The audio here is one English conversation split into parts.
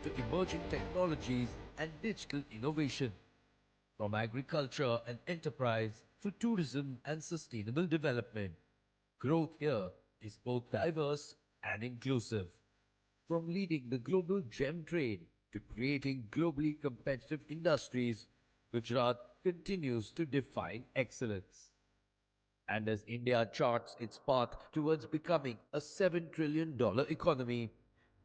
to emerging technologies and digital innovation. From agriculture and enterprise to tourism and sustainable development, growth here is both diverse and inclusive. From leading the global gem trade to creating globally competitive industries, Gujarat continues to define excellence. And as India charts its path towards becoming a $7 trillion economy,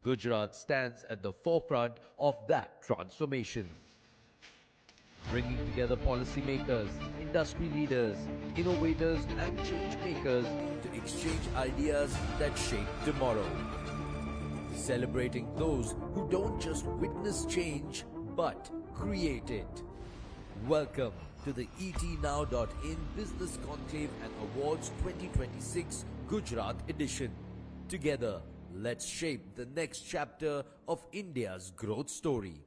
Gujarat stands at the forefront of that transformation. Bringing together policymakers, industry leaders, innovators, and change makers to exchange ideas that shape tomorrow. Celebrating those who don't just witness change but create it. Welcome to the ETNow.in Business Conclave and Awards 2026 Gujarat Edition. Together, let's shape the next chapter of India's growth story.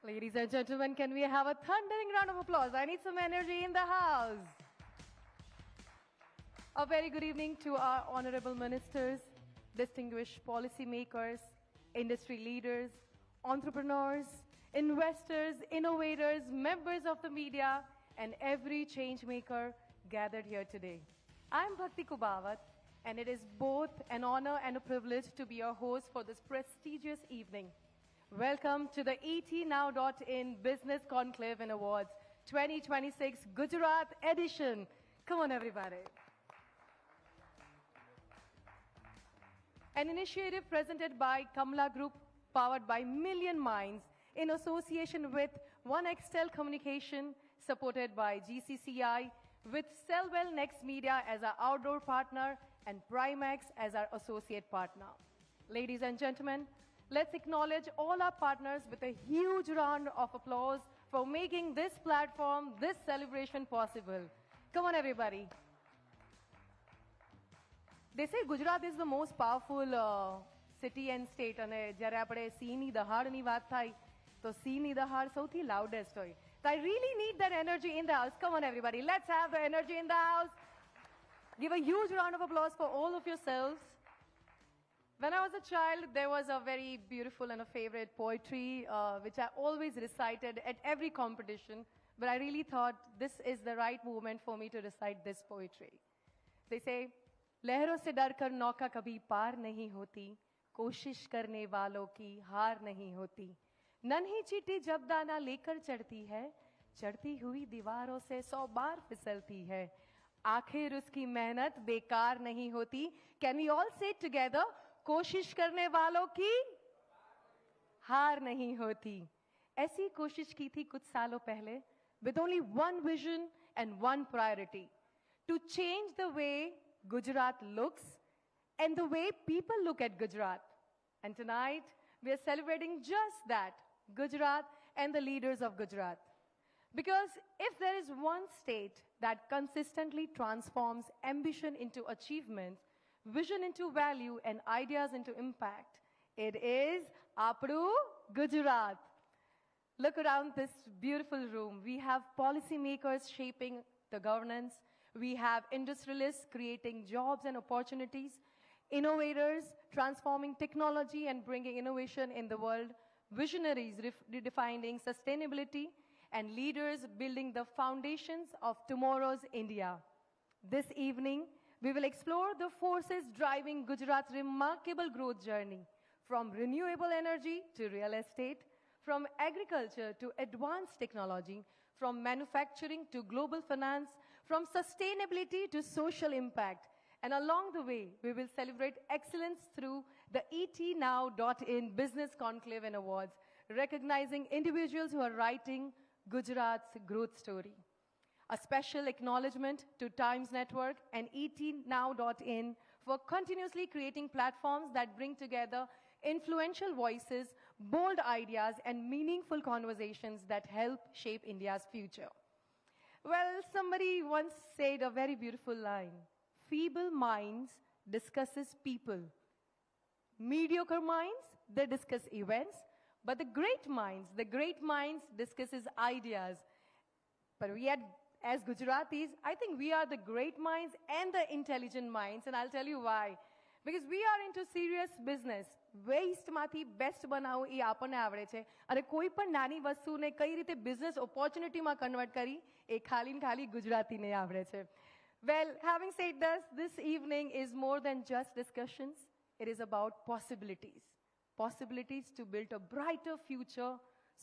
Ladies and gentlemen, can we have a thundering round of applause? I need some energy in the house. A very good evening to our honorable ministers, distinguished policymakers, industry leaders, entrepreneurs, investors, innovators, members of the media, and every change maker gathered here today. I'm Bhakti Kubawat, and it is both an honor and a privilege to be your host for this prestigious evening. Welcome to the ETNow.in Business Conclave and Awards 2026 Gujarat Edition. Come on, everybody. An initiative presented by Kamla Group, powered by Million Minds, in association with One Xtel Communication, supported by GCCI, with Cellwell Next Media as our outdoor partner and Primax as our associate partner. Ladies and gentlemen, let's acknowledge all our partners with a huge round of applause for making this platform, this celebration possible. Come on, everybody. They say Gujarat is the most powerful city and state. અને જ્યારે આપણે સિંહની દહાડની વાત થાય તો સિંહની દહાડ સૌથી loudest હોય. So I really need that energy in the house. Come on, everybody. Let's have the energy in the house. Give a huge round of applause for all of yourselves. When I was a child, there was a very beautiful and a favorite poetry which I always recited at every competition. But I really thought this is the right moment for me to recite this poetry. They say, लहरों से डरकर नौका कभी पार नहीं होती, कोशिश करने वालों की हार नहीं होती, नन्ही चींटी जब दाना लेकर चढ़ती है, चढ़ती हुई दीवारों से 100 बार फिसलती है, आखिर उसकी मेहनत बेकार नहीं होती. Can we all say it together? कोशिश करने वालों की हार नहीं होती. ऐसी कोशिश की थी कुछ सालों पहले, with only one vision and one priority, to change the way Gujarat looks and the way people look at Gujarat. And tonight, we are celebrating just that, Gujarat and the leaders of Gujarat. Because if there is one state that consistently transforms ambition into achievement, vision into value, and ideas into impact, it is Apru Gujarat. Look around this beautiful room. We have policymakers shaping the governance. We have industrialists creating jobs and opportunities, innovators transforming technology and bringing innovation in the world, visionaries redefining sustainability, and leaders building the foundations of tomorrow's India. This evening, we will explore the forces driving Gujarat's remarkable growth journey, from renewable energy to real estate, from agriculture to advanced technology, from manufacturing to global finance, from sustainability to social impact. And along the way, we will celebrate excellence through the ETNow.in Business Conclave and Awards, recognizing individuals who are writing Gujarat's growth story. A special acknowledgement to Times Network and ETNow.in for continuously creating platforms that bring together influential voices, bold ideas, and meaningful conversations that help shape India's future. Well, somebody once said a very beautiful line. Feeble minds discusses people. Mediocre minds, they discuss events. But the great minds discusses ideas. But as Gujaratis, I think we are the great minds and the intelligent minds, and I'll tell you why. Because we are into serious business. વેસ્ટમાંથી best બનાવવું એ આપણને આવડે છે અને કોઈ પણ નાની વસ્તુને કઈ રીતે બિઝનેસ ઓપોર્ચ્યુનિટીમાં કન્વર્ટ કરી એ ખાલી ને ખાલી ગુજરાતીને આવડે છે. Well, having said this evening is more than just discussions. It is about possibilities. Possibilities to build a brighter future,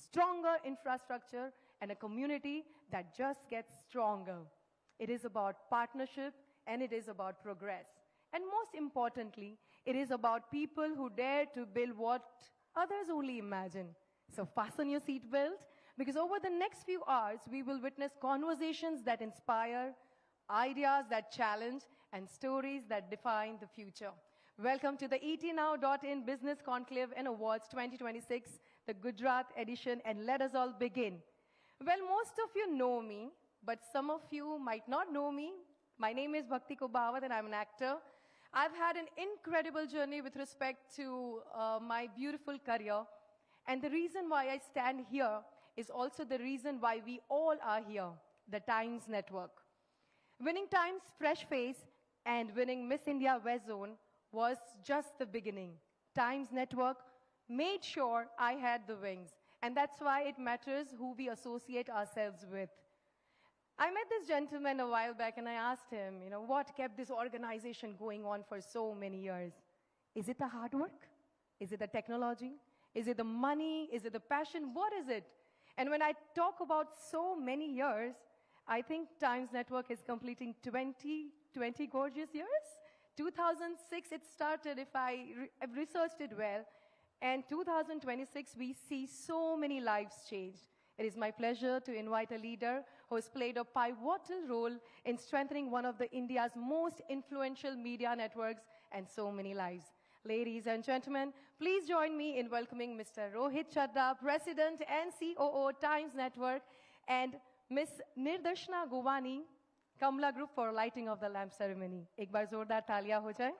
stronger infrastructure, and a community that just gets stronger. It is about partnership and it is about progress. And most importantly, it is about people who dare to build what others only imagine. So fasten your seatbelt, because over the next few hours, we will witness conversations that inspire, ideas that challenge, and stories that define the future. Welcome to the etnow.in Business Conclave Awards 2026, the Gujarat Edition, and let us all begin. Well, most of you know me, but some of you might not know me. My name is Bhakti Kubawat, and I'm an actor. I've had an incredible journey with respect to my beautiful career. And the reason why I stand here is also the reason why we all are here, the Times Network. Winning Times Fresh Face and winning Miss India West Zone was just the beginning. Times Network made sure I had the wings. And that's why it matters who we associate ourselves with. I met this gentleman a while back and I asked him, what kept this organization going on for so many years? Is it the hard work? Is it the technology? Is it the money? Is it the passion? What is it? And when I talk about so many years, I think Times Network is completing 20 gorgeous years. 2006 it started, if I've researched it well, and 2026 we see so many lives changed. It is my pleasure to invite a leader who has played a pivotal role in strengthening one of India's most influential media networks and so many lives. Ladies and gentlemen, please join me in welcoming Mr. Rohit Chadda, President and COO Times Network, and Ms. Nirdarshana Govani, Kamla Group, for lighting of the lamp ceremony. एक बार जोरदार तालियां हो जाए.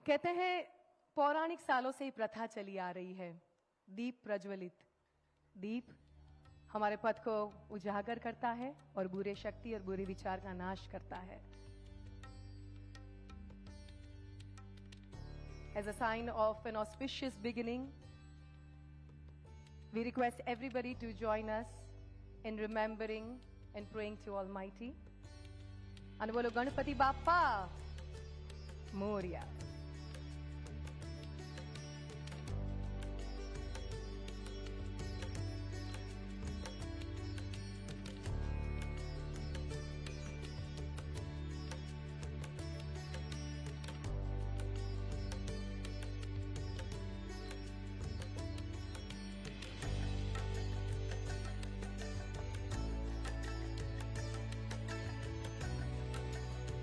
कहते हैं पौराणिक सालों से ही प्रथा चली आ रही है, दीप प्रज्वलित. दीप हमारे पथ को उजागर करता है और बुरे शक्ति और बुरे विचार का नाश करता है. As a sign of an auspicious beginning, we request everybody to join us in remembering and praying to Almighty. And bolo Ganpati Bappa Moria.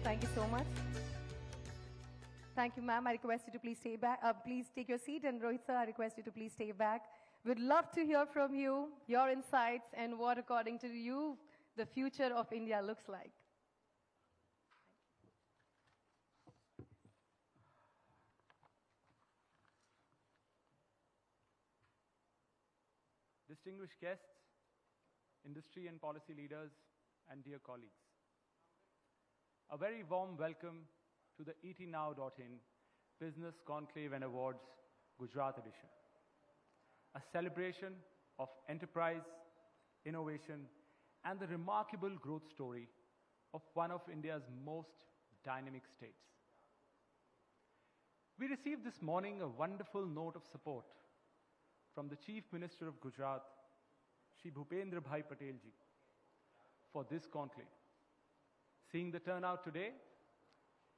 Thank you so much. Thank you, ma'am. I request you to please stay back. Please take your seat. And Rohit sir, I request you to please stay back. We'd love to hear from you, your insights, and what, according to you, the future of India looks like. Distinguished guests, industry and policy leaders, and dear colleagues. A very warm welcome to the etnow.in Business Conclave Awards Gujarat Edition. A celebration of enterprise, innovation, and the remarkable growth story of one of India's most dynamic states. We received this morning a wonderful note of support from the Chief Minister of Gujarat, Shri Bhupendra Bhai Patel ji, for this conclave. Seeing the turnout today,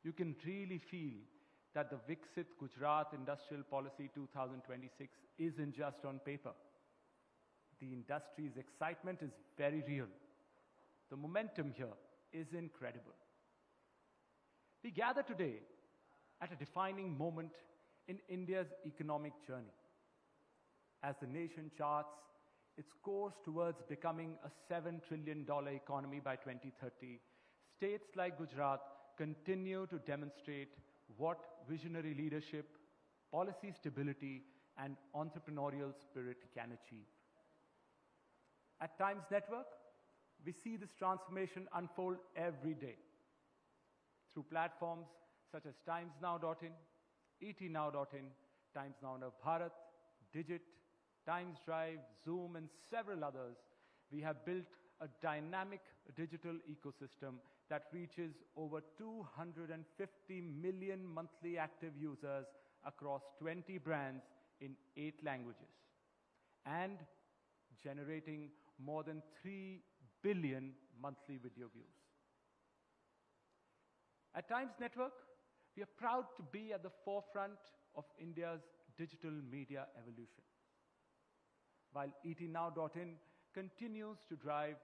you can really feel that the Viksit Gujarat Industrial Policy 2026 isn't just on paper. The industry's excitement is very real. The momentum here is incredible. We gather today at a defining moment in India's economic journey. As the nation charts its course towards becoming a $7 trillion economy by 2030, states like Gujarat continue to demonstrate what visionary leadership, policy stability, and entrepreneurial spirit can achieve. At Times Network, we see this transformation unfold every day through platforms such as timesnow.in, etnow.in, Times Now Bharat, Digit, Times Drive, Zoom, and several others. We have built a dynamic digital ecosystem that reaches over 250 million monthly active users across 20 brands in 8 languages and generating more than 3 billion monthly video views. At Times Network, we are proud to be at the forefront of India's digital media evolution, while etnow.in continues to drive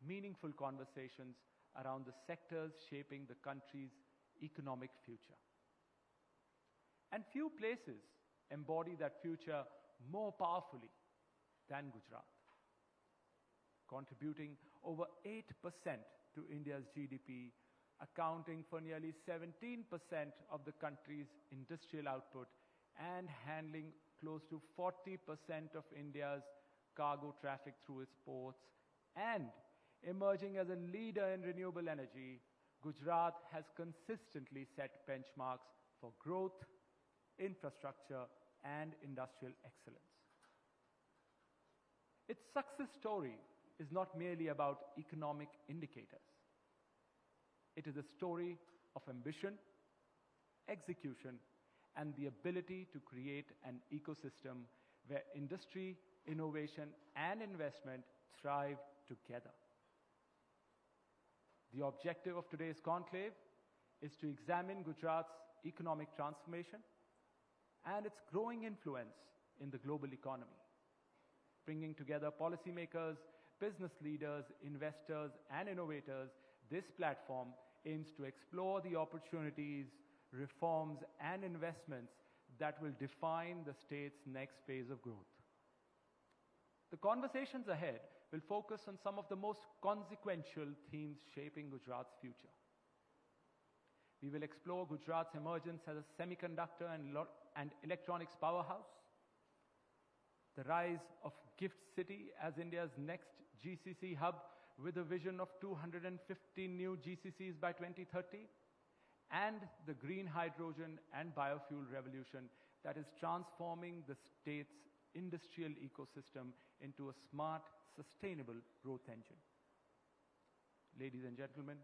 meaningful conversations around the sectors shaping the country's economic future. And few places embody that future more powerfully than Gujarat, contributing over 8% to India's GDP, accounting for nearly 17% of the country's industrial output, and handling close to 40% of India's cargo traffic through its ports, and emerging as a leader in renewable energy. Gujarat has consistently set benchmarks for growth, infrastructure, and industrial excellence. Its success story is not merely about economic indicators. It is a story of ambition, execution, and the ability to create an ecosystem where industry, innovation, and investment thrive together. The objective of today's conclave is to examine Gujarat's economic transformation and its growing influence in the global economy. Bringing together policymakers, business leaders, investors, and innovators, this platform aims to explore the opportunities, reforms, and investments that will define the state's next phase of growth. The conversations ahead will focus on some of the most consequential themes shaping Gujarat's future. We will explore Gujarat's emergence as a semiconductor and electronics powerhouse, the rise of Gift City as India's next GCC hub with a vision of 250 new GCCs by 2030, and the green hydrogen and biofuel revolution that is transforming the state's industrial ecosystem into a smart, sustainable growth engine. Ladies and gentlemen,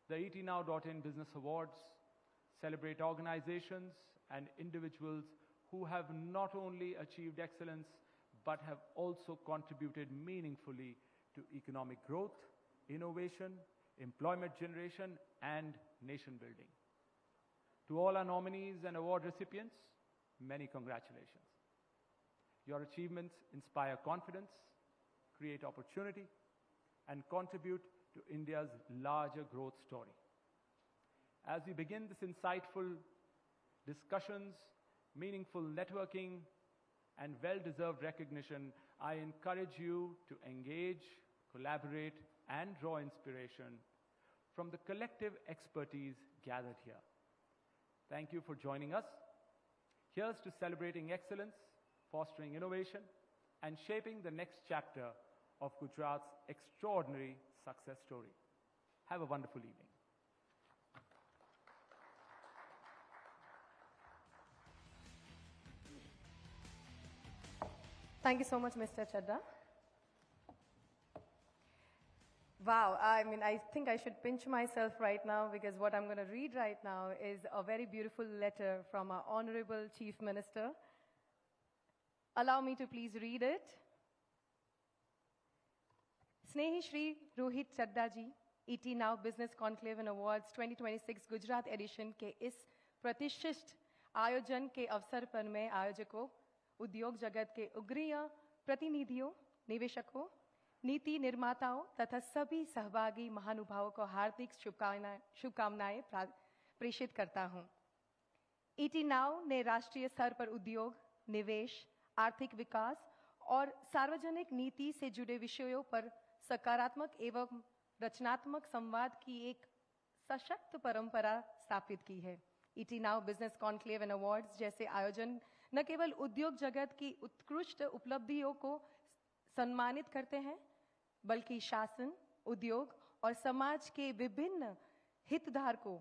the etnow.in Business Awards celebrate organizations and individuals who have not only achieved excellence but have also contributed meaningfully to economic growth, innovation, employment generation, and nation building. To all our nominees and award recipients, many congratulations. Your achievements inspire confidence, create opportunity, and contribute to India's larger growth story. As we begin this insightful discussions, meaningful networking, and well-deserved recognition, I encourage you to engage, collaborate, and draw inspiration from the collective expertise gathered here. Thank you for joining us. Here's to celebrating excellence, fostering innovation, and shaping the next chapter of Gujarat's extraordinary success story. Have a wonderful evening. Thank you so much, Mr. Chadda. Wow, I think I should pinch myself right now because what I'm going to read right now is a very beautiful letter from our Honorable Chief Minister. Allow me to please read it. Snehi Shri Rohit Chadda ji, ET Now Business Conclave Awards 2026 Gujarat Edition के इस प्रतिष्ठित आयोजन के अवसर पर मैं आयोजकों, उद्योग जगत के अग्रणी प्रतिनिधियों, निवेशकों, नीति निर्माताओं तथा सभी सहभागी महानुभावों को हार्दिक शुभकामनाएं प्रेषित करता हूं। ET Now ने राष्ट्रीय स्तर पर उद्योग, निवेश, आर्थिक विकास और सार्वजनिक नीति से जुड़े विषयों पर सकारात्मक एवं रचनात्मक संवाद की एक सशक्त परंपरा स्थापित की है। ET Now business conclave and awards जैसे आयोजन न केवल उद्योग जगत की उत्कृष्ट उपलब्धियों को सम्मानित करते हैं, बल्कि शासन, उद्योग और समाज के विभिन्न हितधारकों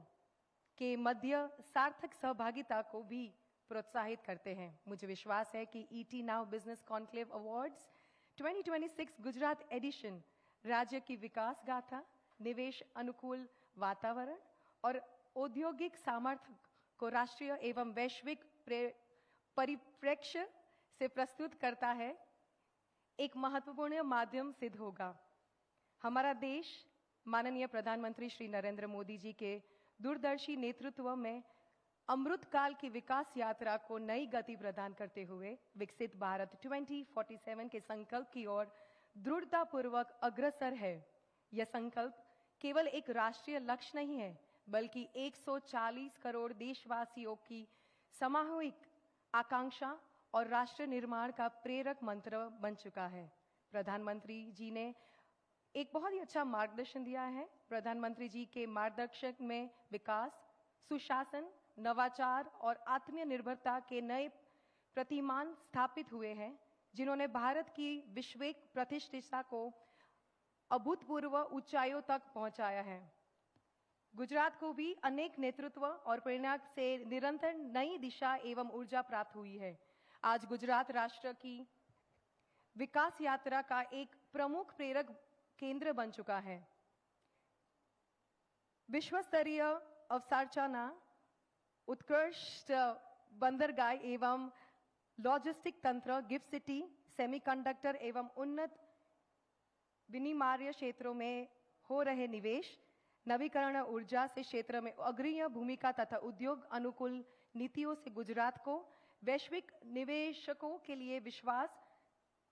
के मध्य सार्थक सहभागिता को भी प्रोत्साहित करते हैं। मुझे विश्वास है कि ET now business conclave awards 2026 Gujarat edition राज्य की विकास गाथा, निवेश अनुकूल वातावरण और औद्योगिक सामर्थ्य को राष्ट्रीय एवं वैश्विक परिप्रेक्ष्य से प्रस्तुत करता है, एक महत्वपूर्ण माध्यम सिद्ध होगा। हमारा देश माननीय प्रधानमंत्री श्री नरेंद्र मोदी जी के दूरदर्शी नेतृत्व में अमृतकाल की विकास यात्रा को नई गति प्रदान करते हुए विकसित भारत 2047 के संकल्प की ओर दृढ़तापूर्वक अग्रसर है। यह संकल्प केवल एक राष्ट्रीय लक्ष्य नहीं है, बल्कि 140 करोड़ देशवासियों की सामूहिक आकांक्षा और राष्ट्र निर्माण का प्रेरक मंत्र बन चुका है। प्रधानमंत्री जी ने एक बहुत ही अच्छा मार्गदर्शन दिया है। प्रधानमंत्री जी के मार्गदर्शन में विकास, सुशासन, नवाचार और आत्मनिर्भरता के नए प्रतिमान स्थापित हुए हैं, जिन्होंने भारत की वैश्विक प्रतिष्ठा को अभूतपूर्व ऊंचाइयों तक पहुंचाया है। गुजरात को भी अनेक नेतृत्व और प्रेरणा से निरंतर नई दिशा एवं ऊर्जा प्राप्त हुई है। आज गुजरात राष्ट्र की विकास यात्रा का एक प्रमुख प्रेरक केंद्र बन चुका है। विश्वस्तरीय अवसंरचना, उत्कृष्ट बंदरगाह एवं लॉजिस्टिक तंत्र, गिफ्ट सिटी, सेमीकंडक्टर एवं उन्नत विनिर्माण क्षेत्रों में हो रहे निवेश, नवीकरण ऊर्जा से क्षेत्र में अग्रणी भूमिका तथा उद्योग अनुकूल नीतियों से गुजरात को वैश्विक निवेशकों के लिए विश्वास,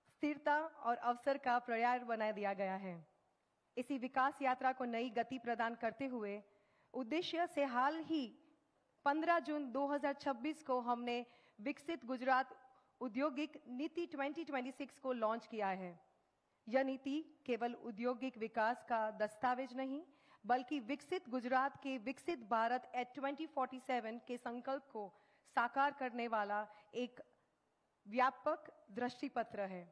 स्थिरता और अवसर का पर्याय बना दिया गया है। इसी विकास यात्रा को नई गति प्रदान करते हुए उद्देश्य से हाल ही 15 जून 2026 को हमने विकसित गुजरात औद्योगिक नीति 2026 को लॉन्च किया है। यह नीति केवल औद्योगिक विकास का दस्तावेज नहीं, बल्कि विकसित गुजरात के विकसित भारत एट 2047 के संकल्प को साकार करने वाला एक व्यापक दृष्टिपत्र है।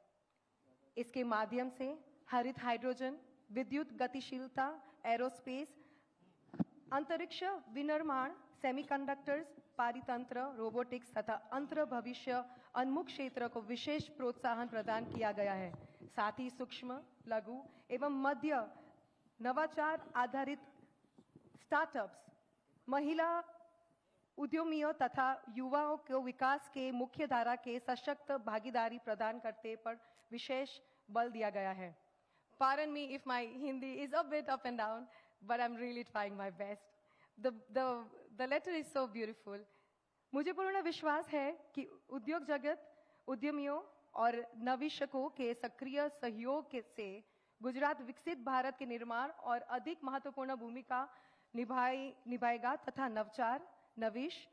इसके माध्यम से हरित हाइड्रोजन, विद्युत गतिशीलता, एरोस्पेस, अंतरिक्ष विनिर्माण, सेमीकंडक्टर्स, पारितंत्र, रोबोटिक्स तथा अंतर भविष्य उन्मुख क्षेत्र को विशेष प्रोत्साहन प्रदान किया गया है। साथ ही सूक्ष्म, लघु एवं मध्य नवाचार आधारित स्टार्टअप्स, महिला उद्यमियों तथा युवाओं को विकास के मुख्य धारा के सशक्त भागीदारी प्रदान करने पर विशेष बल दिया गया है। Pardon me if my Hindi is a bit up and down, but I'm really trying my best. The letter is so beautiful. मुझे पूर्ण विश्वास है कि उद्योग जगत, उद्यमियों और नवीशकों के सक्रिय सहयोग से गुजरात विकसित भारत के निर्माण और अधिक महत्वपूर्ण भूमिका निभाएगा तथा नवाचार, नवीश,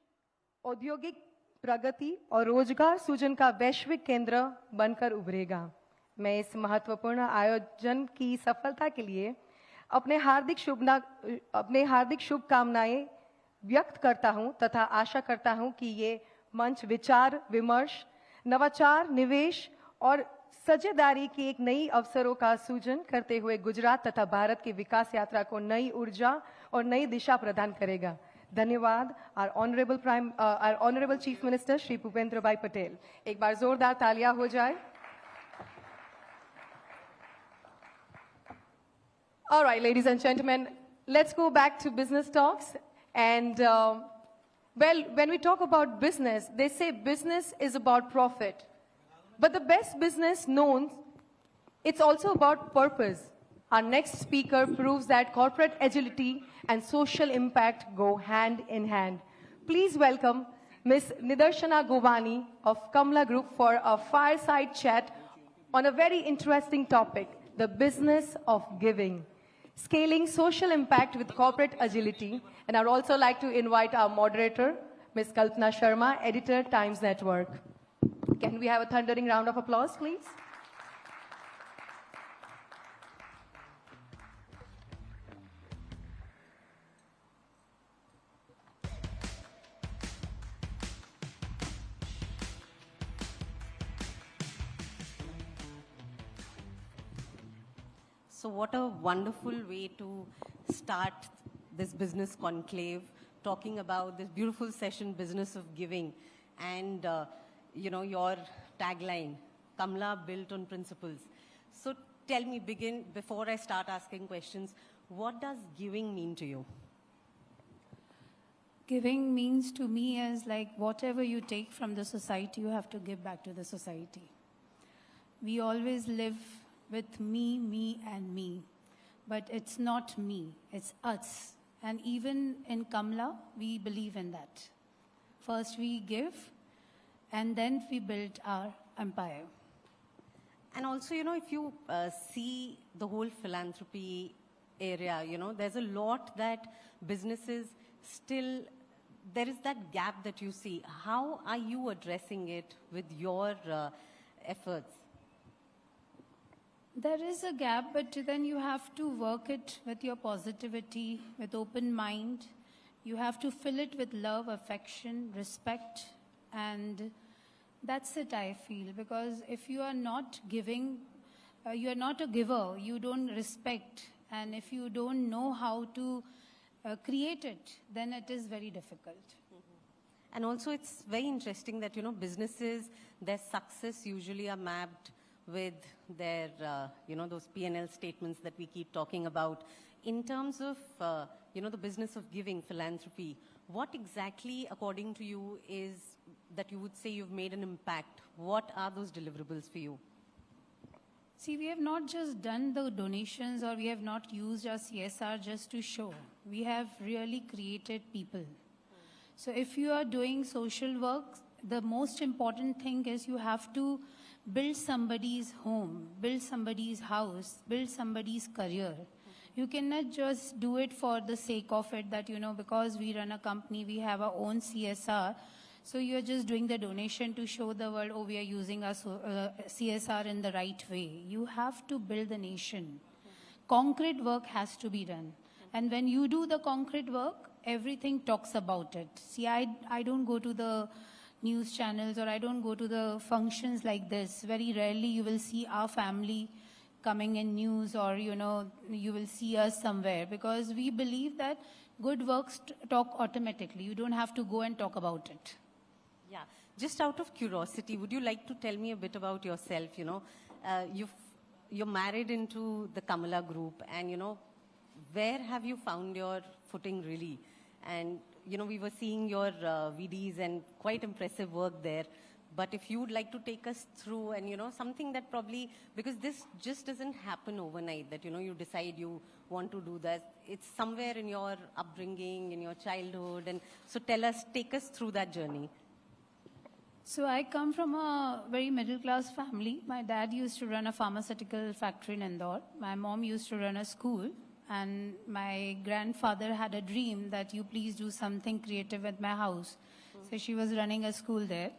औद्योगिक प्रगति और रोजगार सृजन का वैश्विक केंद्र बनकर उभरेगा। मैं इस महत्वपूर्ण आयोजन की सफलता के लिए अपने हार्दिक शुभकामनाएं व्यक्त करता हूं तथा आशा करता हूं कि ये मंच विचार विमर्श, नवाचार, निवेश और साझेदारी की एक नई अवसरों का सृजन करते हुए गुजरात तथा भारत की विकास यात्रा को नई ऊर्जा और नई दिशा प्रदान करेगा। धन्यवाद। Our honourable chief minister Shri Bhupendra Bhai Patel. एक बार जोरदार तालियां हो जाए। All right, ladies and gentlemen, let's go back to business talks. And well, when we talk about business, they say business is about profit. But the best business known, it's also about purpose. Our next speaker proves that corporate agility and social impact go hand in hand. Please welcome Ms. Nidarshana Govani of Kamla Group for a fireside chat on a very interesting topic, the business of giving. Scaling social impact with corporate agility. And I'd also like to invite our moderator, Ms. Kalpana Sharma, editor, Times Network. Can we have a thundering round of applause, please? So what a wonderful way to start this business conclave, talking about this beautiful session, business of giving, and your tagline, Kamla built on principles. So tell me, before I start asking questions, what does giving mean to you? Giving means to me is like whatever you take from the society, you have to give back to the society. We always live with me, me, and me. But it's not me, it's us. And even in Kamla, we believe in that. First we give, and then we build our empire. And also, if you see the whole philanthropy area, there's a lot that businesses still, there is that gap that you see. How are you addressing it with your efforts? There is a gap, but then you have to work it with your positivity, with open mind. You have to fill it with love, affection, respect, and that's it, I feel. Because if you are not giving, you are not a giver, you don't respect, and if you don't know how to create it, then it is very difficult. Mm-hmm. And also it's very interesting that, businesses, their success usually are mapped with their, those P&L statements that we keep talking about. In terms of, the business of giving, philanthropy, what exactly, according to you, is that you would say you've made an impact? What are those deliverables for you? See, we have not just done the donations or we have not used our CSR just to show. We have really created people. So if you are doing social work, the most important thing is you have to build somebody's home, build somebody's house, build somebody's career. You cannot just do it for the sake of it that, because we run a company, we have our own CSR. So you're just doing the donation to show the world, oh, we are using our CSR in the right way. You have to build the nation. Concrete work has to be done. And when you do the concrete work, everything talks about it. See, I don't go to the news channels or I don't go to the functions like this. Very rarely you will see our family coming in news or, you will see us somewhere because we believe that good works talk automatically. You don't have to go and talk about it. Yeah. Just out of curiosity, would you like to tell me a bit about yourself? You're married into the Kamala group and, where have you found your footing really? And, we were seeing your VDs and quite impressive work there. But if you would like to take us through and, something that probably, because this just doesn't happen overnight that, you decide you want to do that. It's somewhere in your upbringing, in your childhood. And so take us through that journey. So I come from a very middle-class family. My dad used to run a pharmaceutical factory in Indore. My mom used to run a school. And my grandfather had a dream that you please do something creative at my house. So she was running a school there.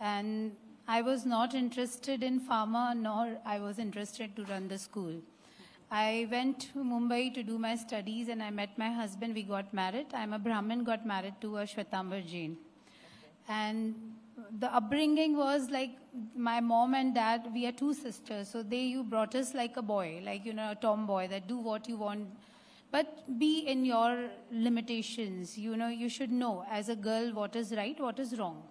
And I was not interested in pharma, nor I was interested to run the school. I went to Mumbai to do my studies and I met my husband. We got married. I'm a Brahmin, got married to a Shwetambar Jain. And the upbringing was like my mom and dad, we are two sisters. So you brought us like a boy, like, a tomboy that do what you want. But be in your limitations. You should know as a girl what is right, what is wrong.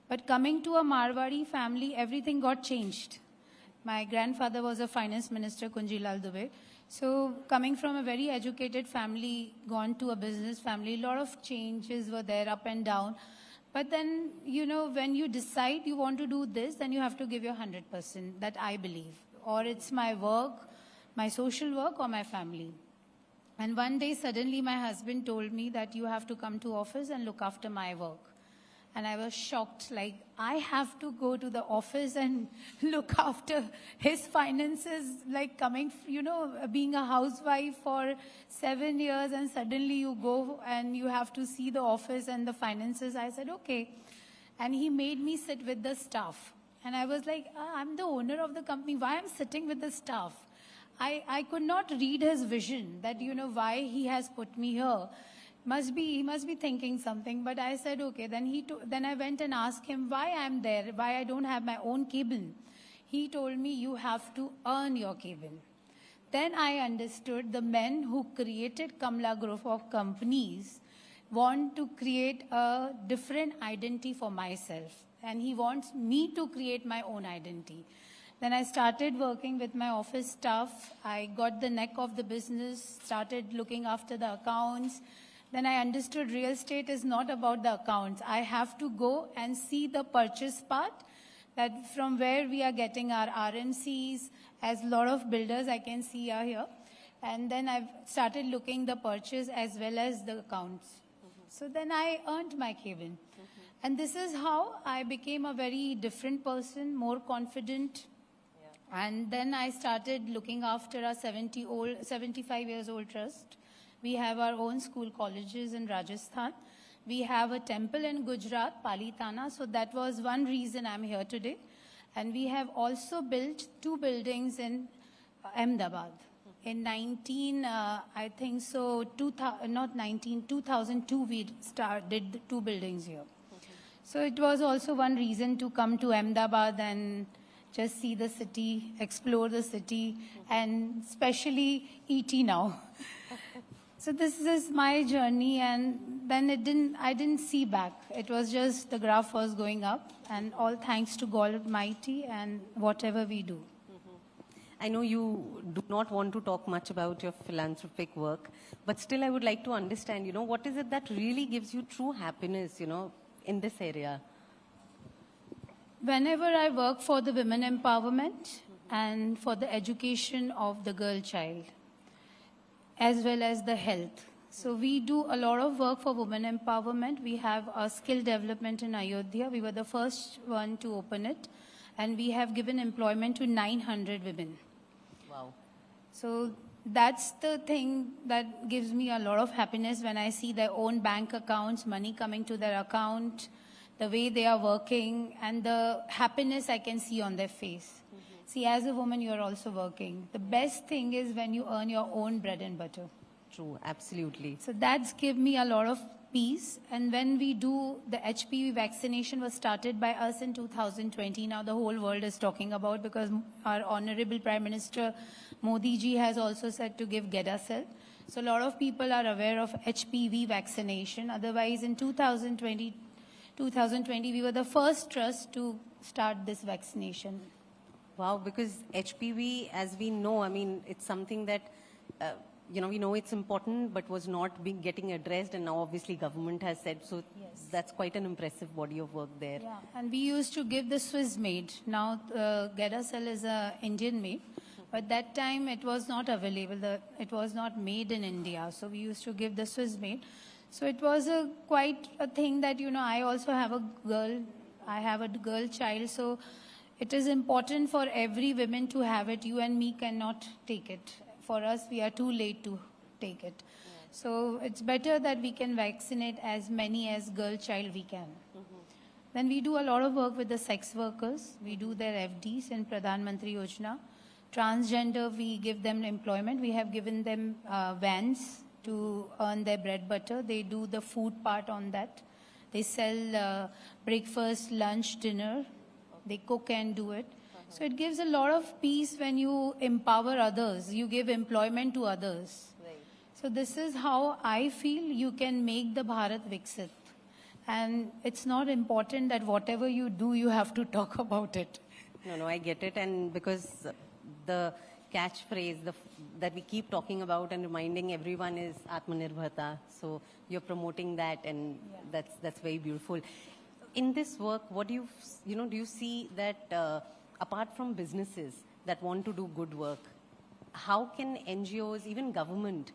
But coming to a Marwari family, everything got changed. My grandfather was a finance minister, Kunjilal Dubey. So coming from a very educated family, gone to a business family, a lot of changes were there, up and down. But then, when you decide you want to do this, then you have to give your 100%, that I believe. Or it's my work, my social work, or my family. And one day, suddenly, my husband told me that you have to come to office and look after my work. And I was shocked, like, I have to go to the office and look after his finances, like coming, being a housewife for 7 years and suddenly you go and you have to see the office and the finances. I said, okay. And he made me sit with the staff. And I was like, I'm the owner of the company. Why I'm sitting with the staff? I could not read his vision that, why he has put me here. He must be thinking something, but I said, okay. Then I went and asked him why I'm there, why I don't have my own cabin. He told me, you have to earn your cabin. Then I understood the men who created Kamala Group of companies want to create a different identity for myself. And he wants me to create my own identity. Then I started working with my office staff. I got the neck of the business, started looking after the accounts. Then I understood real estate is not about the accounts. I have to go and see the purchase part, that from where we are getting our RMCs, as a lot of builders I can see are here. And then I've started looking the purchase as well as the accounts. So then I earned my Kevin. And this is how I became a very different person, more confident. And then I started looking after a 75 years old trust. We have our own school colleges in Rajasthan. We have a temple in Gujarat, Palitana. So that was one reason I'm here today. And we have also built 2 buildings in Ahmedabad. In 2002, we did 2 buildings here. So it was also one reason to come to Ahmedabad and just see the city, explore the city, and especially ET now. So this is my journey, and then I didn't see back. It was just the graph was going up, and all thanks to God Almighty and whatever we do. I know you do not want to talk much about your philanthropic work, but still I would like to understand, what is it that really gives you true happiness, in this area? Whenever I work for the women empowerment and for the education of the girl child, as well as the health. So we do a lot of work for women empowerment. We have a skill development in Ayodhya. We were the first one to open it. And we have given employment to 900 women. Wow. So that's the thing that gives me a lot of happiness when I see their own bank accounts, money coming to their account, the way they are working, and the happiness I can see on their face. See, as a woman, you are also working. The best thing is when you earn your own bread and butter. True, absolutely. So that's give me a lot of peace. And when we do, the HPV vaccination was started by us in 2020. Now the whole world is talking about, because our Honorable Prime Minister Modi ji has also said to give Gedacell. So a lot of people are aware of HPV vaccination. Otherwise, in 2020, we were the first trust to start this vaccination. Wow, because HPV, as we know, it's something that, we know it's important, but was not getting addressed, and now obviously government has said, so Yes. That's quite an impressive body of work there. Yeah, and we used to give the Swiss made. Now, Gedacell is a Indian made, but that time it was not available. It was not made in India, so we used to give the Swiss made. So it was quite a thing that, I also have a girl. I have a girl child, so it is important for every woman to have it. You and me cannot take it. For us, we are too late to take it. So it's better that we can vaccinate as many as girl child we can. Then we do a lot of work with the sex workers. We do their FDs in Pradhan Mantri Yojana. Transgender, we give them employment. We have given them vans to earn their bread butter. They do the food part on that. They sell breakfast, lunch, dinner. They cook and do it. So it gives a lot of peace when you empower others. You give employment to others. Right. So this is how I feel you can make the Bharat Viksit. And it's not important that whatever you do, you have to talk about it. No, I get it. And because the catchphrase that we keep talking about and reminding everyone is Atmanirbharta. So you're promoting that, and that's very beautiful. In this work, what do you see that apart from businesses that want to do good work, how can NGOs, even government,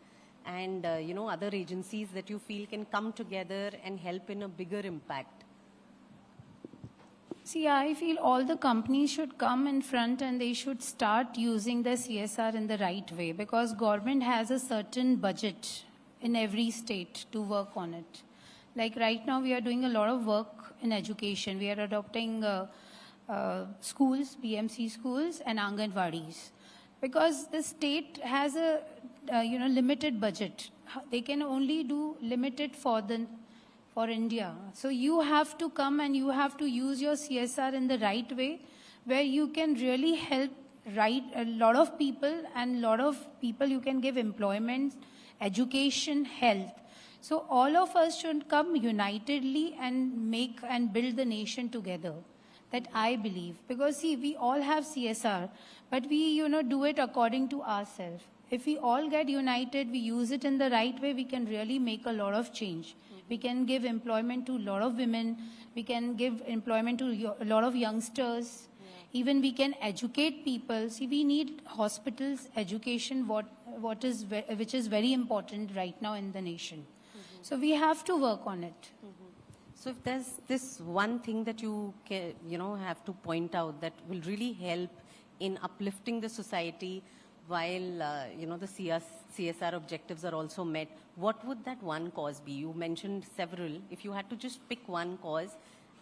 and other agencies that you feel can come together and help in a bigger impact? See, I feel all the companies should come in front and they should start using the CSR in the right way, because government has a certain budget in every state to work on it. Like right now, we are doing a lot of work in education. We are adopting schools, BMC schools, and Anganwadis, because the state has a limited budget. They can only do limited for India. So you have to come and you have to use your CSR in the right way, where you can really help a lot of people, and lot of people you can give employment, education, health. So all of us should come unitedly and make and build the nation together. That I believe. Because see, we all have CSR, but we, do it according to ourselves. If we all get united, we use it in the right way, we can really make a lot of change. We can give employment to a lot of women. We can give employment to a lot of youngsters. Even we can educate people. See, we need hospitals, education, which is very important right now in the nation. So we have to work on it. So if there's this one thing that you have to point out that will really help in uplifting the society while, the CSR objectives are also met, what would that one cause be? You mentioned several. If you had to just pick one cause,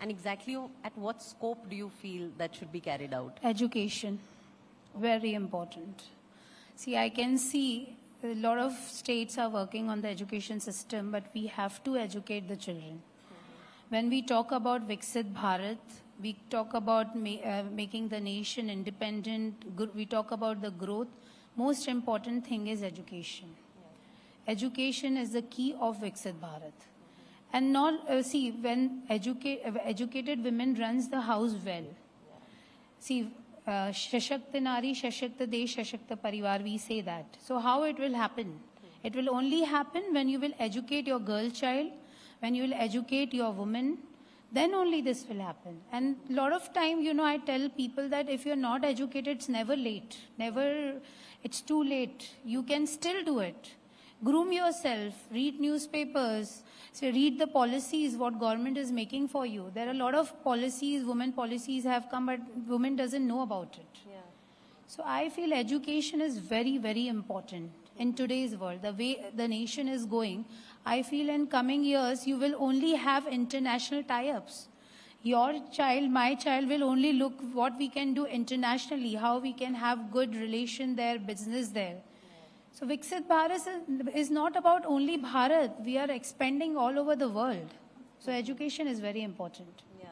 and exactly at what scope do you feel that should be carried out? Education, very important. See, I can see a lot of states are working on the education system, but we have to educate the children. When we talk about Viksit Bharat, we talk about making the nation independent, we talk about the growth. Most important thing is education. Education is the key of Viksit Bharat. And not, see, when educated women runs the house well. See, Shashakta Nari, Shashakta Desh, Shashakta Parivar, we say that. So how it will happen? It will only happen when you will educate your girl child, when you will educate your woman, then only this will happen. And a lot of time, I tell people that if you're not educated, it's never late. It's too late. You can still do it. Groom yourself, read newspapers, read the policies, what government is making for you. There are a lot of policies, women policies have come, but women doesn't know about it. Yeah. So I feel education is very, very important in today's world. The way the nation is going, I feel in coming years, you will only have international tie-ups. Your child, my child will only look what we can do internationally, how we can have good relation there, business there. So Viksit Bharat is not about only Bharat. We are expanding all over the world. So education is very important. Yeah.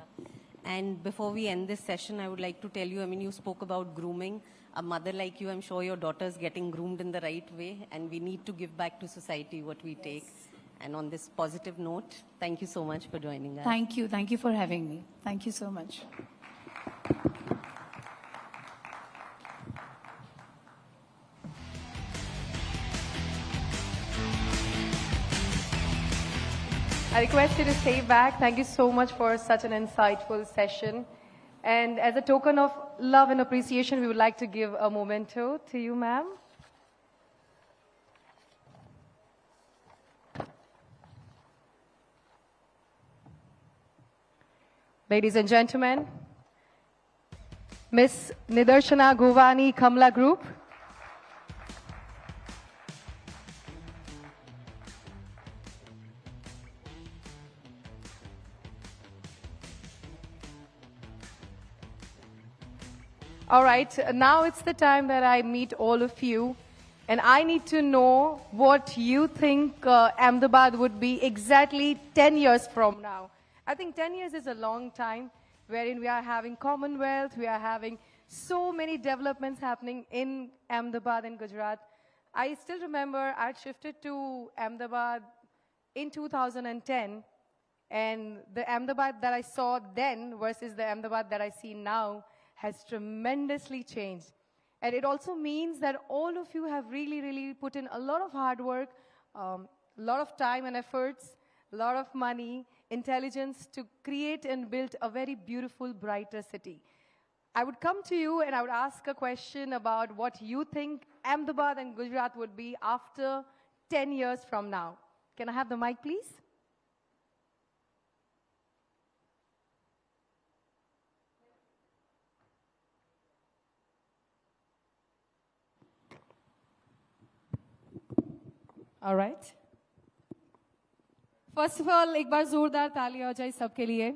And before we end this session, I would like to tell you, you spoke about grooming. A mother like you, I'm sure your daughter's getting groomed in the right way, and we need to give back to society what we take. And on this positive note, thank you so much for joining us. Thank you. Thank you for having me. Thank you so much. I request you to stay back. Thank you so much for such an insightful session. And as a token of love and appreciation, we would like to give a memento to you, ma'am. Ladies and gentlemen, Miss Nidarshana Govani Kamla Group. All right, now it's the time that I meet all of you, and I need to know what you think Ahmedabad would be exactly 10 years from now. I think 10 years is a long time, wherein we are having Commonwealth, we are having so many developments happening in Ahmedabad and Gujarat. I still remember I shifted to Ahmedabad in 2010, and the Ahmedabad that I saw then versus the Ahmedabad that I see now has tremendously changed. And it also means that all of you have really, really put in a lot of hard work, a lot of time and efforts, a lot of money, intelligence to create and build a very beautiful, brighter city. I would come to you and I would ask a question about what you think Ahmedabad and Gujarat would be after 10 years from now. Can I have the mic, please? All right. First of all, एक बार जोरदार तालियां हो जाए सबके लिए.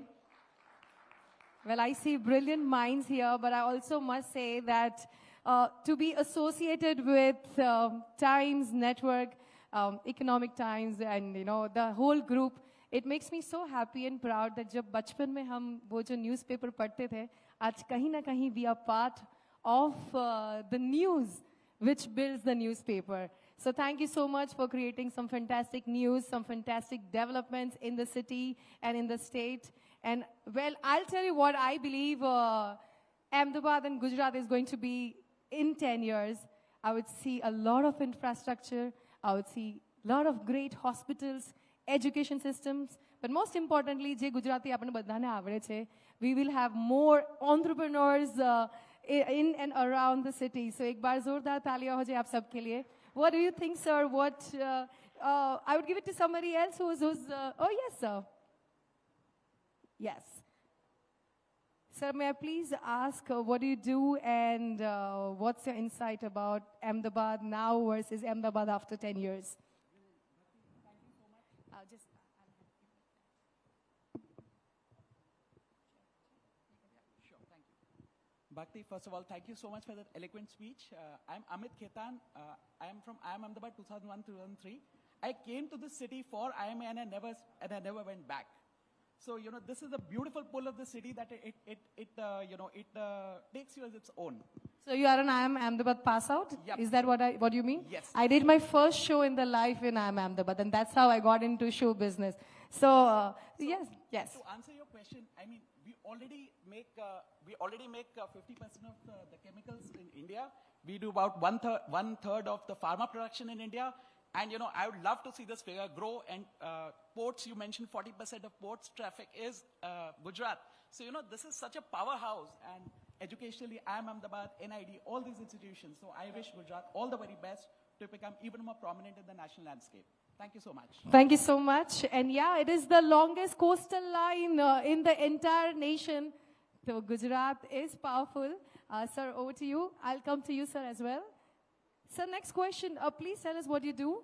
Well, I see brilliant minds here, but I also must say that to be associated with Times Network, Economic Times, and the whole group, it makes me so happy and proud that जब बचपन में हम वो जो newspaper पढ़ते थे, आज कहीं ना कहीं we are part of the news which builds the newspaper. So thank you so much for creating some fantastic news, some fantastic developments in the city and in the state. And well, I'll tell you what I believe Ahmedabad and Gujarat is going to be in 10 years. I would see a lot of infrastructure. I would see a lot of great hospitals, education systems. But most importantly, je Gujarati apne badhane avde che, we will have more entrepreneurs in and around the city. So ek baar zordar taaliyan ho jaye aap sab ke liye. What do you think, sir? What I would give it to somebody else who's oh yes, sir. Yes. Sir, may I please ask what do you do and what's your insight about Ahmedabad now versus Ahmedabad after 10 years? Thank you so much. Sure, thank you. Bhakti, first of all, thank you so much for that eloquent speech. I'm Amit Khetan. I am from Ahmedabad 2001-2003. I came to this city for IMA and I never went back. So, you know, this is the beautiful pull of the city that it takes you as its own. So you are an IIM Ahmedabad pass out? Yep. Is that what you mean? Yes. I did my first show in the life in IIM Ahmedabad, and that's how I got into show business. So, yes. To answer your question, I mean, we already make 50% of the chemicals in India. We do about one third of the pharma production in India. And, you know, I would love to see this figure grow. And ports, you mentioned 40% of ports traffic is Gujarat. So, you know, this is such a powerhouse. And educationally, IIM Ahmedabad, NID, all these institutions. So I wish Gujarat all the very best to become even more prominent in the national landscape. Thank you so much. Thank you so much. And yeah, it is the longest coastal line in the entire nation. So Gujarat is powerful. Sir, over to you. I'll come to you, sir, as well. Sir, next question. Please tell us what you do.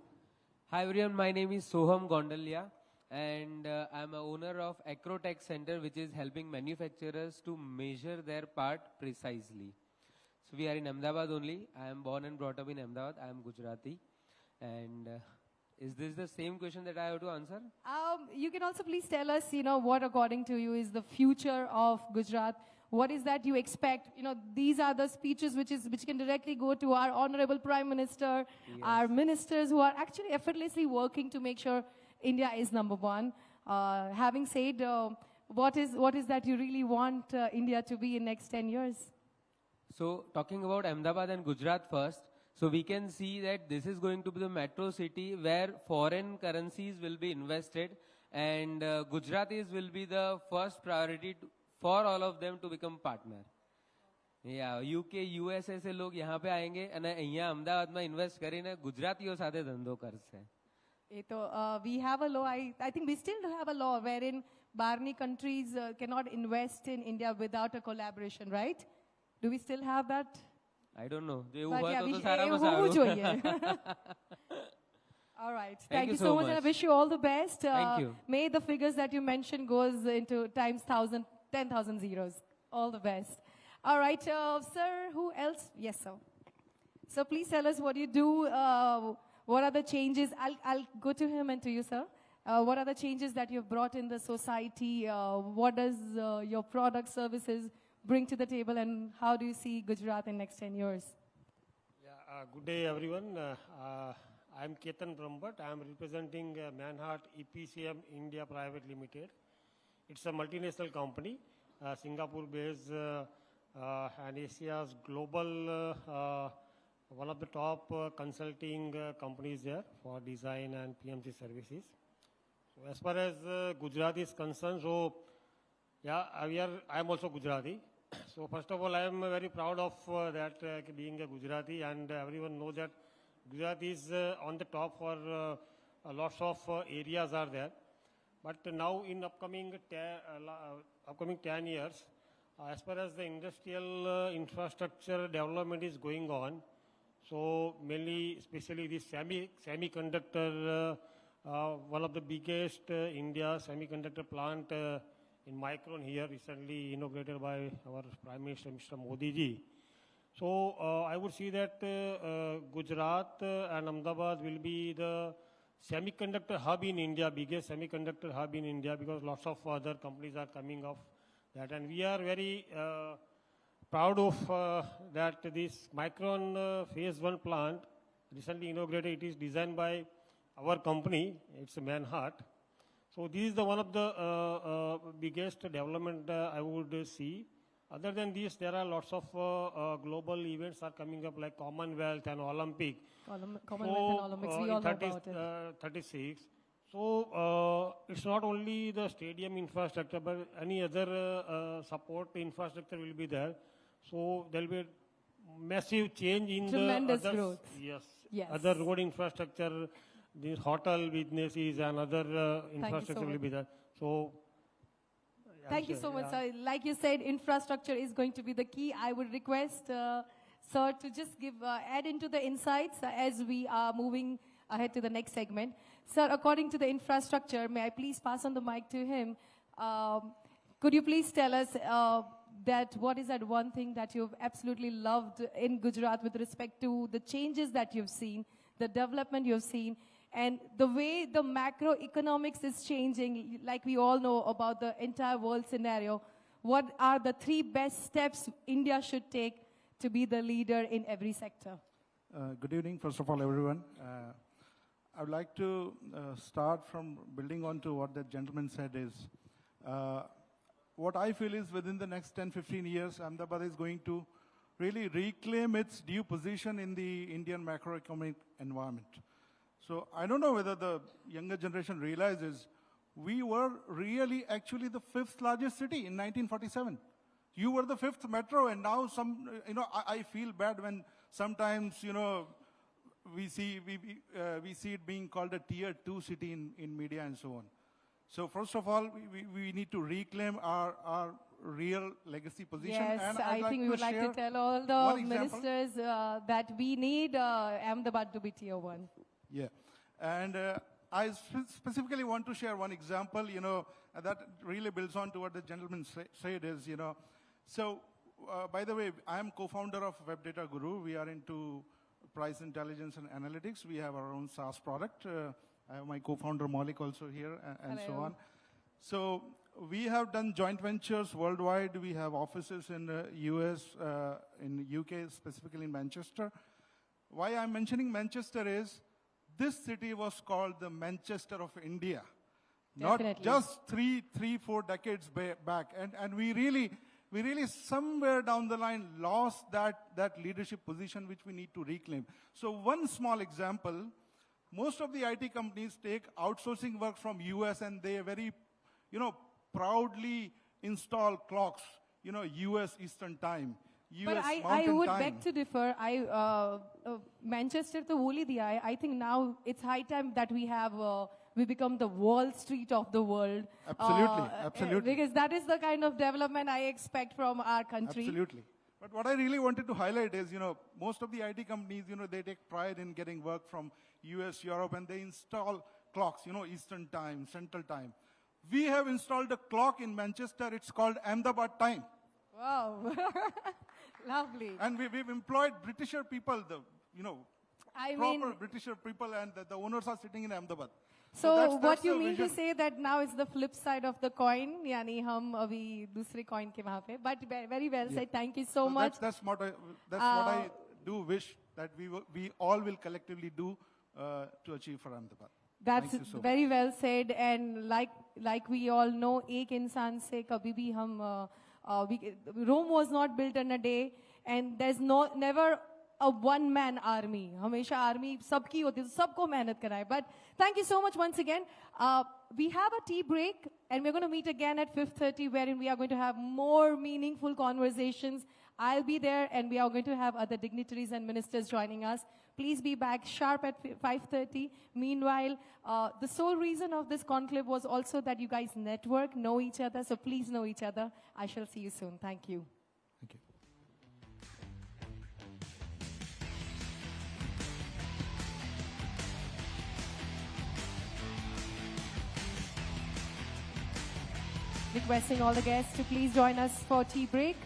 Hi everyone, my name is Soham Gondalia and I'm a owner of Acrotech Center, which is helping manufacturers to measure their part precisely. So we are in Ahmedabad only. I am born and brought up in Ahmedabad. I am Gujarati. And is this the same question that I have to answer? You can also please tell us, you know, what according to you is the future of Gujarat. What is that you expect? You know, these are the speeches which can directly go to our Honorable Prime Minister, yes, our ministers who are actually effortlessly working to make sure India is number one. Having said, what is that you really want India to be in next 10 years? So talking about Ahmedabad and Gujarat first, so we can see that this is going to be the metro city where foreign currencies will be invested and Gujaratis will be the first priority for all of them to become partner. Yeah, UK, USA से लोग यहाँ पे आएंगे and यहाँ अहमदाबाद में invest करेंगे गुजरातियों साथे धंधो करते हैं. We have a law. I think we still have a law wherein Barney countries cannot invest in India without a collaboration, right? Do we still have that? I don't know. But yeah, all right. Thank you so much. And I wish you all the best. Thank you. May the figures that you mentioned goes into times 1,000, 10,000 zeros. All the best. All right, sir, who else? Yes, sir. So please tell us what you do. What are the changes? I'll go to him and to you, sir. What are the changes that you've brought in the society? What does your product services bring to the table, and how do you see Gujarat in next 10 years? Yeah, good day, everyone. I'm Ketan Brahmbhatt. I'm representing Manhart EPCM India Private Limited. It's a multinational company, Singapore-based and Asia's global, one of the top consulting companies there for design and PMC services. So as far as Gujarat is concerned, so yeah, I'm also Gujarati. So first of all, I am very proud of that being a Gujarati, and everyone knows that Gujarat is on the top for lots of areas are there. But now in upcoming 10 years, as far as the industrial infrastructure development is going on, so mainly, especially this semiconductor, one of the biggest India semiconductor plant in Micron here, recently inaugurated by our Prime Minister, Mr. Modi ji. So I would see that Gujarat and Ahmedabad will be the semiconductor hub in India, biggest semiconductor hub in India, because lots of other companies are coming off that. And we are very proud of that this Micron Phase 1 plant, recently inaugurated, it is designed by our company, it's Manhart. So this is the one of the biggest development I would see. Other than this, there are lots of global events are coming up like Commonwealth and Olympic. Commonwealth and Olympics, we all know about it. 36. So it's not only the stadium infrastructure, but any other support infrastructure will be there. So there will be a massive change in Tremendous the other, growth. yes, other road infrastructure, the hotel businesses and other infrastructure will be there. So thank you so much, sir. Like you said, infrastructure is going to be the key. I would request, sir, to just give add into the insights as we are moving ahead to the next segment. Sir, according to the infrastructure, may I please pass on the mic to him? Could you please tell us that what is that one thing that you've absolutely loved in Gujarat with respect to the changes that you've seen, the development you've seen, and the way the macroeconomics is changing, like we all know about the entire world scenario? What are the 3 best steps India should take to be the leader in every sector? Good evening, first of all, everyone. I would like to start from building on to what the gentleman said is, what I feel is within the next 10-15 years, Ahmedabad is going to really reclaim its due position in the Indian macroeconomic environment. So I don't know whether the younger generation realizes we were really actually the 5th largest city in 1947. You were the 5th metro, and now I feel bad when sometimes, we see it being called a tier 2 city in media and so on. So first of all, we need to reclaim our real legacy position. Yes, and I think we would like to tell all the ministers that we need Ahmedabad to be tier 1. Yeah, and I specifically want to share one example, that really builds on to what the gentleman said is, So, by the way, I am co-founder of Web Data Guru. We are into price intelligence and analytics. We have our own SaaS product. I have my co-founder Maulik also here, and so on. So we have done joint ventures worldwide. We have offices in the US, in UK, specifically in Manchester. Why I'm mentioning Manchester is this city was called the Manchester of India. Definitely. Not just 4 decades back. And we really somewhere down the line lost that leadership position which we need to reclaim. So one small example, most of the IT companies take outsourcing work from US and they very, proudly install clocks, US Eastern Time. But I would beg to differ. Manchester to boli diya hai. I think now it's high time that we become the Wall Street of the world. Absolutely. Because that is the kind of development I expect from our country. Absolutely. But what I really wanted to highlight is, most of the IT companies, they take pride in getting work from US, Europe, and they install clocks, Eastern Time, Central Time. We have installed a clock in Manchester. It's called Ahmedabad Time. Wow. Lovely. And we've employed Britisher people, proper Britisher people, and the owners are sitting in Ahmedabad. So what you mean to say that now is the flip side of the coin, yani hum abhi dusre coin ke wahan pe. But very well said. Thank you so much. That's what I do wish that we all will collectively do to achieve for Ahmedabad. That's very well said. And like we all know, ek insan se kabhi bhi hum Rome was not built in a day, and there's never a one-man army. Hamesha army sabki hoti, sabko mehnat karaye. But thank you so much once again. We have a tea break, and we're going to meet again at 5:30, wherein we are going to have more meaningful conversations. I'll be there, and we are going to have other dignitaries and ministers joining us. Please be back sharp at 5:30. Meanwhile, the sole reason of this conclave was also that you guys network, know each other, so please know each other. I shall see you soon. Thank you. Thank you. Requesting all the guests to please join us for tea break.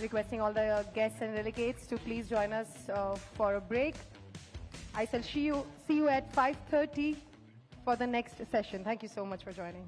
requesting all the guests and delegates to please join us for a break. I shall see you at 5:30 for the next session. Thank you so much for joining.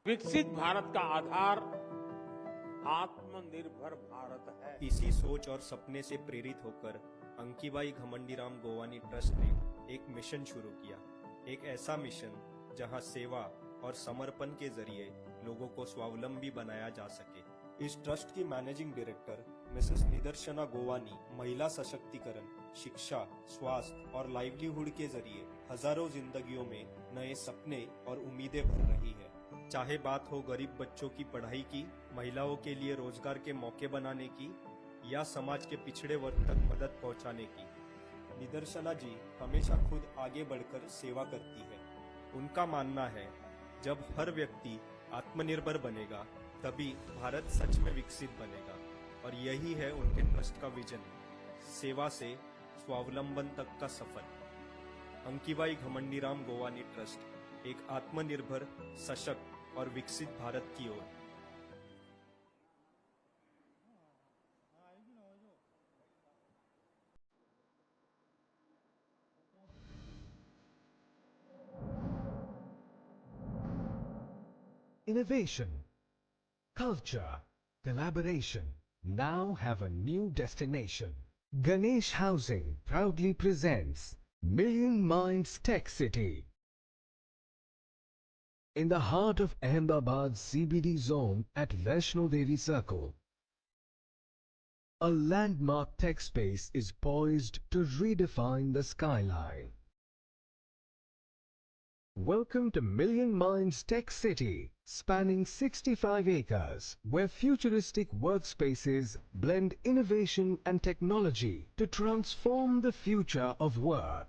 विकसित भारत का आधार आत्मनिर्भर भारत है। इसी सोच और सपने से प्रेरित होकर अंकीबाई घमंडीराम गोवानी ट्रस्ट ने एक मिशन शुरू किया। एक ऐसा मिशन जहां सेवा और समर्पण के जरिए लोगों को स्वावलंबी बनाया जा सके। इस ट्रस्ट की मैनेजिंग डायरेक्टर मिसेस निदर्शना गोवानी महिला सशक्तिकरण, शिक्षा, स्वास्थ्य और लाइवलीहुड के जरिए हजारों जिंदगियों में नए सपने और उम्मीदें भर रही है। चाहे बात हो गरीब बच्चों की पढ़ाई की, महिलाओं के लिए रोजगार के मौके बनाने की या समाज के पिछड़े वर्ग तक मदद पहुंचाने की, निदर्शना जी हमेशा खुद आगे बढ़कर सेवा करती है। उनका मानना है जब हर व्यक्ति आत्मनिर्भर बनेगा तभी भारत सच में विकसित बनेगा, और यही है उनके ट्रस्ट का विजन, सेवा से स्वावलंबन तक का सफर। अंकीबाई घमंडीराम गोवानी ट्रस्ट एक आत्मनिर्भर, सशक्त और विकसित भारत की ओर। Innovation, culture, collaboration now have a new destination. Ganesh Housing proudly presents Million Minds Tech City. In the heart of Ahmedabad's CBD zone at Vaishno Devi Circle, a landmark tech space is poised to redefine the skyline. Welcome to Million Minds Tech City, spanning 65 acres, where futuristic workspaces blend innovation and technology to transform the future of work.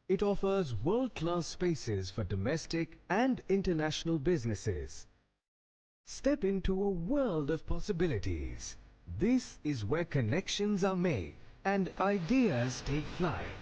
It offers world-class spaces for domestic and international businesses. Step into a world of possibilities. This is where connections are made, and ideas take flight.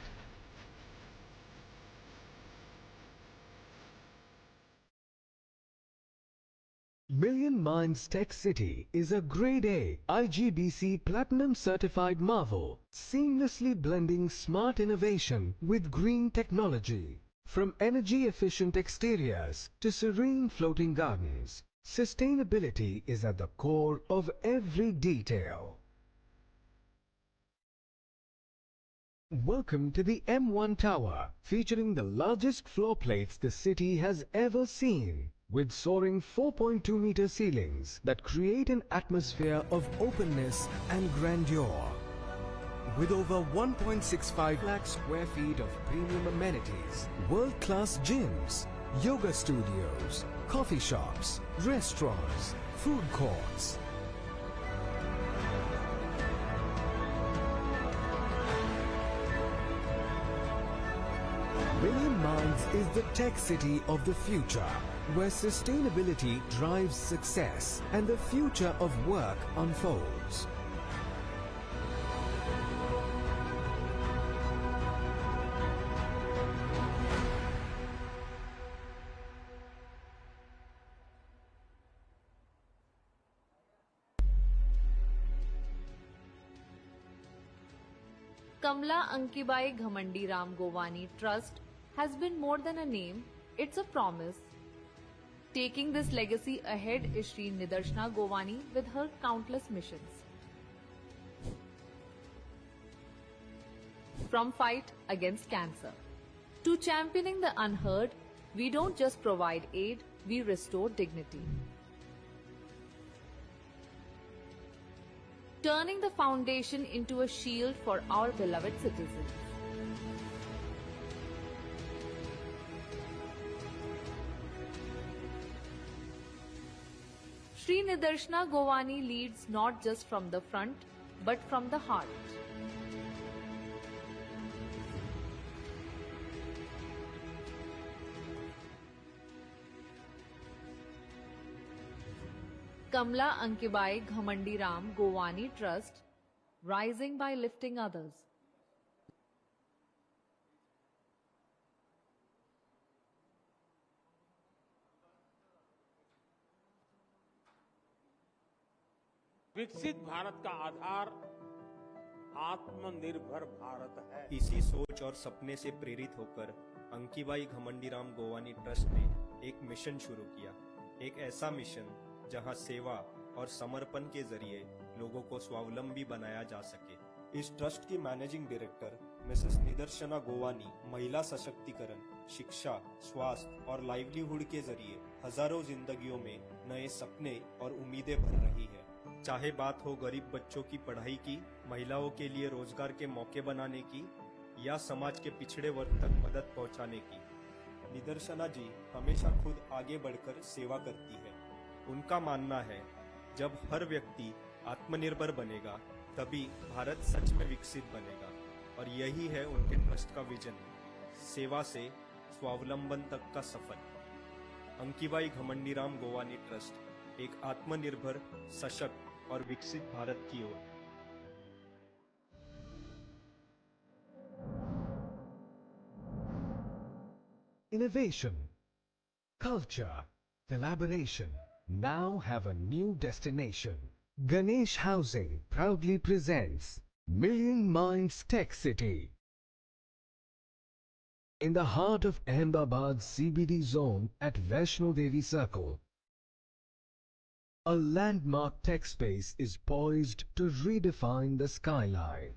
Million Minds Tech City is a Grade A IGBC Platinum certified marvel, seamlessly blending smart innovation with green technology. From energy-efficient exteriors to serene floating gardens, sustainability is at the core of every detail. Welcome to the M1 Tower, featuring the largest floor plates the city has ever seen, with soaring 4.2-meter ceilings that create an atmosphere of openness and grandeur. With over 1.65 lakh square feet of premium amenities, world-class gyms, yoga studios, coffee shops, restaurants, food courts. Million Minds is the tech city of the future, where sustainability drives success and the future of work unfolds. Kamla Ankibai Ghamandi Ram Govani Trust has been more than a name, it's a promise. Taking this legacy ahead is Shri Nidarshana Govani with her countless missions. From fight against cancer to championing the unheard, we don't just provide aid, we restore dignity. Turning the foundation into a shield for our beloved citizens. Shri Nidarshana Govani leads not just from the front, but from the heart. Kamla Ankibai Ghamandi Ram Govani Trust, rising by lifting others. विकसित भारत का आधार आत्मनिर्भर भारत है। इसी सोच और सपने से प्रेरित होकर अंकीबाई घमंडीराम गोवानी ट्रस्ट ने एक मिशन शुरू किया, एक ऐसा मिशन जहां सेवा और समर्पण के जरिए लोगों को स्वावलंबी बनाया जा सके। इस ट्रस्ट की मैनेजिंग डायरेक्टर मिसेस निदर्शना गोवानी महिला सशक्तिकरण, शिक्षा, स्वास्थ्य और लाइवलीहुड के जरिए हजारों जिंदगियों में नए सपने और उम्मीदें भर रही है। चाहे बात हो गरीब बच्चों की पढ़ाई की, महिलाओं के लिए रोजगार के मौके बनाने की या समाज के पिछड़े वर्ग तक मदद पहुंचाने की, निदर्शना जी हमेशा खुद आगे बढ़कर सेवा करती है। उनका मानना है, जब हर व्यक्ति आत्मनिर्भर बनेगा तभी भारत सच में विकसित बनेगा, और यही है उनके ट्रस्ट का विजन, सेवा से स्वावलंबन तक का सफर। अंकीबाई घमंडीराम गोवानी ट्रस्ट एक आत्मनिर्भर, सशक्त और विकसित भारत की ओर। Innovation, culture, collaboration now have a new destination. Ganesh Housing proudly presents Million Minds Tech City. In the heart of Ahmedabad's CBD zone at Vaishno Devi Circle, a landmark tech space is poised to redefine the skyline.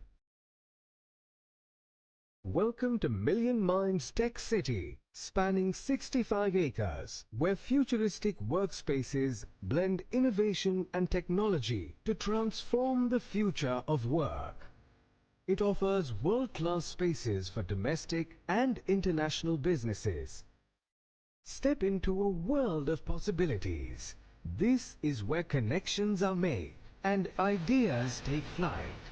Welcome to Million Minds Tech City, spanning 65 acres, where futuristic workspaces blend innovation and technology to transform the future of work. It offers world-class spaces for domestic and international businesses. Step into a world of possibilities. This is where connections are made and ideas take flight.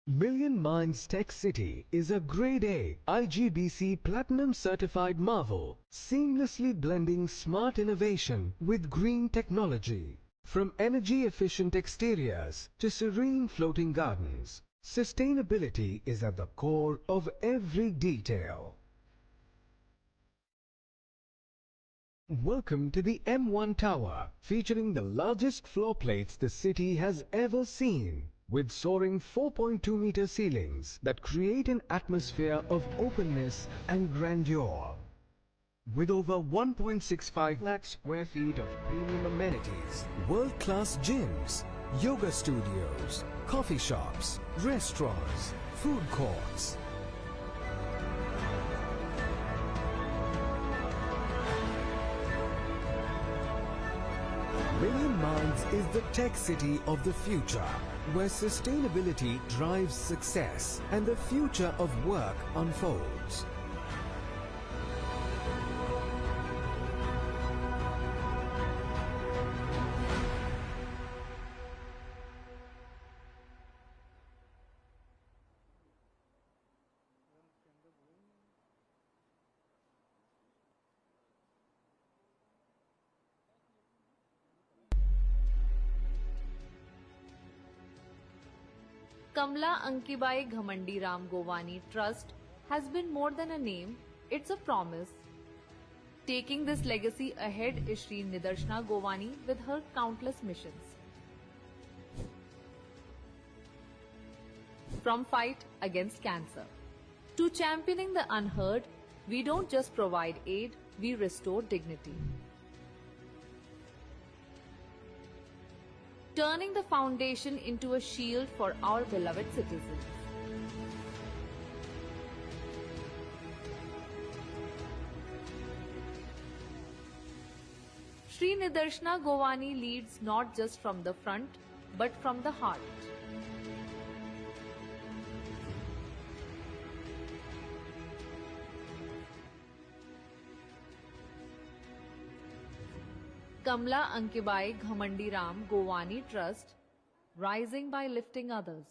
Million Minds Tech City is a Grade A IGBC Platinum certified marvel, seamlessly blending smart innovation with green technology. From energy-efficient exteriors to serene floating gardens, sustainability is at the core of every detail. Welcome to the M1 Tower, featuring the largest floor plates the city has ever seen, with soaring 4.2-meter ceilings that create an atmosphere of openness and grandeur. With over 1.65 lakh square feet of premium amenities, world-class gyms, yoga studios, coffee shops, restaurants, food courts. Million Minds is the tech city of the future, where sustainability drives success and the future of work unfolds. Kamla Ankibai Ghamandi Ram Govani Trust has been more than a name, it's a promise. Taking this legacy ahead is Shri Nidarshana Govani with her countless missions. From fight against cancer to championing the unheard, we don't just provide aid, we restore dignity. Turning the foundation into a shield for our beloved citizens. Shri Nidarshana Govani leads not just from the front, but from the heart. Kamla Ankibai Ghamandi Ram Govani Trust, rising by lifting others.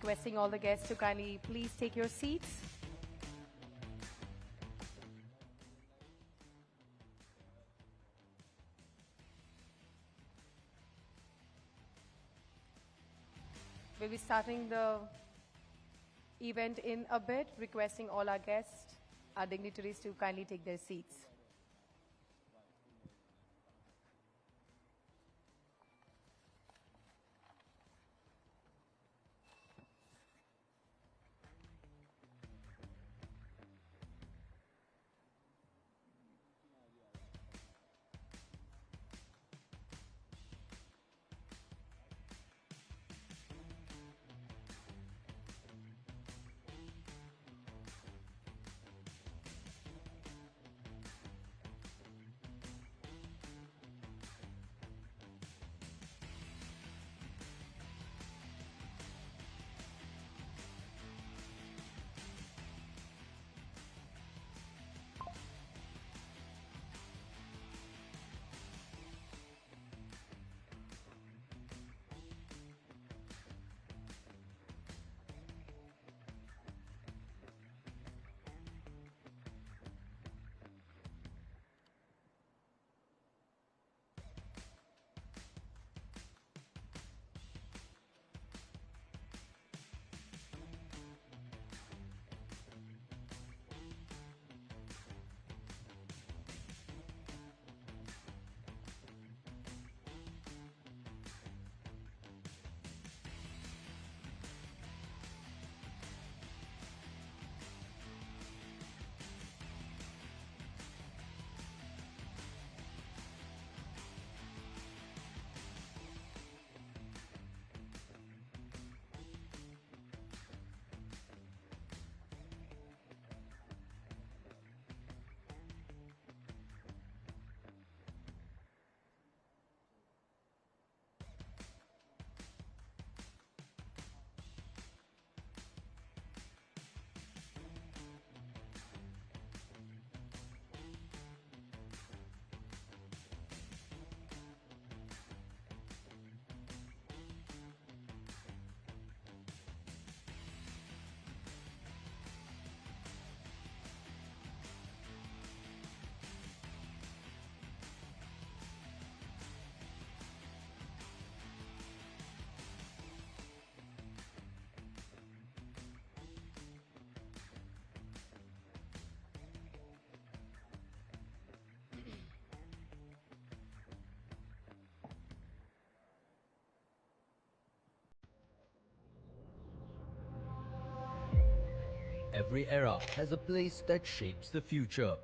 Requesting all the guests to kindly please take your seats. We'll be starting the event in a bit, requesting all our guests, our dignitaries to kindly take their seats. Every era has a place that shapes the future.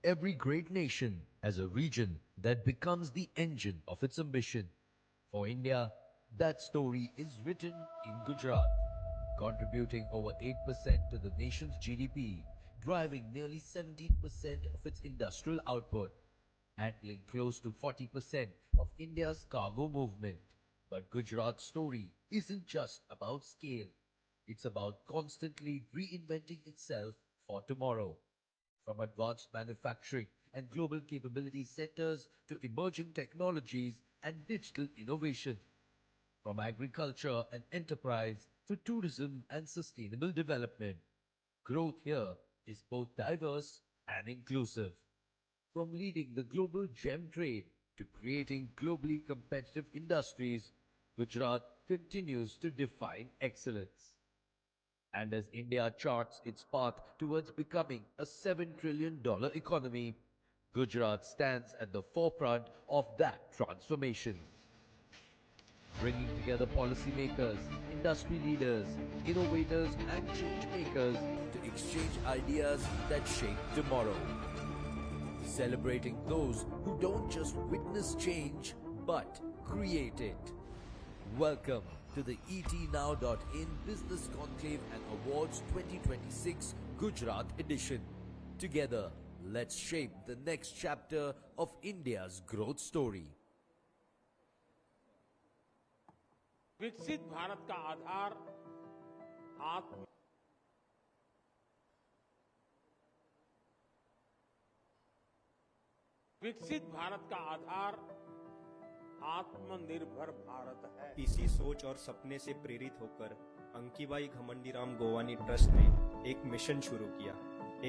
Every great nation has a region that becomes the engine of its ambition. For India, that story is written in Gujarat, contributing over 8% to the nation's GDP, driving nearly 17% of its industrial output, handling close to 40% of India's cargo movement. But Gujarat's story isn't just about scale. It's about constantly reinventing itself for tomorrow. From advanced manufacturing and global capability centers to emerging technologies and digital innovation. From agriculture and enterprise to tourism and sustainable development. Growth here is both diverse and inclusive. From leading the global gem trade to creating globally competitive industries, Gujarat continues to define excellence. And as India charts its path towards becoming a $7 trillion economy, Gujarat stands at the forefront of that transformation. Bringing together policymakers, industry leaders, innovators and change makers to exchange ideas that shape tomorrow. Celebrating those who don't just witness change, but create it. Welcome to the etnow.in Business Conclave and Awards 2026 Gujarat Edition. Together, let's shape the next chapter of India's growth story. विकसित भारत का आधार विकसित भारत का आधार आत्मनिर्भर भारत है। इसी सोच और सपने से प्रेरित होकर अंकीबाई घमंडीराम गोवानी ट्रस्ट ने एक मिशन शुरू किया,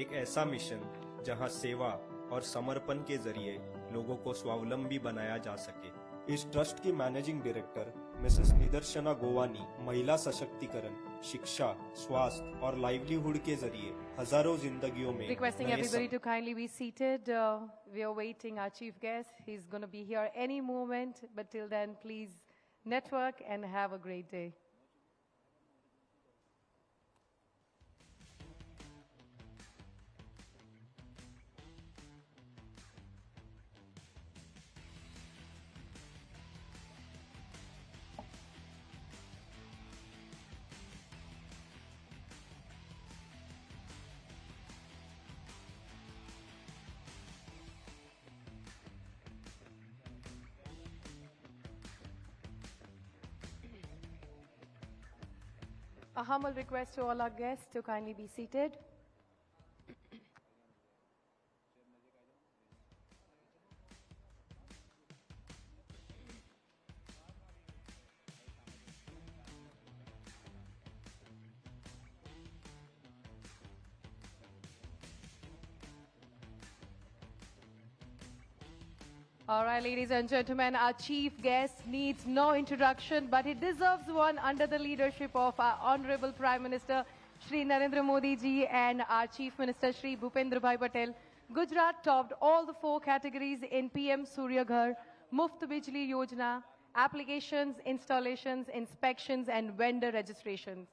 एक ऐसा मिशन जहां सेवा और समर्पण के जरिए लोगों को स्वावलंबी बनाया जा सके। इस ट्रस्ट की मैनेजिंग डायरेक्टर मिसेस निदर्शना गोवानी महिला सशक्तिकरण, शिक्षा, स्वास्थ्य और लाइवलीहुड के जरिए हजारों जिंदगियों में Requesting everybody to kindly be seated. We are waiting our chief guest. He's going to be here any moment, but till then, please network and have a great day. A humble request to all our guests to kindly be seated. All right, ladies and gentlemen, our chief guest needs no introduction, but he deserves one under the leadership of our Honorable Prime Minister, Shri Narendra Modi ji, and our Chief Minister, Shri Bhupendra Bhai Patel. Gujarat topped all the 4 categories in PM Surya Ghar, Muft Bijli Yojana, applications, installations, inspections, and vendor registrations.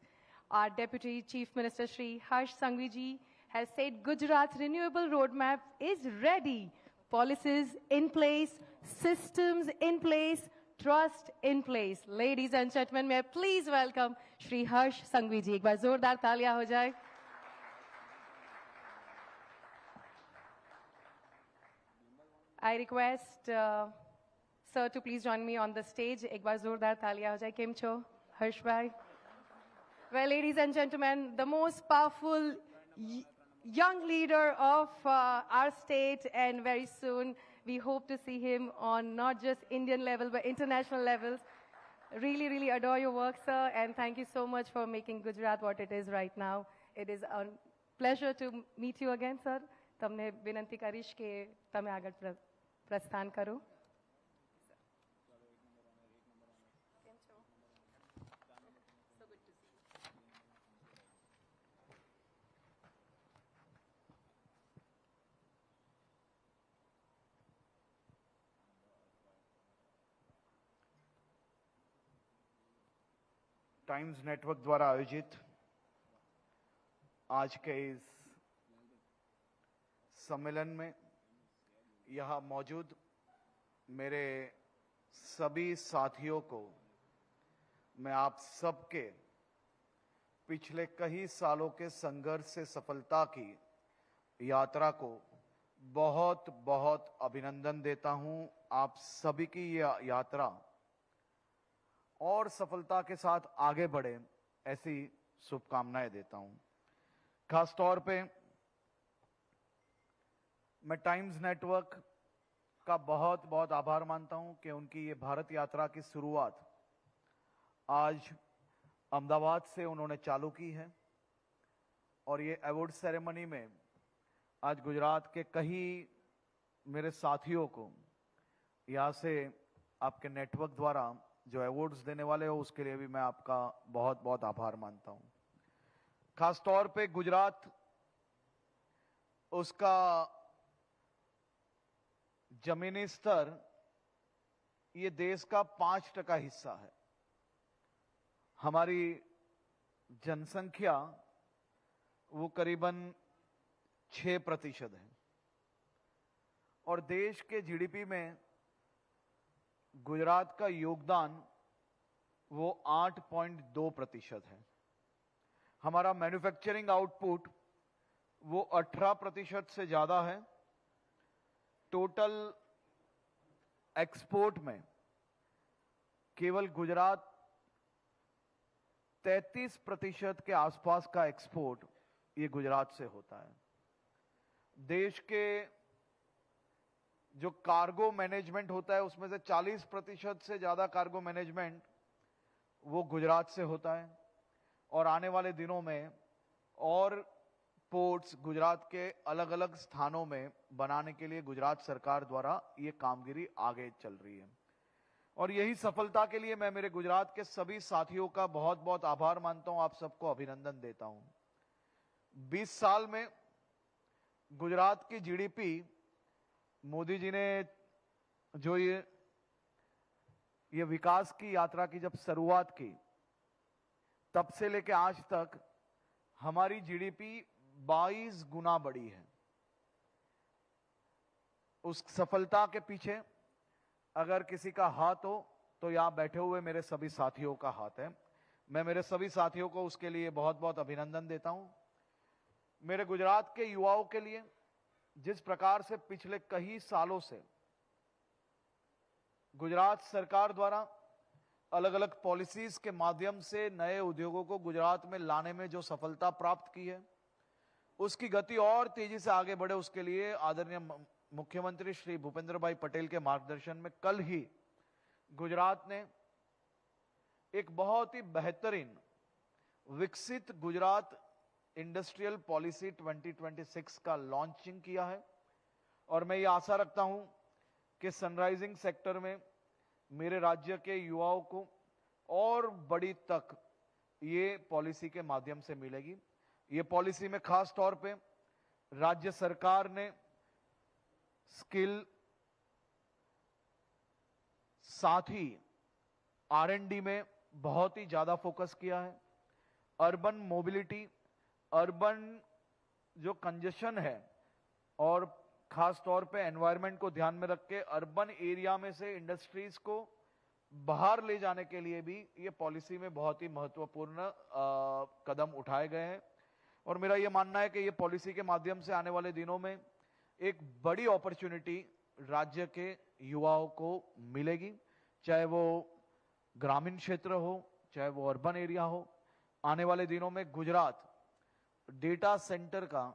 Our Deputy Chief Minister, Shri Harsh Sanghvi ji, has said Gujarat's renewable roadmap is ready. Policies in place, systems in place, trust in place. Ladies and gentlemen, may I please welcome Shri Harsh Sanghvi ji. एक बार जोरदार तालियां हो जाए. I request sir to please join me on the stage. एक बार जोरदार तालियां हो जाए. केम छो, हर्ष भाई? Well, ladies and gentlemen, the most powerful young leader of our state, and very soon we hope to see him on not just Indian level but international levels. Really, really adore your work, sir, and thank you so much for making Gujarat what it is right now. It is a pleasure to meet you again, sir. તમને વિનંતી કરીશ કે તમે આગળ પ્રસ્થાન કરો. Times network द्वारा आयोजित आज के इस सम्मेलन में यहाँ मौजूद मेरे सभी साथियों को मैं आप सबके पिछले कई सालों के संघर्ष से सफलता की यात्रा को बहुत बहुत अभिनंदन देता हूं। आप सभी की यह यात्रा और सफलता के साथ आगे बढ़े, ऐसी शुभकामनाएं देता हूं। खास तौर पे मैं टाइम्स नेटवर्क का बहुत बहुत आभार मानता हूं कि उनकी ये भारत यात्रा की शुरुआत आज अहमदाबाद से उन्होंने चालू की है, और ये अवार्ड सेरेमनी में आज गुजरात के कई मेरे साथियों को यहाँ से आपके नेटवर्क द्वारा जो अवार्ड्स देने वाले हो, उसके लिए भी मैं आपका बहुत बहुत आभार मानता हूं। खास तौर पे गुजरात, उसका जमीनी स्तर ये देश का 5% हिस्सा है। हमारी जनसंख्या वो करीबन 6% है, और देश के जीडीपी में गुजरात का योगदान वो 8.2% है। हमारा मैन्युफैक्चरिंग आउटपुट वो 18% से ज्यादा है। टोटल एक्सपोर्ट में केवल गुजरात 33% के आसपास का एक्सपोर्ट ये गुजरात से होता है। देश के जो कार्गो मैनेजमेंट होता है उसमें से 40% से ज्यादा कार्गो मैनेजमेंट वो गुजरात से होता है। और आने वाले दिनों में और पोर्ट्स गुजरात के अलग अलग स्थानों में बनाने के लिए गुजरात सरकार द्वारा ये कामगिरी आगे चल रही है। और यही सफलता के लिए मैं मेरे गुजरात के सभी साथियों का बहुत बहुत आभार मानता हूं, आप सबको अभिनंदन देता हूं। 20 साल में गुजरात की जीडीपी मोदी जी ने जो ये विकास की यात्रा की जब शुरुआत की, तब से लेकर आज तक हमारी जीडीपी 22 गुना बढ़ी है। उस सफलता के पीछे अगर किसी का हाथ हो तो यहां बैठे हुए मेरे सभी साथियों का हाथ है। मैं मेरे सभी साथियों को उसके लिए बहुत बहुत अभिनंदन देता हूं। मेरे गुजरात के युवाओं के लिए जिस प्रकार से पिछले कई सालों से गुजरात सरकार द्वारा अलग अलग पॉलिसीज के माध्यम से नए उद्योगों को गुजरात में लाने में जो सफलता प्राप्त की है, उसकी गति और तेजी से आगे बढ़े, उसके लिए आदरणीय मुख्यमंत्री श्री भूपेंद्र भाई पटेल के मार्गदर्शन में कल ही गुजरात ने एक बहुत ही बेहतरीन विकसित गुजरात इंडस्ट्रियल पॉलिसी 2026 का लॉन्चिंग किया है। और मैं ये आशा रखता हूं कि सनराइजिंग सेक्टर में मेरे राज्य के युवाओं को और बड़ी तक ये पॉलिसी के माध्यम से मिलेगी। ये पॉलिसी में खास तौर पे राज्य सरकार ने स्किल, साथ ही R&D में बहुत ही ज्यादा फोकस किया है। अर्बन मोबिलिटी, अर्बन जो कंजेशन है और खास तौर पे एनवायरनमेंट को ध्यान में रख के अर्बन एरिया में से इंडस्ट्रीज को बाहर ले जाने के लिए भी ये पॉलिसी में बहुत ही महत्वपूर्ण कदम उठाए गए हैं। और मेरा ये मानना है कि ये पॉलिसी के माध्यम से आने वाले दिनों में एक बड़ी अपॉर्चुनिटी राज्य के युवाओं को मिलेगी, चाहे वो ग्रामीण क्षेत्र हो, चाहे वो अर्बन एरिया हो। आने वाले दिनों में गुजरात डेटा सेंटर का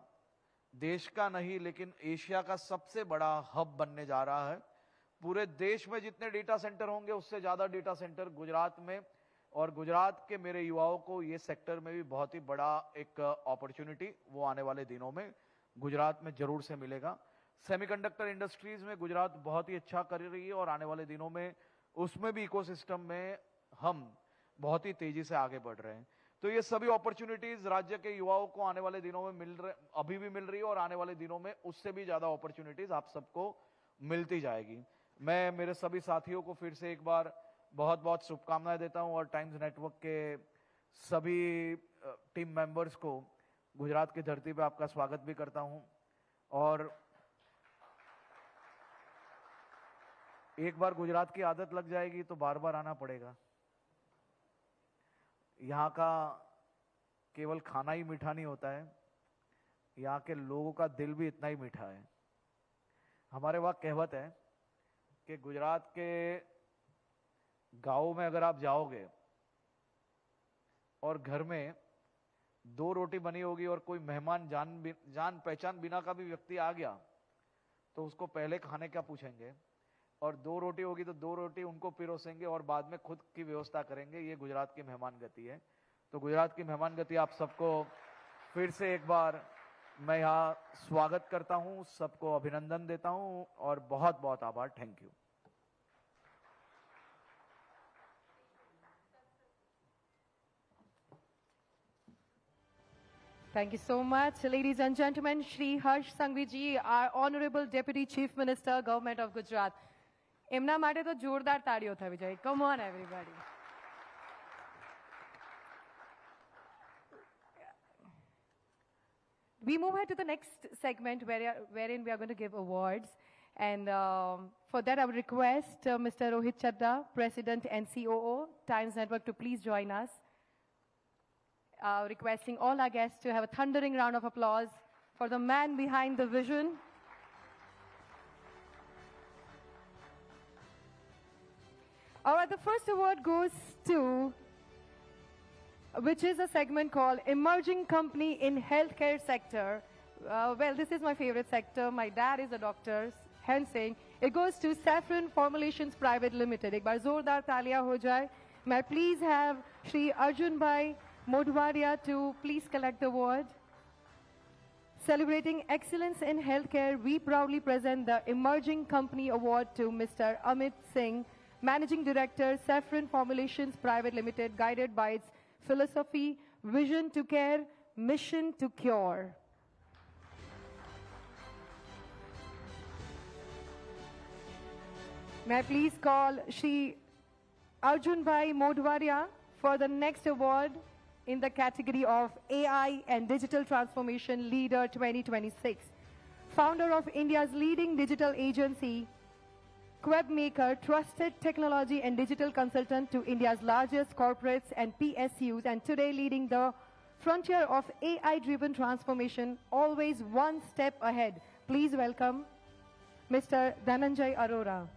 देश का नहीं लेकिन एशिया का सबसे बड़ा हब बनने जा रहा है। पूरे देश में जितने डेटा सेंटर होंगे उससे ज्यादा डेटा सेंटर गुजरात में, और गुजरात के मेरे युवाओं को ये सेक्टर में भी बहुत ही बड़ा एक अपॉर्चुनिटी वो आने वाले दिनों में गुजरात में जरूर से मिलेगा। सेमीकंडक्टर इंडस्ट्रीज में गुजरात बहुत ही अच्छा कर रही है और आने वाले दिनों में उसमें भी इकोसिस्टम में हम बहुत ही तेजी से आगे बढ़ रहे हैं। तो ये सभी अपॉर्चुनिटीज राज्य के युवाओं को आने वाले दिनों में अभी भी मिल रही है और आने वाले दिनों में उससे भी ज्यादा अपॉर्चुनिटीज आप सबको मिलती जाएगी। मैं मेरे सभी साथियों को फिर से एक बार बहुत बहुत शुभकामनाएं देता हूं और टाइम्स नेटवर्क के सभी टीम मेंबर्स को गुजरात की धरती पे आपका स्वागत भी करता हूं। और एक बार गुजरात की आदत लग जाएगी तो बार बार आना पड़ेगा। यहाँ का केवल खाना ही मीठा नहीं होता है, यहाँ के लोगों का दिल भी इतना ही मीठा है। हमारे वहाँ कहावत है कि गुजरात के गांव में अगर आप जाओगे और घर में 2 रोटी बनी होगी और कोई मेहमान जान पहचान बिना का भी व्यक्ति आ गया तो उसको पहले खाने का पूछेंगे, और 2 रोटी होगी तो 2 रोटी उनको पिरोसेंगे और बाद में खुद की व्यवस्था करेंगे। ये गुजरात की मेहमान गति है। तो गुजरात की मेहमान गति आप सबको फिर से एक बार मैं यहाँ स्वागत करता हूँ, सबको अभिनंदन देता हूँ और बहुत बहुत आभार। Thank you. Thank you so much, ladies and gentlemen. Shri Harsh Sanghvi ji, our Honorable Deputy Chief Minister, Government of Gujarat. એમના માટે તો જોરદાર તાળીઓ થવી જોઈએ. Come on, everybody. We move ahead to the next segment wherein we are going to give awards. And for that, I would request Mr. Rohit Chadda, President and COO, Times Network, to please join us. Requesting all our guests to have a thundering round of applause for the man behind the vision. All right, the first award goes to, which is a segment called Emerging Company in Healthcare Sector. Well, this is my favorite sector. My dad is a doctor, hence saying it goes to Saffron Formulations Private Limited. एक बार जोरदार तालियां हो जाए. May I please have Shri Arjun Bhai Modwaria to please collect the award. Celebrating excellence in healthcare, we proudly present the Emerging Company Award to Mr. Amit Singh, Managing Director, Saffron Formulations Private Limited, guided by its philosophy, vision to care, mission to cure. May I please call Shri Arjun Bhai Modwaria for the next award in the category of AI and Digital Transformation Leader 2026. Founder of India's leading digital agency, Webmaker, trusted technology and digital consultant to India's largest corporates and PSUs, and today leading the frontier of AI-driven transformation, always one step ahead. Please welcome Mr. Dhananjay Arora.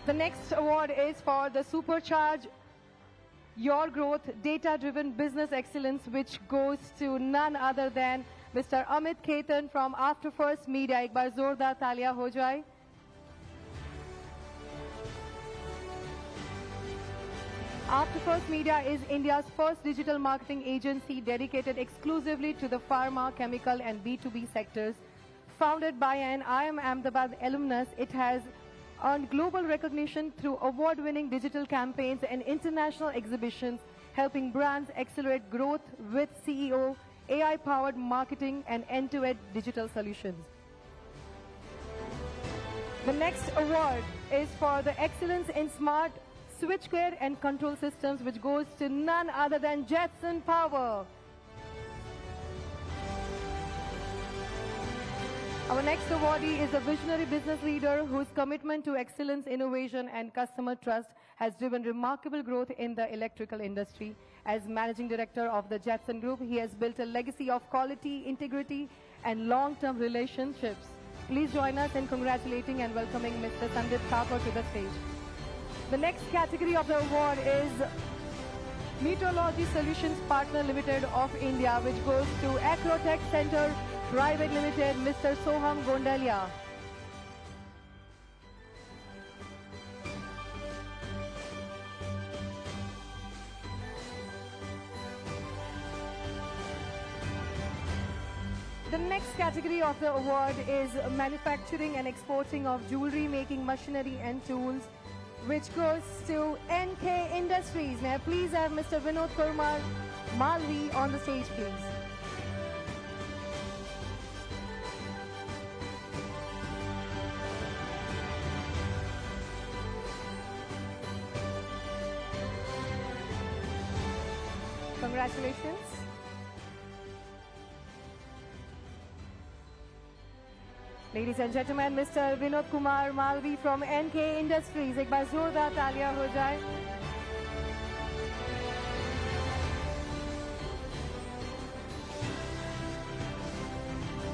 The next award is for the Supercharge Your Growth Data-Driven Business Excellence, which goes to none other than Mr. Amit Ketan from After First Media. एक बार जोरदार तालियां हो जाए. After First Media is India's first digital marketing agency dedicated exclusively to the pharma, chemical and B2B sectors. Founded by an IIM Ahmedabad alumnus, it has earned global recognition through award-winning digital campaigns and international exhibitions, helping brands accelerate growth with CEO, AI-powered marketing and end-to-end digital solutions. The next award is for the excellence in smart switchgear and control systems, which goes to none other than Jetson Power. Our next awardee is a visionary business leader whose commitment to excellence, innovation, and customer trust has driven remarkable growth in the electrical industry. As managing director of the Jetson Group, he has built a legacy of quality, integrity, and long-term relationships. Please join us in congratulating and welcoming Mr. Sandip Thakur to the stage. The next category of the award is Meteorology Solutions Partner Limited of India, which goes to Acrotech Center Private Limited, Mr. Soham Gondalia. The next category of the award is manufacturing and exporting of jewelry making machinery and tools, which goes to NK Industries. May I please have Mr. Vinod Kumar Malvi on the stage, please. Congratulations. Ladies and gentlemen, Mr. Vinod Kumar Malvi from NK Industries. एक बार जोरदार तालियां हो जाए.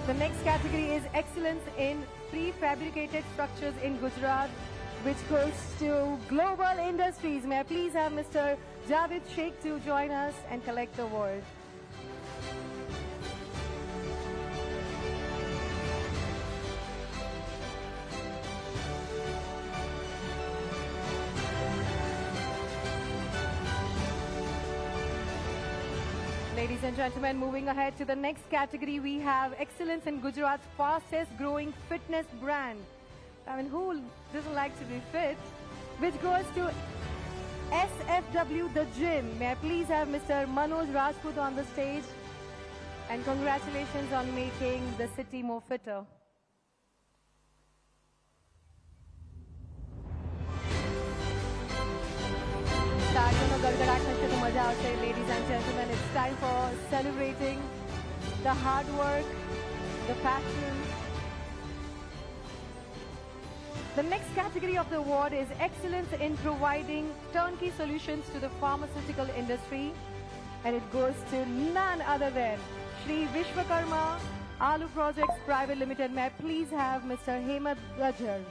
The next category is excellence in prefabricated structures in Gujarat, which goes to Global Industries. May I please have Mr. Javed Sheikh to join us and collect the award. Ladies and gentlemen, moving ahead to the next category, we have excellence in Gujarat's fastest growing fitness brand. I mean, who doesn't like to be fit? Which goes to SFW The Gym. May I please have Mr. Manoj Rajput on the stage? And congratulations on making the city more fitter. Ladies and gentlemen, it's time for celebrating the hard work, the passion, The next category of the award is Excellence in Providing Turnkey Solutions to the Pharmaceutical Industry. And it goes to none other than Shri Vishwakarma Alu Projects Private Limited. May I please have Mr. Hemant Gajjar.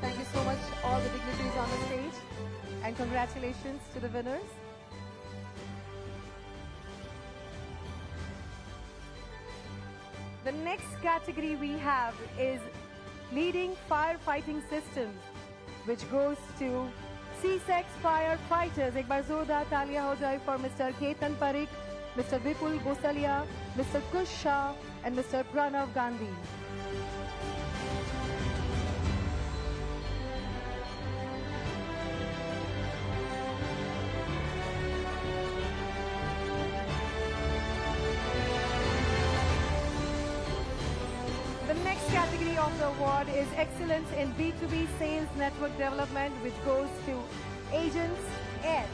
Thank you so much, all the dignitaries on the stage. And congratulations to the winners. The next category we have is Leading Firefighting Systems, which goes to C-Sex Firefighters. एक बार जोरदार तालियां हो जाए for Mr. Ketan Parikh, Mr. Vipul Gosalia, Mr. Kush Shah, and Mr. Pranav Gandhi. The next category of the award is Excellence in B2B Sales Network Development, which goes to Agents 8.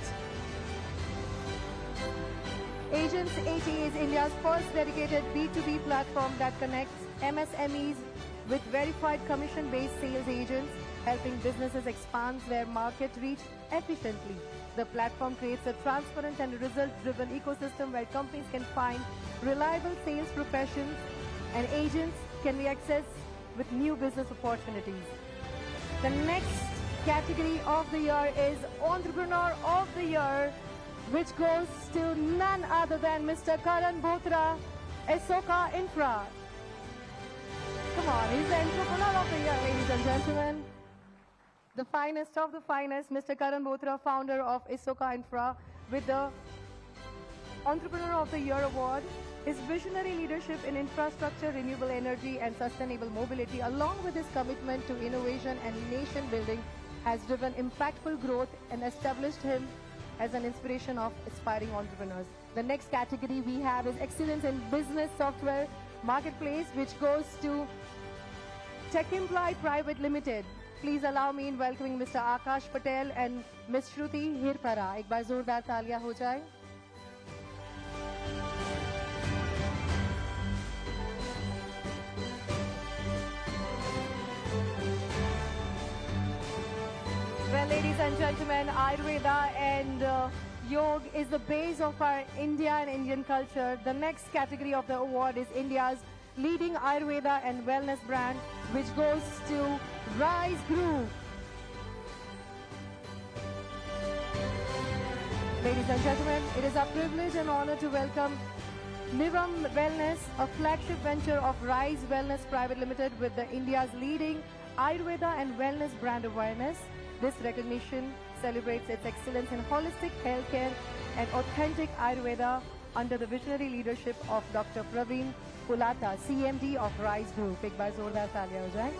Agents 80 is India's first dedicated B2B platform that connects MSMEs with verified commission-based sales agents, helping businesses expand their market reach efficiently. The platform creates a transparent and result-driven ecosystem where companies can find reliable sales professions and agents can be accessed with new business opportunities. The next category of the year is Entrepreneur of the Year, which goes to none other than Mr. Karan Bothra, Asoka Infra. Come on, he's the Entrepreneur of the Year, ladies and gentlemen. The finest of the finest, Mr. Karan Bothra, founder of Asoka Infra, with the Entrepreneur of the Year award. His visionary leadership in infrastructure, renewable energy, and sustainable mobility, along with his commitment to innovation and nation building, has driven impactful growth and established him as an inspiration of aspiring entrepreneurs. The next category we have is Excellence in Business Software Marketplace, which goes to TechEmploy Private Limited. Please allow me in welcoming Mr. Akash Patel and Ms. Shruti Hirpara. एक बार जोरदार तालियां हो जाए. Well, ladies and gentlemen, Ayurveda and Yoga is the base of our India and Indian culture. The next category of the award is India's leading Ayurveda and wellness brand, which goes to Rise Group. Ladies and gentlemen, it is our privilege and honor to welcome Nivam Wellness, a flagship venture of Rise Wellness Private Limited with the India's leading Ayurveda and wellness brand awareness. This recognition celebrates its excellence in holistic healthcare and authentic Ayurveda under the visionary leadership of Dr. Praveen Pulata, CMD of Rise Group. एक बार जोरदार तालियां हो जाएं.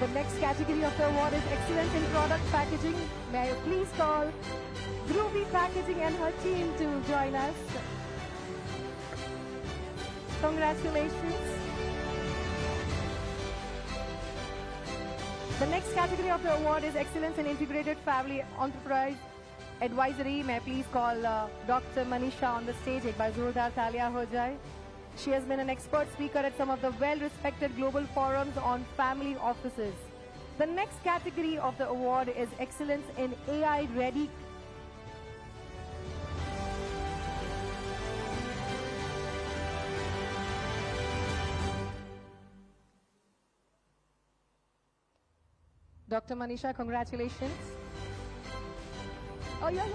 The next category of the award is Excellence in Product Packaging. May I please call Groovy Packaging and her team to join us. Congratulations. The next category of the award is Excellence in Integrated Family Enterprise Advisory. May I please call Dr. Manisha on the stage. एक बार जोरदार तालियां हो जाए. She has been an expert speaker at some of the well-respected global forums on family offices. The next category of the award is Excellence in AI-Ready. Dr. Manisha, congratulations. Oh, yeah.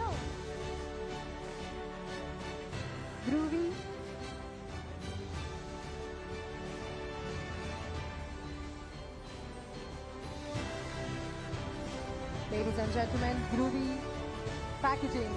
Groovy. Ladies and gentlemen, Groovy Packaging.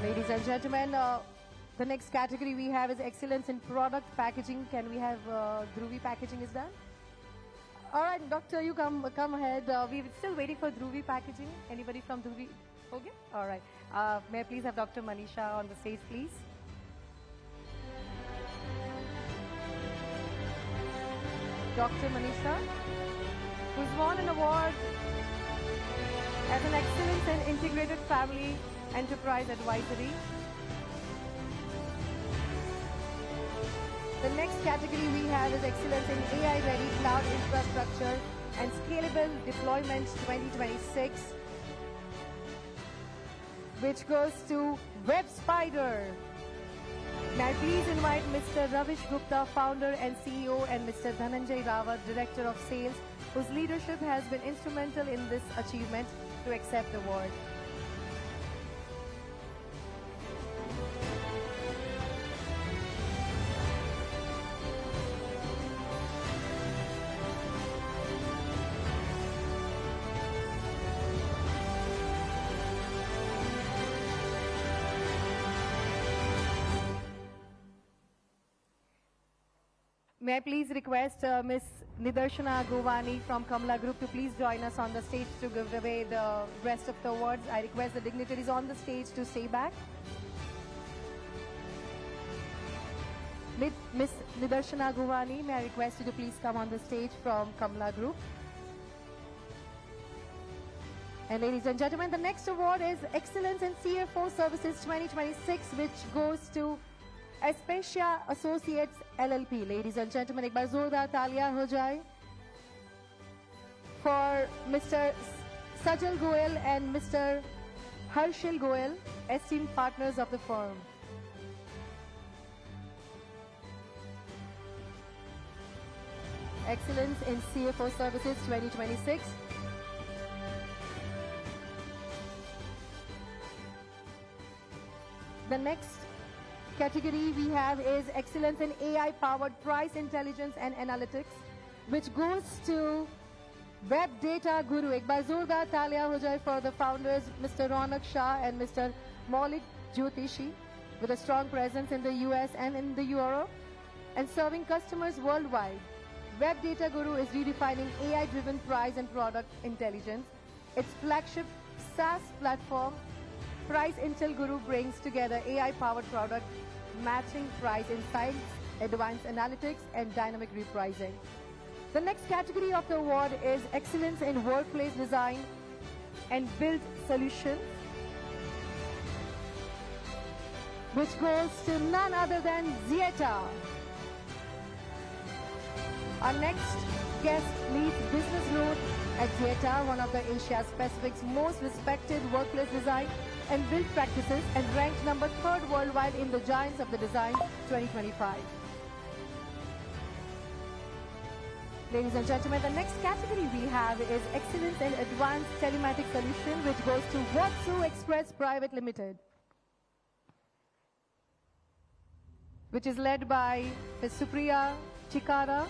Ladies and gentlemen, The next category we have is excellence in product packaging. Can we have Dhruvi packaging is done? All right, doctor, you come ahead. We're still waiting for Dhruvi packaging. Anybody from Dhruvi? Okay. All right. May I please have Dr. Manisha on the stage, please? Dr. Manisha, who's won an award as an excellence in integrated family enterprise advisory. The next category we have is excellence in AI-ready cloud infrastructure and scalable deployment 2026, which goes to Web Spider. May I please invite Mr. Ravish Gupta, founder and CEO, and Mr. Dhananjay Rawat, director of sales, whose leadership has been instrumental in this achievement, to accept the award. May I please request Ms. Nidarshana Govani from Kamala Group to please join us on the stage to give away the rest of the awards. I request the dignitaries on the stage to stay back. Ms. Nidarshana Govani, may I request you to please come on the stage from Kamala Group. And ladies and gentlemen, the next award is Excellence in CFO Services 2026, which goes to Aspecia Associates LLP. Ladies and gentlemen, एक बार जोरदार तालियां हो जाए for Mr. Sajal Goel and Mr. Harshil Goel, esteemed partners of the firm. Excellence in CFO Services 2026. The next category we have is Excellence in AI-powered price intelligence and analytics, which goes to Web Data Guru. Ek baar zordar taaliyan ho jaye for the founders, Mr. Ronak Shah and Mr. Maulik Jyotishi, with a strong presence in the US and in the Europe, and serving customers worldwide. Web Data Guru is redefining AI-driven price and product intelligence. Its flagship SaaS platform, Price Intel Guru, brings together AI-powered product matching, price insights, advanced analytics, and dynamic repricing. The next category of the award is Excellence in Workplace Design and Build Solutions, which goes to none other than Zieta. Our next guest leads business growth at Zieta, one of the Asia-Pacific's most respected workplace design and build practices, and ranked number 3rd worldwide in the Giants of the Design 2025. Ladies and gentlemen, the next category we have is Excellence in Advanced Telematic Solution, which goes to Watsu Express Private Limited, which is led by Ms. Supriya Chikara,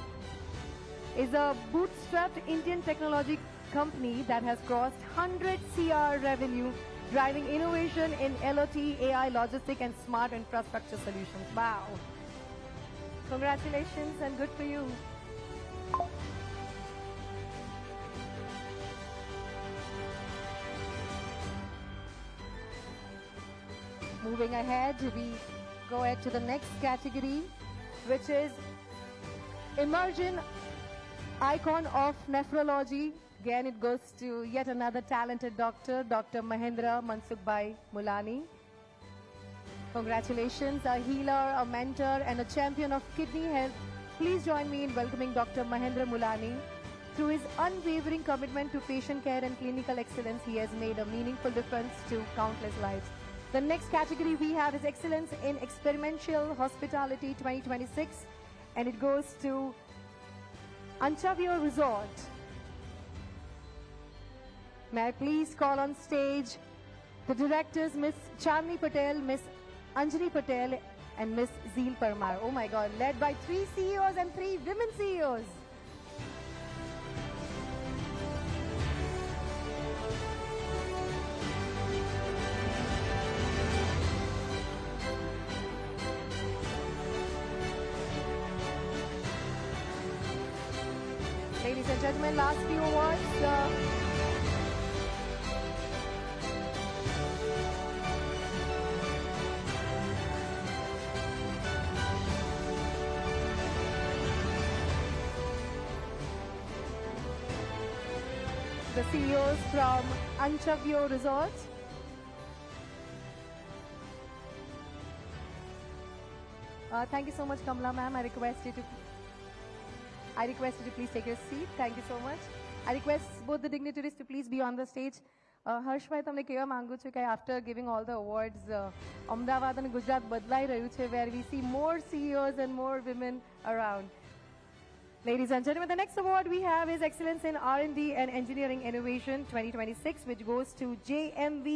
is a bootstrapped Indian technology company that has crossed 100 CR revenue, driving innovation in LOT, AI, logistic, and smart infrastructure solutions. Wow. Congratulations and good for you. Moving ahead, we go ahead to the next category, which is Emerging Icon of Nephrology. Again, it goes to yet another talented doctor, Dr. Mahendra Mansukh Mulani. Congratulations, a healer, a mentor, and a champion of kidney health. Please join me in welcoming Dr. Mahendra Mulani. Through his unwavering commitment to patient care and clinical excellence, he has made a meaningful difference to countless lives. The next category we have is Excellence in Experiential Hospitality 2026, and it goes to Anchavio Resort. May I please call on stage the directors, Ms. Chandni Patel, Ms. Anjali Patel, and Ms. Zeel Parmar. Oh my God, led by 3 CEOs and 3 women CEOs. Ladies and gentlemen, last few awards. The CEOs from Anchavyo Resort. Thank you so much, Kamala ma'am. I request you to please take your seat. Thank you so much. I request both the dignitaries to please be on the stage. Harshbhai તમને કહેવા માંગુ છું કે after giving all the awards, Ahmedabad અને ગુજરાત બદલાઈ રહ્યું છે, where we see more CEOs and more women around. Ladies and gentlemen, the next award we have is Excellence in R&D and Engineering Innovation 2026, which goes to JMV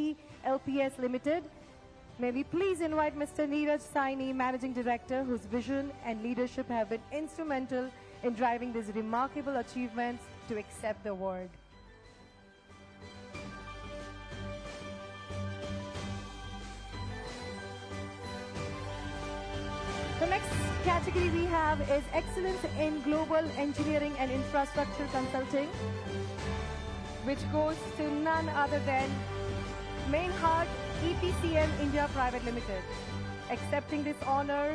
LPS Limited. May we please invite Mr. Neeraj Saini, Managing Director, whose vision and leadership have been instrumental in driving these remarkable achievements, to accept the award. The next category we have is Excellence in Global Engineering and Infrastructure Consulting, which goes to none other than Mainhart EPCM India Private Limited. Accepting this honor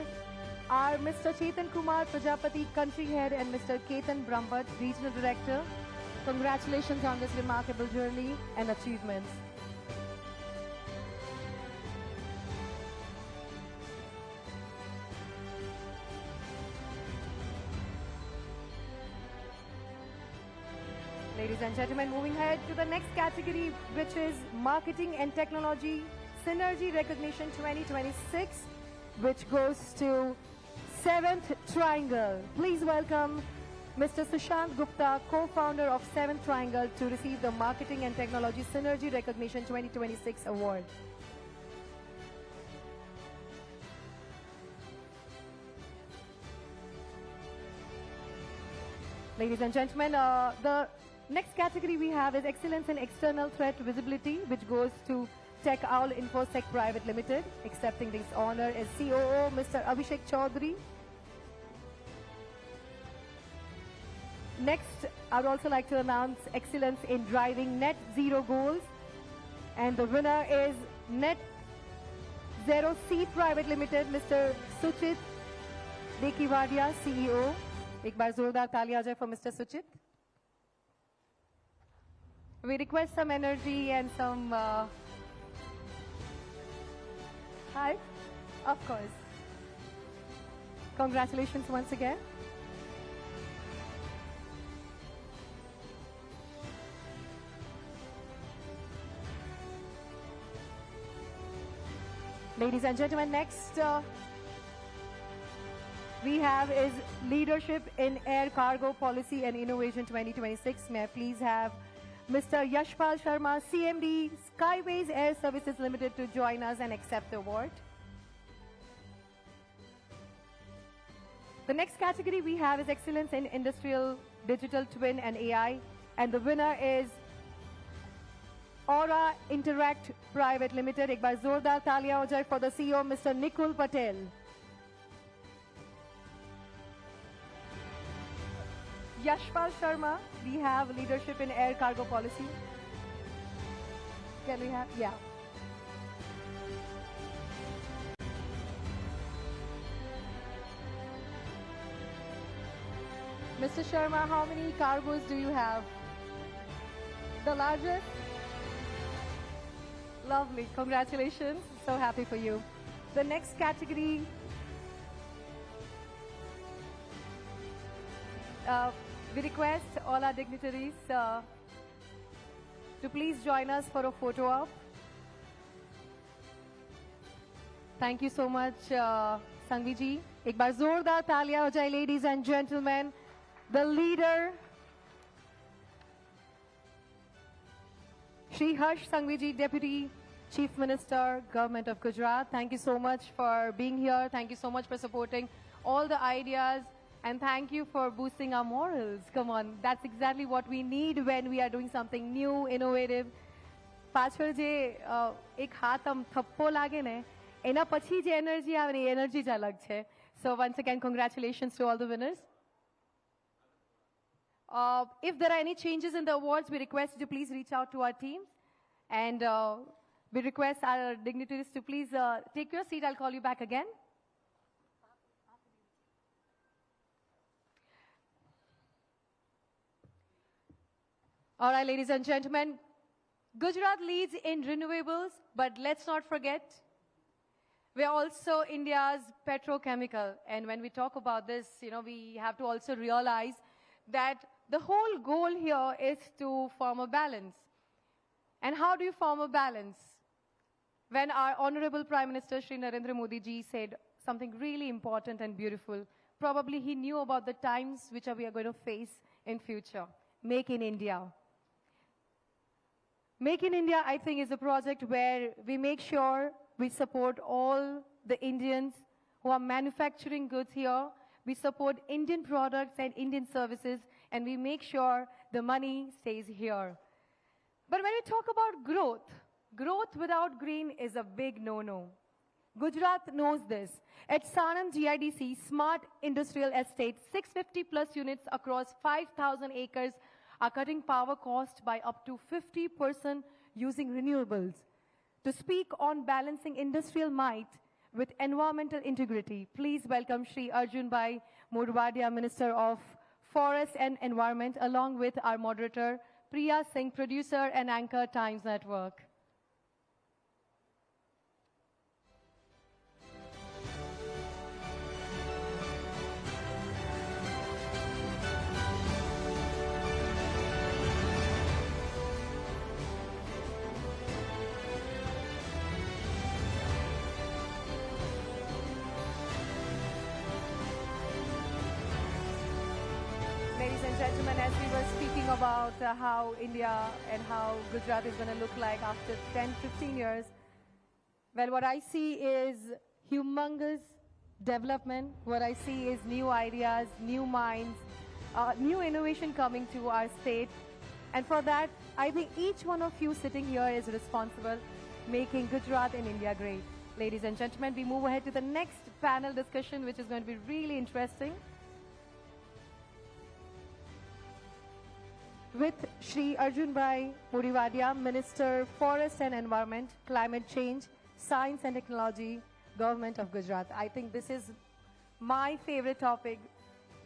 are Mr. Chetan Kumar Prajapati, Country Head, and Mr. Ketan Brahmbhatt, Regional Director. Congratulations on this remarkable journey and achievements. Ladies and gentlemen, moving ahead to the next category, which is Marketing and Technology Synergy Recognition 2026, which goes to 7th Triangle. Please welcome Mr. Sushant Gupta, co-founder of 7th Triangle, to receive the Marketing and Technology Synergy Recognition 2026 award. Ladies and gentlemen, the next category we have is Excellence in External Threat Visibility, which goes to Tech Owl Infosec Private Limited. Accepting this honor is COO Mr. Abhishek Chaudhary. Next, I would also like to announce Excellence in Driving Net Zero Goals, and the winner is Net Zero C Private Limited, Mr. Suchit Dekiwadia, CEO. एक बार जोरदार तालियां आ जाए for Mr. Suchit. We request some energy and some hype, of course. Congratulations once again. Ladies and gentlemen, next we have is Leadership in Air Cargo Policy and Innovation 2026. May I please have Mr. Yashpal Sharma, CMD, Skyways Air Services Limited, to join us and accept the award. The next category we have is Excellence in Industrial Digital Twin and AI, and the winner is Aura Interact Private Limited. एक बार जोरदार तालियां हो जाए for the CEO, Mr. Nikul Patel. Yashpal Sharma, we have Leadership in Air Cargo Policy. Can we have? Yeah. Mr. Sharma, how many cargos do you have? The largest? Lovely. Congratulations. So happy for you. The next category, we request all our dignitaries to please join us for a photo op. Thank you so much, Sangvi ji. एक बार जोरदार तालियां हो जाए, ladies and gentlemen. The leader, Shri Harsh Sangvi ji, Deputy Chief Minister, Government of Gujarat. Thank you so much for being here. Thank you so much for supporting all the ideas. And thank you for boosting our morals. Come on, that's exactly what we need when we are doing something new, innovative. પાછળ જે એક હાથ આમ થપ્પો લાગે ને એના પછી જે એનર્જી આવે ને એ એનર્જી જ અલગ છે. So once again, congratulations to all the winners. If there are any changes in the awards, we request you to please reach out to our teams. And we request our dignitaries to please take your seat. I'll call you back again. All right, ladies and gentlemen, Gujarat leads in renewables, but let's not forget, we're also India's petrochemical. And when we talk about this, we have to also realize that the whole goal here is to form a balance. And how do you form a balance? When our Honorable Prime Minister Shri Narendra Modi ji said something really important and beautiful, probably he knew about the times which we are going to face in future. Make in India. Make in India, I think, is a project where we make sure we support all the Indians who are manufacturing goods here. We support Indian products and Indian services, and we make sure the money stays here. But when we talk about growth, growth without green is a big no-no. Gujarat knows this. At Sanand GIDC, Smart Industrial Estate, 650 plus units across 5,000 acres are cutting power cost by up to 50% using renewables. To speak on balancing industrial might with environmental integrity, please welcome Shri Arjun Bhai Modwadia, Minister of Forest and Environment, along with our moderator, Priya Singh, producer and anchor, Times Network. Ladies and gentlemen, as we were speaking about how India and how Gujarat is going to look like after 10, 15 years, well, what I see is humongous development. What I see is new ideas, new minds, new innovation coming to our state. And for that, I think each one of you sitting here is responsible, making Gujarat and India great. Ladies and gentlemen, we move ahead to the next panel discussion, which is going to be really interesting, with Shri Arjun Bhai Modwadia, Minister, Forest and Environment, Climate Change, Science and Technology, Government of Gujarat. I think this is my favorite topic,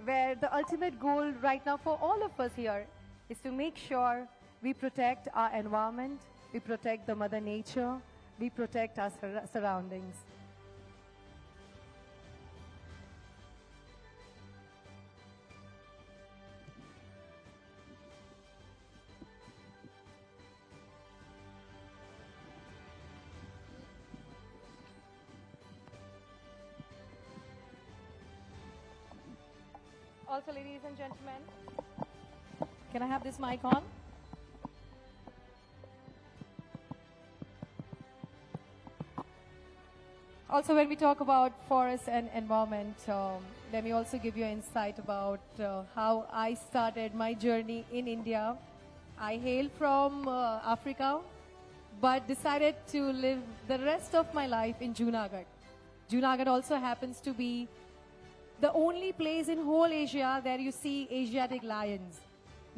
where the ultimate goal right now for all of us here is to make sure we protect our environment, we protect the Mother Nature, we protect our surroundings. Also, ladies and gentlemen, can I have this mic on? Also, when we talk about forest and environment, let me also give you an insight about how I started my journey in India. I hail from Africa, but decided to live the rest of my life in Junagadh. Junagadh also happens to be the only place in whole Asia where you see Asiatic lions.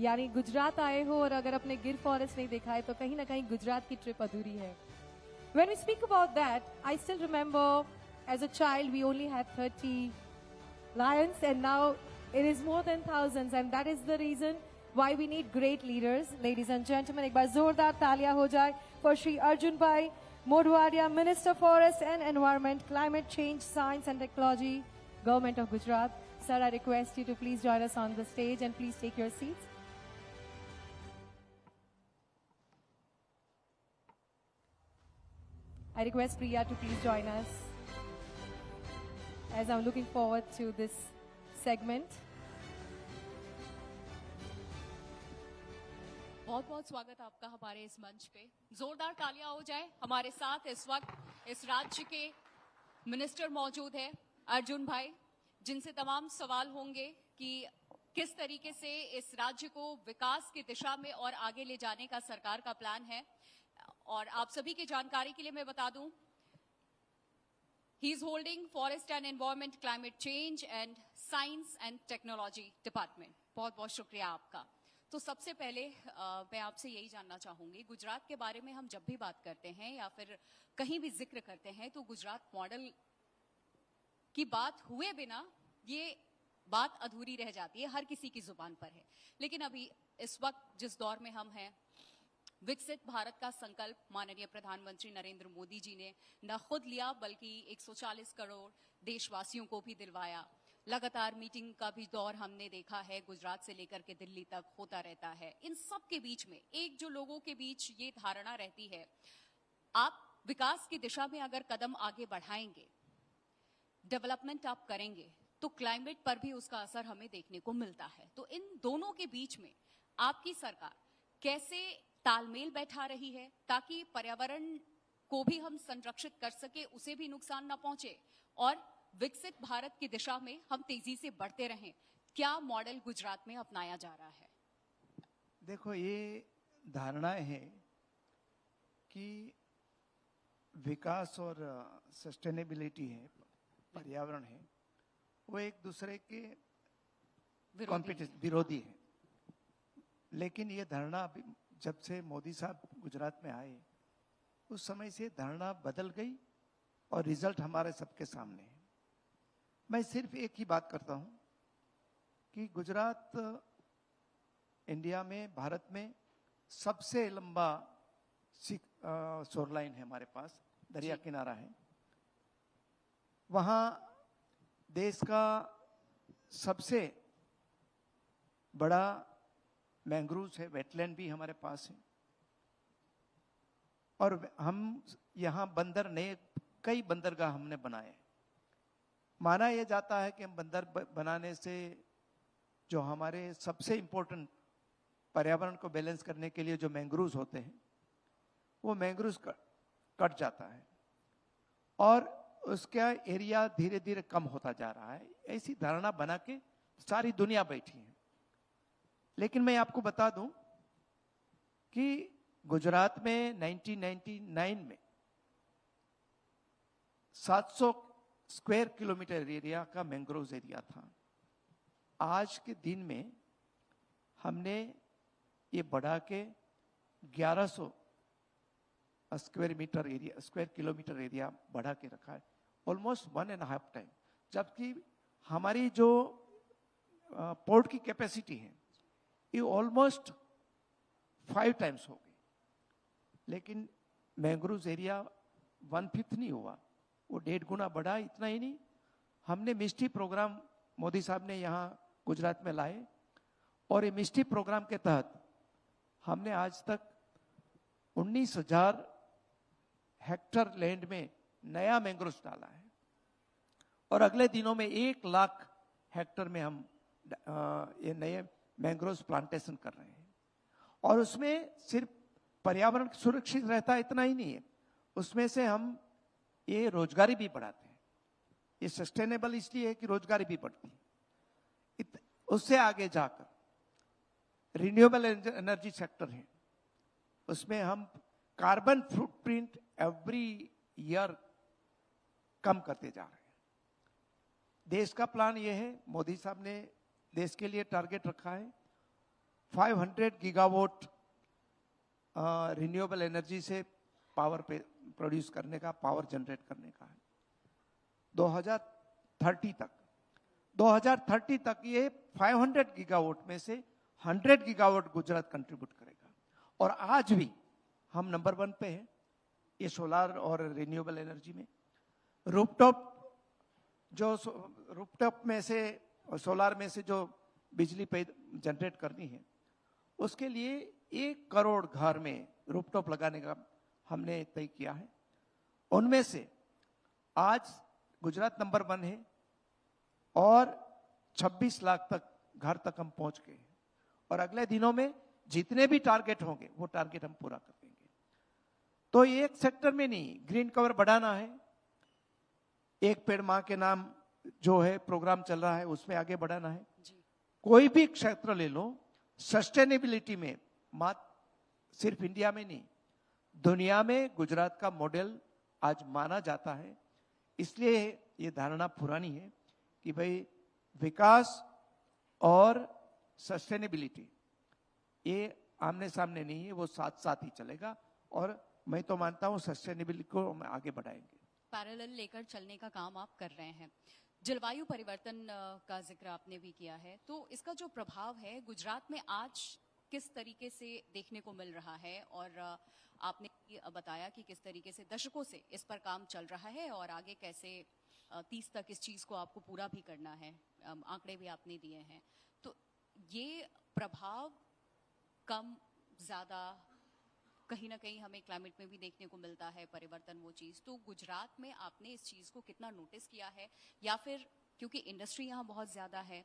यानी गुजरात आए हो और अगर अपने गिर forest नहीं देखा है तो कहीं ना कहीं गुजरात की ट्रिप अधूरी है. When we speak about that, I still remember as a child we only had 30 lions, and now it is more than thousands, and that is the reason why we need great leaders. Ladies and gentlemen, एक बार जोरदार तालियां हो जाए for Shri Arjun Bhai Modwadia, Minister Forest and Environment, Climate Change, Science and Technology, Government of Gujarat. Sir, I request you to please join us on the stage and please take your seats. I request Priya to please join us, as I'm looking forward to this segment. बहुत बहुत स्वागत आपका हमारे इस मंच पे. जोरदार तालियां हो जाए. हमारे साथ इस वक्त इस राज्य के मिनिस्टर मौजूद है, अर्जुन भाई, जिनसे तमाम सवाल होंगे कि किस तरीके से इस राज्य को विकास की दिशा में और आगे ले जाने का सरकार का प्लान है. और आप सभी की जानकारी के लिए मैं बता दूं, he is holding Forest and Environment, Climate Change and Science and Technology Department, बहुत बहुत शुक्रिया आपका। तो सबसे पहले मैं आपसे यही जानना चाहूंगी, गुजरात के बारे में हम जब भी बात करते हैं या फिर कहीं भी जिक्र करते हैं तो गुजरात मॉडल की बात हुए बिना ये बात अधूरी रह जाती है, हर किसी की जुबान पर है। लेकिन अभी इस वक्त जिस दौर में हम हैं, विकसित भारत का संकल्प माननीय प्रधानमंत्री नरेंद्र मोदी जी ने न खुद लिया बल्कि 140 करोड़ देशवासियों को भी दिलवाया। लगातार मीटिंग का भी दौर हमने देखा है, गुजरात से लेकर के दिल्ली तक होता रहता है। इन सब के बीच में एक जो लोगों के बीच ये धारणा रहती है, आप विकास की दिशा में अगर कदम आगे बढ़ाएंगे, डेवलपमेंट आप करेंगे, तो क्लाइमेट पर भी उसका असर हमें देखने को मिलता है। तो इन दोनों के बीच में आपकी सरकार कैसे तालमेल बैठा रही है ताकि पर्यावरण को भी हम संरक्षित कर सके, उसे भी नुकसान ना पहुंचे और विकसित भारत की दिशा में हम तेजी से बढ़ते रहें? क्या मॉडल गुजरात में अपनाया जा रहा है? देखो, ये धारणाएं हैं कि विकास और सस्टेनेबिलिटी है, पर्यावरण है, वो एक दूसरे के विरोधी है। लेकिन ये धारणा जब से मोदी साहब गुजरात में आए उस समय से धारणा बदल गई और रिजल्ट हमारे सबके सामने है। मैं सिर्फ एक ही बात करता हूं कि गुजरात इंडिया में, भारत में सबसे लंबा शोरलाइन है हमारे पास, दरिया किनारा है। वहां देश का सबसे बड़ा मैंग्रोव्स है, वेटलैंड भी हमारे पास है। और हम यहाँ बंदर नए कई बंदरगाह हमने बनाए। माना यह जाता है कि हम बंदर बनाने से जो हमारे सबसे इम्पोर्टेंट पर्यावरण को बैलेंस करने के लिए जो मैंग्रोव्स होते हैं, वो मैंग्रोव्स कट जाता है और उसका एरिया धीरे धीरे कम होता जा रहा है। ऐसी धारणा बना के सारी दुनिया बैठी है। लेकिन मैं आपको बता दूं कि गुजरात में 1999 में 700 स्क्वायर किलोमीटर एरिया का मैंग्रोव्स एरिया था। आज के दिन में हमने ये बढ़ा के 1100 स्क्वायर किलोमीटर एरिया बढ़ा के रखा है, ऑलमोस्ट 1.5 टाइम। जबकि हमारी जो पोर्ट की कैपेसिटी है ये ऑलमोस्ट 5 टाइम्स हो गई। लेकिन मैंग्रोव्स एरिया 1/5 नहीं हुआ, वो 1.5 गुना बढ़ा। इतना ही नहीं, हमने मिस्टी प्रोग्राम मोदी साहब ने यहाँ गुजरात में लाए और ये मिस्टी प्रोग्राम के तहत हमने आज तक 19,000 हेक्टर लैंड में नया मैंग्रोव्स डाला है और अगले दिनों में 1 लाख हेक्टर में हम ये नए मैंग्रोव्स प्लांटेशन कर रहे हैं। और उसमें सिर्फ पर्यावरण सुरक्षित रहता है इतना ही नहीं है, उसमें से हम ये रोजगारी भी बढ़ाते हैं। ये सस्टेनेबल इसलिए है कि रोजगारी भी बढ़ती है। उससे आगे जाकर रिन्यूएबल एनर्जी सेक्टर है, उसमें हम कार्बन फुटप्रिंट एवरी ईयर कम करते जा रहे हैं। देश का प्लान ये है, मोदी साहब ने देश के लिए टारगेट रखा है 500 गीगावाट रिन्यूएबल एनर्जी से पावर प्रोड्यूस करने का, पावर जनरेट करने का है 2030 तक ये 500 गीगावाट में से 100 गीगावाट गुजरात कंट्रीब्यूट करेगा। और आज भी हम नंबर 1 पे हैं ये सोलार और रिन्यूएबल एनर्जी में। रूफटॉप में से और सोलार में से जो बिजली जनरेट करनी है, उसके लिए 1 करोड़ घर में रूफटॉप लगाने का हमने तय किया है। उनमें से आज गुजरात नंबर 1 है और 26 लाख तक घर तक हम पहुंच गए हैं। और अगले दिनों में जितने भी टारगेट होंगे वो टारगेट हम पूरा कर देंगे। तो एक सेक्टर में नहीं, ग्रीन कवर बढ़ाना है, एक पेड़ मां के नाम जो है प्रोग्राम चल रहा है उसमें आगे बढ़ाना है। कोई भी क्षेत्र ले लो, सस्टेनेबिलिटी में सिर्फ इंडिया में नहीं, दुनिया में गुजरात का मॉडल आज माना जाता है। इसलिए ये धारणा पुरानी है कि भाई विकास और सस्टेनेबिलिटी, ये आमने सामने नहीं है, वो साथ साथ ही चलेगा। और मैं तो मानता हूँ सस्टेनेबिलिटी को हम आगे बढ़ाएंगे। पैरेलल लेकर चलने का काम आप कर रहे हैं। जलवायु परिवर्तन का जिक्र आपने भी किया है, तो इसका जो प्रभाव है गुजरात में आज किस तरीके से देखने को मिल रहा है, और आपने बताया कि किस तरीके से दशकों से इस पर काम चल रहा है और आगे कैसे 30 तक इस चीज को आपको पूरा भी करना है, आंकड़े भी आपने दिए हैं। तो ये प्रभाव कम ज्यादा कहीं ना कहीं हमें क्लाइमेट में भी देखने को मिलता है परिवर्तन, वो चीज। तो गुजरात में आपने इस चीज को कितना नोटिस किया है, या फिर क्योंकि इंडस्ट्री यहाँ बहुत ज्यादा है,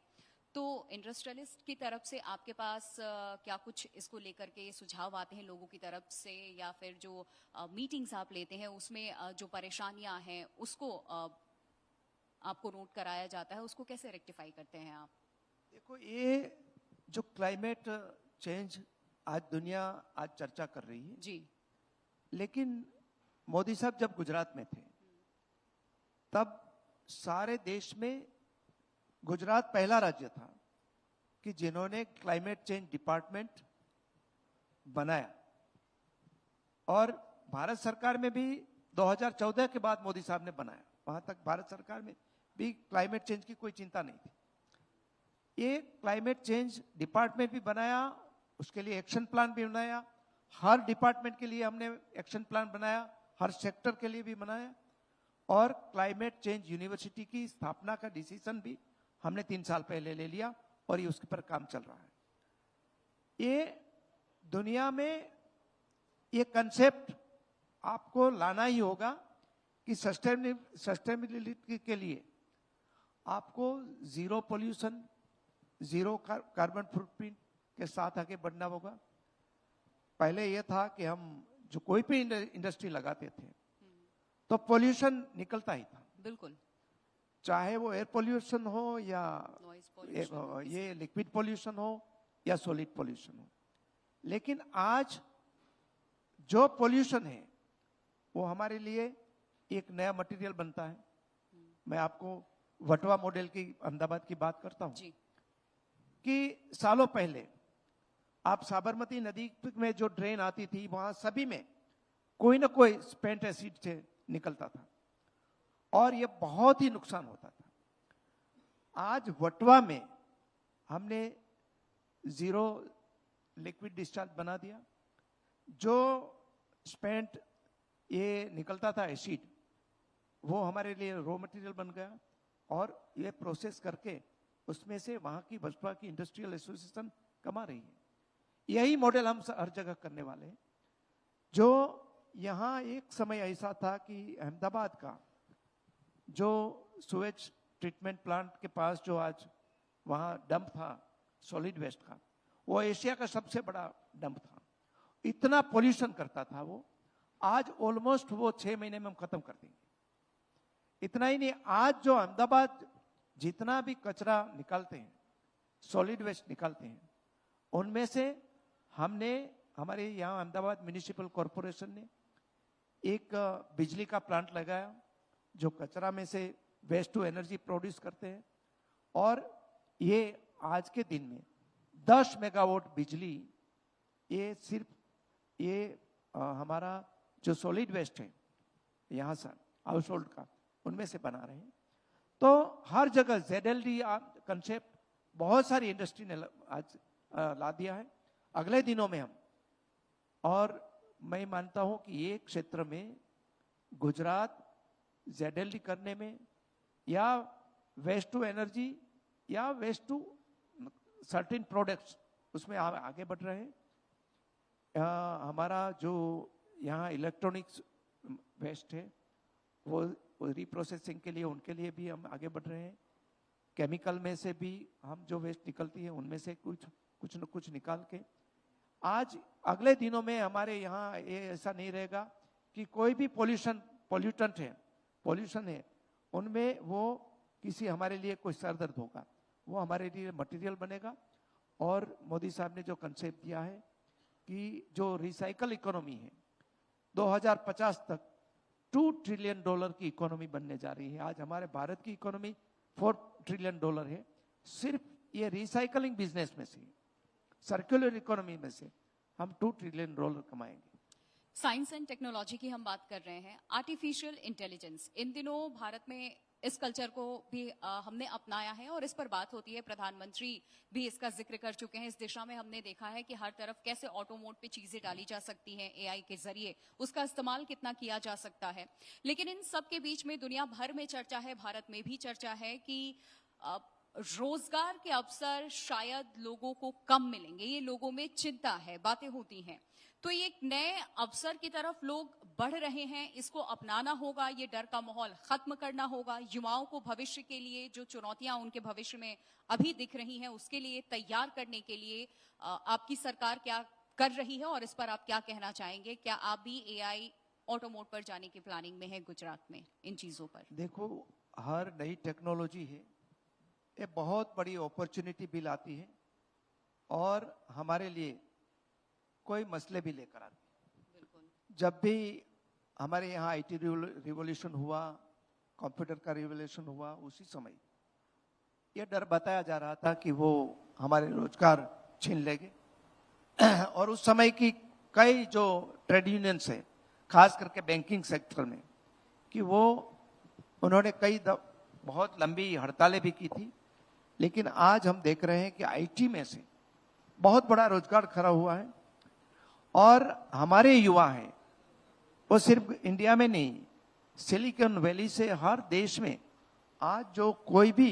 तो इंडस्ट्रियलिस्ट की तरफ से आपके पास क्या कुछ इसको लेकर के सुझाव आते हैं लोगों की तरफ से, या फिर जो मीटिंग्स आप लेते हैं उसमें जो परेशानियां हैं उसको आपको नोट कराया जाता है, उसको कैसे रेक्टिफाई करते हैं आप? देखो, ये जो क्लाइमेट चेंज आज दुनिया आज चर्चा कर रही है जी, लेकिन मोदी साहब जब गुजरात में थे तब सारे देश में गुजरात पहला राज्य था कि जिन्होंने क्लाइमेट चेंज डिपार्टमेंट बनाया। और भारत सरकार में भी 2014 के बाद मोदी साहब ने बनाया, वहां तक भारत सरकार में भी क्लाइमेट चेंज की कोई चिंता नहीं थी। ये क्लाइमेट चेंज डिपार्टमेंट भी बनाया, उसके लिए एक्शन प्लान भी बनाया, हर डिपार्टमेंट के लिए हमने एक्शन प्लान बनाया, हर सेक्टर के लिए भी बनाया, और क्लाइमेट चेंज यूनिवर्सिटी की स्थापना का डिसीजन भी हमने 3 साल पहले ले लिया और ये उसके पर काम चल रहा है। ये दुनिया में ये कंसेप्ट आपको लाना ही होगा कि सस्टेनेबिलिटी के लिए आपको zero pollution, zero carbon footprint के साथ आगे बढ़ना होगा। पहले यह था कि हम जो कोई भी इंडस्ट्री लगाते थे तो पोल्यूशन निकलता ही था, बिल्कुल, चाहे वो एयर पोल्यूशन हो या ये लिक्विड पोल्यूशन हो या सॉलिड पोल्यूशन हो। लेकिन आज जो पोल्यूशन है वो हमारे लिए एक नया मटेरियल बनता है। मैं आपको वटवा मॉडल की अहमदाबाद की बात करता हूं कि सालों पहले आप साबरमती नदी में जो ड्रेन आती थी वहां सभी में कोई ना कोई स्पेंट एसिड से निकलता था और यह बहुत ही नुकसान होता था। आज वटवा में हमने जीरो लिक्विड डिस्चार्ज बना दिया। जो स्पेंट ये निकलता था एसिड, वो हमारे लिए रॉ मटेरियल बन गया और ये प्रोसेस करके उसमें से वहां की बसपा की इंडस्ट्रियल एसोसिएशन कमा रही है। यही मॉडल हम हर जगह करने वाले हैं। जो यहाँ एक समय ऐसा था कि अहमदाबाद का जो सुएज ट्रीटमेंट प्लांट के पास जो आज वहाँ डंप था सॉलिड वेस्ट का, वो एशिया का सबसे बड़ा डंप था। इतना पोल्यूशन करता था वो, आज ऑलमोस्ट वो 6 महीने में हम खत्म कर देंगे। इतना ही नहीं, आज जो अहमदाबाद जितना भी कचरा निकालते हैं, सॉलिड वेस्ट निकालते हैं, उनमें से हमने हमारे यहाँ अहमदाबाद म्युनिसिपल कॉरपोरेशन ने एक बिजली का प्लांट लगाया जो कचरा में से वेस्ट टू एनर्जी प्रोड्यूस करते हैं, और ये आज के दिन में 10 मेगावाट बिजली ये सिर्फ ये हमारा जो सॉलिड वेस्ट है यहाँ से हाउस होल्ड का, उनमें से बना रहे हैं। तो हर जगह ZLD कंसेप्ट बहुत सारी इंडस्ट्री ने आज ला दिया है। अगले दिनों में हम, और मैं मानता हूं कि ये क्षेत्र में गुजरात ZLD करने में या वेस्ट टू एनर्जी या वेस्ट टू सर्टेन प्रोडक्ट्स उसमें आगे बढ़ रहे हैं। हमारा जो यहाँ इलेक्ट्रॉनिक्स वेस्ट है वो रिप्रोसेसिंग के लिए, उनके लिए भी हम आगे बढ़ रहे हैं। केमिकल में से भी हम जो वेस्ट निकलती है उनमें से कुछ न कुछ निकाल के आज अगले दिनों में हमारे यहाँ ये ऐसा नहीं रहेगा कि कोई भी पोल्यूशन है उनमें वो किसी हमारे लिए कोई सरदर्द होगा, वो हमारे लिए मटेरियल बनेगा। और मोदी साहब ने जो कंसेप्ट दिया है कि जो रिसाइकल इकोनॉमी है 2050 तक $2 ट्रिलियन की इकोनॉमी बनने जा रही है। आज हमारे भारत की इकोनॉमी $4 ट्रिलियन है। सिर्फ ये रिसाइकलिंग बिजनेस में से, सर्कुलर इकोनॉमी में से हम $2 ट्रिलियन कमाएंगे। साइंस एंड टेक्नोलॉजी की हम बात कर रहे हैं, आर्टिफिशियल इंटेलिजेंस, इन दिनों भारत में इस कल्चर को भी हमने अपनाया है और इस पर बात होती है। प्रधानमंत्री भी इसका जिक्र कर चुके हैं। इस दिशा में हमने देखा है कि हर तरफ कैसे ऑटो मोड पे चीजें डाली जा सकती हैं एआई के जरिए, उसका इस्तेमाल कितना किया जा सकता है। लेकिन इन सब के बीच में दुनिया भर में चर्चा है, भारत में भी चर्चा है कि रोजगार के अवसर शायद लोगों को कम मिलेंगे। ये लोगों में चिंता है, बातें होती हैं। तो ये एक नए अवसर की तरफ लोग बढ़ रहे हैं, इसको अपनाना होगा, ये डर का माहौल खत्म करना होगा। युवाओं को भविष्य के लिए जो चुनौतियां उनके भविष्य में अभी दिख रही हैं उसके लिए तैयार करने के लिए आपकी सरकार क्या कर रही है और इस पर आप क्या कहना चाहेंगे? क्या आप भी एआई ऑटो मोड पर जाने की प्लानिंग में है गुजरात में इन चीजों पर? देखो, हर नई टेक्नोलॉजी है, ये बहुत बड़ी अपॉर्चुनिटी भी लाती है और हमारे लिए कोई मसले भी लेकर आती है। जब भी हमारे यहाँ आईटी रिवॉल्यूशन हुआ, कंप्यूटर का रिवॉल्यूशन हुआ, उसी समय ये डर बताया जा रहा था कि वो हमारे रोजगार छीन लेंगे। और उस समय की कई जो ट्रेड यूनियंस है, खास करके बैंकिंग सेक्टर में, कि वो उन्होंने बहुत लंबी हड़तालें भी की थी। लेकिन आज हम देख रहे हैं कि आईटी में से बहुत बड़ा रोजगार खड़ा हुआ है और हमारे युवा हैं वो सिर्फ इंडिया में नहीं, सिलिकॉन वैली से हर देश में आज जो कोई भी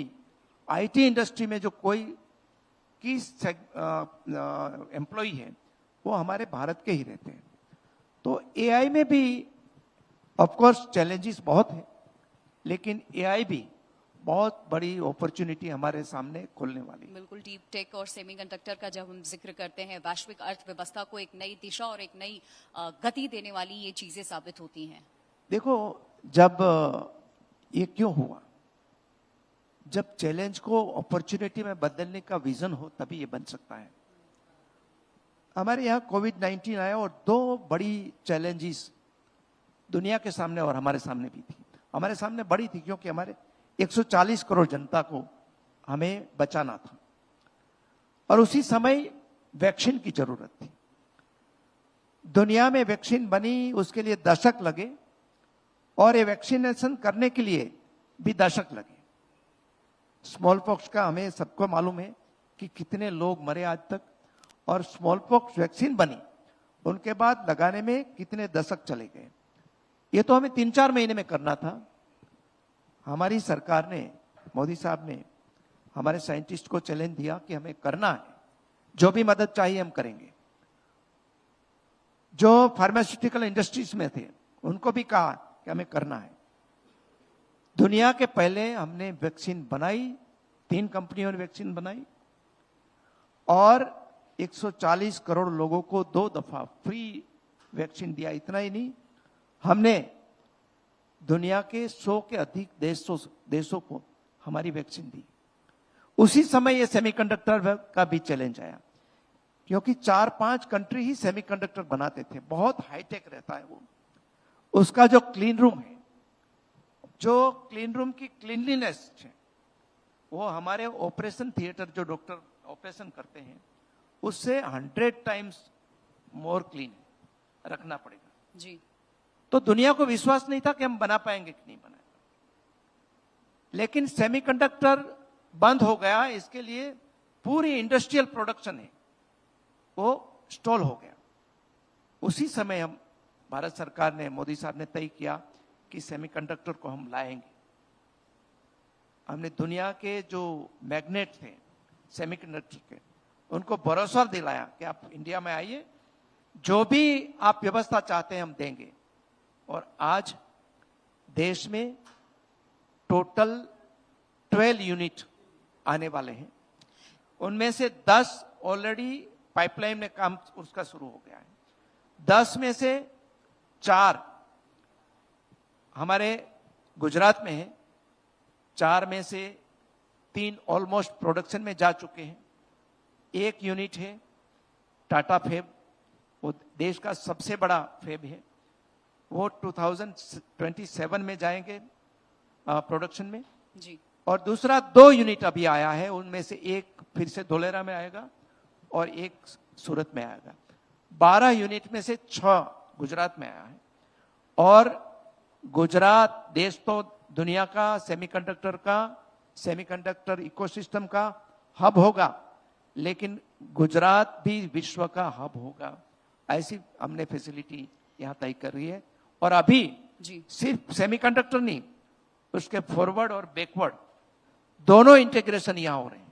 आईटी इंडस्ट्री में जो कोई की एम्प्लॉय है वो हमारे भारत के ही रहते हैं। तो एआई में भी ऑफ कोर्स चैलेंजेस बहुत है, लेकिन एआई भी बहुत बड़ी अपॉर्चुनिटी हमारे सामने खोलने वाली है। बिल्कुल, डीप टेक और सेमीकंडक्टर का जब हम जिक्र करते हैं, वैश्विक अर्थव्यवस्था को एक नई दिशा और एक नई गति देने वाली ये चीजें साबित होती हैं। देखो, जब ये क्यों हुआ, जब चैलेंज को अपॉर्चुनिटी में बदलने का विजन हो तभी ये बन सकता है। हमारे यहाँ कोविड-19 आया और 2 बड़ी चैलेंजेस दुनिया के सामने और हमारे सामने भी थी। हमारे सामने बड़ी थी क्योंकि हमारे 140 करोड़ जनता को हमें बचाना था और उसी समय वैक्सीन की जरूरत थी। दुनिया में वैक्सीन बनी, उसके लिए दशक लगे और ये वैक्सीनेशन करने के लिए भी दशक लगे। स्मॉल पॉक्स का हमें सबको मालूम है कि कितने लोग मरे आज तक, और स्मॉल पॉक्स वैक्सीन बनी उनके बाद लगाने में कितने दशक चले गए। ये तो हमें 3-4 महीने में करना था। हमारी सरकार ने, मोदी साहब ने हमारे साइंटिस्ट को चैलेंज दिया कि हमें करना है, जो भी मदद चाहिए हम करेंगे। जो फार्मास्यूटिकल इंडस्ट्रीज में थे उनको भी कहा कि हमें करना है। दुनिया के पहले हमने वैक्सीन बनाई, 3 कंपनियों ने वैक्सीन बनाई और 140 करोड़ लोगों को 2 दफा फ्री वैक्सीन दिया। इतना ही नहीं, हमने दुनिया के 100 के अधिक देशों को हमारी वैक्सीन दी। उसी समय ये सेमीकंडक्टर का भी चैलेंज आया क्योंकि 4-5 कंट्री ही सेमीकंडक्टर बनाते थे। बहुत हाईटेक रहता है वो। उसका जो क्लीन रूम है, जो क्लीन रूम की क्लीनलीनेस है, वो हमारे ऑपरेशन थिएटर जो डॉक्टर ऑपरेशन करते हैं उससे 100 टाइम्स मोर क्लीन रखना पड़ेगा जी। तो दुनिया को विश्वास नहीं था कि हम बना पाएंगे कि नहीं बनाएंगे। लेकिन सेमीकंडक्टर बंद हो गया, इसके लिए पूरी इंडस्ट्रियल प्रोडक्शन है वो स्टॉल हो गया। उसी समय हम भारत सरकार ने, मोदी साहब ने तय किया कि सेमीकंडक्टर को हम लाएंगे। हमने दुनिया के जो मैग्नेट थे सेमीकंडक्टर के, उनको भरोसा दिलाया कि आप इंडिया में आइए, जो भी आप व्यवस्था चाहते हैं हम देंगे। और आज देश में टोटल 12 यूनिट आने वाले हैं। उनमें से 10 ऑलरेडी पाइपलाइन में काम उसका शुरू हो गया है। 10 में से 4 हमारे गुजरात में है, 4 में से 3 ऑलमोस्ट प्रोडक्शन में जा चुके हैं। 1 यूनिट है टाटा फैब, वो देश का सबसे बड़ा फैब है, वो 2027 में जाएंगे प्रोडक्शन में जी। और दूसरा 2 यूनिट अभी आया है, उनमें से एक फिर से धोलेरा में आएगा और एक सूरत में आएगा। 12 यूनिट में से 6 गुजरात में आया है। और गुजरात देश तो दुनिया का सेमीकंडक्टर इकोसिस्टम का हब होगा, लेकिन गुजरात भी विश्व का हब होगा, ऐसी हमने फैसिलिटी यहां तय कर रही है। और अभी सिर्फ सेमीकंडक्टर नहीं, उसके फॉरवर्ड और बैकवर्ड दोनों इंटीग्रेशन यहां हो रहे हैं।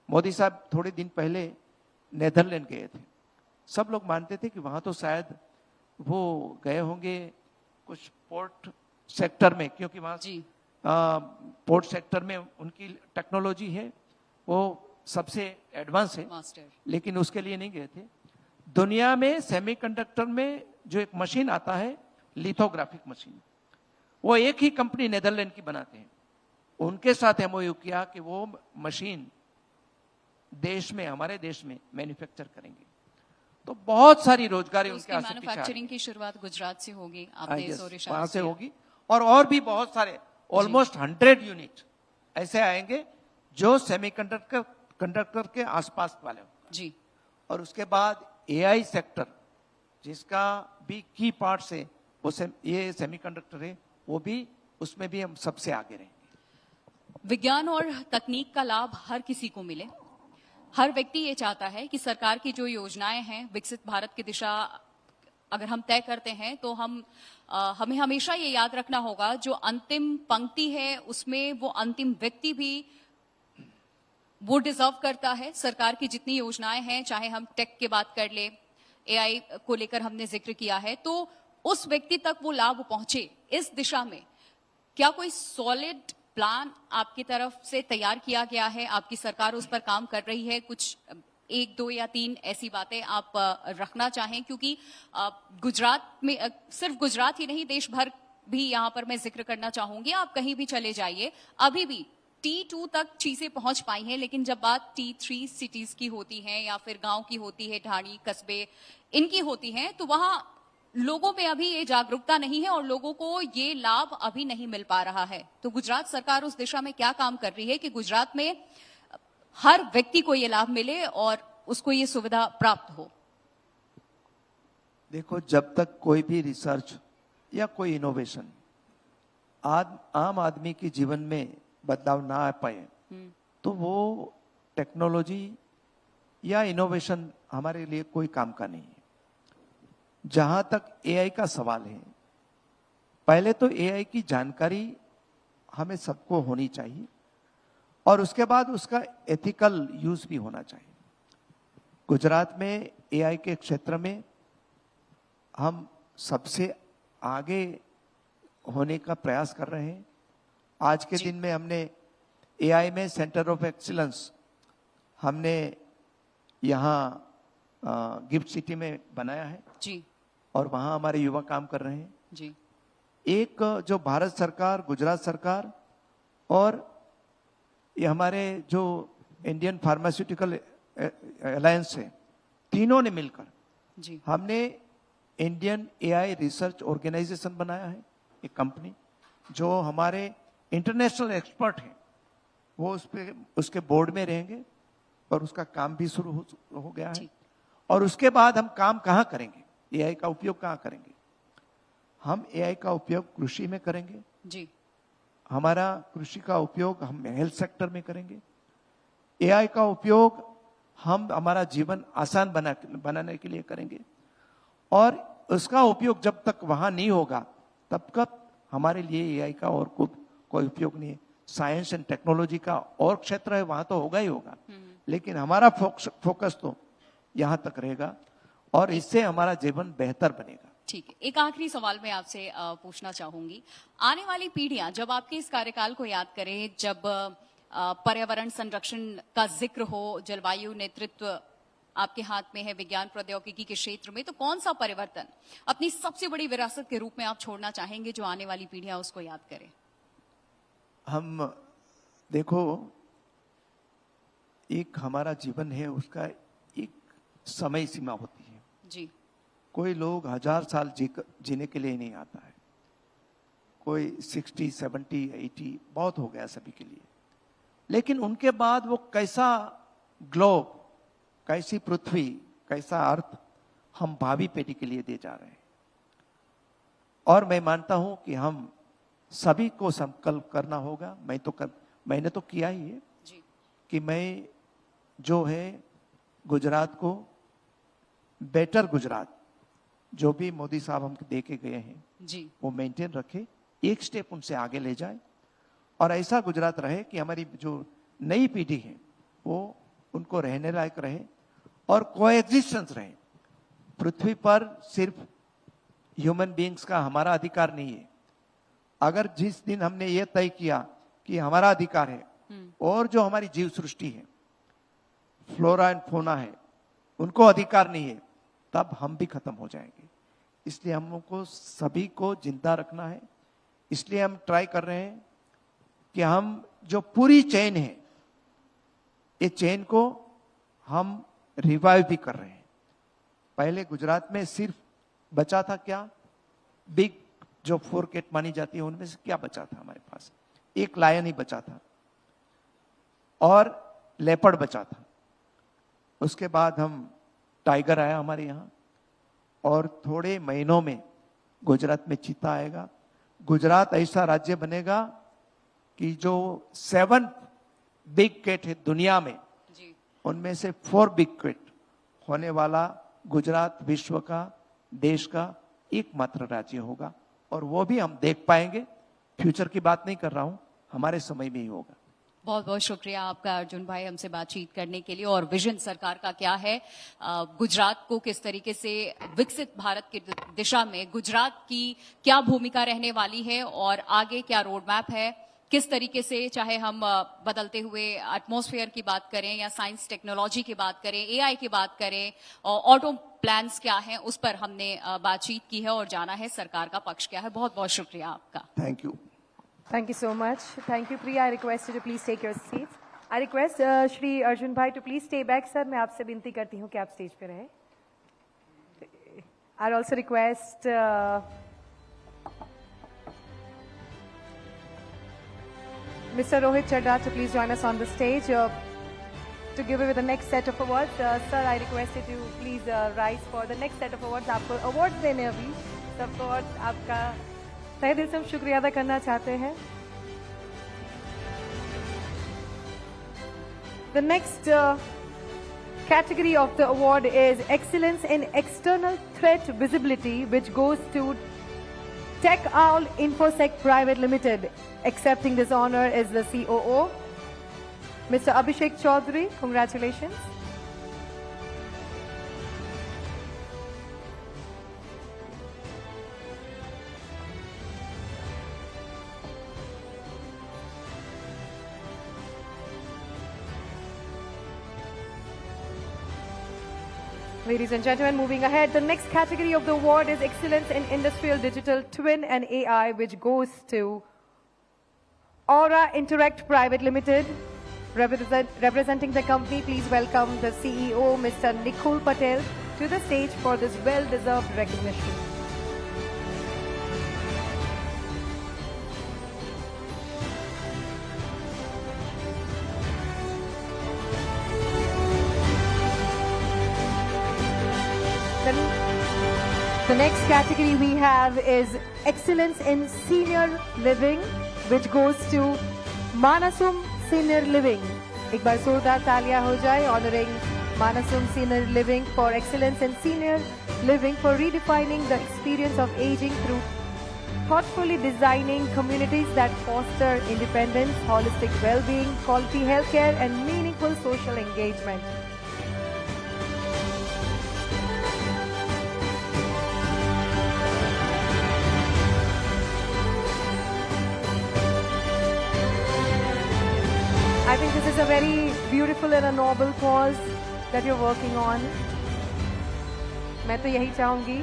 मोदी साहब थोड़े दिन पहले नेदरलैंड गए थे। सब लोग मानते थे कि वहां तो शायद वो गए होंगे कुछ पोर्ट सेक्टर में, क्योंकि वहां पोर्ट सेक्टर में उनकी टेक्नोलॉजी है, वो सबसे एडवांस है, लेकिन उसके लिए नहीं गए थे। दुनिया में सेमीकंडक्टर में जो एक मशीन आता है, लिथोग्राफिक मशीन, वो एक ही कंपनी नेदरलैंड की बनाते हैं। उनके साथ एमओयू किया कि वो मशीन देश में, हमारे देश में मैन्युफैक्चर करेंगे। तो बहुत सारी रोजगारी तो उनके मैन्युफैक्चरिंग की शुरुआत गुजरात से होगी, आपने वहां से होगी। और भी बहुत सारे ऑलमोस्ट 100 यूनिट ऐसे आएंगे जो सेमीकंडक्टर के आसपास वाले जी। और उसके बाद एआई सेक्टर, जिसका भी की पार्ट है वो ये सेमीकंडक्टर है, वो भी, उसमें भी हम सबसे आगे रहेंगे। विज्ञान और तकनीक का लाभ हर किसी को मिले। हर व्यक्ति ये चाहता है कि सरकार की जो योजनाएं हैं, विकसित भारत की दिशा अगर हम तय करते हैं तो हमें हमेशा ये याद रखना होगा, जो अंतिम पंक्ति है उसमें वो अंतिम व्यक्ति भी वो डिजर्व करता है। सरकार की जितनी योजनाएं हैं, चाहे हम टेक की बात कर ले, एआई को लेकर हमने जिक्र किया है, तो उस व्यक्ति तक वो लाभ पहुंचे। इस दिशा में क्या कोई सॉलिड प्लान आपकी तरफ से तैयार किया गया है? आपकी सरकार उस पर काम कर रही है? कुछ 1, 2 या 3 ऐसी बातें आप रखना चाहें, क्योंकि गुजरात में, सिर्फ गुजरात ही नहीं, देश भर भी यहां पर मैं जिक्र करना चाहूंगी। आप कहीं भी चले जाइए, अभी भी T2 तक चीजें पहुंच पाई हैं, लेकिन जब बात T3 सिटीज की होती है या फिर गांव की होती है, ढाणी कस्बे इनकी होती है, तो वहां लोगों में अभी ये जागरूकता नहीं है और लोगों को ये लाभ अभी नहीं मिल पा रहा है। तो गुजरात सरकार उस दिशा में क्या काम कर रही है कि गुजरात में हर व्यक्ति को ये लाभ मिले और उसको ये सुविधा प्राप्त हो? देखो, जब तक कोई भी रिसर्च या कोई इनोवेशन आम आदमी के जीवन में बदलाव ना आ पाए, तो वो टेक्नोलॉजी या इनोवेशन हमारे लिए कोई काम का नहीं है। जहां तक एआई का सवाल है, पहले तो एआई की जानकारी हमें सबको होनी चाहिए और उसके बाद उसका एथिकल यूज भी होना चाहिए। गुजरात में एआई के क्षेत्र में हम सबसे आगे होने का प्रयास कर रहे हैं। आज के दिन में हमने एआई में सेंटर ऑफ एक्सीलेंस हमने यहाँ गिफ्ट सिटी में बनाया है जी, और वहां हमारे युवा काम कर रहे हैं जी। एक जो भारत सरकार, गुजरात सरकार और ये हमारे जो इंडियन फार्मास्यूटिकल अलायंस है, तीनों ने मिलकर जी, हमने इंडियन एआई रिसर्च ऑर्गेनाइजेशन बनाया है, एक कंपनी जो हमारे इंटरनेशनल एक्सपर्ट हैं, वो उसके बोर्ड में रहेंगे और उसका काम भी शुरू हो गया है। और उसके बाद हम काम कहाँ करेंगे, एआई का उपयोग कहाँ करेंगे? हम एआई का उपयोग कृषि में करेंगे जी। हमारा कृषि का उपयोग हम हेल्थ सेक्टर में करेंगे। एआई का उपयोग हम हमारा जीवन आसान बनाने के लिए करेंगे और उसका उपयोग जब तक वहां नहीं होगा तब तक हमारे लिए एआई का और कोई उपयोग नहीं है। साइंस एंड टेक्नोलॉजी का और क्षेत्र है, वहां तो होगा ही होगा, लेकिन हमारा फोकस तो यहां तक रहेगा और इससे हमारा जीवन बेहतर बनेगा। ठीक है, एक आखिरी सवाल मैं आपसे पूछना चाहूंगी। आने वाली पीढ़ियां जब आपके इस कार्यकाल को याद करें, जब पर्यावरण संरक्षण का जिक्र हो, जलवायु नेतृत्व आपके हाथ में है, विज्ञान प्रौद्योगिकी के क्षेत्र में, तो कौन सा परिवर्तन अपनी सबसे बड़ी विरासत के रूप में आप छोड़ना चाहेंगे जो आने वाली पीढ़ियां उसको याद करें? हम देखो, एक हमारा जीवन है, उसका एक समय सीमा होती है जी। कोई लोग 1000 साल जीने के लिए नहीं आता है, कोई 60, 70, 80 बहुत हो गया सभी के लिए। लेकिन उनके बाद वो कैसा ग्लोब, कैसी पृथ्वी, कैसा अर्थ हम भावी पीढ़ी के लिए दे जा रहे हैं। और मैं मानता हूं कि हम सभी को संकल्प करना होगा। मैंने तो किया ही है कि मैं जो है गुजरात को बेटर गुजरात जो भी मोदी साहब हमको दे के गए हैं जी, वो मेंटेन रखे, एक स्टेप उनसे आगे ले जाए और ऐसा गुजरात रहे कि हमारी जो नई पीढ़ी है वो उनको रहने लायक रहे और कोएग्जिस्टेंस रहे। पृथ्वी पर सिर्फ ह्यूमन बीइंग्स का हमारा अधिकार नहीं है। अगर जिस दिन हमने ये तय किया कि हमारा अधिकार है और जो हमारी जीव सृष्टि है, फ्लोरा एंड फौना है, उनको अधिकार नहीं है, तब हम भी खत्म हो जाएंगे। इसलिए हम लोग को सभी को जिंदा रखना है। इसलिए हम ट्राई कर रहे हैं कि हम जो पूरी चेन है, ये चेन को हम रिवाइव भी कर रहे हैं। पहले गुजरात में सिर्फ बचा था क्या, बिग जो 4 कैट मानी जाती है उनमें से क्या बचा था हमारे पास, एक लायन ही बचा था और लेपर्ड बचा था। उसके बाद हम टाइगर आया हमारे यहाँ और थोड़े महीनों में गुजरात में चीता आएगा। गुजरात ऐसा राज्य बनेगा कि जो 7 बिग कैट है दुनिया में, उनमें से 4 बिग कैट होने वाला गुजरात विश्व का, देश का एकमात्र राज्य होगा। और वो भी हम देख पाएंगे। फ्यूचर की बात नहीं कर रहा हूं, हमारे समय में ही होगा। बहुत बहुत शुक्रिया आपका अर्जुन भाई हमसे बातचीत करने के लिए। और विजन सरकार का क्या है, गुजरात को किस तरीके से विकसित भारत की दिशा में गुजरात की क्या भूमिका रहने वाली है और आगे क्या रोड मैप है, किस तरीके से चाहे हम बदलते हुए एटमॉस्फेयर की बात करें या साइंस टेक्नोलॉजी की बात करें, एआई की बात करें, ऑटो प्लान्स क्या हैं, उस पर हमने बातचीत की है और जाना है सरकार का पक्ष क्या है। बहुत बहुत शुक्रिया आपका। Thank you. Thank you so much. Thank you, Priya. I request you to please take your seats. I request Shri Arjun Bhai to please stay back, sir. मैं आपसे विनती करती हूँ कि आप स्टेज पे रहें. I also request Mr. Rohit Chadha to please join us on the stage to give away the next set of awards. Sir, I request you to please rise for the next set of awards. आपको awards देने अभी. Of course, आपका तहे दिल से हम शुक्रिया अदा करना चाहते हैं. The next category of the award is Excellence in External Threat Visibility, which goes to Tech Owl Infosec Private Limited. Accepting this honor is the COO, Mr. Abhishek Chaudhary. Congratulations. Ladies and gentlemen, moving ahead, the next category of the award is Excellence in Industrial Digital Twin and AI, which goes to Aura Interact Private Limited. Representing the company, please welcome the CEO, Mr. Nikhil Patel, to the stage for this well-deserved recognition. The next category we have is Excellence in Senior Living, which goes to Manasum Senior Living. एक बार जोरदार तालियां हो जाए, honoring Manasum Senior Living for excellence in senior living, for redefining the experience of aging through thoughtfully designing communities that foster independence, holistic well-being, quality healthcare, and meaningful social engagement. I think this is a very beautiful and a noble cause that you're working on. मैं तो यही चाहूँगी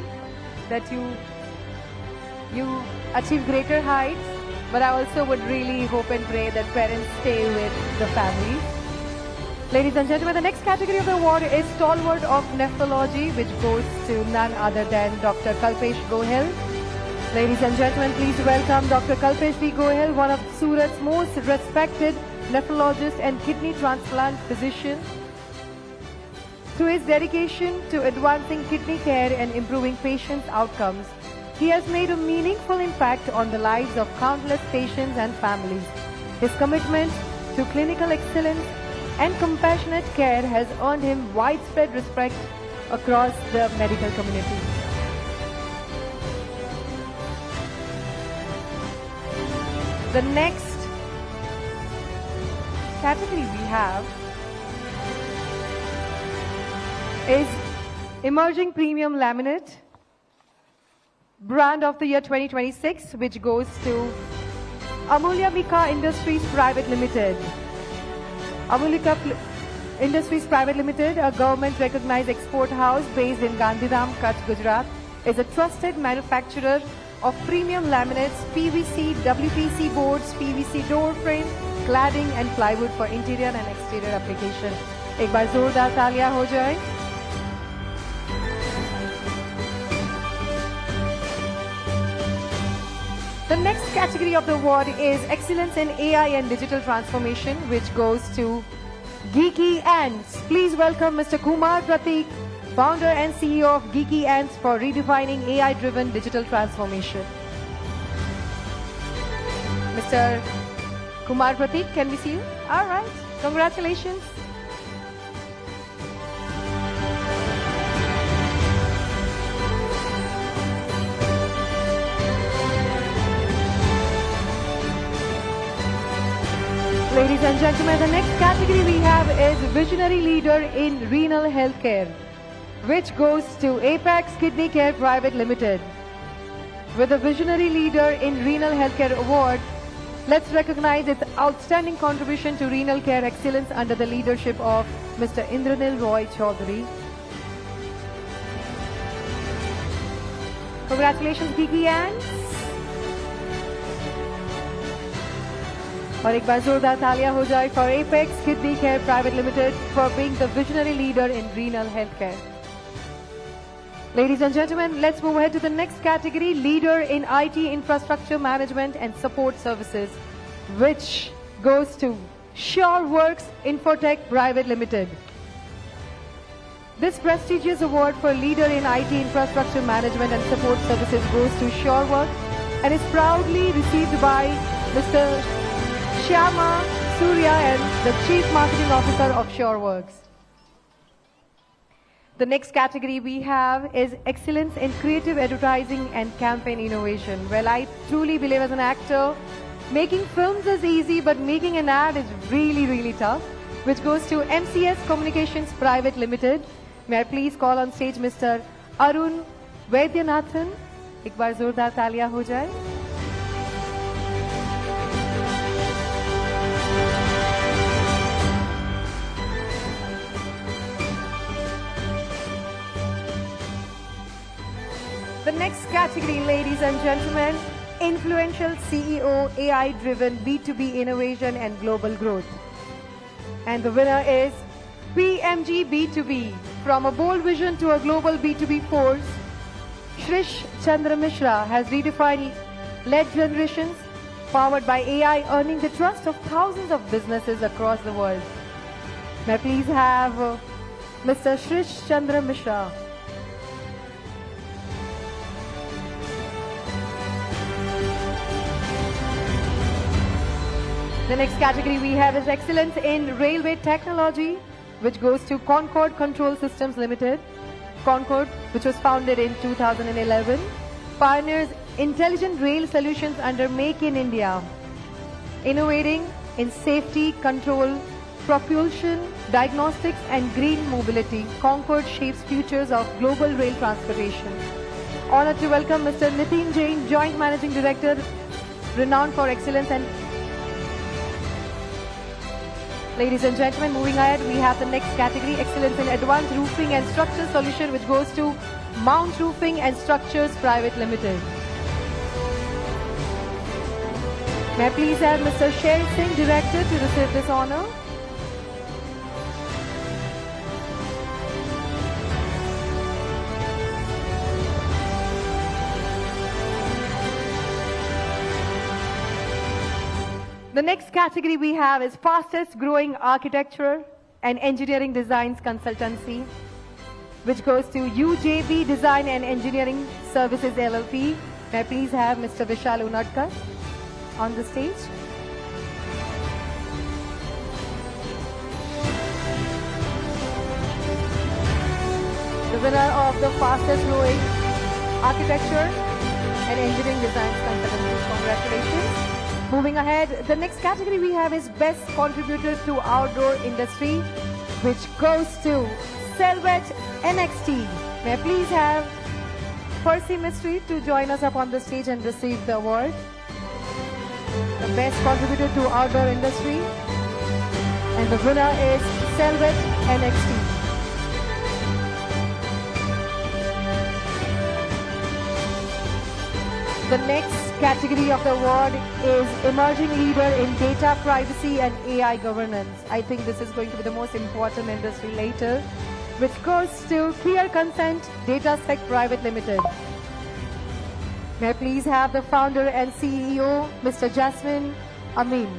that you achieve greater heights, but I also would really hope and pray that parents stay with the family. Ladies and gentlemen, the next category of the award is Stalwart of Nephrology, which goes to none other than Dr. Kalpesh Gohil. Ladies and gentlemen, please welcome Dr. Kalpesh D. Gohel, one of Surat's most respected nephrologist and kidney transplant physician. Through his dedication to advancing kidney care and improving patients' outcomes, he has made a meaningful impact on the lives of countless patients and families. His commitment to clinical excellence and compassionate care has earned him widespread respect across the medical community. The next category we have is Emerging Premium Laminate, Brand of the Year 2026, which goes to Ahmedabad Industries Private Limited. Ahmedabad Industries Private Limited, a government-recognized export house based in Gandhidham, Kutch, Gujarat, is a trusted manufacturer of premium laminates, PVC, WPC boards, PVC door frames, cladding and plywood for interior and exterior application. एक बार जोरदार तालियां हो जाए. The next category of the award is Excellence in AI and Digital Transformation, which goes to Geeky Ants. Please welcome Mr. Kumar Pratik, founder and CEO of Geeky Ants, for redefining AI-driven digital transformation. Mr. Kumar Pratik, can we see you? All right. Congratulations. Ladies and gentlemen, the next category we have is Visionary Leader in Renal Healthcare, which goes to Apex Kidney Care Private Limited. With the Visionary Leader in Renal Healthcare Award, let's recognize its outstanding contribution to renal care excellence under the leadership of Mr. Indranil Roy Chaudhary. Congratulations, Geeky Ants. और एक बार जोरदार तालियां हो जाए for Apex Kidney Care Private Limited for being the visionary leader in renal healthcare. Ladies and gentlemen, let's move ahead to the next category, Leader in IT Infrastructure Management and Support Services, which goes to SureWorks Infotech Private Limited. This prestigious award for Leader in IT Infrastructure Management and Support Services goes to SureWorks and is proudly received by Mr. Shyama Surya and the Chief Marketing Officer of SureWorks. The next category we have is Excellence in Creative Advertising and Campaign Innovation. Well, I truly believe as an actor, making films is easy, but making an ad is really, really tough, which goes to MCS Communications Private Limited. May I please call on stage Mr. Arun Vaidyanathan. एक बार जोरदार तालियां हो जाए. The next category, ladies and gentlemen, Influential CEO, AI-driven B2B innovation and global growth. And the winner is PMG B2B. From a bold vision to a global B2B force, Shrish Chandra Mishra has redefined lead generations powered by AI, earning the trust of thousands of businesses across the world. May I please have Mr. Shrish Chandra Mishra. The next category we have is Excellence in Railway Technology, which goes to Concord Control Systems Limited. Concord, which was founded in 2011, pioneers intelligent rail solutions under Make in India, innovating in safety, control, propulsion, diagnostics and green mobility. Concord shapes futures of global rail transportation. Honored to welcome Mr. Nitin Jain, Joint Managing Director, renowned for excellence. And ladies and gentlemen, moving ahead, we have the next category, Excellence in Advanced Roofing and Structure Solution, which goes to Mount Roofing and Structures Private Limited. May I please have Mr. Sher Singh, Director, to receive this honor. The next category we have is fastest growing architecture and engineering designs consultancy, which goes to UJB Design and Engineering Services LLP. May I please have Mr. Vishal Unadkar on the stage. The winner of the fastest growing architecture and engineering designs consultancy. Congratulations. Moving ahead, the next category we have is best contributor to outdoor industry, which goes to Selvet NXT. May I please have Percy Mystery to join us up on the stage and receive the award. The best contributor to outdoor industry. And the winner is Selvet NXT. The next category of the award is Emerging Leader in Data Privacy and AI Governance. I think this is going to be the most important industry later, which goes to Clear Consent DataSec Private Limited. May I please have the founder and CEO, Mr. Jasmine Amin.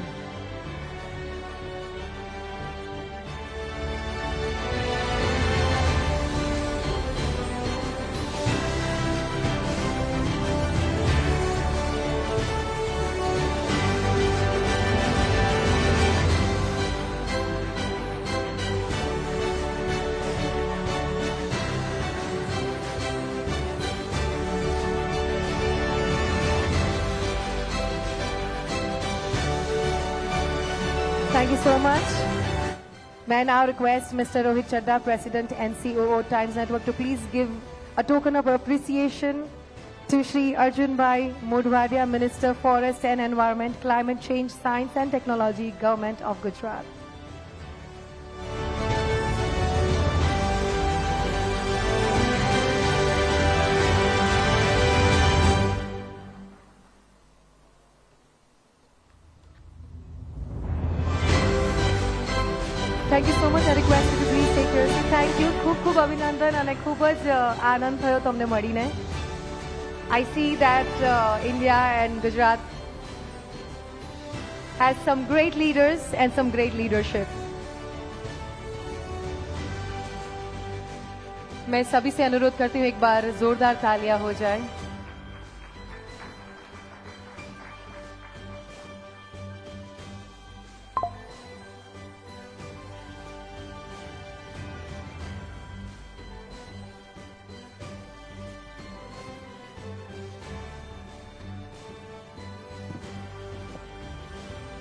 Thank you so much. May I now request Mr. Rohit Chadda, President and COO Times Network, to please give a token of appreciation to Shri Arjun Bhai Modhwadia, Minister, Forest and Environment, Climate Change, Science and Technology, Government of Gujarat. Thank you so much. I request you to please take your seat. Thank you. Khub Abhinandan and khub જ આનંદ થયો તમને મળીને. I see that India and Gujarat has some great leaders and some great leadership. मैं सभी से अनुरोध करती हूँ एक बार जोरदार तालियां हो जाए.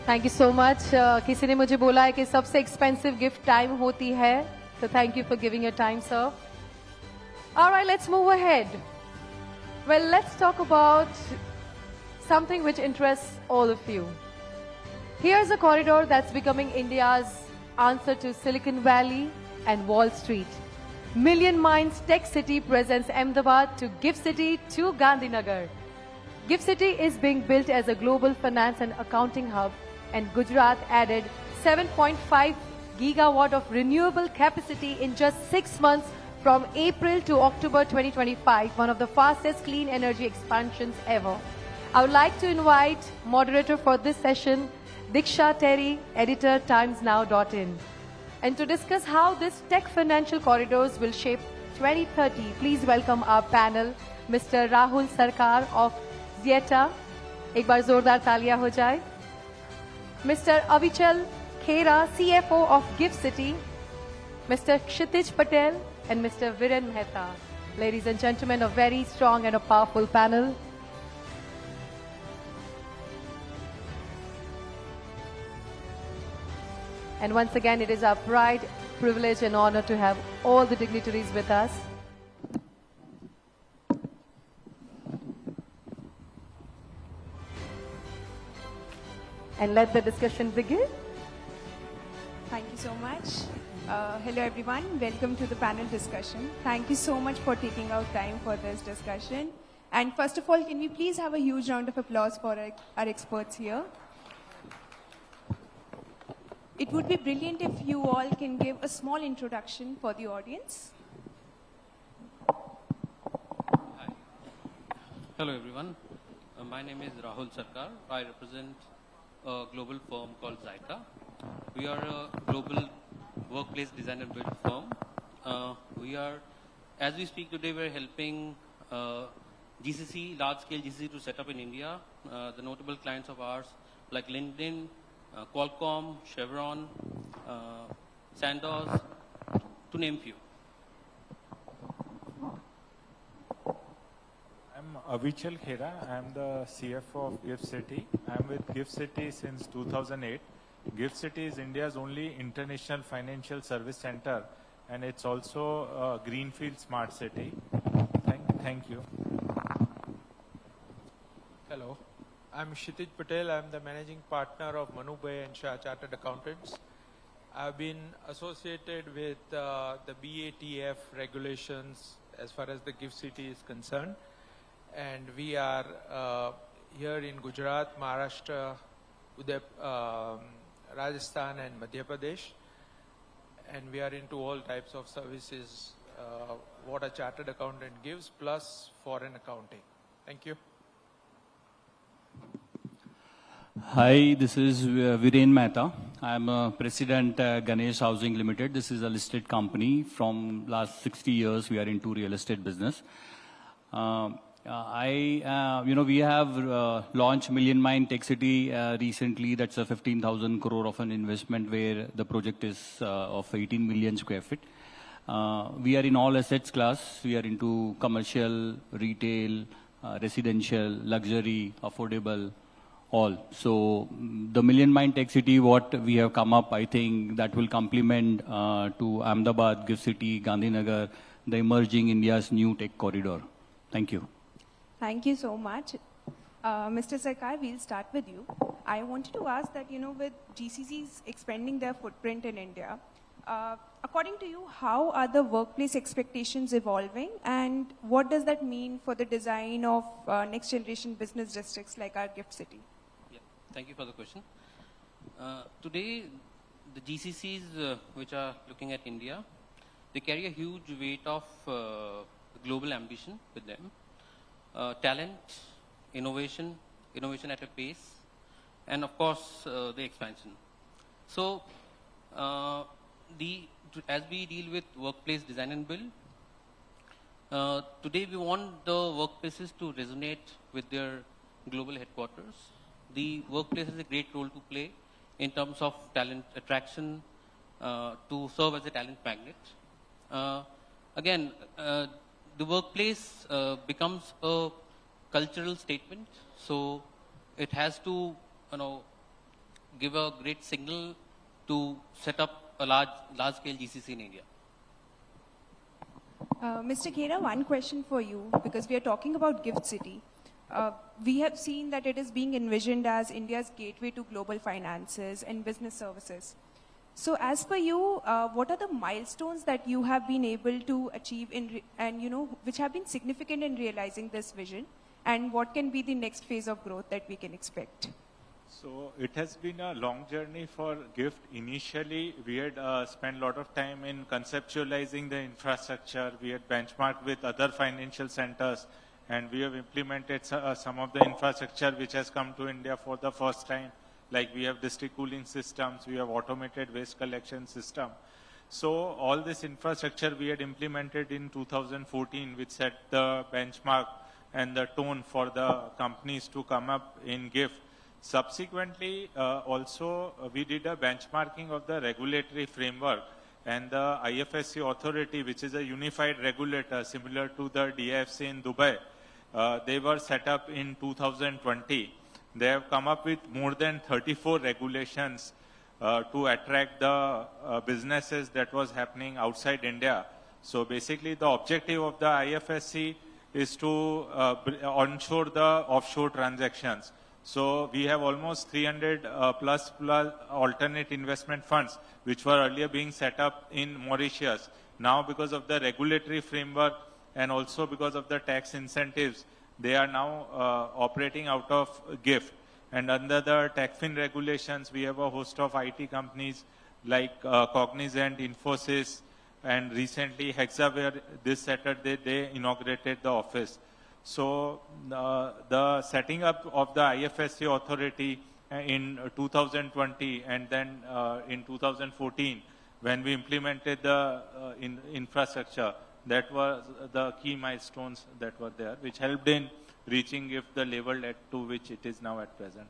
Thank you so much. किसी ने मुझे बोला है कि सबसे एक्सपेंसिव गिफ्ट टाइम होती है, तो thank you for giving your time sir. Alright, let's move ahead. Well, let's talk about something which interests all of you. Here's a corridor that's becoming India's answer to Silicon Valley and Wall Street. Million Minds Tech City presents Ahmedabad to Gift City to Gandhinagar. Gift City is being built as a global finance and accounting hub, and Gujarat added 7.5 gigawatt of renewable capacity in just 6 months from April to October 2025, one of the fastest clean energy expansions ever. I would like to invite moderator for this session, Diksha Terry, editor timesnow.in. And to discuss how this tech financial corridors will shape 2030, please welcome our panel, Mr. Rahul Sarkar of Zieta. एक बार जोरदार तालियां हो जाए. Mr. Avichal Khera, CFO of Gift City, Mr. Kshitij Patel, and Mr. Viren Mehta. Ladies and gentlemen, a very strong and a powerful panel. And once again, it is our pride, privilege, and honor to have all the dignitaries with us. And let the discussion begin. Thank you so much. Hello everyone, welcome to the panel discussion. Thank you so much for taking out time for this discussion. And first of all, can we please have a huge round of applause for our experts here? It would be brilliant if you all can give a small introduction for the audience. Hello everyone, my name is Rahul Sarkar. I represent a global firm called Zyka. We are a global workplace design and build firm. As we speak today, we're helping GCC, large-scale GCC to set up in India. The notable clients of ours like LinkedIn, Qualcomm, Chevron, Sandoz, to name few. I'm Avichal Khera. I'm the CFO of Gift City. I'm with Gift City since 2008. Gift City is India's only international financial service center, and it's also a greenfield smart city. Thank you. Hello, I'm Kshitij Patel. I'm the managing partner of Manubhai and Shah Chartered Accountants. I've been associated with the BATF regulations as far as the Gift City is concerned. And we are here in Gujarat, Maharashtra, Rajasthan and Madhya Pradesh. And we are into all types of services, what a chartered accountant gives, plus foreign accounting. Thank you. Hi, this is Viren Mehta. I'm a president Ganesh Housing Limited. This is a listed company. From last 60 years, we are into real estate business. We have launched Million Mind Tech City recently. That's a 15,000 crore of an investment where the project is of 18 million square feet. We are in all assets class. We are into commercial, retail, residential, luxury, affordable, all. So the Million Mind Tech City, what we have come up, I think that will complement to Ahmedabad, Gift City, Gandhinagar, the emerging India's new tech corridor. Thank you. Thank you so much. Mr. Sarkar, we'll start with you. I wanted to ask that, with GCCs expanding their footprint in India, according to you, how are the workplace expectations evolving, and what does that mean for the design of next generation business districts like our Gift City? Yeah, thank you for the question. Today, the GCCs which are looking at India, they carry a huge weight of global ambition with them. Talent, innovation at a pace, and of course the expansion. So as we deal with workplace design and build, today we want the workplaces to resonate with their global headquarters. The workplace has a great role to play in terms of talent attraction, to serve as a talent magnet. Again, the workplace becomes a cultural statement, so it has to, give a great signal to set up a large-scale GCC in India. Mr. Khera, one question for you, because we are talking about Gift City. We have seen that it is being envisioned as India's gateway to global finances and business services. So as per you, what are the milestones that you have been able to achieve which have been significant in realizing this vision, and what can be the next phase of growth that we can expect? So it has been a long journey for GIFT. Initially, we had spent a lot of time in conceptualizing the infrastructure. We had benchmarked with other financial centers, and we have implemented some of the infrastructure which has come to India for the first time. Like we have district cooling systems, we have automated waste collection system. So all this infrastructure we had implemented in 2014, which set the benchmark and the tone for the companies to come up in GIFT. Subsequently, also we did a benchmarking of the regulatory framework, and the IFSC authority, which is a unified regulator similar to the DIFC in Dubai, they were set up in 2020. They have come up with more than 34 regulations to attract the businesses that was happening outside India. So basically the objective of the IFSC is to onshore the offshore transactions. So we have almost 300 plus alternate investment funds, which were earlier being set up in Mauritius. Now because of the regulatory framework and also because of the tax incentives, they are now operating out of GIFT. And under the TechFin regulations, we have a host of IT companies like Cognizant, Infosys, and recently Hexaware. This Saturday, they inaugurated the office. So the setting up of the IFSC authority in 2020, and then in 2014, when we implemented the infrastructure, that was the key milestones that were there, which helped in reaching the level to which it is now at present.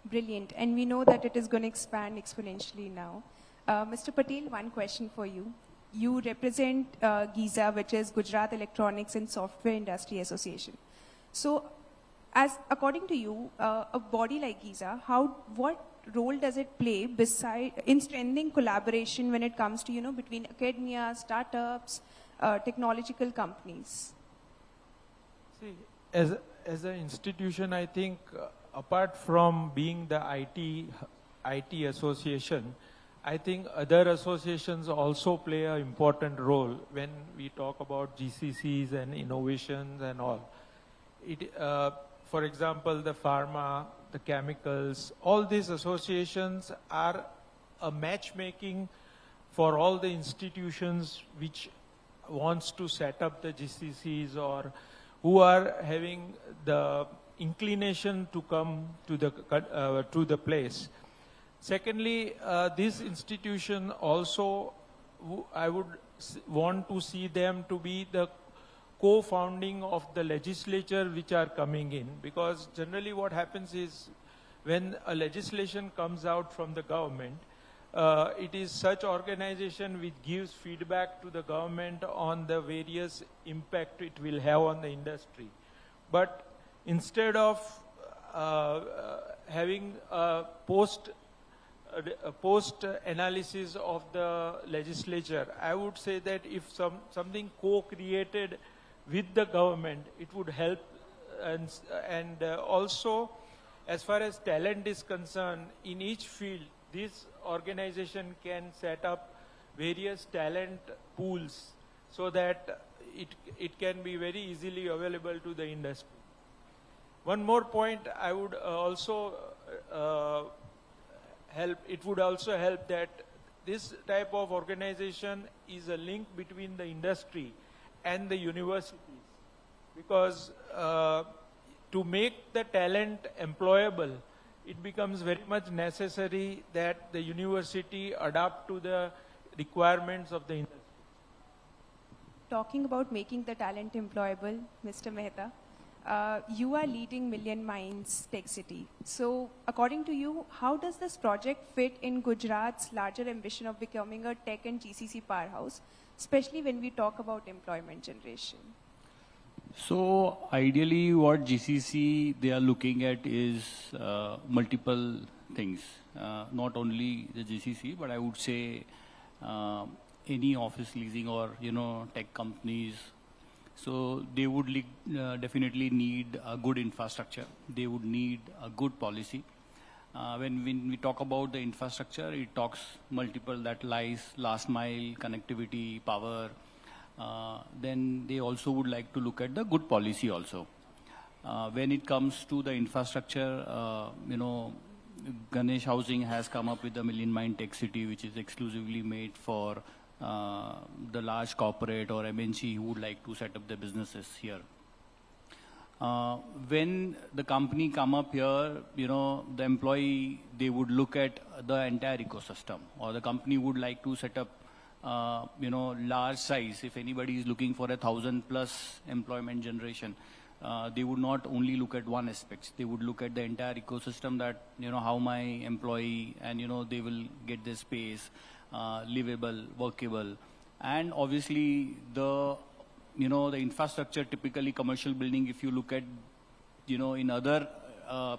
Brilliant. And we know that it is going to expand exponentially now. Mr. Patel, one question for you. You represent GISA, which is Gujarat Electronics and Software Industry Association. So, according to you, a body like GISA, what role does it play in strengthening collaboration when it comes to, between academia, startups, technological companies? See, as an institution, I think apart from being the IT association, I think other associations also play an important role when we talk about GCCs and innovations and all. For example, the pharma, the chemicals, all these associations are a matchmaking for all the institutions which wants to set up the GCCs or who are having the inclination to come to the place. Secondly, this institution also, I would want to see them to be the co-founding of the legislature which are coming in, because generally what happens is when a legislation comes out from the government, it is such organization which gives feedback to the government on the various impact it will have on the industry. But instead of having a post analysis of the legislature, I would say that if something co-created with the government, it would help. And also, as far as talent is concerned, in each field, this organization can set up various talent pools so that it can be very easily available to the industry. One more point, I would also it would also help that this type of organization is a link between the industry and the universities, because to make the talent employable, it becomes very much necessary that the university adapt to the requirements of the industry. Talking about making the talent employable, Mr. Mehta, you are leading Million Minds Tech City. So, according to you, how does this project fit in Gujarat's larger ambition of becoming a tech and GCC powerhouse, especially when we talk about employment generation? So ideally what GCC they are looking at is multiple things, not only the GCC, but I would say any office leasing or tech companies. So they would definitely need a good infrastructure. They would need a good policy. When we talk about the infrastructure, it talks multiple that lies last mile, connectivity, power. Then they also would like to look at the good policy also. When it comes to the infrastructure, Ganesh Housing has come up with the Million Mind Tech City, which is exclusively made for the large corporate or MNC who would like to set up their businesses here. When the company come up here, the employee, they would look at the entire ecosystem, or the company would like to set up large size. If anybody is looking for 1,000+ employment generation, they would not only look at one aspect. They would look at the entire ecosystem, that, how my employee and, they will get their space, livable, workable. And obviously the infrastructure, typically commercial building, if you look at, in other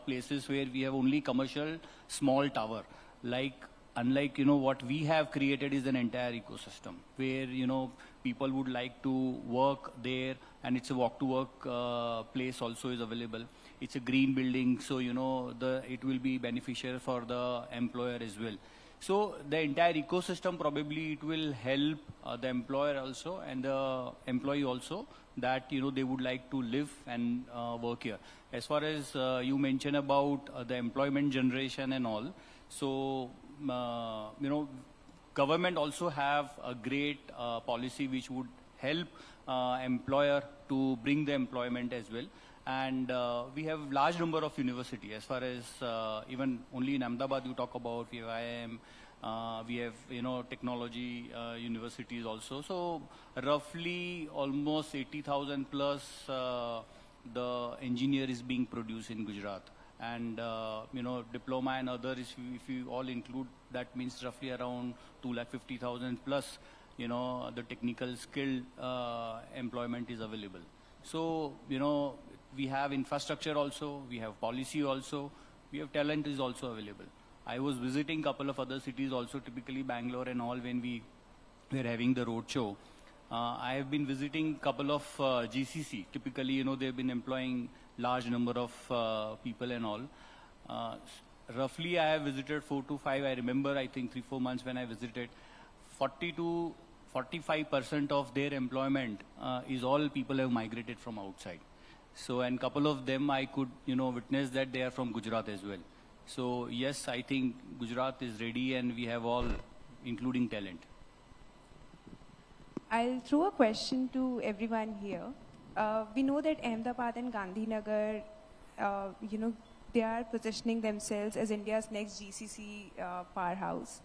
places where we have only commercial small tower, unlike, what we have created is an entire ecosystem where, people would like to work there, and it's a walk-to-work place also is available. It's a green building, so, it will be beneficial for the employer as well. So the entire ecosystem, probably it will help the employer also and the employee also, that, they would like to live and work here. As far as you mentioned about the employment generation and all, so, government also have a great policy which would help employer to bring the employment as well. And we have large number of university as far as even only in Ahmedabad you talk about, we have IIM, we have, technology universities also. So roughly almost 80,000 plus the engineer is being produced in Gujarat. And, diploma and others, if you all include, that means roughly around 250,000 plus, the technical skilled employment is available. So, we have infrastructure also, we have policy also, we have talent is also available. I was visiting a couple of other cities also, typically Bangalore and all, when we were having the road show. I have been visiting a couple of GCC. Typically, they've been employing large number of people and all. Roughly, I have visited 4 to 5. I remember, I think 3-4 months when I visited, 40 to 45% of their employment is all people have migrated from outside. So, and couple of them I could, witness that they are from Gujarat as well. So, yes, I think Gujarat is ready and we have all, including talent. I'll throw a question to everyone here. We know that Ahmedabad and Gandhinagar, they are positioning themselves as India's next GCC powerhouse.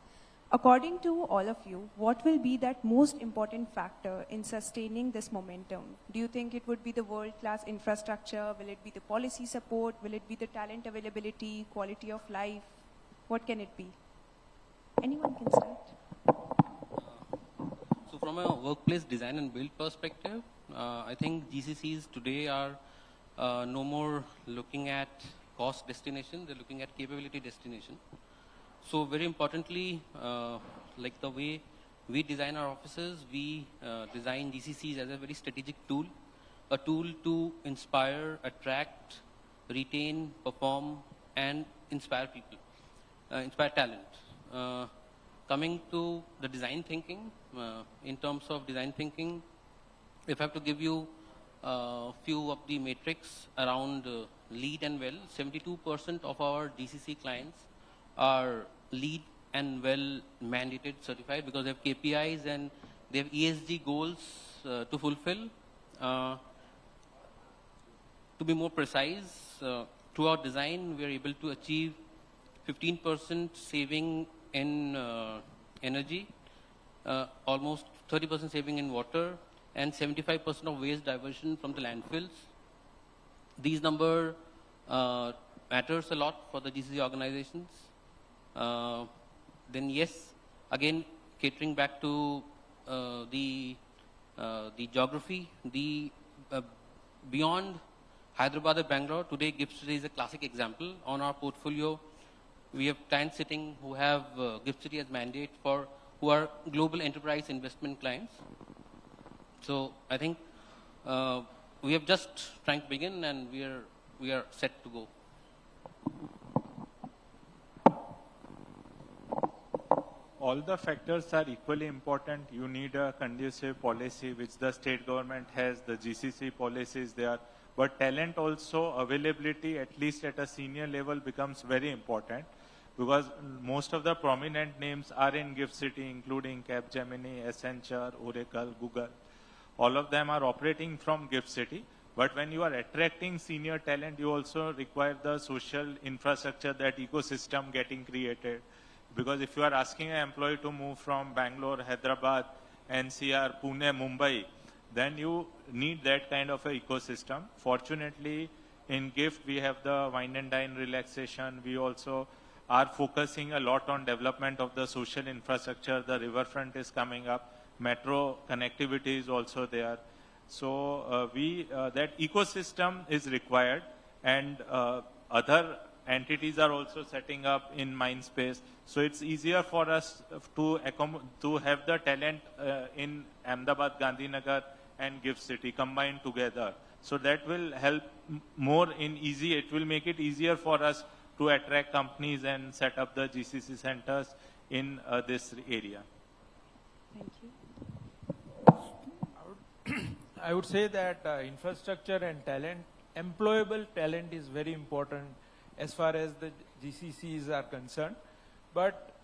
According to all of you, what will be that most important factor in sustaining this momentum? Do you think it would be the world-class infrastructure? Will it be the policy support? Will it be the talent availability, quality of life? What can it be? Anyone can start. So from a workplace design and build perspective, I think GCCs today are no more looking at cost destination, they're looking at capability destination. So very importantly, like the way we design our offices, we design GCCs as a very strategic tool, a tool to inspire, attract, retain, perform, and inspire people, inspire talent. Coming to the design thinking, in terms of design thinking, if I have to give you a few of the metrics around lead and well, 72% of our GCC clients are lead and well mandated certified because they have KPIs and they have ESG goals to fulfill. To be more precise, through our design, we are able to achieve 15% saving in energy, almost 30% saving in water, and 75% of waste diversion from the landfills. These number matters a lot for the GCC organizations. Then yes, again, catering back to the geography, beyond Hyderabad and Bangalore, today GIFT City is a classic example. On our portfolio, we have clients sitting who have GIFT City as mandate for, who are global enterprise investment clients. So I think we have just trying to begin and we are set to go. All the factors are equally important. You need a conducive policy, which the state government has, the GCC policies there. But talent also, availability, at least at a senior level, becomes very important. Because most of the prominent names are in GIFT City, including Capgemini, Accenture, Oracle, Google. All of them are operating from GIFT City. But when you are attracting senior talent, you also require the social infrastructure, that ecosystem getting created. Because if you are asking an employee to move from Bangalore, Hyderabad, NCR, Pune, Mumbai, then you need that kind of a ecosystem. Fortunately, in GIFT, we have the wine and dine relaxation. We also are focusing a lot on development of the social infrastructure. The riverfront is coming up. Metro connectivity is also there. So that ecosystem is required, and other entities are also setting up in Mindspace. So it's easier for us to have the talent in Ahmedabad, Gandhinagar, and GIFT City combined together. So that will help more in easy. It will make it easier for us to attract companies and set up the GCC centers in this area. Thank you. I would say that infrastructure and talent, employable talent is very important as far as the GCCs are concerned. But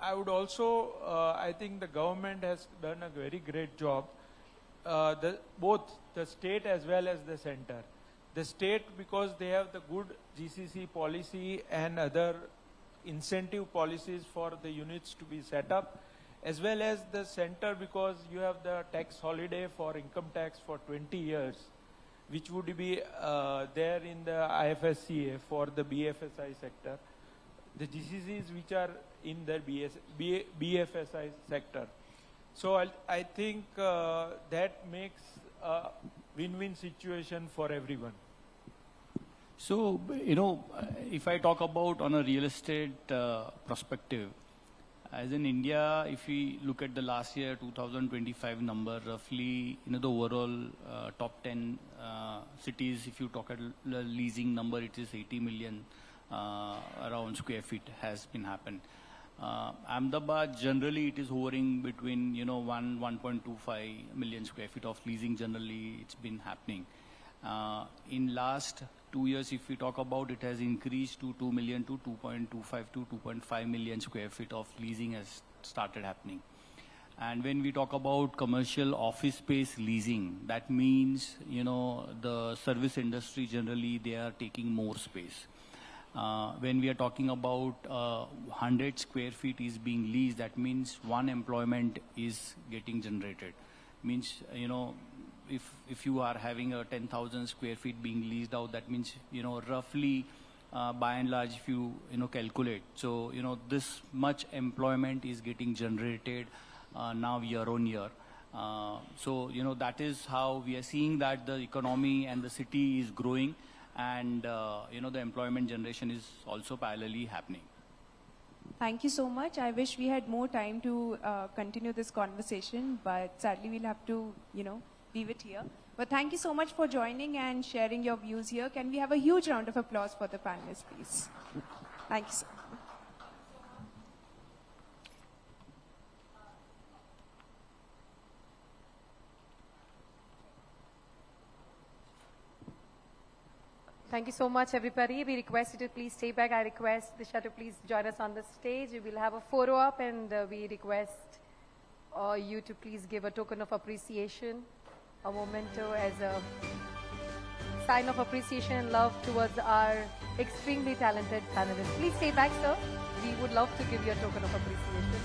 I would also, I think the government has done a very great job, both the state as well as the center. The state, because they have the good GCC policy and other incentive policies for the units to be set up, as well as the center, because you have the tax holiday for income tax for 20 years, which would be there in the IFSCA for the BFSI sector. The GCCs which are in the BFSI sector. So I think that makes a win-win situation for everyone. So, you know, if I talk about on a real estate perspective, as in India, if we look at the last year 2025 number, roughly, you know, the overall top 10 cities, if you talk at the leasing number, it is 80 million around square feet has been happened. Ahmedabad, generally, it is hovering between, you know, 1.25 million square feet of leasing. Generally, it's been happening. In last 2 years, if we talk about, it has increased to 2 million to 2.25 to 2.5 million square feet of leasing has started happening. And when we talk about commercial office space leasing, that means, you know, the service industry generally, they are taking more space. When we are talking about 100 square feet is being leased, that means one employment is getting generated. Means, you know, if you are having a 10,000 square feet being leased out, that means, you know, roughly, by and large, if you know, calculate. So, you know, this much employment is getting generated now year on year. So, you know, that is how we are seeing that the economy and the city is growing, and, you know, the employment generation is also parallelly happening. Thank you so much. I wish we had more time to continue this conversation, but sadly we'll have to, you know, leave it here. But thank you so much for joining and sharing your views here. Can we have a huge round of applause for the panelists, please? Thank you so much. Thank you so much, everybody. We request you to please stay back. I request Disha to please join us on the stage. We will have a photo op, and we request you to please give a token of appreciation, a memento as a sign of appreciation and love towards our extremely talented panelists. Please stay back, sir. We would love to give you a token of appreciation.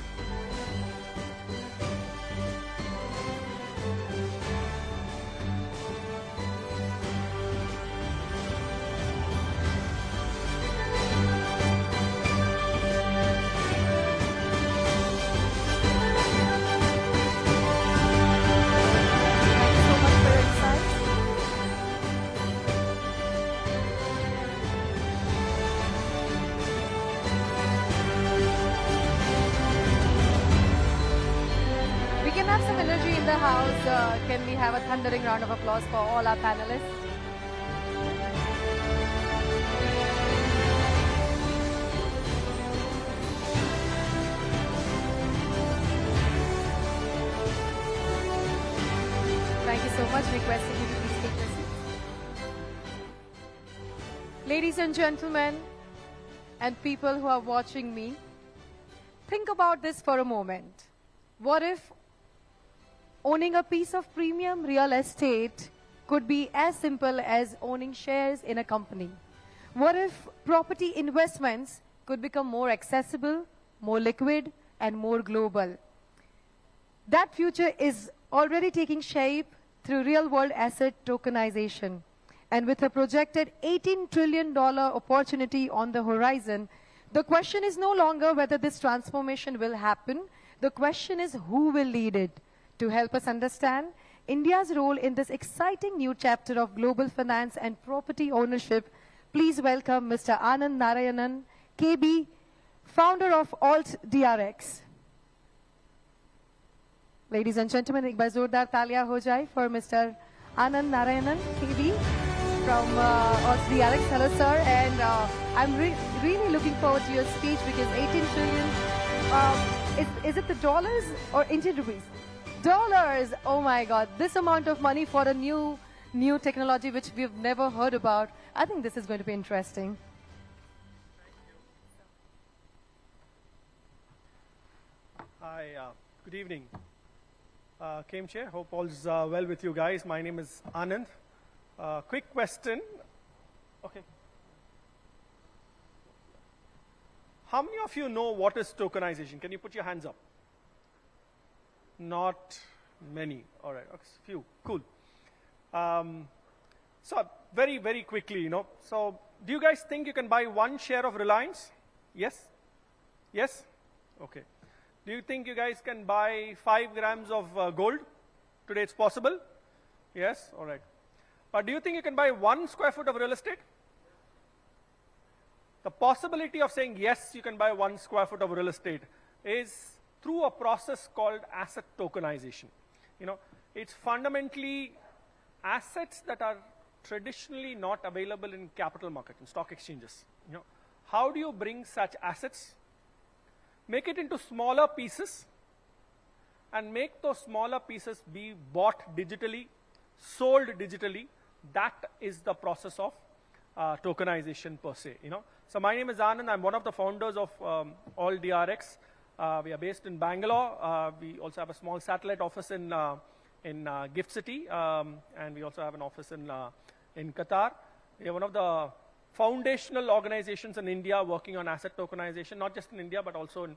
Can we have a thundering round of applause for all our panelists? Thank you so much. Requesting you to please take your seats. Ladies and gentlemen, and people who are watching me, think about this for a moment. What if owning a piece of premium real estate could be as simple as owning shares in a company? What if property investments could become more accessible, more liquid, and more global? That future is already taking shape through real-world asset tokenization. And with a projected $18 trillion opportunity on the horizon, the question is no longer whether this transformation will happen. The question is who will lead it. To help us understand India's role in this exciting new chapter of global finance and property ownership, please welcome Mr. Anand Narayanan, KB, founder of Alt DRX. Ladies and gentlemen, ek baar zordar taaliyan ho jaye for Mr. Anand Narayanan, KB, from Alt DRX. Hello, sir, and I'm really looking forward to your speech because 18 trillion, is it the dollars or Indian rupees? Dollars! Oh my God, this amount of money for a new technology which we've never heard about. I think this is going to be interesting. Hi, good evening. Came Chair, hope all's well with you guys. My name is Anand. Quick question. Okay. How many of you know what is tokenization? Can you put your hands up? Not many. All right. Okay. Few. Cool. So very, very quickly, So do you guys think you can buy one share of Reliance? Yes? Yes? Okay. Do you think you guys can buy 5 grams of gold? Today it's possible? Yes? All right. But do you think you can buy 1 square foot of real estate? The possibility of saying yes, you can buy 1 square foot of real estate is through a process called asset tokenization. It's fundamentally assets that are traditionally not available in capital market, in stock exchanges. How do you bring such assets? Make it into smaller pieces and make those smaller pieces be bought digitally, sold digitally. That is the process of tokenization per se. So my name is Anand. I'm one of the founders of All DRX. We are based in Bangalore. We also have a small satellite office in Gift City, and we also have an office in Qatar. We are one of the foundational organizations in India working on asset tokenization, not just in India, but also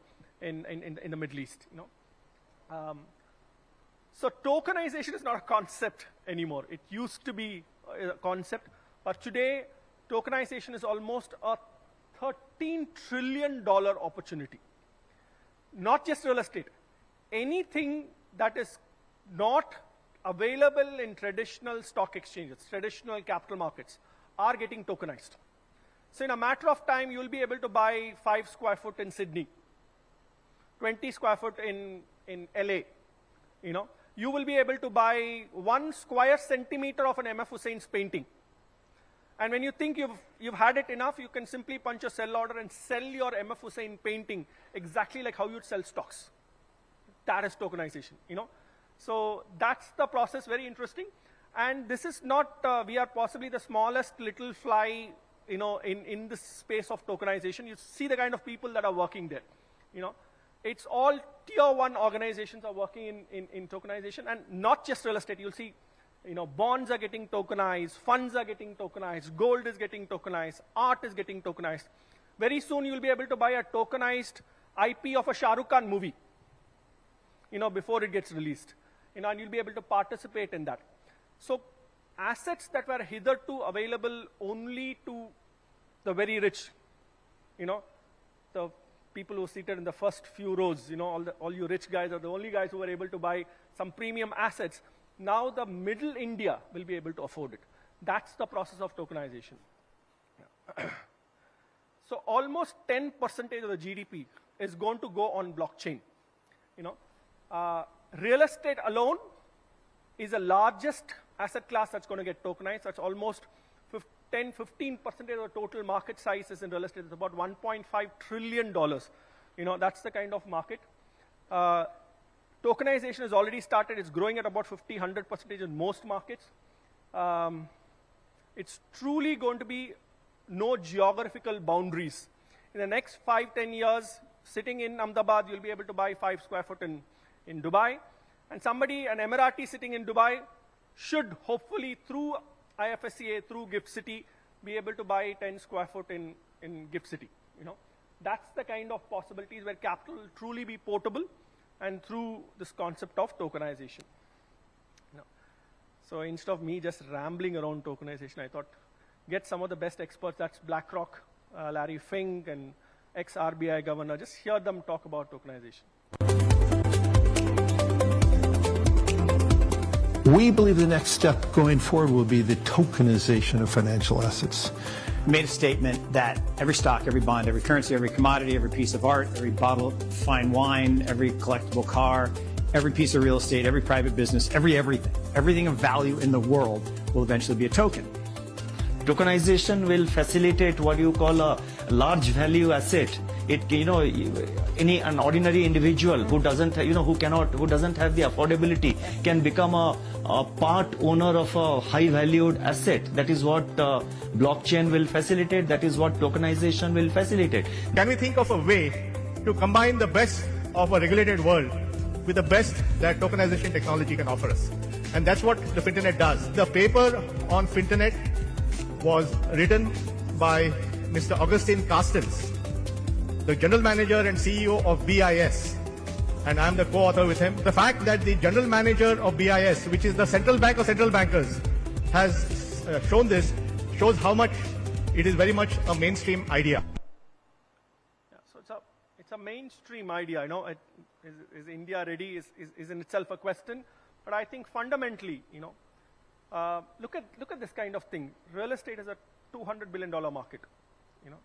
in the Middle East. So tokenization is not a concept anymore. It used to be a concept, but today tokenization is almost a $13 trillion opportunity. Not just real estate. Anything that is not available in traditional stock exchanges, traditional capital markets, are getting tokenized. So in a matter of time, you'll be able to buy 5 square foot in Sydney, 20 square foot in LA. You will be able to buy 1 square centimeter of an M.F. Hussein's painting. And when you think you've had it enough, you can simply punch a sell order and sell your M.F. Hussein painting exactly like how you'd sell stocks. That is tokenization, So that's the process, very interesting. And this is not, we are possibly the smallest little fly, in this space of tokenization. You see the kind of people that are working there, It's all tier 1 organizations are working in tokenization, and not just real estate. You'll see, bonds are getting tokenized, funds are getting tokenized, gold is getting tokenized, art is getting tokenized. Very soon you'll be able to buy a tokenized IP of a Shah Rukh Khan movie, before it gets released, and you'll be able to participate in that. So assets that were hitherto available only to the very rich, the people who are seated in the first few rows, all you rich guys are the only guys who were able to buy some premium assets. Now the middle India will be able to afford it. That's the process of tokenization. Yeah. So almost 10% of the GDP is going to go on blockchain. Real estate alone is the largest asset class that's going to get tokenized. That's almost 10-15% of the total market size is in real estate. It's about $1.5 trillion. That's the kind of market. Tokenization has already started. It's growing at about 50-100% in most markets. It's truly going to be no geographical boundaries. In the next 5-10 years, sitting in Ahmedabad, you'll be able to buy 5 square foot in Dubai. And an Emirati sitting in Dubai should hopefully through IFSCA, through Gift City, be able to buy 10 square foot in Gift City. That's the kind of possibilities where capital will truly be portable, and through this concept of tokenization. So instead of me just rambling around tokenization, I thought, get some of the best experts. That's BlackRock, Larry Fink, and ex-RBI governor. Just hear them talk about tokenization. We believe the next step going forward will be the tokenization of financial assets. Made a statement that every stock, every bond, every currency, every commodity, every piece of art, every bottle of fine wine, every collectible car, every piece of real estate, every private business, everything of value in the world will eventually be a token. Tokenization will facilitate what you call a large value asset. An ordinary individual who doesn't have the affordability can become a part owner of a high valued asset. That is what blockchain will facilitate. That is what tokenization will facilitate. Can we think of a way to combine the best of a regulated world with the best that tokenization technology can offer us? And that's what the Finternet does. The paper on Finternet was written by Mr. Augustine Carstens, the general manager and CEO of BIS. And I'm the co-author with him. The fact that the general manager of BIS, which is the central bank of central bankers, has shown this, shows how much it is very much a mainstream idea. Yeah, so it's a mainstream idea. You know, is India ready? Is in itself a question. But I think fundamentally, you know, look at this kind of thing. Real estate is a $200 billion market. You know,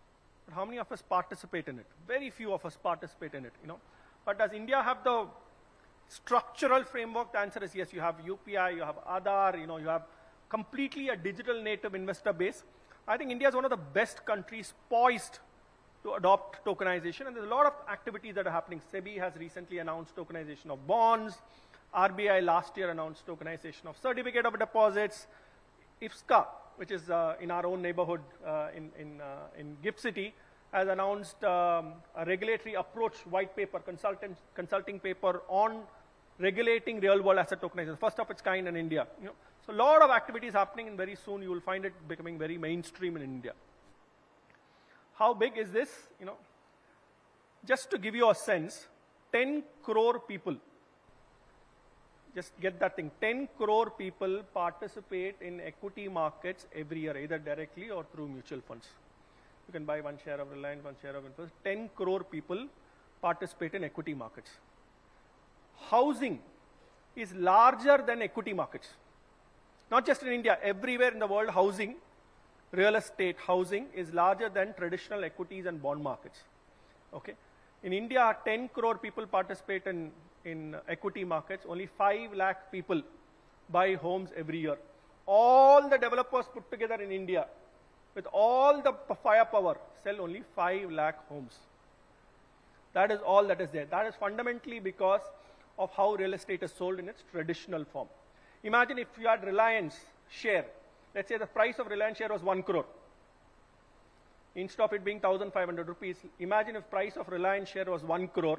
but how many of us participate in it? Very few of us participate in it. You know. But does India have the structural framework? The answer is yes. You have UPI, you have Aadhaar, you know, you have completely a digital native investor base. I think India is one of the best countries poised to adopt tokenization, and there's a lot of activities that are happening. SEBI has recently announced tokenization of bonds. RBI last year announced tokenization of certificate of deposits. IFSCA, which is in our own neighborhood in GIFT City, has announced a regulatory approach white paper, consulting paper on regulating real-world asset tokenization, first of its kind in India. You know, so a lot of activities happening, and very soon you will find it becoming very mainstream in India. How big is this? You know, just to give you a sense, 10 crore people. Just get that thing. 10 crore people participate in equity markets every year, either directly or through mutual funds. You can buy one share of Reliance, one share of Infosys. 10 crore people participate in equity markets. Housing is larger than equity markets. Not just in India, everywhere in the world, housing, real estate housing is larger than traditional equities and bond markets. Okay? In India, 10 crore people participate in equity markets. Only 5 lakh people buy homes every year. All the developers put together in India, with all the firepower, sell only 5 lakh homes. That is all that is there. That is fundamentally because of how real estate is sold in its traditional form. Imagine if you had Reliance share. Let's say the price of Reliance share was 1 crore. Instead of it being 1,500 rupees, imagine if price of Reliance share was 1 crore,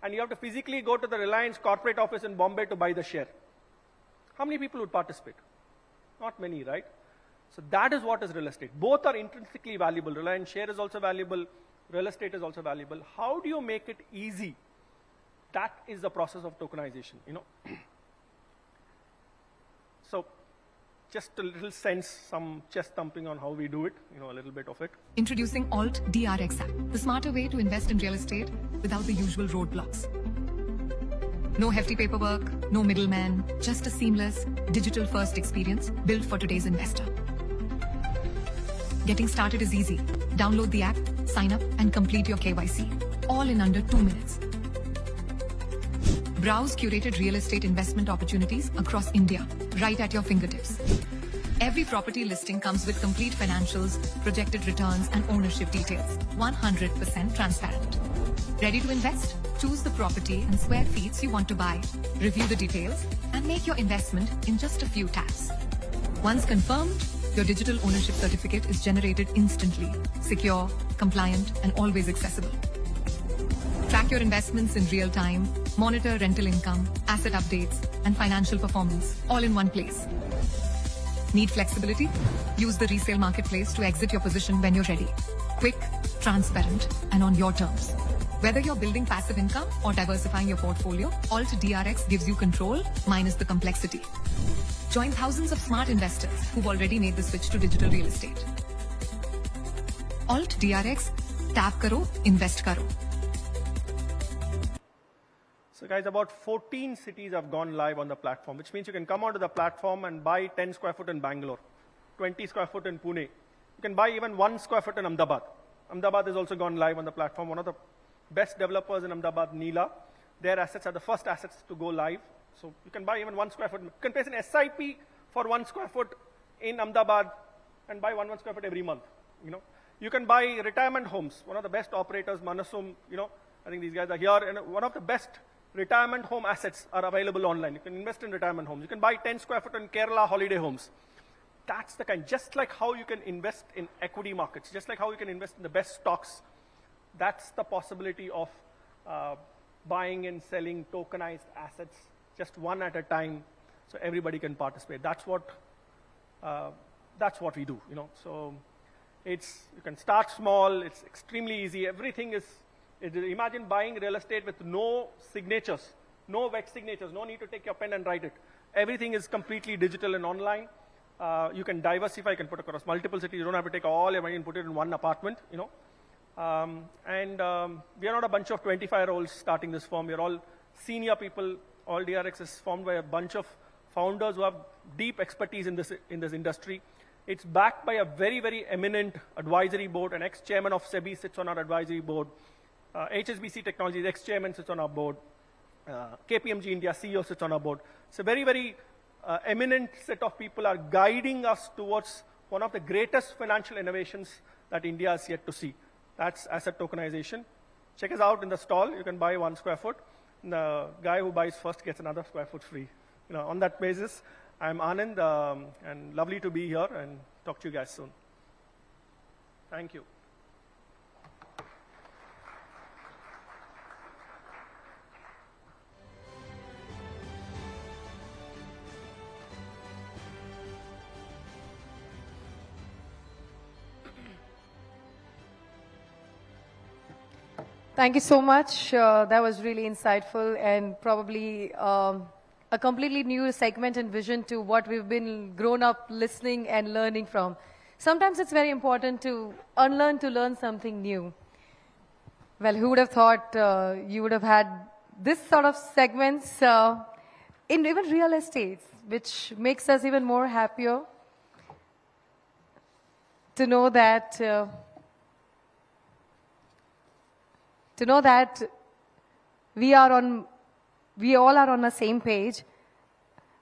and you have to physically go to the Reliance corporate office in Bombay to buy the share. How many people would participate? Not many, right? So that is what is real estate. Both are intrinsically valuable. Reliance share is also valuable. Real estate is also valuable. How do you make it easy? That is the process of tokenization, you know. So just a little sense, some chest thumping on how we do it, you know, a little bit of it. Introducing Alt DRX app, the smarter way to invest in real estate without the usual roadblocks. No hefty paperwork, no middleman, just a seamless, digital-first experience built for today's investor. Getting started is easy. Download the app, sign up, and complete your KYC, all in under 2 minutes. Browse curated real estate investment opportunities across India, right at your fingertips. Every property listing comes with complete financials, projected returns, and ownership details, 100% transparent. Ready to invest? Choose the property and square feet you want to buy, review the details, and make your investment in just a few taps. Once confirmed, your digital ownership certificate is generated instantly, secure, compliant, and always accessible. Track your investments in real time, monitor rental income, asset updates, and financial performance, all in one place. Need flexibility? Use the resale marketplace to exit your position when you're ready. Quick, transparent, and on your terms. Whether you're building passive income or diversifying your portfolio, Alt DRX gives you control minus the complexity. Join thousands of smart investors who've already made the switch to digital real estate. Alt DRX, tap karo, invest karo. So guys, about 14 cities have gone live on the platform, which means you can come onto the platform and buy 10 square foot in Bangalore, 20 square foot in Pune. You can buy even 1 square foot in Ahmedabad. Ahmedabad has also gone live on the platform. One of the best developers in Ahmedabad, Neela, their assets are the first assets to go live. So you can buy even 1 square foot. You can place an SIP for 1 square foot in Ahmedabad and buy 1 square foot every month. You know, you can buy retirement homes. One of the best operators, Manasum, you know, I think these guys are here. And one of the best retirement home assets are available online. You can invest in retirement homes. You can buy 10 square foot in Kerala holiday homes. That's the kind, just like how you can invest in equity markets, just like how you can invest in the best stocks. That's the possibility of buying and selling tokenized assets, just one at a time, so everybody can participate. That's what we do, you know. So you can start small, it's extremely easy. Everything is, imagine buying real estate with no signatures, no wet signatures, no need to take your pen and write it. Everything is completely digital and online. You can diversify, you can put across multiple cities. You don't have to take all your money and put it in one apartment, you know. We are not a bunch of 25-year-olds starting this firm. We are all senior people. All DRX is formed by a bunch of founders who have deep expertise in this industry. It's backed by a very, very eminent advisory board. An ex-chairman of SEBI sits on our advisory board. HSBC Technologies ex-chairman sits on our board. KPMG India CEO sits on our board. It's a very, very eminent set of people are guiding us towards one of the greatest financial innovations that India has yet to see. That's asset tokenization. Check us out in the stall. You can buy 1 square foot. The guy who buys first gets another square foot free. You know, on that basis, I'm Anand, and lovely to be here and talk to you guys soon. Thank you. Thank you so much. That was really insightful and probably a completely new segment and vision to what we've been grown up listening and learning from. Sometimes it's very important to unlearn to learn something new. Well, who would have thought you would have had this sort of segments in even real estate, which makes us even more happier to know that we all are on the same page.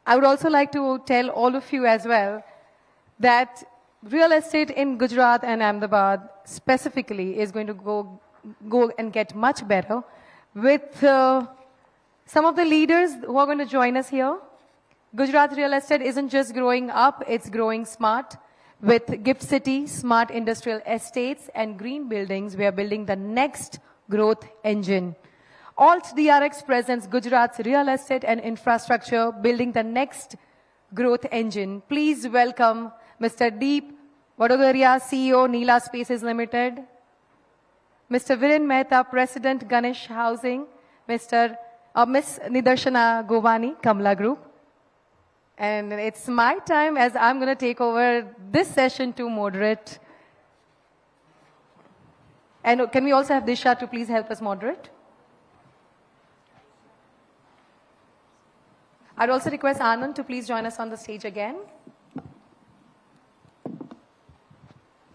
I would also like to tell all of you as well that real estate in Gujarat and Ahmedabad specifically is going to go and get much better with some of the leaders who are going to join us here. Gujarat real estate isn't just growing up, it's growing smart. With Gift City, smart industrial estates and green buildings, we are building the next growth engine. Alt DRX presents Gujarat's real estate and infrastructure, building the next growth engine. Please welcome Mr. Deep Vadogaria, CEO, Neela Spaces Limited. Mr. Viren Mehta, President, Ganesh Housing. Miss Nidarshana Govani, Kamla Group. And it's my time as I'm going to take over this session to moderate. And can we also have Disha to please help us moderate? I'd also request Anand to please join us on the stage again.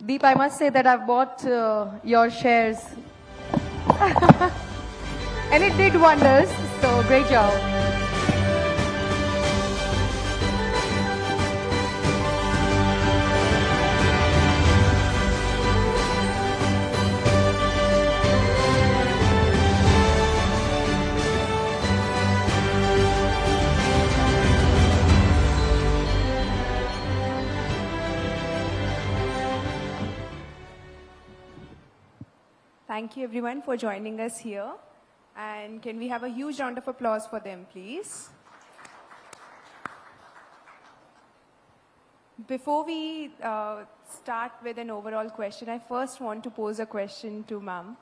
Deep, I must say that I've bought your shares. And it did wonders, so great job. Thank you everyone for joining us here. And can we have a huge round of applause for them, please? Before we start with an overall question, I first want to pose a question to Ma'am.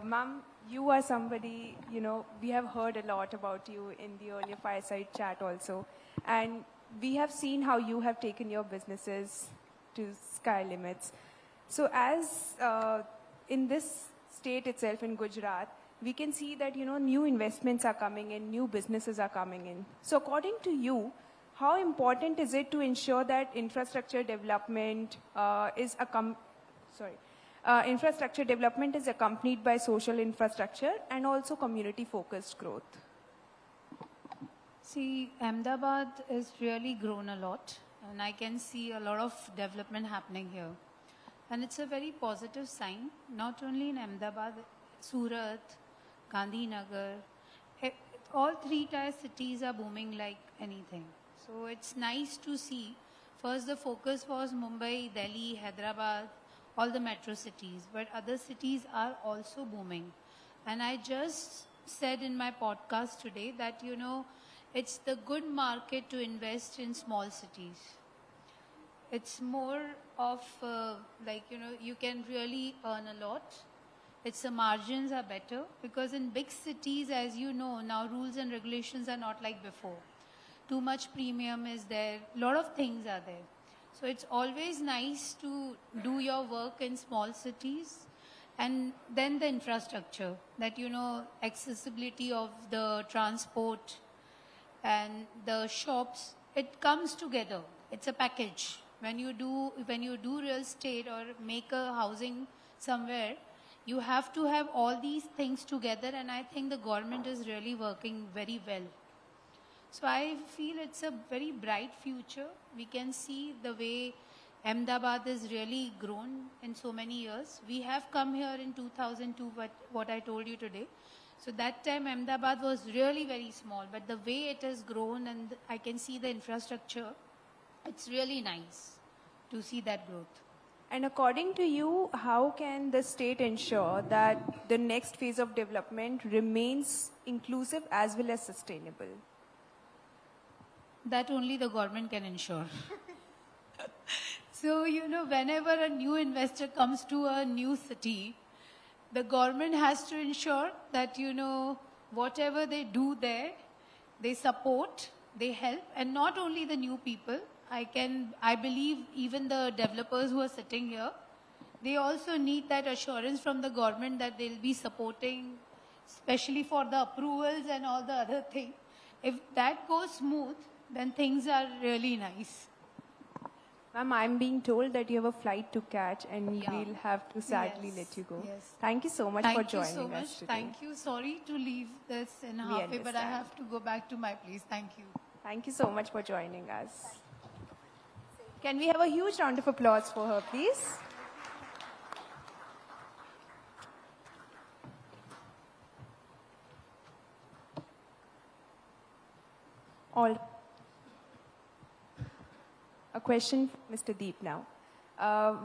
Ma'am, you are somebody, you know, we have heard a lot about you in the earlier fireside chat also. And we have seen how you have taken your businesses to sky limits. So as in this state itself in Gujarat, we can see that, you know, new investments are coming in, new businesses are coming in. So according to you, how important is it to ensure that infrastructure development is accompanied by social infrastructure and also community-focused growth? See, Ahmedabad has really grown a lot, and I can see a lot of development happening here. And it's a very positive sign, not only in Ahmedabad, Surat, Gandhinagar, all 3-tier cities are booming like anything. So it's nice to see. First, the focus was Mumbai, Delhi, Hyderabad, all the metro cities, but other cities are also booming. And I just said in my podcast today that, you know, it's the good market to invest in small cities. It's more of like, you can really earn a lot. The margins are better because in big cities, as you know, now rules and regulations are not like before. Too much premium is there. A lot of things are there. So it's always nice to do your work in small cities. And then the infrastructure, that, accessibility of the transport and the shops, it comes together. It's a package. When you do real estate or make a housing somewhere, you have to have all these things together, and I think the government is really working very well. So I feel it's a very bright future. We can see the way Ahmedabad has really grown in so many years. We have come here in 2002, what I told you today. So that time Ahmedabad was really very small, but the way it has grown and I can see the infrastructure, it's really nice to see that growth. And according to you, how can the state ensure that the next phase of development remains inclusive as well as sustainable? That only the government can ensure. So, whenever a new investor comes to a new city, the government has to ensure that, whatever they do there, they support, they help, and not only the new people. I believe even the developers who are sitting here, they also need that assurance from the government that they'll be supporting, especially for the approvals and all the other things. If that goes smooth, then things are really nice. Ma'am, I'm being told that you have a flight to catch and we'll have to sadly let you go. Yes. Thank you so much for joining us today. Thank you. Sorry to leave this in halfway, but I have to go back to my place. Thank you. Thank you so much for joining us. Can we have a huge round of applause for her, please? A question for Mr. Deep now.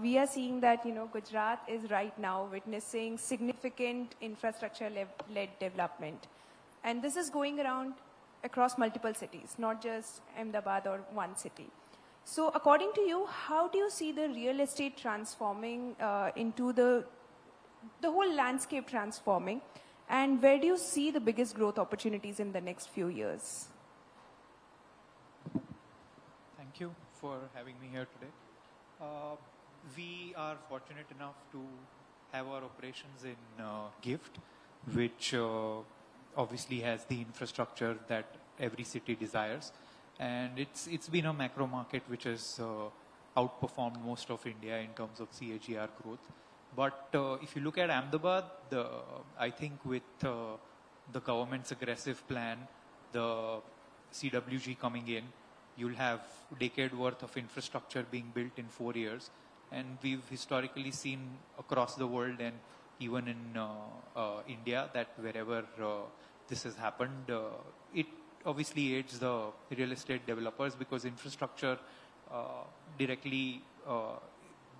We are seeing that, Gujarat is right now witnessing significant infrastructure-led development. And this is going around across multiple cities, not just Ahmedabad or one city. So according to you, how do you see the real estate transforming into the whole landscape transforming? And where do you see the biggest growth opportunities in the next few years? Thank you for having me here today. We are fortunate enough to have our operations in GIFT, which obviously has the infrastructure that every city desires. And it's been a macro market which has outperformed most of India in terms of CAGR growth. But if you look at Ahmedabad, I think with the government's aggressive plan, the CWG coming in, you'll have a decade worth of infrastructure being built in 4 years. And we've historically seen across the world and even in India that wherever this has happened, it obviously aids the real estate developers because infrastructure directly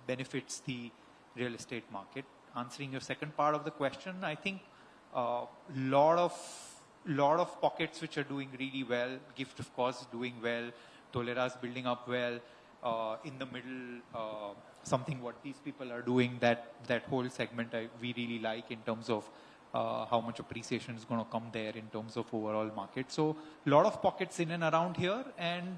benefits the real estate market. Answering your second part of the question, I think lot of pockets which are doing really well. GIFT, of course, doing well. Tolera's building up well. In the middle, something what these people are doing, that whole segment we really like in terms of how much appreciation is going to come there in terms of overall market. So a lot of pockets in and around here, and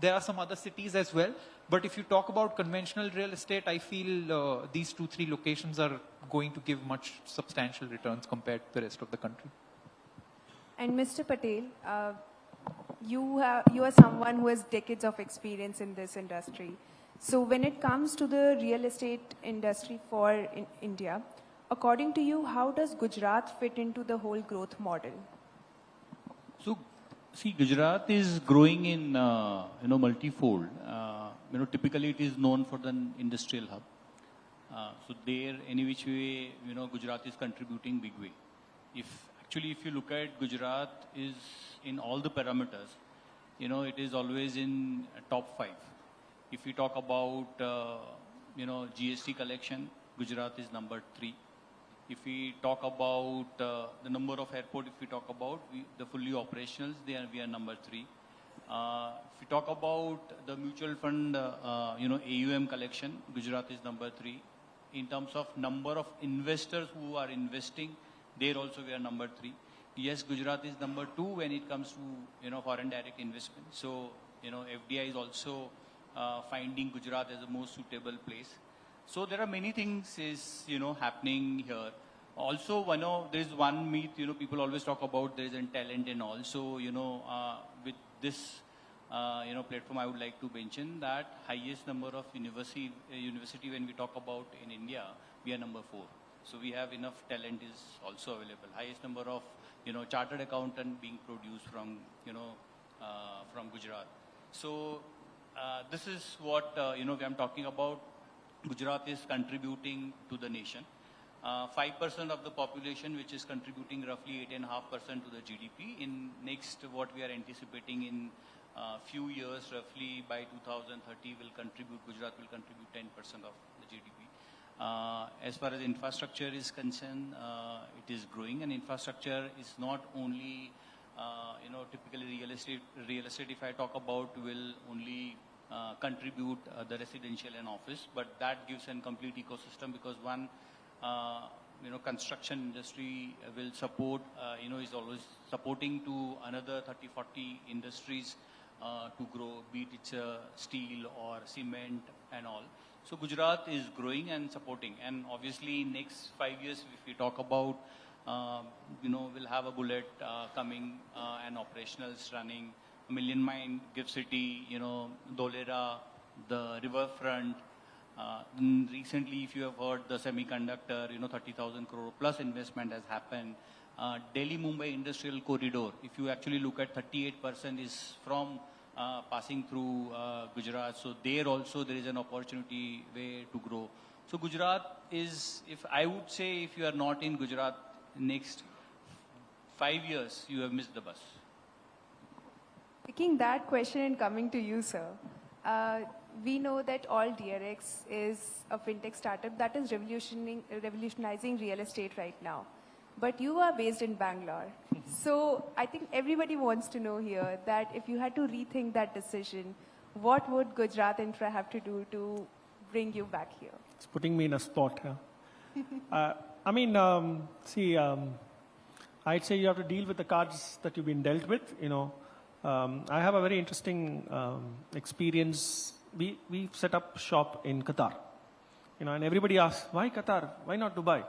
there are some other cities as well. But if you talk about conventional real estate, I feel these 2-3 locations are going to give much substantial returns compared to the rest of the country. And Mr. Patel, you are someone who has decades of experience in this industry. So when it comes to the real estate industry for India, according to you, how does Gujarat fit into the whole growth model? So, see, Gujarat is growing in, multifold. Typically it is known for the industrial hub. So there, any which way, Gujarat is contributing big way. If you look at Gujarat is in all the parameters, it is always in top 5. If we talk about, GST collection, Gujarat is number 3. If we talk about the number of airports, if we talk about the fully operationals, we are number 3. If we talk about the mutual fund, AUM collection, Gujarat is number 3. In terms of number of investors who are investing, there also we are number 3. Yes, Gujarat is number 2 when it comes to foreign direct investment. So FDI is also finding Gujarat as the most suitable place. So there are many things happening here. Also, there is one myth, people always talk about there is a talent and all. So, with this, platform, I would like to mention that highest number of university when we talk about in India, we are number 4. So we have enough talent is also available. Highest number of, chartered accountant being produced from, from Gujarat. So this is what, I'm talking about. Gujarat is contributing to the nation. 5% of the population, which is contributing roughly 8.5% to the GDP. In next, what we are anticipating in few years, roughly by 2030, Gujarat will contribute 10% of the GDP. As far as infrastructure is concerned, it is growing, and infrastructure is not only, typically real estate, if I talk about, will only contribute the residential and office, but that gives a complete ecosystem, because one, construction industry will support, is always supporting to another 30-40 industries to grow, be it it's steel or cement and all. So Gujarat is growing and supporting, and obviously next 5 years, if we talk about, we'll have a bullet coming and operationals running, Million Mine, Gift City, Dholera, the riverfront. Recently, if you have heard the semiconductor, 30,000 crore plus investment has happened. Delhi-Mumbai Industrial Corridor, if you actually look at 38% is from passing through Gujarat. So there also there is an opportunity way to grow. So Gujarat is, I would say, if you are not in Gujarat, next 5 years, you have missed the bus. Taking that question and coming to you, sir, we know that All DRX is a fintech startup that is revolutionizing real estate right now. But you are based in Bangalore. So I think everybody wants to know here that if you had to rethink that decision, what would Gujarat Infra have to do to bring you back here? It's putting me in a spot. Huh? I'd say you have to deal with the cards that you've been dealt with. I have a very interesting experience. We set up shop in Qatar, and everybody asks, why Qatar? Why not Dubai?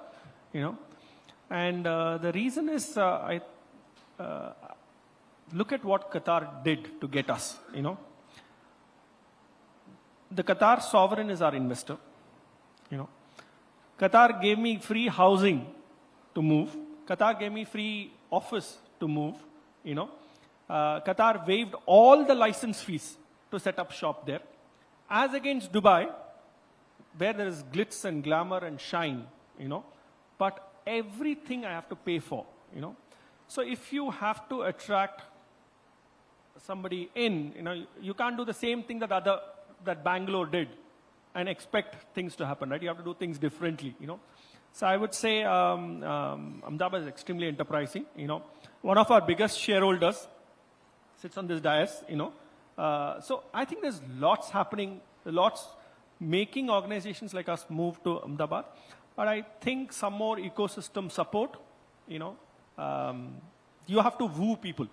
And the reason is, I look at what Qatar did to get us. The Qatar sovereign is our investor. Qatar gave me free housing to move. Qatar gave me free office to move. Qatar waived all the license fees to set up shop there, as against Dubai, where there is glitz and glamour and shine, but everything I have to pay for, So if you have to attract somebody in, you can't do the same thing that Bangalore did and expect things to happen, right? You have to do things differently, So I would say Ahmedabad is extremely enterprising, One of our biggest shareholders sits on this dais, So I think there's lots happening, lots making organizations like us move to Ahmedabad. But I think some more ecosystem support, you have to woo people.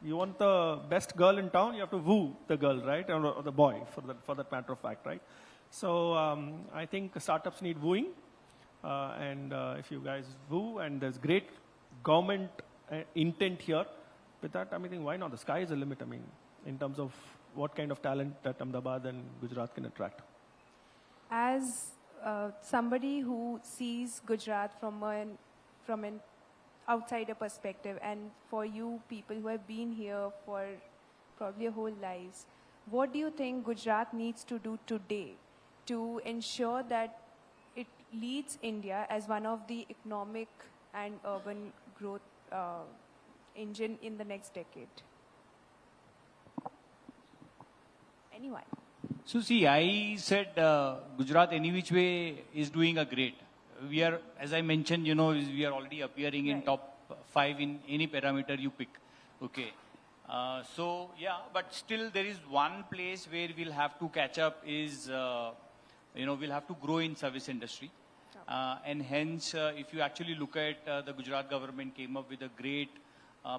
You want the best girl in town, you have to woo the girl, right? Or the boy, for that matter of fact, right? So I think startups need wooing. And if you guys woo, and there's great government intent here, with that, why not? The sky is the limit, in terms of what kind of talent that Ahmedabad and Gujarat can attract. As somebody who sees Gujarat from an outsider perspective, and for you people who have been here for probably your whole lives, what do you think Gujarat needs to do today to ensure that it leads India as one of the economic and urban growth engine in the next decade? Anyone? So see, I said Gujarat any which way is doing a great. we are, as I mentioned, we are already appearing in top 5 in any parameter you pick. Okay. So yeah, but still there is one place where we'll have to catch up is, we'll have to grow in service industry. And hence, if you actually look at the Gujarat government came up with a great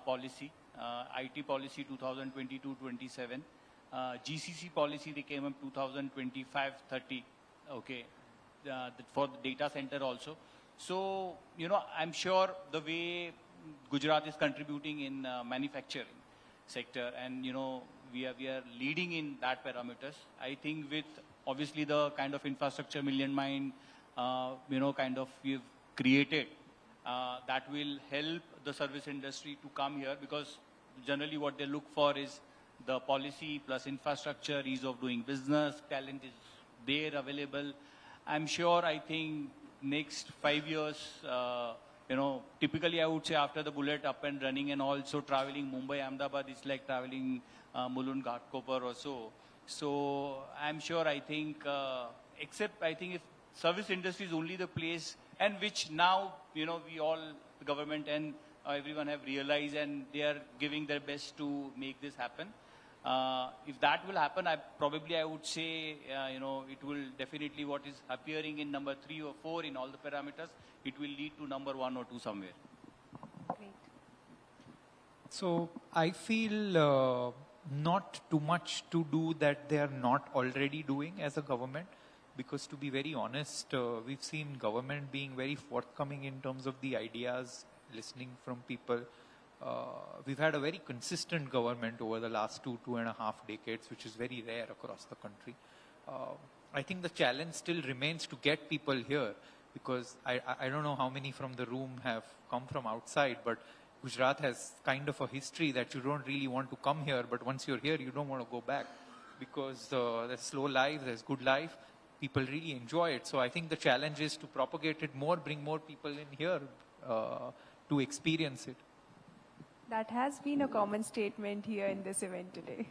policy, IT policy 2022-27, GCC policy they came up 2025-30, okay, for the data center also. So, I'm sure the way Gujarat is contributing in manufacturing sector and, we are leading in that parameters. I think with obviously the kind of infrastructure Million Mind, kind of we've created, that will help the service industry to come here, because generally what they look for is the policy plus infrastructure, ease of doing business, talent is there available. I'm sure, I think next 5 years, typically I would say after the bullet up and running and also traveling Mumbai, Ahmedabad is like traveling Mulund, Ghatkopar or so. So I'm sure, I think, except I think if service industry is only the place, and which now, we all, the government and everyone have realized, and they are giving their best to make this happen. If that will happen, I would say, it will definitely, what is appearing in number 3 or 4 in all the parameters, it will lead to number 1 or 2 somewhere. Great. So I feel not too much to do that they are not already doing as a government. Because to be very honest, we've seen government being very forthcoming in terms of the ideas, listening from people. We've had a very consistent government over the last 2.5 decades, which is very rare across the country. I think the challenge still remains to get people here, because I don't know how many from the room have come from outside, but Gujarat has kind of a history that you don't really want to come here, but once you're here, you don't want to go back, because there's slow life, there's good life. People really enjoy it. So I think the challenge is to propagate it more, bring more people in here to experience it. That has been a common statement here in this event today.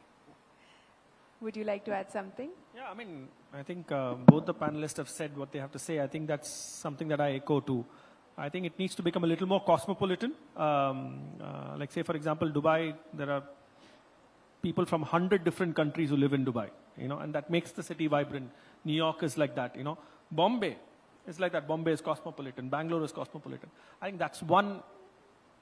Would you like to add something? Yeah, I think both the panelists have said what they have to say. I think that's something that I echo too. I think it needs to become a little more cosmopolitan. Like say, for example, Dubai, there are people from 100 different countries who live in Dubai, and that makes the city vibrant. New York is like that, Bombay is like that. Bombay is cosmopolitan. Bangalore is cosmopolitan. I think that's one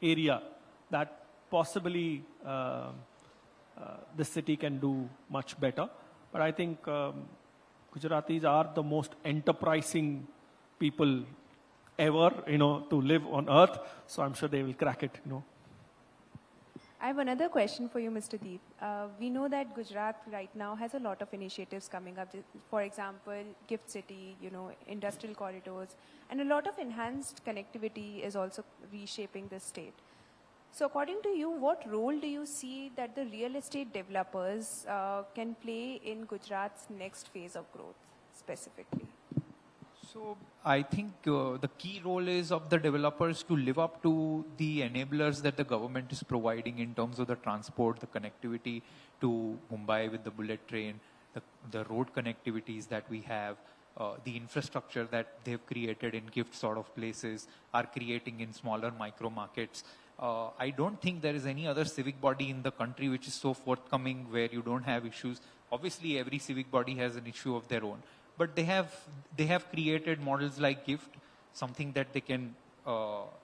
area that possibly the city can do much better. But I think Gujaratis are the most enterprising people ever, to live on earth. So I'm sure they will crack it, I have another question for you, Mr. Deep. We know that Gujarat right now has a lot of initiatives coming up. For example, Gift City, industrial corridors, and a lot of enhanced connectivity is also reshaping the state. So according to you, what role do you see that the real estate developers can play in Gujarat's next phase of growth specifically? So I think the key role is of the developers to live up to the enablers that the government is providing in terms of the transport, the connectivity to Mumbai with the bullet train, the road connectivities that we have, the infrastructure that they've created in gift sort of places are creating in smaller micro markets. I don't think there is any other civic body in the country which is so forthcoming where you don't have issues. Obviously, every civic body has an issue of their own. But they have created models like GIFT, something that they can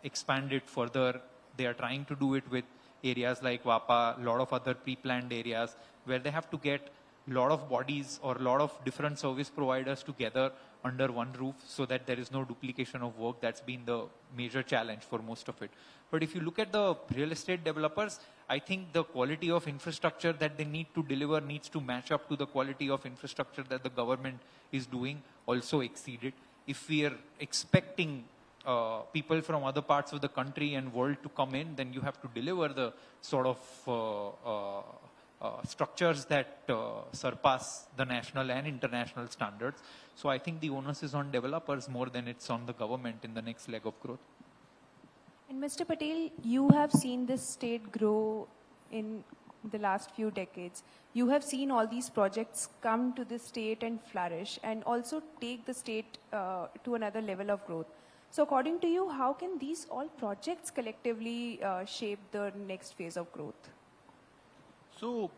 expand it further. They are trying to do it with areas like Wapa, a lot of other pre-planned areas where they have to get a lot of bodies or a lot of different service providers together under one roof so that there is no duplication of work. That's been the major challenge for most of it. But if you look at the real estate developers, I think the quality of infrastructure that they need to deliver needs to match up to the quality of infrastructure that the government is doing, also exceeded. If we are expecting people from other parts of the country and world to come in, then you have to deliver the sort of structures that surpass the national and international standards. So I think the onus is on developers more than it's on the government in the next leg of growth. And Mr. Patel, you have seen this state grow in the last few decades. You have seen all these projects come to the state and flourish and also take the state to another level of growth. So according to you, how can these all projects collectively shape the next phase of growth? So,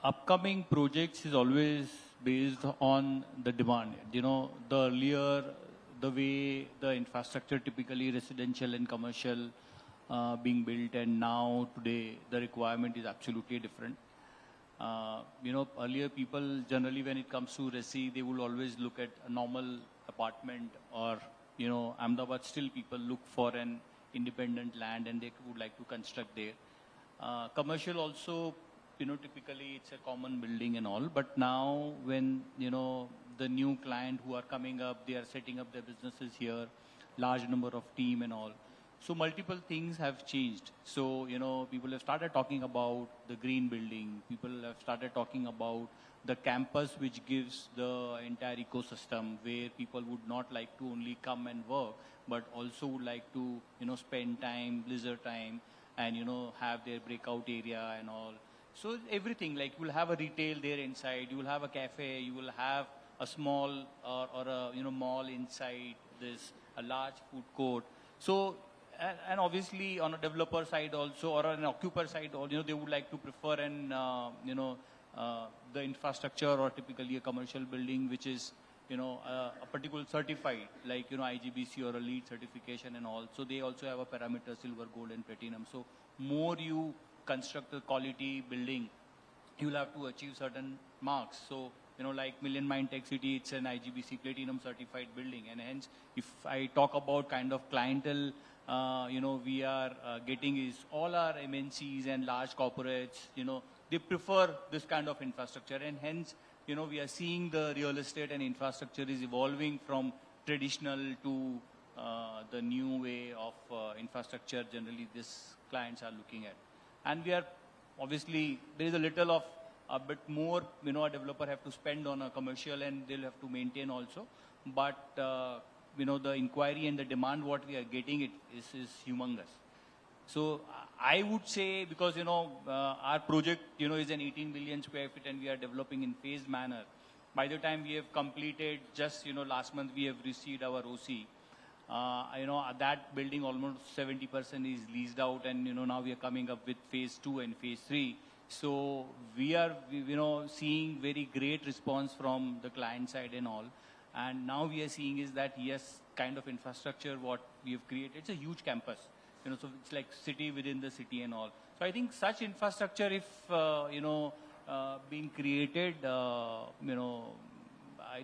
upcoming projects is always based on the demand. The earlier, the way the infrastructure, typically residential and commercial, being built, and now today the requirement is absolutely different. Earlier people generally, when it comes to resi, they will always look at a normal apartment, or Ahmedabad, still people look for an independent land and they would like to construct there. Commercial also, typically it's a common building and all, but now when the new client who are coming up, they are setting up their businesses here, large number of team and all. So multiple things have changed. So, people have started talking about the green building. People have started talking about the campus, which gives the entire ecosystem, where people would not like to only come and work, but also would like to, spend time, leisure time, and, have their breakout area and all. So everything, like you will have a retail there inside, you will have a cafe, you will have a small or a, mall inside this, a large food court. So, and obviously on a developer side also, or an occupier side, or they would like to prefer an the infrastructure, or typically a commercial building which is a particular certified, like IGBC or a LEED certification and all. So they also have a parameter silver, gold, and platinum. So more you construct a quality building, you'll have to achieve certain marks. So like Million Mind Tech City, it's an IGBC platinum certified building, and hence if I talk about kind of clientele we are getting, is all our MNCs and large corporates, they prefer this kind of infrastructure, and hence, we are seeing the real estate and infrastructure is evolving from traditional to the new way of infrastructure generally these clients are looking at. And we are, obviously, there is a little of a bit more, a developer have to spend on a commercial, and they'll have to maintain also. But the inquiry and the demand what we are getting is humongous. So I would say, because our project is an 18 million square feet, and we are developing in phased manner. By the time we have completed, just last month we have received our OC. That building almost 70% is leased out, and now we are coming up with phase 2 and phase 3. So we are seeing very great response from the client side and all. And now we are seeing is that, yes, kind of infrastructure what we have created, it's a huge campus. So it's like city within the city and all. So I think such infrastructure, if, being created, I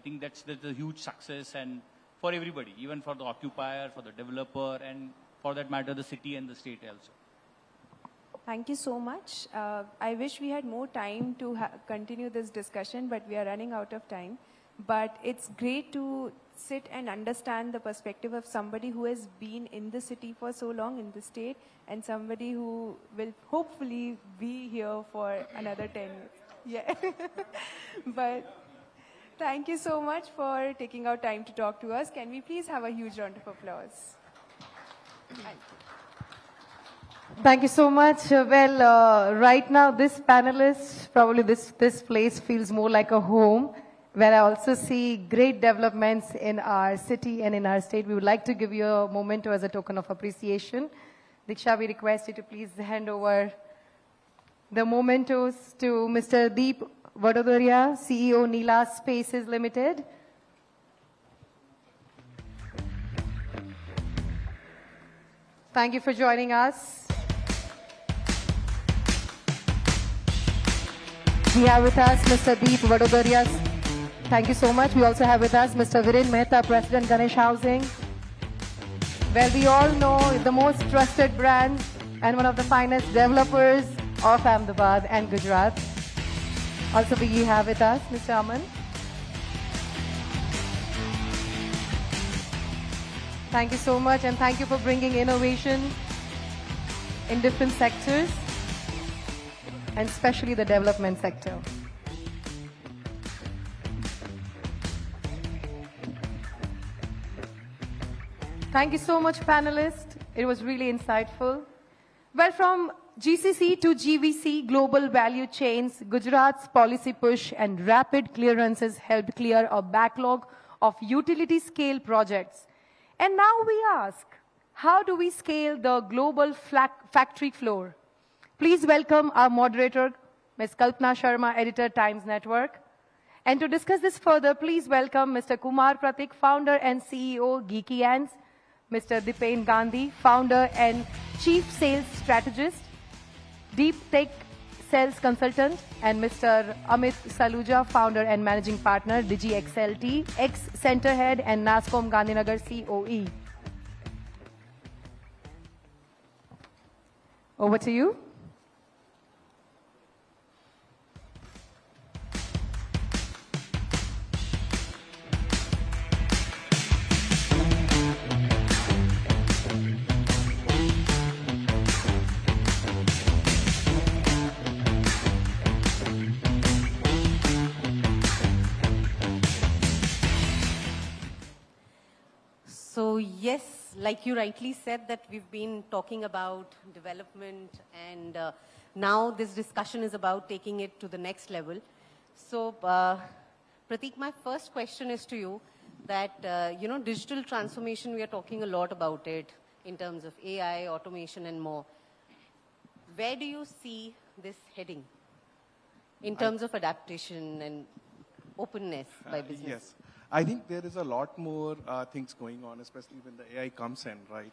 think that's a huge success, and for everybody, even for the occupier, for the developer, and for that matter, the city and the state also. Thank you so much. I wish we had more time to continue this discussion, but we are running out of time. But it's great to sit and understand the perspective of somebody who has been in the city for so long, in the state, and somebody who will hopefully be here for another 10 years. Yeah. But thank you so much for taking out time to talk to us. Can we please have a huge round of applause? Thank you. Thank you so much. Right now, this panelist, probably this place feels more like a home, where I also see great developments in our city and in our state. We would like to give you a memento as a token of appreciation. Diksha, we request you to please hand over the mementos to Mr. Deep Vadodaria, CEO, Neela Spaces Limited. Thank you for joining us. We have with us Mr. Deep Vadodaria. Thank you so much. We also have with us Mr. Viren Mehta, President, Ganesh Housing. Well, we all know the most trusted brand and one of the finest developers of Ahmedabad and Gujarat. Also, we have with us Mr. Aman. Thank you so much, and thank you for bringing innovation in different sectors, and especially the development sector. Thank you so much, panelists. It was really insightful. Well, from GCC to GVC, global value chains, Gujarat's policy push and rapid clearances helped clear a backlog of utility scale projects. And now we ask, how do we scale the global factory floor? Please welcome our moderator, Ms. Kalpana Sharma, editor, Times Network. And to discuss this further, please welcome Mr. Kumar Pratik, founder and CEO, Geeky Ants, Mr. Dipen Gandhi, founder and chief sales strategist, Deep Tech sales consultant, and Mr. Amit Saluja, founder and managing partner, DigiXLT, ex-center head and NASCOM Gandhinagar COE. Over to you. So yes, like you rightly said, that we've been talking about development, and now this discussion is about taking it to the next level. So Pratik, my first question is to you that, digital transformation, we are talking a lot about it in terms of AI, automation and more. Where do you see this heading in terms of adaptation and openness by business? Yes. I think there is a lot more things going on, especially when the AI comes in, right?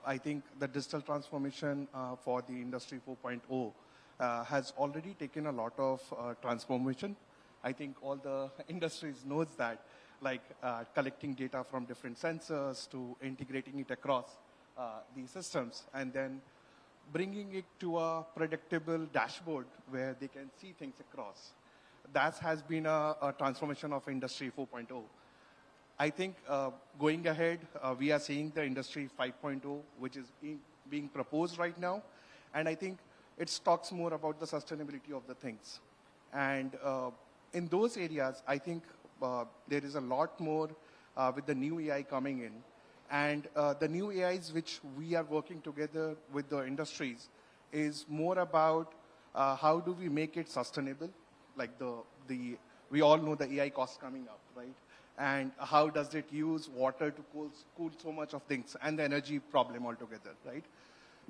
I think the digital transformation for the Industry 4.0 has already taken a lot of transformation. I think all the industries knows that, like collecting data from different sensors to integrating it across the systems and then bringing it to a predictable dashboard where they can see things across. That has been a transformation of Industry 4.0. I think going ahead, we are seeing the Industry 5.0, which is being proposed right now. And I think it talks more about the sustainability of the things. And in those areas, I think there is a lot more with the new AI coming in. And the new AIs which we are working together with the industries is more about how do we make it sustainable. Like we all know the AI costs coming up, right? And how does it use water to cool so much of things and the energy problem altogether, right?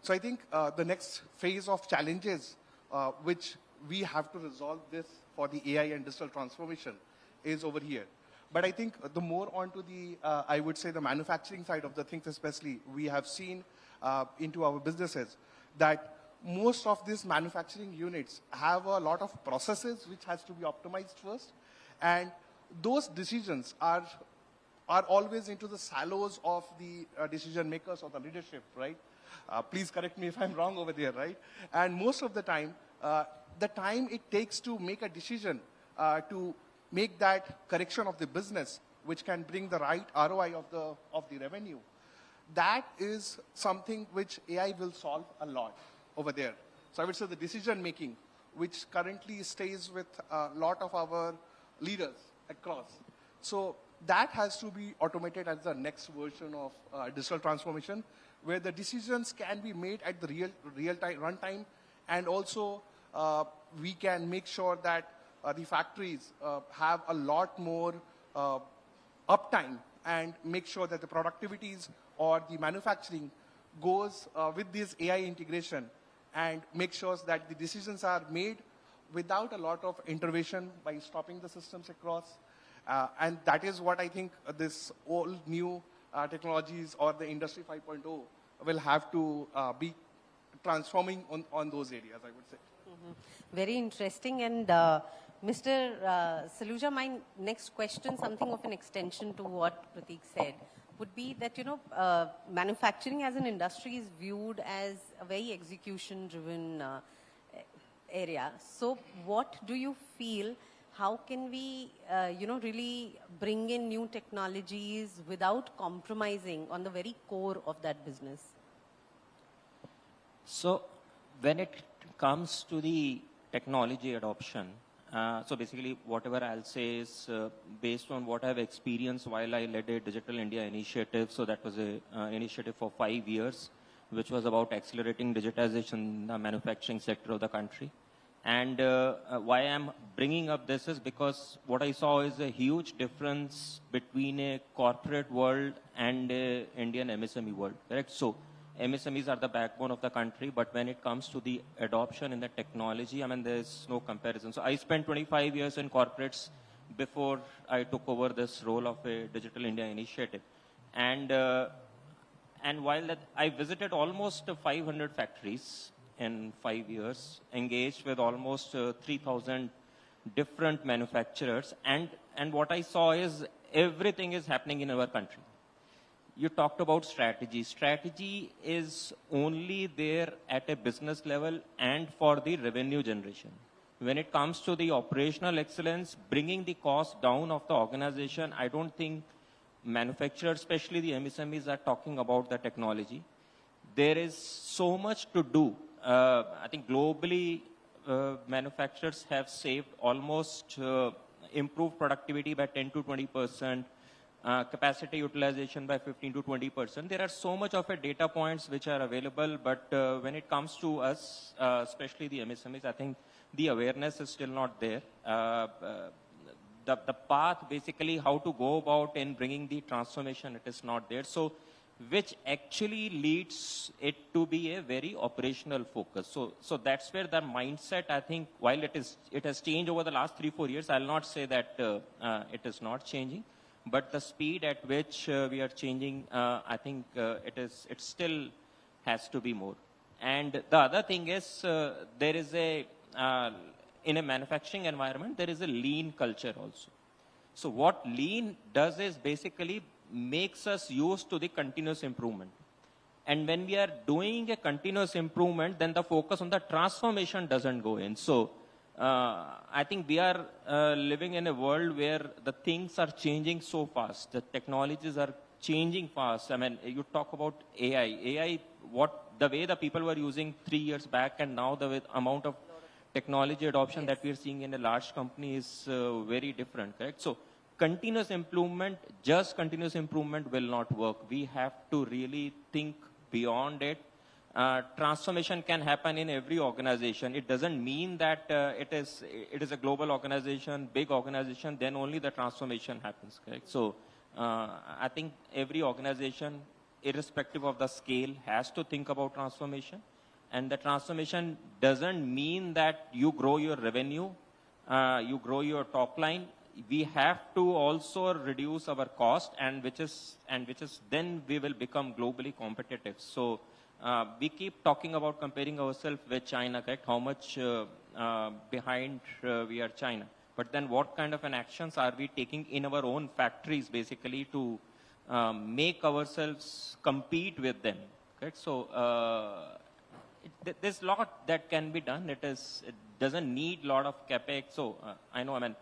So I think the next phase of challenges which we have to resolve this for the AI and digital transformation is over here. But I think the more onto the, I would say the manufacturing side of the things especially, we have seen into our businesses that most of these manufacturing units have a lot of processes which has to be optimized first. And those decisions are always into the silos of the decision makers or the leadership, right? Please correct me if I'm wrong over there, right? And most of the time it takes to make a decision to make that correction of the business, which can bring the right ROI of the revenue, that is something which AI will solve a lot over there. So I would say the decision making, which currently stays with a lot of our leaders across. So that has to be automated as the next version of digital transformation, where the decisions can be made at the real time runtime, and also we can make sure that the factories have a lot more uptime and make sure that the productivities or the manufacturing goes with this AI integration and make sure that the decisions are made without a lot of intervention by stopping the systems across. And that is what I think this all new technologies or the Industry 5.0 will have to be transforming on those areas, I would say. Mm-hmm. Very interesting. And Mr. Saluja, my next question, something of an extension to what Pratik said, would be that, manufacturing as an industry is viewed as a very execution-driven area. So what do you feel, how can we, really bring in new technologies without compromising on the very core of that business? So when it comes to the technology adoption, so basically whatever I'll say is based on what I've experienced while I led a Digital India initiative. So that was an initiative for 5 years, which was about accelerating digitization in the manufacturing sector of the country. And why I'm bringing up this is because what I saw is a huge difference between a corporate world and a Indian MSME world, correct? So MSMEs are the backbone of the country, but when it comes to the adoption in the technology, I mean, there's no comparison. So I spent 25 years in corporates before I took over this role of a Digital India initiative. And while that, I visited almost 500 factories in 5 years, engaged with almost 3,000 different manufacturers. And what I saw is everything is happening in our country. You talked about strategy. Strategy is only there at a business level and for the revenue generation. When it comes to the operational excellence, bringing the cost down of the organization, I don't think manufacturers, especially the MSMEs, are talking about the technology. There is so much to do. I think globally, manufacturers have saved almost improved productivity by 10 to 20%, capacity utilization by 15 to 20%. There are so much of data points which are available, but when it comes to us, especially the MSMEs, I think the awareness is still not there. The path, basically, how to go about in bringing the transformation, it is not there. So, which actually leads it to be a very operational focus. So that's where the mindset, I think, while it has changed over the last 3-4 years, I'll not say that it is not changing, but the speed at which we are changing, I think it still has to be more. And the other thing is, there is in a manufacturing environment, there is a lean culture also. So what lean does is basically makes us used to the continuous improvement. And when we are doing a continuous improvement, then the focus on the transformation doesn't go in. So I think we are living in a world where the things are changing so fast. The technologies are changing fast. I mean, you talk about AI. AI, the way the people were using 3 years back and now the amount of technology adoption that we are seeing in a large company is very different, correct? So continuous improvement, just continuous improvement will not work. We have to really think beyond it. Transformation can happen in every organization. It doesn't mean that it is a global organization, big organization, then only the transformation happens, correct? So I think every organization, irrespective of the scale, has to think about transformation. And the transformation doesn't mean that you grow your revenue, you grow your top line. We have to also reduce our cost, and which is then we will become globally competitive. So we keep talking about comparing ourselves with China, correct? How much behind we are China. But then what kind of an actions are we taking in our own factories, basically, to make ourselves compete with them, correct? So there's a lot that can be done. It doesn't need a lot of capex. So I know, I mean,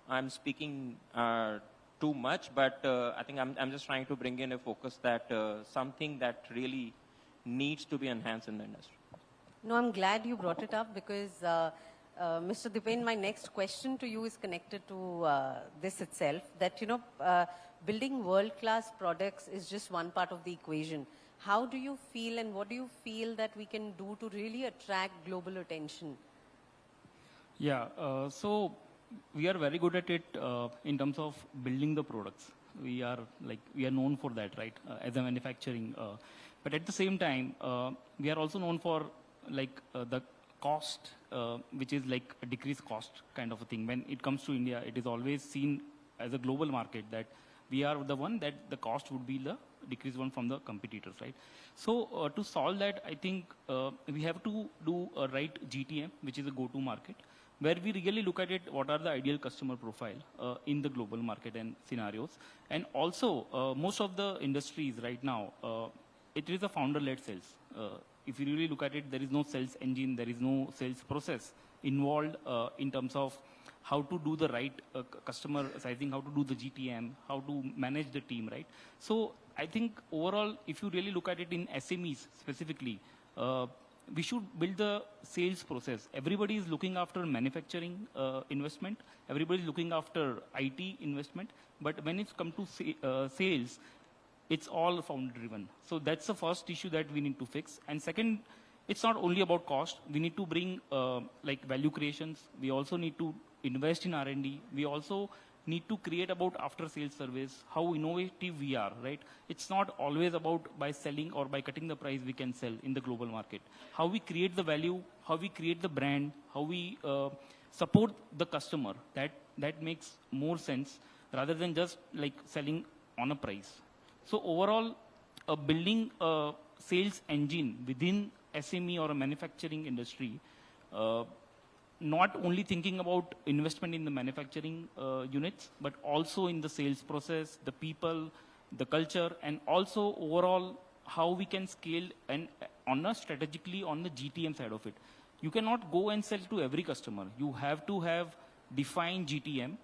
I'm speaking too much, but I think I'm just trying to bring in a focus that something that really needs to be enhanced in the industry. No, I'm glad you brought it up because, Mr. Dipen, my next question to you is connected to this itself, that, you know, building world-class products is just one part of the equation. How do you feel and what do you feel that we can do to really attract global attention? Yeah, so we are very good at it in terms of building the products. We are known for that, right, as a manufacturing. But at the same time, we are also known for the cost, which is like a decreased cost kind of a thing. When it comes to India, it is always seen as a global market that we are the one that the cost would be the decreased one from the competitors, right? So to solve that, I think we have to do a right GTM, which is a go-to market, where we really look at it, what are the ideal customer profile in the global market and scenarios. And also, most of the industries right now, it is a founder-led sales. If you really look at it, there is no sales engine, there is no sales process involved in terms of how to do the right customer sizing, how to do the GTM, how to manage the team, right? So I think overall, if you really look at it in SMEs specifically, we should build the sales process. Everybody is looking after manufacturing investment. Everybody is looking after IT investment. But when it's come to sales, it's all founder driven. So that's the first issue that we need to fix. And second it's not only about cost. We need to bring like value creations. We also need to invest in R&D. We also need to create about after sales service, how innovative we are, right? It's not always about by selling or by cutting the price we can sell in the global market. How we create the value, how we create the brand, how we support the customer, that makes more sense rather than just like selling on a price. So overall, building a sales engine within SME or a manufacturing industry, not only thinking about investment in the manufacturing units, but also in the sales process, the people, the culture, and also overall how we can scale and strategically on the GTM side of it. You cannot go and sell to every customer. You have to have defined GTM.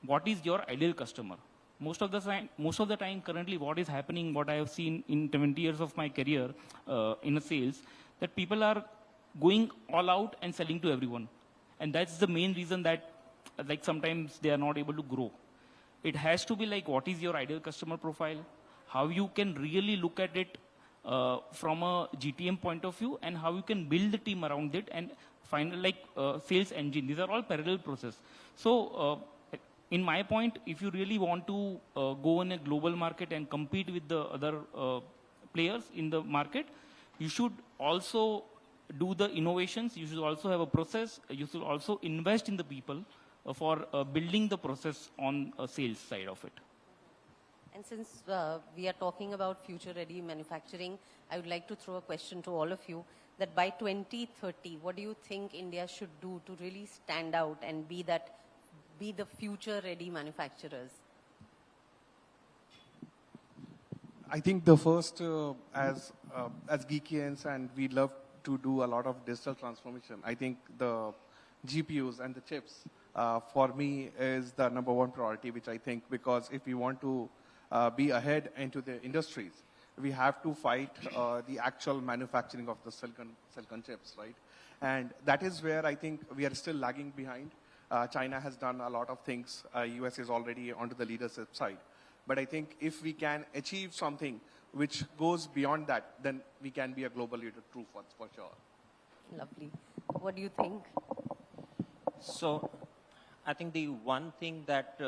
What is your ideal customer? Most of the time currently what is happening, what I have seen in 20 years of my career in a sales, that people are going all out and selling to everyone. And that's the main reason that like sometimes they are not able to grow. It has to be like, what is your ideal customer profile? How you can really look at it from a GTM point of view, and how you can build the team around it and find like sales engine. These are all parallel process. So in my point, if you really want to go in a global market and compete with the other players in the market, you should also do the innovations. You should also have a process. You should also invest in the people for building the process on a sales side of it. And since we are talking about future-ready manufacturing, I would like to throw a question to all of you, that by 2030, what do you think India should do to really stand out and be the future-ready manufacturers? I think the first, as geekians, and we love to do a lot of digital transformation, I think the GPUs and the chips, for me, is the #1 priority, which I think, because if we want to be ahead into the industries, we have to fight the actual manufacturing of the silicon chips, right? And that is where I think we are still lagging behind. China has done a lot of things. US is already onto the leadership side. But I think if we can achieve something which goes beyond that, then we can be a global leader, true for sure. Lovely. What do you think? So I think the one thing that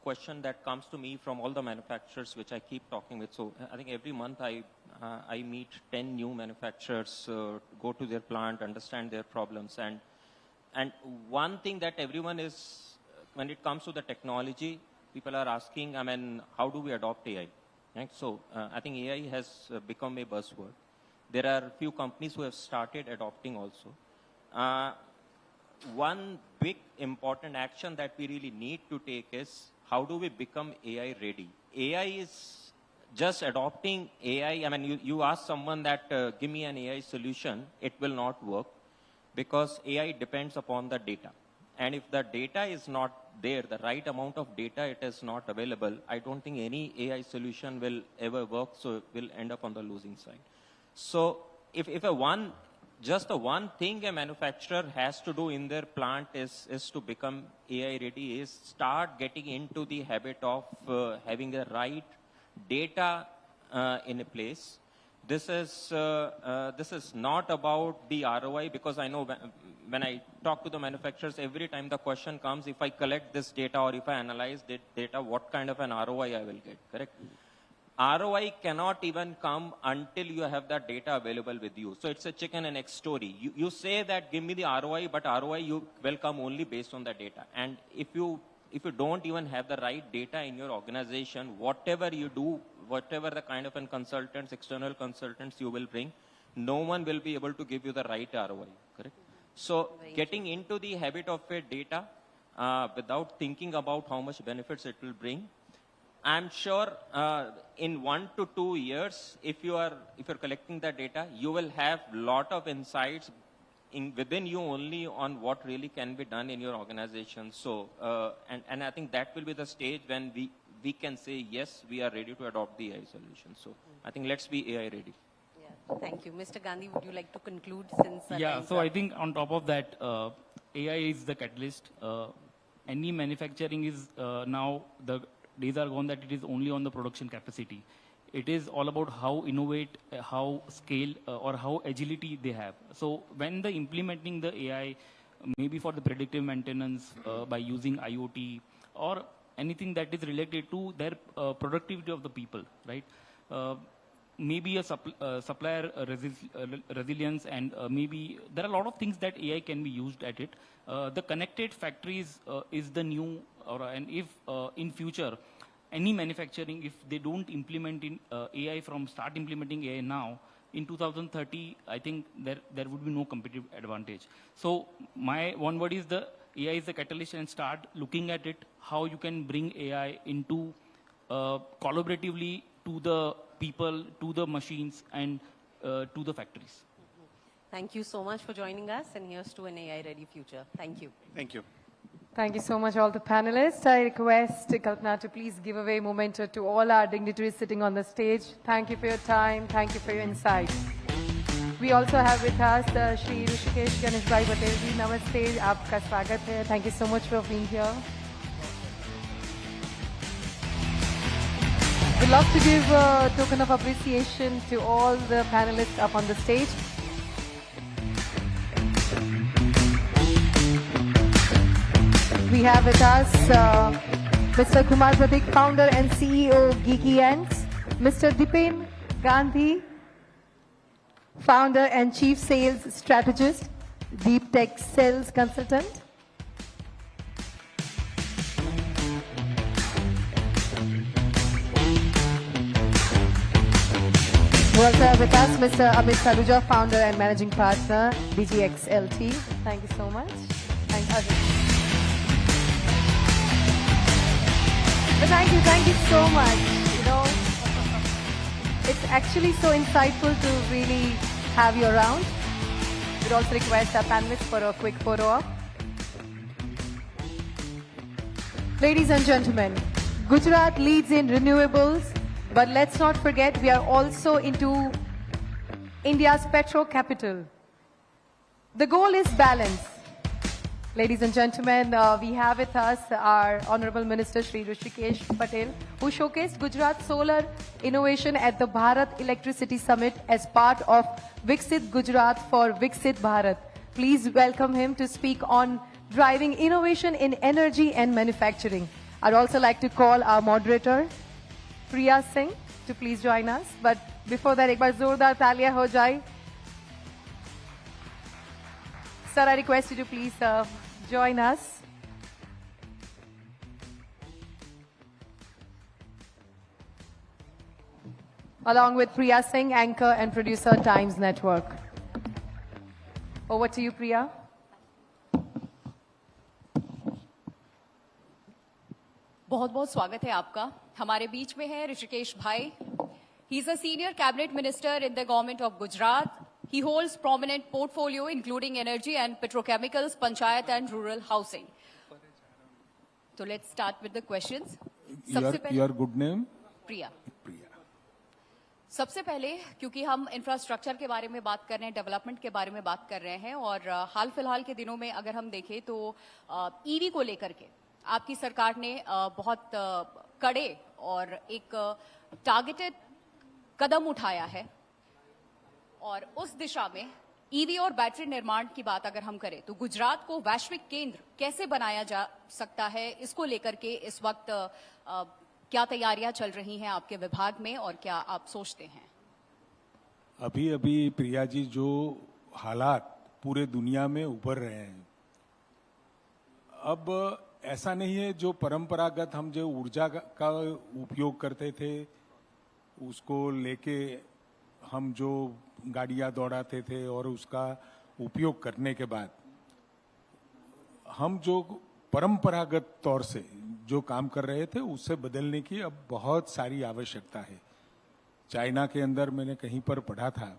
question that comes to me from all the manufacturers which I keep talking with, so I think every month I meet 10 new manufacturers, go to their plant, understand their problems. And one thing that everyone is, when it comes to the technology, people are asking, I mean, how do we adopt AI? Right? So I think AI has become a buzzword. There are few companies who have started adopting also. One big important action that we really need to take is, how do we become AI ready? AI is just adopting AI. I mean, you ask someone that, give me an AI solution, it will not work, because AI depends upon the data. And if the data is not there, the right amount of data, it is not available, I don't think any AI solution will ever work, so will end up on the losing side. So if just the one thing a manufacturer has to do in their plant is to become AI ready, is start getting into the habit of having the right data in a place. This is not about the ROI, because I know when I talk to the manufacturers, every time the question comes, if I collect this data or if I analyze this data, what kind of an ROI I will get, correct? ROI cannot even come until you have that data available with you. So it's a chicken and egg story. You say that give me the ROI, but ROI will come only based on the data. And if you don't even have the right data in your organization, whatever you do, whatever the kind of consultants, external consultants you will bring, no one will be able to give you the right ROI, correct? So getting into the habit of data without thinking about how much benefits it will bring, I'm sure in 1 to 2 years, if you're collecting the data, you will have lot of insights within you only on what really can be done in your organization. So, and I think that will be the stage when we can say, yes, we are ready to adopt the AI solution. So I think let's be AI ready. Yeah, thank you. Mr. Gandhi, would you like to conclude since... Yeah, so I think on top of that, AI is the catalyst. Any manufacturing is now, the days are gone that it is only on the production capacity. it is all about how innovate, how scale, or how agility they have. So when they implementing the AI, maybe for the predictive maintenance by using IoT or anything that is related to their productivity of the people, right? Maybe a supplier resilience, and maybe there are a lot of things that AI can be used at it. The connected factories is the new, and if in future, any manufacturing, if they don't implement in AI start implementing AI now, in 2030, I think there would be no competitive advantage. So my one word is the AI is the catalyst, and start looking at it, how you can bring AI into collaboratively to the people, to the machines, and to the factories. Thank you so much for joining us, and here's to an AI-ready future. Thank you. Thank you. Thank you so much, all the panelists. I request Kalpana to please give away memento to all our dignitaries sitting on the stage. Thank you for your time. Thank you for your insight. We also have with us Shri Rishikesh Ganeshbhai Patel ji. Namaste. Aapka swagat hai. Thank you so much for being here. We'd love to give a token of appreciation to all the panelists up on the stage. We have with us Mr. Kumar Pratik, founder and CEO, Geeky Ants. Mr. Dipen Gandhi, founder and chief sales strategist, Deep Tech Sales Consultant. We also have with us Mr. Amit Saluja, founder and managing partner, DGXLT. Thank you so much. Thank you so much. You know, it's actually so insightful to really have you around. We'd also request our panelists for a quick photo op. Ladies and gentlemen, Gujarat leads in renewables, but let's not forget we are also into India's petro capital. The goal is balance. Ladies and gentlemen, we have with us our Honorable Minister Shri Rishikesh Patel, who showcased Gujarat solar innovation at the Bharat Electricity Summit as part of Viksit Gujarat for Viksit Bharat. Please welcome him to speak on driving innovation in energy and manufacturing. I'd also like to call our moderator, Priya Singh, to please join us. But before that, ek baar zordar taaliyan ho jaye. Sir, I request you to please join us. Along with Priya Singh, anchor and producer, Times Network. Over to you, Priya. बहुत बहुत स्वागत है आपका. हमारे बीच में है ऋषिकेश भाई. He is a senior cabinet minister in the government of Gujarat. He holds prominent portfolio including energy and petrochemicals, panchayat and rural housing. So let's start with the questions. Your good name? Priya. सबसे पहले क्योंकि हम infrastructure के बारे में बात कर रहे हैं, डेवलपमेंट के बारे में बात कर रहे हैं, और हाल फिलहाल के दिनों में अगर हम देखें तो ईवी को लेकर के आपकी सरकार ने बहुत कड़े और एक टारगेटेड कदम उठाया है, और उस दिशा में ईवी और बैटरी निर्माण की बात अगर हम करें तो गुजरात को वैश्विक केंद्र कैसे बनाया जा सकता है, इसको लेकर के इस वक्त क्या तैयारियां चल रही हैं आपके विभाग में और क्या आप सोचते हैं? अभी अभी प्रिया जी जो हालात पूरे दुनिया में उभर रहे हैं, अब ऐसा नहीं है जो परंपरागत हम जो ऊर्जा का उपयोग करते थे उसको लेके हम जो गाड़ियां दौड़ाते थे और उसका उपयोग करने के बाद हम जो परंपरागत तौर से जो काम कर रहे थे उससे बदलने की अब बहुत सारी आवश्यकता है. चाइना के अंदर मैंने कहीं पर पढ़ा था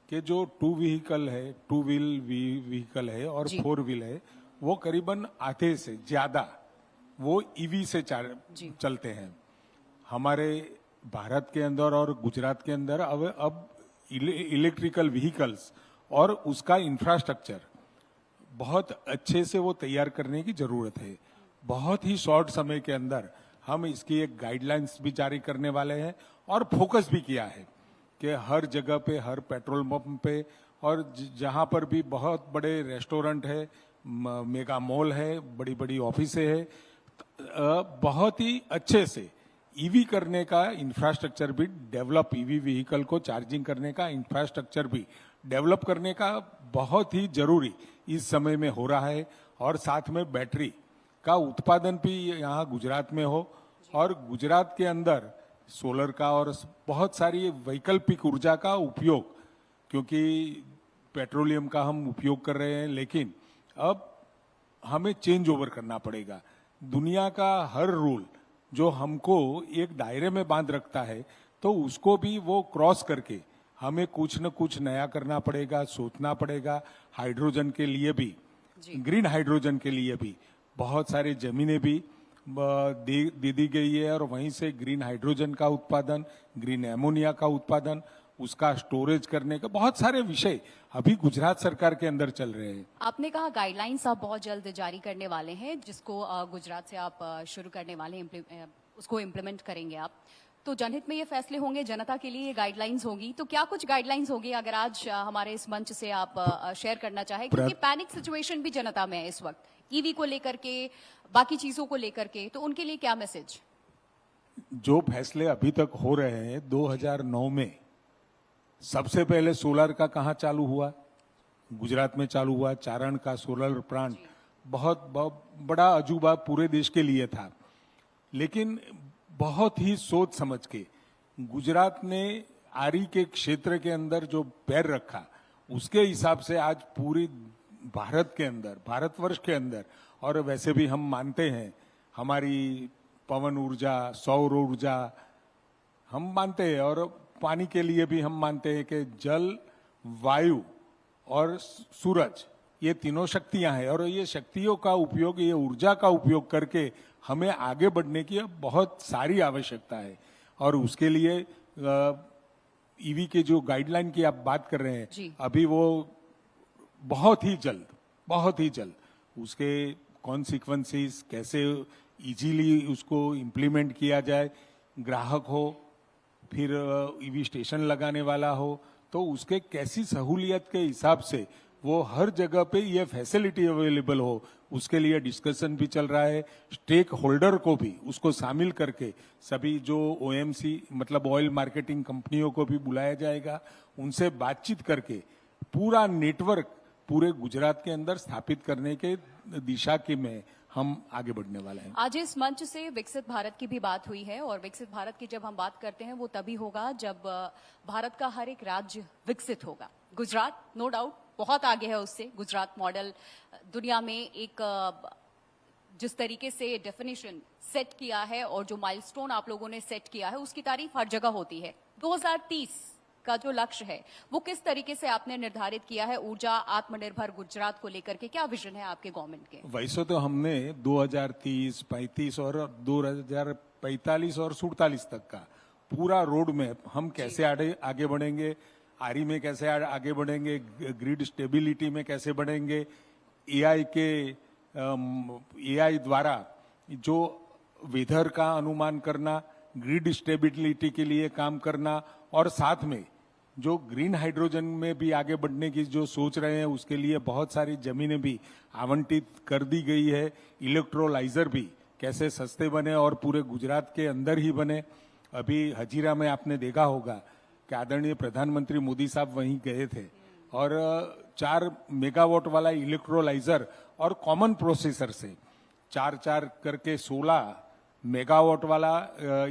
कि जो टू व्हील व्हीकल है और फोर व्हील है, वो करीबन आधे से ज्यादा वो ईवी से चलते हैं. हमारे भारत के अंदर और गुजरात के अंदर अब इलेक्ट्रिकल व्हीकल्स और उसका इंफ्रास्ट्रक्चर बहुत अच्छे से वो तैयार करने की जरूरत है. बहुत ही शॉर्ट समय के अंदर हम इसकी एक गाइडलाइंस भी जारी करने वाले हैं और फोकस भी किया है कि हर जगह पे, हर पेट्रोल पंप पे और जहां पर भी बहुत बड़े रेस्टोरेंट है, मेगा मॉल है, बड़ी बड़ी ऑफिसें है, बहुत ही अच्छे से ईवी करने का इंफ्रास्ट्रक्चर भी डेवलप, ईवी व्हीकल को चार्जिंग करने का इंफ्रास्ट्रक्चर भी डेवलप करने का बहुत ही जरूरी इस समय में हो रहा है। और साथ में बैटरी का उत्पादन भी यहाँ गुजरात में हो और गुजरात के अंदर सोलर का और बहुत सारी वैकल्पिक ऊर्जा का उपयोग, क्योंकि पेट्रोलियम का हम उपयोग कर रहे हैं, लेकिन अब हमें चेंज ओवर करना पड़ेगा। दुनिया का हर रूल जो हमको एक दायरे में बांध रखता है, तो उसको भी वो क्रॉस करके हमें कुछ न कुछ नया करना पड़ेगा, सोचना पड़ेगा। हाइड्रोजन के लिए भी, ग्रीन हाइड्रोजन के लिए भी बहुत सारी जमीनें भी दे दी गई है और वहीं से ग्रीन हाइड्रोजन का उत्पादन, ग्रीन एमोनिया का उत्पादन, उसका स्टोरेज करने का बहुत सारे विषय अभी गुजरात सरकार के अंदर चल रहे हैं। आपने कहा गाइडलाइंस आप बहुत जल्द जारी करने वाले हैं, जिसको गुजरात से आप शुरू करने वाले हैं, उसको इम्प्लीमेंट करेंगे आप। तो जनहित में ये फैसले होंगे, जनता के लिए ये गाइडलाइंस होगी, तो क्या कुछ गाइडलाइंस होगी अगर आज हमारे इस मंच से आप शेयर करना चाहें, क्योंकि पैनिक सिचुएशन भी जनता में है इस वक्त, ईवी को लेकर के, बाकी चीजों को लेकर के, तो उनके लिए क्या मैसेज? जो फैसले अभी तक हो रहे हैं, 2009 में सबसे पहले सोलर का कहाँ चालू हुआ? गुजरात में चालू हुआ। चारण का सोलर प्लांट बहुत बड़ा अजूबा पूरे देश के लिए था, लेकिन बहुत ही सोच समझ के गुजरात ने आरी के क्षेत्र के अंदर जो पैर रखा, उसके हिसाब से आज पूरी भारत के अंदर, भारतवर्ष के अंदर, और वैसे भी हम मानते हैं हमारी पवन ऊर्जा, सौर ऊर्जा हम मानते हैं, और पानी के लिए भी हम मानते हैं कि जल, वायु और सूरज, ये तीनों शक्तियां हैं, और ये शक्तियों का उपयोग, ये ऊर्जा का उपयोग करके हमें आगे बढ़ने की बहुत सारी आवश्यकता है। और उसके लिए ईवी के जो गाइडलाइन की आप बात कर रहे हैं, अभी वो बहुत ही जल्द उसके कॉन्सिक्वेंसेस कैसे इजीली उसको इम्प्लीमेंट किया जाए, ग्राहक हो, फिर ईवी स्टेशन लगाने वाला हो, तो उसके कैसी सहूलियत के हिसाब से वो हर जगह पे ये फैसिलिटी अवेलेबल हो, उसके लिए डिस्कशन भी चल रहा है। स्टेक होल्डर को भी उसको शामिल करके सभी जो ओएमसी मतलब ऑयल मार्केटिंग कंपनियों को भी बुलाया जाएगा, उनसे बातचीत करके पूरा नेटवर्क पूरे गुजरात के अंदर स्थापित करने के दिशा की में हम आगे बढ़ने वाले हैं। आज इस मंच से विकसित भारत की भी बात हुई है, और विकसित भारत की जब हम बात करते हैं वो तभी होगा जब भारत का हर एक राज्य विकसित होगा। गुजरात नो डाउट बहुत आगे है उससे। गुजरात मॉडल दुनिया में एक जिस तरीके से डेफिनेशन सेट किया है और जो माइलस्टोन आप लोगों ने सेट किया है, उसकी तारीफ हर जगह होती है। 2030 का जो लक्ष्य है वो किस तरीके से आपने निर्धारित किया है ऊर्जा आत्मनिर्भर गुजरात को लेकर के? क्या विजन है आपके गवर्नमेंट के? वैसे तो हमने 2030, 35 और 2045 और 47 तक का पूरा रोड मैप, हम कैसे आगे बढ़ेंगे, आरी में कैसे आगे बढ़ेंगे, ग्रिड स्टेबिलिटी में कैसे बढ़ेंगे, एआई द्वारा जो वेदर का अनुमान करना, ग्रिड स्टेबिलिटी के लिए काम करना, और साथ में जो ग्रीन हाइड्रोजन में भी आगे बढ़ने की जो सोच रहे हैं, उसके लिए बहुत सारी जमीनें भी आवंटित कर दी गई है। इलेक्ट्रोलाइजर भी कैसे सस्ते बने और पूरे गुजरात के अंदर ही बने। अभी हजीरा में आपने देखा होगा कि आदरणीय प्रधानमंत्री मोदी साहब वहीं गए थे, और 4 मेगावाट वाला इलेक्ट्रोलाइजर और कॉमन प्रोसेसर से 4 करके 16 मेगावाट वाला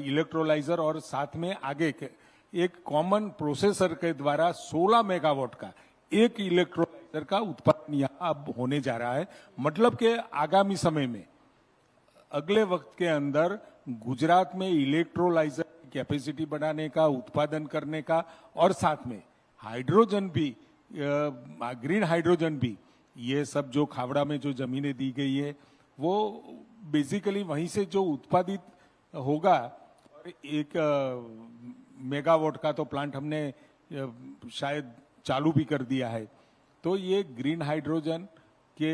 इलेक्ट्रोलाइजर, और साथ में आगे के एक कॉमन प्रोसेसर के द्वारा 16 मेगावाट का एक इलेक्ट्रोलाइजर का उत्पादन यहाँ अब होने जा रहा है। मतलब कि आगामी समय में, अगले वक्त के अंदर गुजरात में इलेक्ट्रोलाइजर की कैपेसिटी बढ़ाने का, उत्पादन करने का, और साथ में हाइड्रोजन भी, ग्रीन हाइड्रोजन भी, ये सब जो खावड़ा में जो जमीनें दी गई है वो बेसिकली वहीं से जो उत्पादित होगा। और 1 मेगावाट का तो प्लांट हमने शायद चालू भी कर दिया है। तो ये ग्रीन हाइड्रोजन के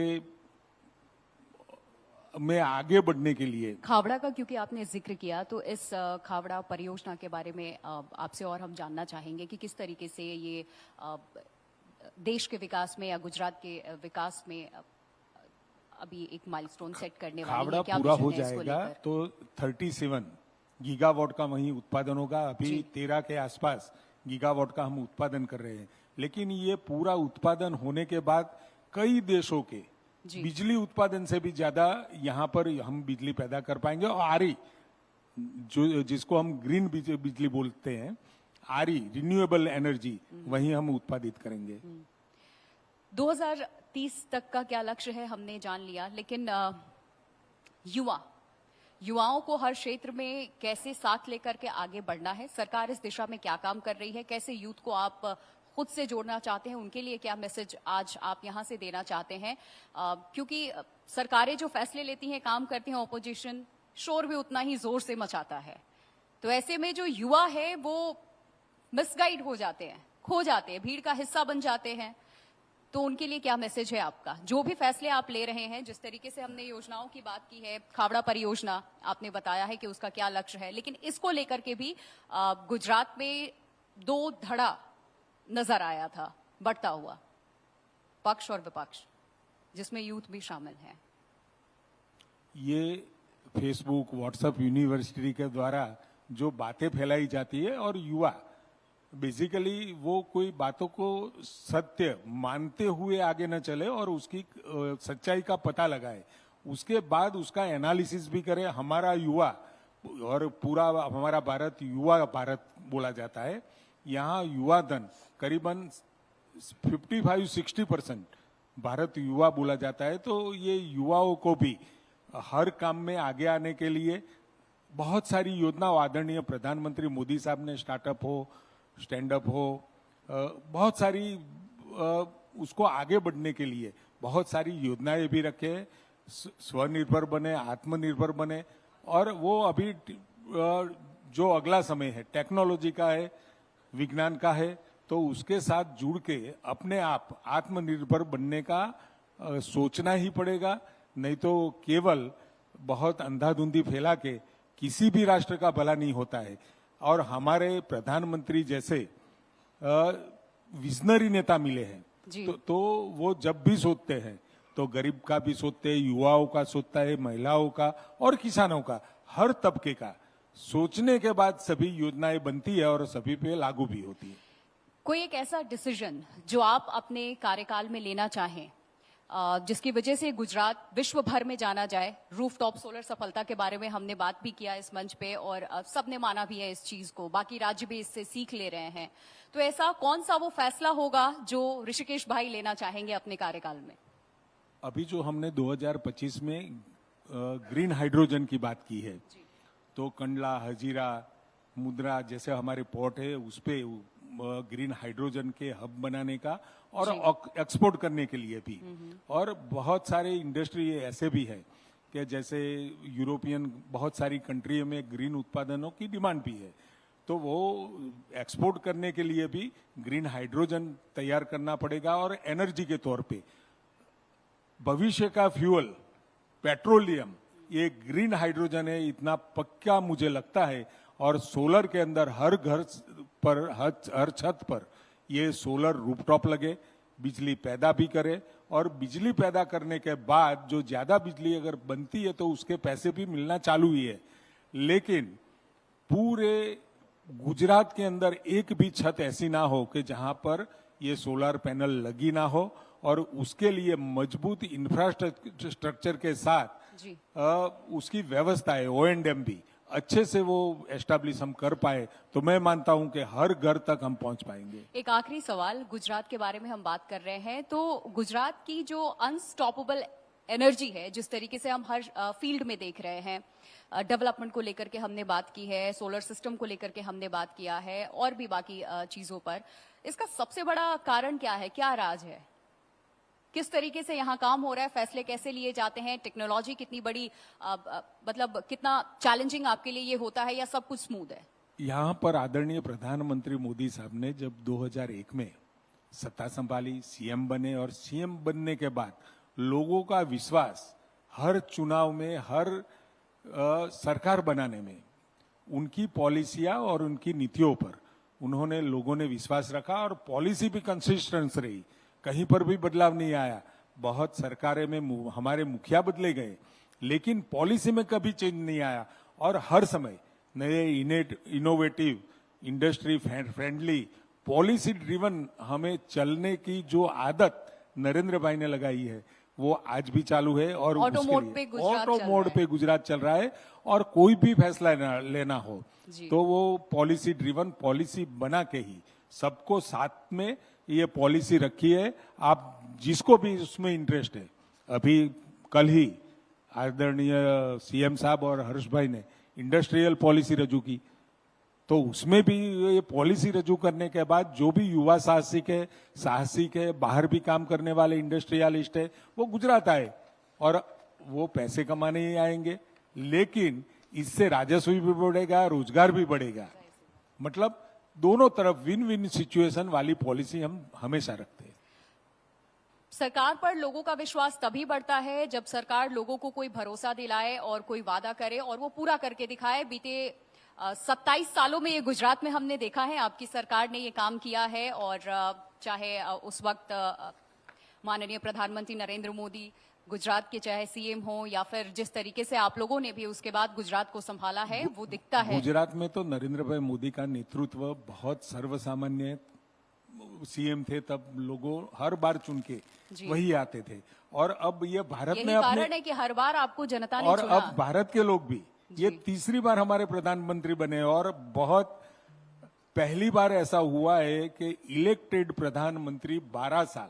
में आगे बढ़ने के लिए। खावड़ा का क्योंकि आपने जिक्र किया, तो इस खावड़ा परियोजना के बारे में आपसे और हम जानना चाहेंगे कि किस तरीके से ये देश के विकास में या गुजरात के विकास में अभी एक माइलस्टोन सेट करने वाली है। खावड़ा क्या पूरा विजन हो है इसको जाएगा लेकर? तो 37 गीगावाट का वहीं उत्पादन होगा। अभी 13 के आसपास गीगावाट का हम उत्पादन कर रहे हैं, लेकिन ये पूरा उत्पादन होने के बाद कई देशों के बिजली उत्पादन से भी ज्यादा यहाँ पर हम बिजली पैदा कर पाएंगे। और आरी जो जिसको हम ग्रीन बिजली बोलते हैं, आरी रिन्यूएबल एनर्जी, वही हम उत्पादित करेंगे। 2030 तक का क्या लक्ष्य है हमने जान लिया, लेकिन युवाओं को हर क्षेत्र में कैसे साथ लेकर के आगे बढ़ना है, सरकार इस दिशा में क्या काम कर रही है, कैसे यूथ को आप खुद से जोड़ना चाहते हैं, उनके लिए क्या मैसेज आज आप यहां से देना चाहते हैं? क्योंकि सरकारें जो फैसले लेती हैं, काम करती हैं, ऑपोजिशन शोर भी उतना ही जोर से मचाता है। तो ऐसे में जो युवा है वो मिसगाइड हो जाते हैं, खो जाते हैं, भीड़ का हिस्सा बन जाते हैं। तो उनके लिए क्या मैसेज है आपका? जो भी फैसले आप ले रहे हैं, जिस तरीके से हमने योजनाओं की बात की है, खावड़ा परियोजना आपने बताया है कि उसका क्या लक्ष्य है, लेकिन इसको लेकर के भी गुजरात में 2 धड़ा नजर आया था बढ़ता हुआ, पक्ष और विपक्ष, जिसमें यूथ भी शामिल है। ये फेसबुक, व्हाट्सएप यूनिवर्सिटी के द्वारा जो बातें फैलाई जाती है, और युवा बेसिकली वो कोई बातों को सत्य मानते हुए आगे न चले और उसकी सच्चाई का पता लगाए, उसके बाद उसका एनालिसिस भी करे। हमारा युवा और पूरा हमारा भारत युवा भारत बोला जाता है। यहाँ युवा धन करीबन 55-60% भारत युवा बोला जाता है। तो ये युवाओं को भी हर काम में आगे आने के लिए बहुत सारी योजना आदरणीय प्रधानमंत्री मोदी साहब ने स्टार्टअप हो, स्टैंड अप हो, बहुत सारी उसको आगे बढ़ने के लिए बहुत सारी योजनाएं भी रखे, स्वनिर्भर बने, आत्मनिर्भर बने। और वो अभी जो अगला समय है टेक्नोलॉजी का है, विज्ञान का है, तो उसके साथ जुड़ के अपने आप आत्मनिर्भर बनने का सोचना ही पड़ेगा। नहीं तो केवल बहुत अंधाधुंधी फैला के किसी भी राष्ट्र का भला नहीं होता है। और हमारे प्रधानमंत्री जैसे विजनरी नेता मिले हैं, तो वो जब भी सोचते हैं तो गरीब का भी सोचते हैं, युवाओं का सोचता है, महिलाओं का और किसानों का, हर तबके का सोचने के बाद सभी योजनाएं बनती है और सभी पे लागू भी होती है। कोई एक ऐसा डिसीजन जो आप अपने कार्यकाल में लेना चाहें, जिसकी वजह से गुजरात विश्व भर में जाना जाए? रूफटॉप सोलर सफलता के बारे में हमने बात भी किया इस मंच पे और सबने माना भी है इस चीज को, बाकी राज्य भी इससे सीख ले रहे हैं। तो ऐसा कौन सा वो फैसला होगा जो ऋषिकेश भाई लेना चाहेंगे अपने कार्यकाल में? अभी जो हमने 2025 में ग्रीन हाइड्रोजन की बात की है, तो कंडला, हजीरा, मुद्रा जैसे हमारे पोर्ट है, उस पे ग्रीन हाइड्रोजन के हब बनाने का और एक्सपोर्ट करने के लिए भी। और बहुत सारे इंडस्ट्री ऐसे भी है कि जैसे यूरोपियन बहुत सारी कंट्री में ग्रीन उत्पादनों की डिमांड भी है, तो वो एक्सपोर्ट करने के लिए भी ग्रीन हाइड्रोजन तैयार करना पड़ेगा। और एनर्जी के तौर पे भविष्य का फ्यूल पेट्रोलियम ये ग्रीन हाइड्रोजन है, इतना पक्का मुझे लगता है। और सोलर के अंदर हर घर पर, हर छत पर ये सोलर रूफटॉप लगे, बिजली पैदा भी करे, और बिजली पैदा करने के बाद जो ज्यादा बिजली अगर बनती है तो उसके पैसे भी मिलना चालू ही है। लेकिन पूरे गुजरात के अंदर एक भी छत ऐसी ना हो कि जहां पर ये सोलर पैनल लगी ना हो, और उसके लिए मजबूत इंफ्रास्ट्रक्चर के साथ उसकी व्यवस्था है, O&M भी अच्छे से वो एस्टैब्लिश हम कर पाए, तो मैं मानता हूं कि हर घर तक हम पहुंच पाएंगे। एक आखिरी सवाल, गुजरात के बारे में हम बात कर रहे हैं, तो गुजरात की जो अनस्टॉपेबल एनर्जी है, जिस तरीके से हम हर फील्ड में देख रहे हैं, डेवलपमेंट को लेकर के हमने बात की है, सोलर सिस्टम को लेकर के हमने बात किया है, और भी बाकी चीजों पर, इसका सबसे बड़ा कारण क्या है? क्या राज है? किस तरीके से यहाँ काम हो रहा है, फैसले कैसे लिए जाते हैं, टेक्नोलॉजी कितनी बड़ी, मतलब कितना चैलेंजिंग आपके लिए ये होता है, या सब कुछ स्मूथ है? यहाँ पर आदरणीय प्रधानमंत्री मोदी साहब ने जब 2001 में सत्ता संभाली, सीएम बने, और सीएम बनने के बाद लोगों का विश्वास हर चुनाव में, हर सरकार बनाने में उनकी पॉलिसियां और उनकी नीतियों पर उन्होंने, लोगों ने विश्वास रखा और पॉलिसी भी कंसिस्टेंट रही, कहीं पर भी बदलाव नहीं आया। बहुत सरकारें में हमारे मुखिया बदले गए, लेकिन पॉलिसी में कभी चेंज नहीं आया और हर समय नए innovative, industry friendly, policy driven हमें चलने की जो आदत नरेंद्र भाई ने लगाई है वो आज भी चालू है और ऑटो मोड पे गुजरात चल रहा है और कोई भी फैसला लेना हो तो वो पॉलिसी ड्रिवन, पॉलिसी बना के ही सबको साथ में ये पॉलिसी रखी है। आप जिसको भी उसमें इंटरेस्ट है, अभी कल ही आदरणीय सीएम साहब और हर्ष भाई ने इंडस्ट्रियल पॉलिसी रजू की, तो उसमें भी ये पॉलिसी रजू करने के बाद जो भी युवा साहसिक है, बाहर भी काम करने वाले इंडस्ट्रियलिस्ट है, वो गुजरात आए और वो पैसे कमाने ही आएंगे, लेकिन इससे राजस्व भी बढ़ेगा, रोजगार भी बढ़ेगा। मतलब दोनों तरफ विन विन सिचुएशन वाली पॉलिसी हम हमेशा रखते हैं। सरकार पर लोगों का विश्वास तभी बढ़ता है जब सरकार लोगों को कोई भरोसा दिलाए और कोई वादा करे और वो पूरा करके दिखाए। बीते 27 सालों में ये गुजरात में हमने देखा है, आपकी सरकार ने ये काम किया है और चाहे उस वक्त माननीय प्रधानमंत्री नरेंद्र मोदी गुजरात के चाहे सीएम हो या फिर जिस तरीके से आप लोगों ने भी उसके बाद गुजरात को संभाला है वो दिखता है। गुजरात में तो नरेंद्र भाई मोदी का नेतृत्व बहुत सर्वसामान्य सीएम थे, तब लोगों हर बार चुन के वही आते थे और अब ये भारत में कारण है कि हर बार आपको जनता ने और चुना। अब भारत के लोग भी ये तीसरी बार हमारे प्रधानमंत्री बने और बहुत पहली बार ऐसा हुआ है कि इलेक्टेड प्रधानमंत्री 12 साल,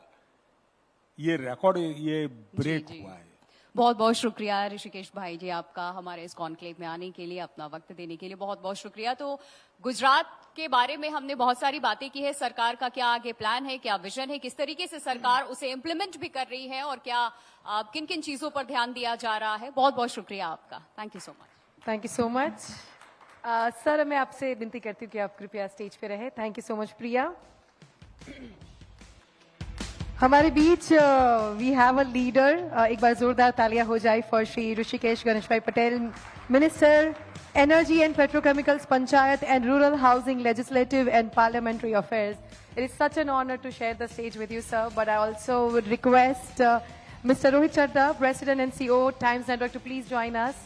ये रिकॉर्ड, ये ब्रेक हुआ है। बहुत बहुत शुक्रिया ऋषिकेश भाई जी आपका हमारे इस कॉन्क्लेव में आने के लिए, अपना वक्त देने के लिए बहुत बहुत शुक्रिया। तो गुजरात के बारे में हमने बहुत सारी बातें की है, सरकार का क्या आगे प्लान है, क्या विजन है, किस तरीके से सरकार उसे इम्प्लीमेंट भी कर रही है और क्या किन किन चीजों पर ध्यान दिया जा रहा है। बहुत बहुत शुक्रिया आपका, thank you so much. Thank you so much sir, मैं आपसे विनती करती हूँ कि आप कृपया स्टेज पे रहे। थैंक यू सो मच प्रिया। हमारे बीच वी हैव अ लीडर, एक बार जोरदार तालियां हो जाए फॉर श्री ऋषिकेश गणेश भाई Patel, minister energy and petrochemicals, panchayat and rural housing, legislative and parliamentary affairs. It is such an honor to share the stage with you, sir, but I also would request Mr. Rohit Chadda, President and CEO, Times Network, to please join us.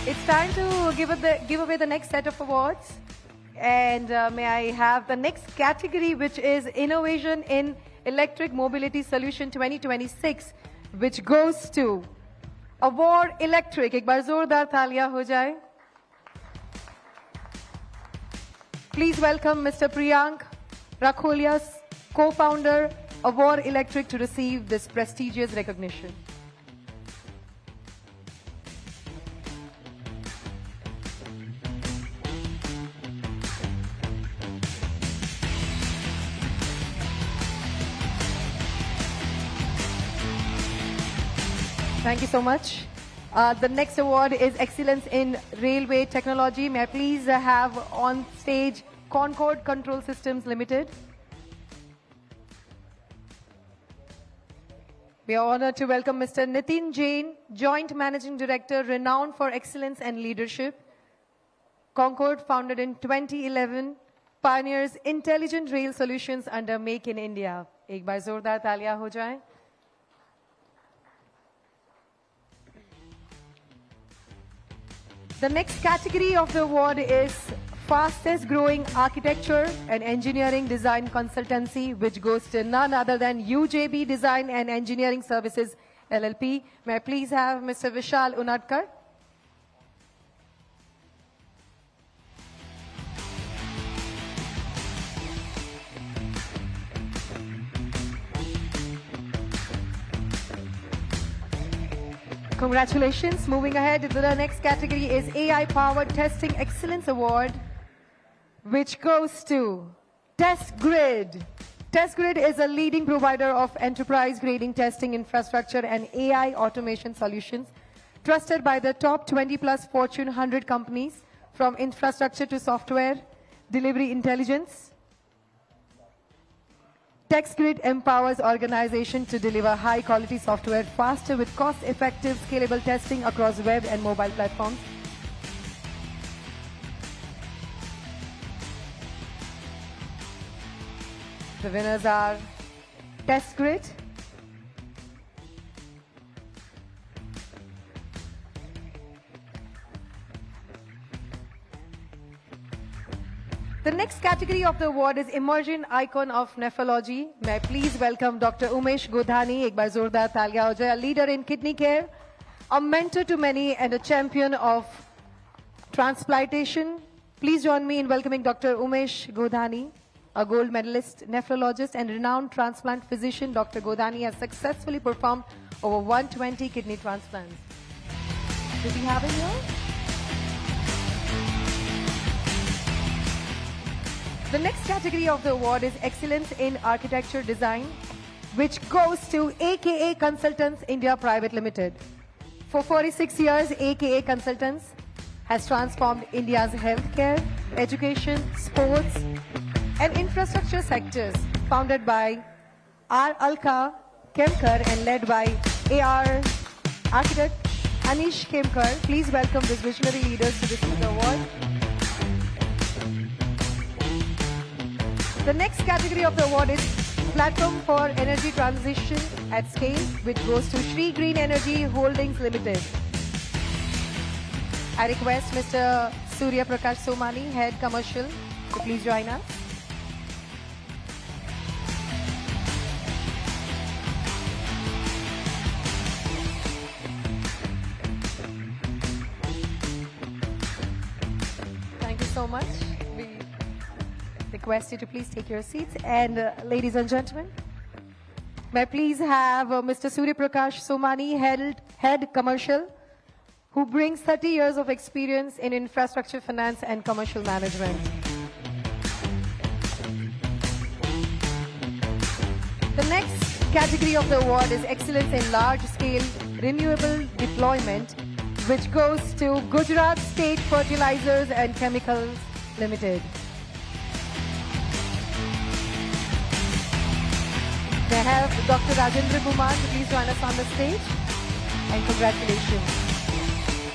It's time to give away the next set of awards. And may I have the next category, which is Innovation in Electric Mobility Solution 2026, which goes to Award Electric. एक बार जोरदार तालियां हो जाए. Please welcome Mr. Priyank Rakholia, co-founder, Award Electric, to receive this prestigious recognition. Thank you so much. The next award is Excellence in Railway Technology. May I please have on stage Concord Control Systems Limited. We are honored to welcome Mr. Nitin Jain, Joint Managing Director, renowned for excellence and leadership. Concord, founded in 2011, pioneers intelligent rail solutions under Make in India. एक बार जोरदार तालियां हो जाएं. The next category of the award is Fastest Growing Architecture and Engineering Design Consultancy, which goes to none other than UJB Design and Engineering Services LLP. May I please have Mr. Vishal Unadkar? Congratulations. Moving ahead, the next category is AI Powered Testing Excellence Award, which goes to Test Grid. Test Grid is a leading provider of enterprise grading testing infrastructure and AI automation solutions, trusted by the top 20 plus Fortune 100 companies, from infrastructure to software, delivery intelligence. TextGrid empowers organizations to deliver high-quality software faster with cost-effective, scalable testing across web and mobile platforms. The winners are TextGrid, the next category of the award is Emerging Icon of Nephrology. May I please welcome Dr. Umesh Godhani, ek baar zordar taaliyan ho jaye, a leader in kidney care, a mentor to many and a champion of transplantation. Please join me in welcoming Dr. Umesh Godhani, a gold medalist, nephrologist and renowned transplant physician. Dr. Godhani has successfully performed over 120 kidney transplants. Do we have him here? The next category of the award is Excellence in Architecture Design, which goes to AKA Consultants India Private Limited. For 46 years, AKA Consultants has transformed India's healthcare, education, sports, and infrastructure sectors, founded by R. Alka Kemkar and led by AR architect Anish Kemkar. Please welcome these visionary leaders to receive the award. The next category of the award is Platform for Energy Transition at Scale, which goes to Shree Green Energy Holdings Limited. I request Mr. Surya Prakash Somani, Head Commercial, to please join us. Thank you so much. We request you to please take your seats. And ladies and gentlemen, may I please have Mr. Surya Prakash Somani, Head Commercial, who brings 30 years of experience in infrastructure finance and commercial management. The next category of the award is Excellence in Large-Scale Renewable Deployment, which goes to Gujarat State Fertilizers and Chemicals Limited. May I have Dr. Rajendra Kumar to please join us on the stage, and congratulations.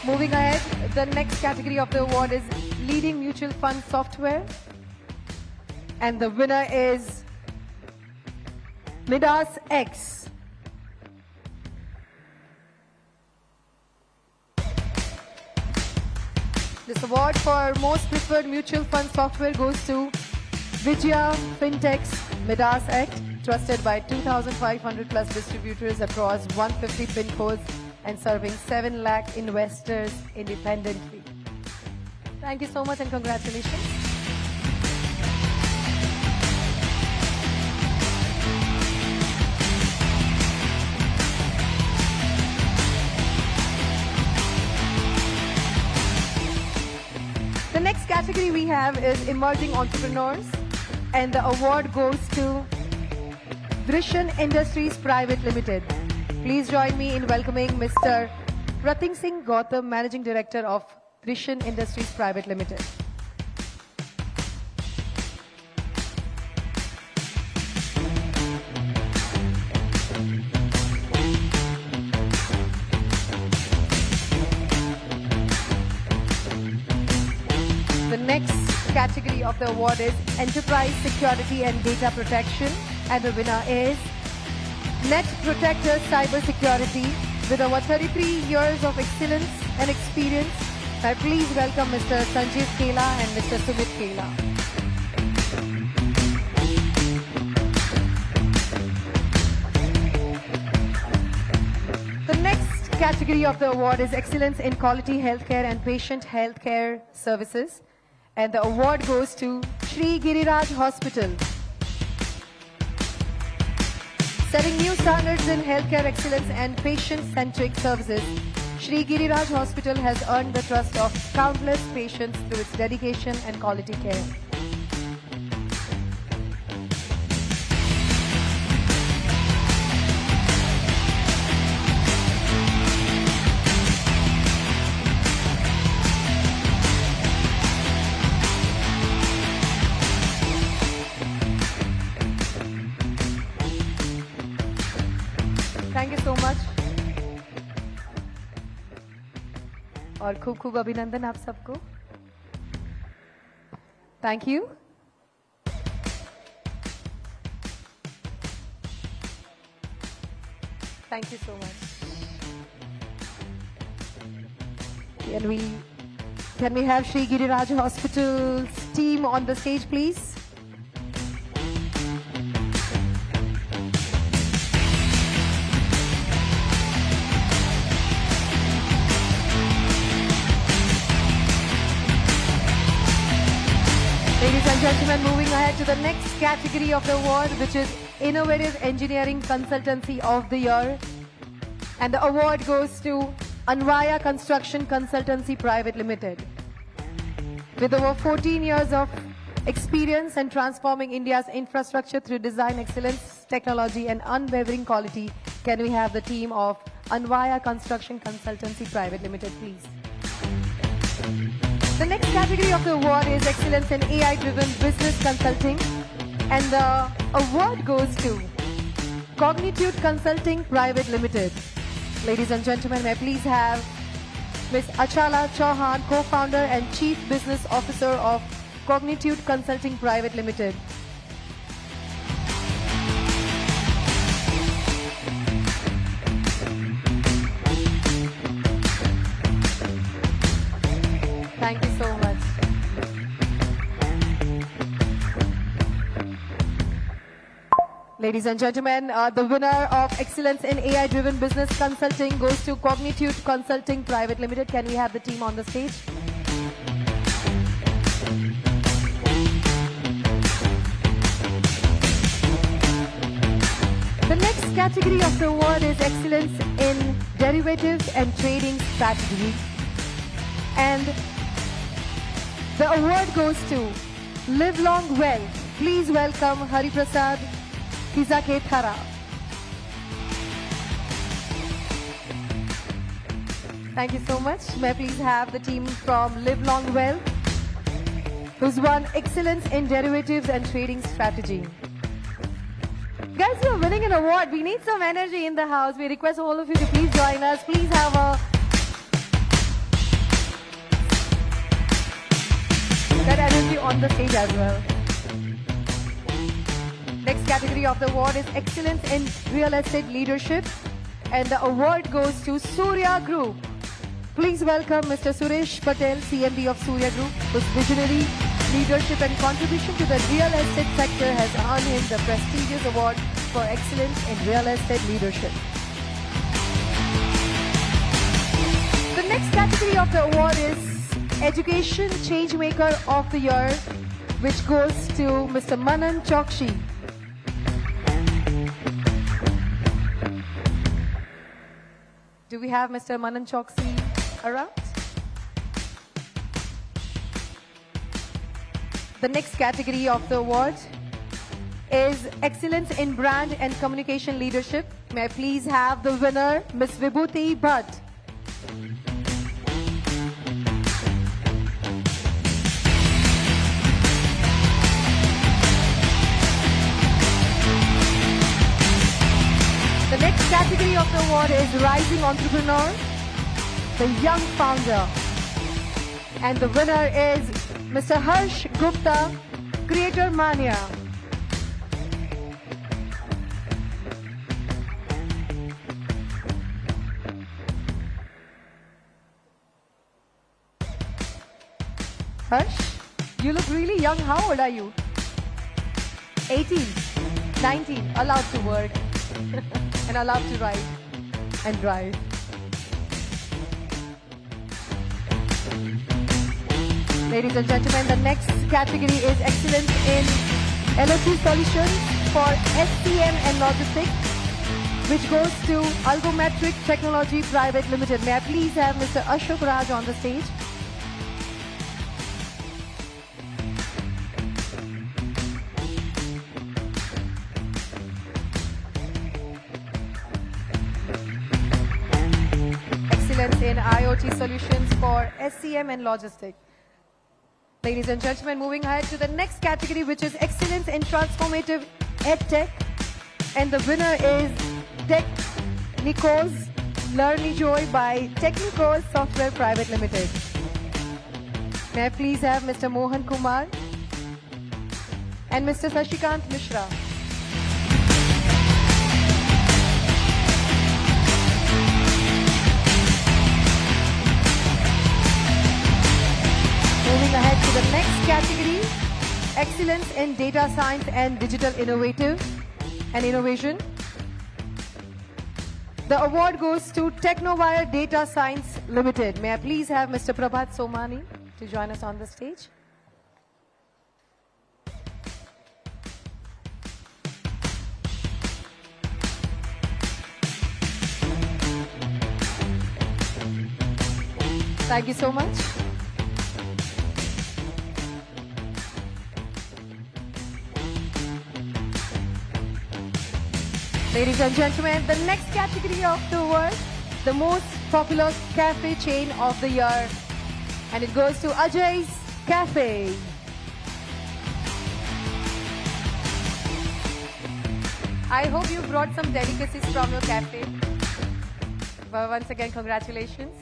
Moving ahead, the next category of the award is Leading Mutual Fund Software, and the winner is Midas X. This award for Most Preferred Mutual Fund Software goes to Vijaya Fintech's Midas X, trusted by 2,500 plus distributors across 150 pin codes and serving 7 lakh investors independently. Thank you so much and congratulations. The next category we have is Emerging Entrepreneurs, and the award goes to Drishan Industries Private Limited. Please join me in welcoming Mr. Prating Singh Gautam, Managing Director of Drishan Industries Private Limited. The next category of the award is Enterprise Security and Data Protection, and the winner is Net Protector Cybersecurity. With over 33 years of excellence and experience, I please welcome Mr. Sanjeev Kela and Mr. Sumit Kela. The next category of the award is Excellence in Quality Healthcare and Patient Healthcare Services, and the award goes to Sri Giriraj Hospital. Setting new standards in healthcare excellence and patient-centric services, Sri Giriraj Hospital has earned the trust of countless patients through its dedication and quality care. और खूब खूब अभिनंदन आप सबको. Thank you. Thank you so much. Can we have Shri Giriraj Hospital's team on the stage, please? Ladies and gentlemen, moving ahead to the next category of the award, which is Innovative Engineering Consultancy of the Year. And the award goes to Anvaya Construction Consultancy Private Limited. With over 14 years of experience in transforming India's infrastructure through design excellence, technology and unwavering quality, can we have the team of Anvaya Construction Consultancy Private Limited, please? The next category of the award is Excellence in AI-Driven Business Consulting. And the award goes to Cognitude Consulting Private Limited. Ladies and gentlemen, may I please have Ms. Achala Chauhan, co-founder and Chief Business Officer of Cognitude Consulting Private Limited. Thank you so much. Ladies and gentlemen, the winner of Excellence in AI-Driven Business Consulting goes to Cognitude Consulting Private Limited. Can we have the team on the stage? The next category of the award is Excellence in Derivatives and Trading Strategy. And the award goes to Live Long Well. Please welcome Hari Prasad Thara. Thank you so much. May I please have the team from Live Long Well, who's won Excellence in Derivatives and Trading Strategy. Guys, you're winning an award. We need some energy in the house. We request all of you to please join us. Please have that energy on the stage as well. Next category of the award is Excellence in Real Estate Leadership. And the award goes to Surya Group. Please welcome Mr. Suresh Patel, CMD of Surya Group, whose visionary leadership and contribution to the real estate sector has earned him the prestigious award for Excellence in Real Estate Leadership. The next category of the award is Education Changemaker of the Year, which goes to Mr. Manan Chokshi. Do we have Mr. Manan Chokshi around? The next category of the award is Excellence in Brand and Communication Leadership. May I please have the winner, Ms. Vibhuti Bhatt. The next category of the award is Rising Entrepreneur, the Young Founder. And the winner is Mr. Harsh Gupta, Creator Mania. Harsh, you look really young. How old are you? 18, 19, allowed to work. And allowed to ride and drive. Ladies and gentlemen, the next category is Excellence in LOC Solutions for SCM and Logistics, which goes to Algometric Technology Private Limited. May I please have Mr. Ashok Raj on the stage? In IoT solutions for SCM and logistics. Ladies and gentlemen, moving ahead to the next category, which is Excellence in Transformative EdTech. And the winner is Tech Nikos Learning Joy by Technico Software Private Limited. May I please have Mr. Mohan Kumar and Mr. Sashikant Mishra. Moving ahead to the next category, Excellence in Data Science and Digital Innovation. The award goes to Technovire Data Science Limited. May I please have Mr. Prabhat Somani to join us on the stage. Thank you so much. Ladies and gentlemen, the next category of the award, the most popular cafe chain of the year, and it goes to Ajay's Cafe. I hope you brought some delicacies from your cafe. Well, once again, congratulations.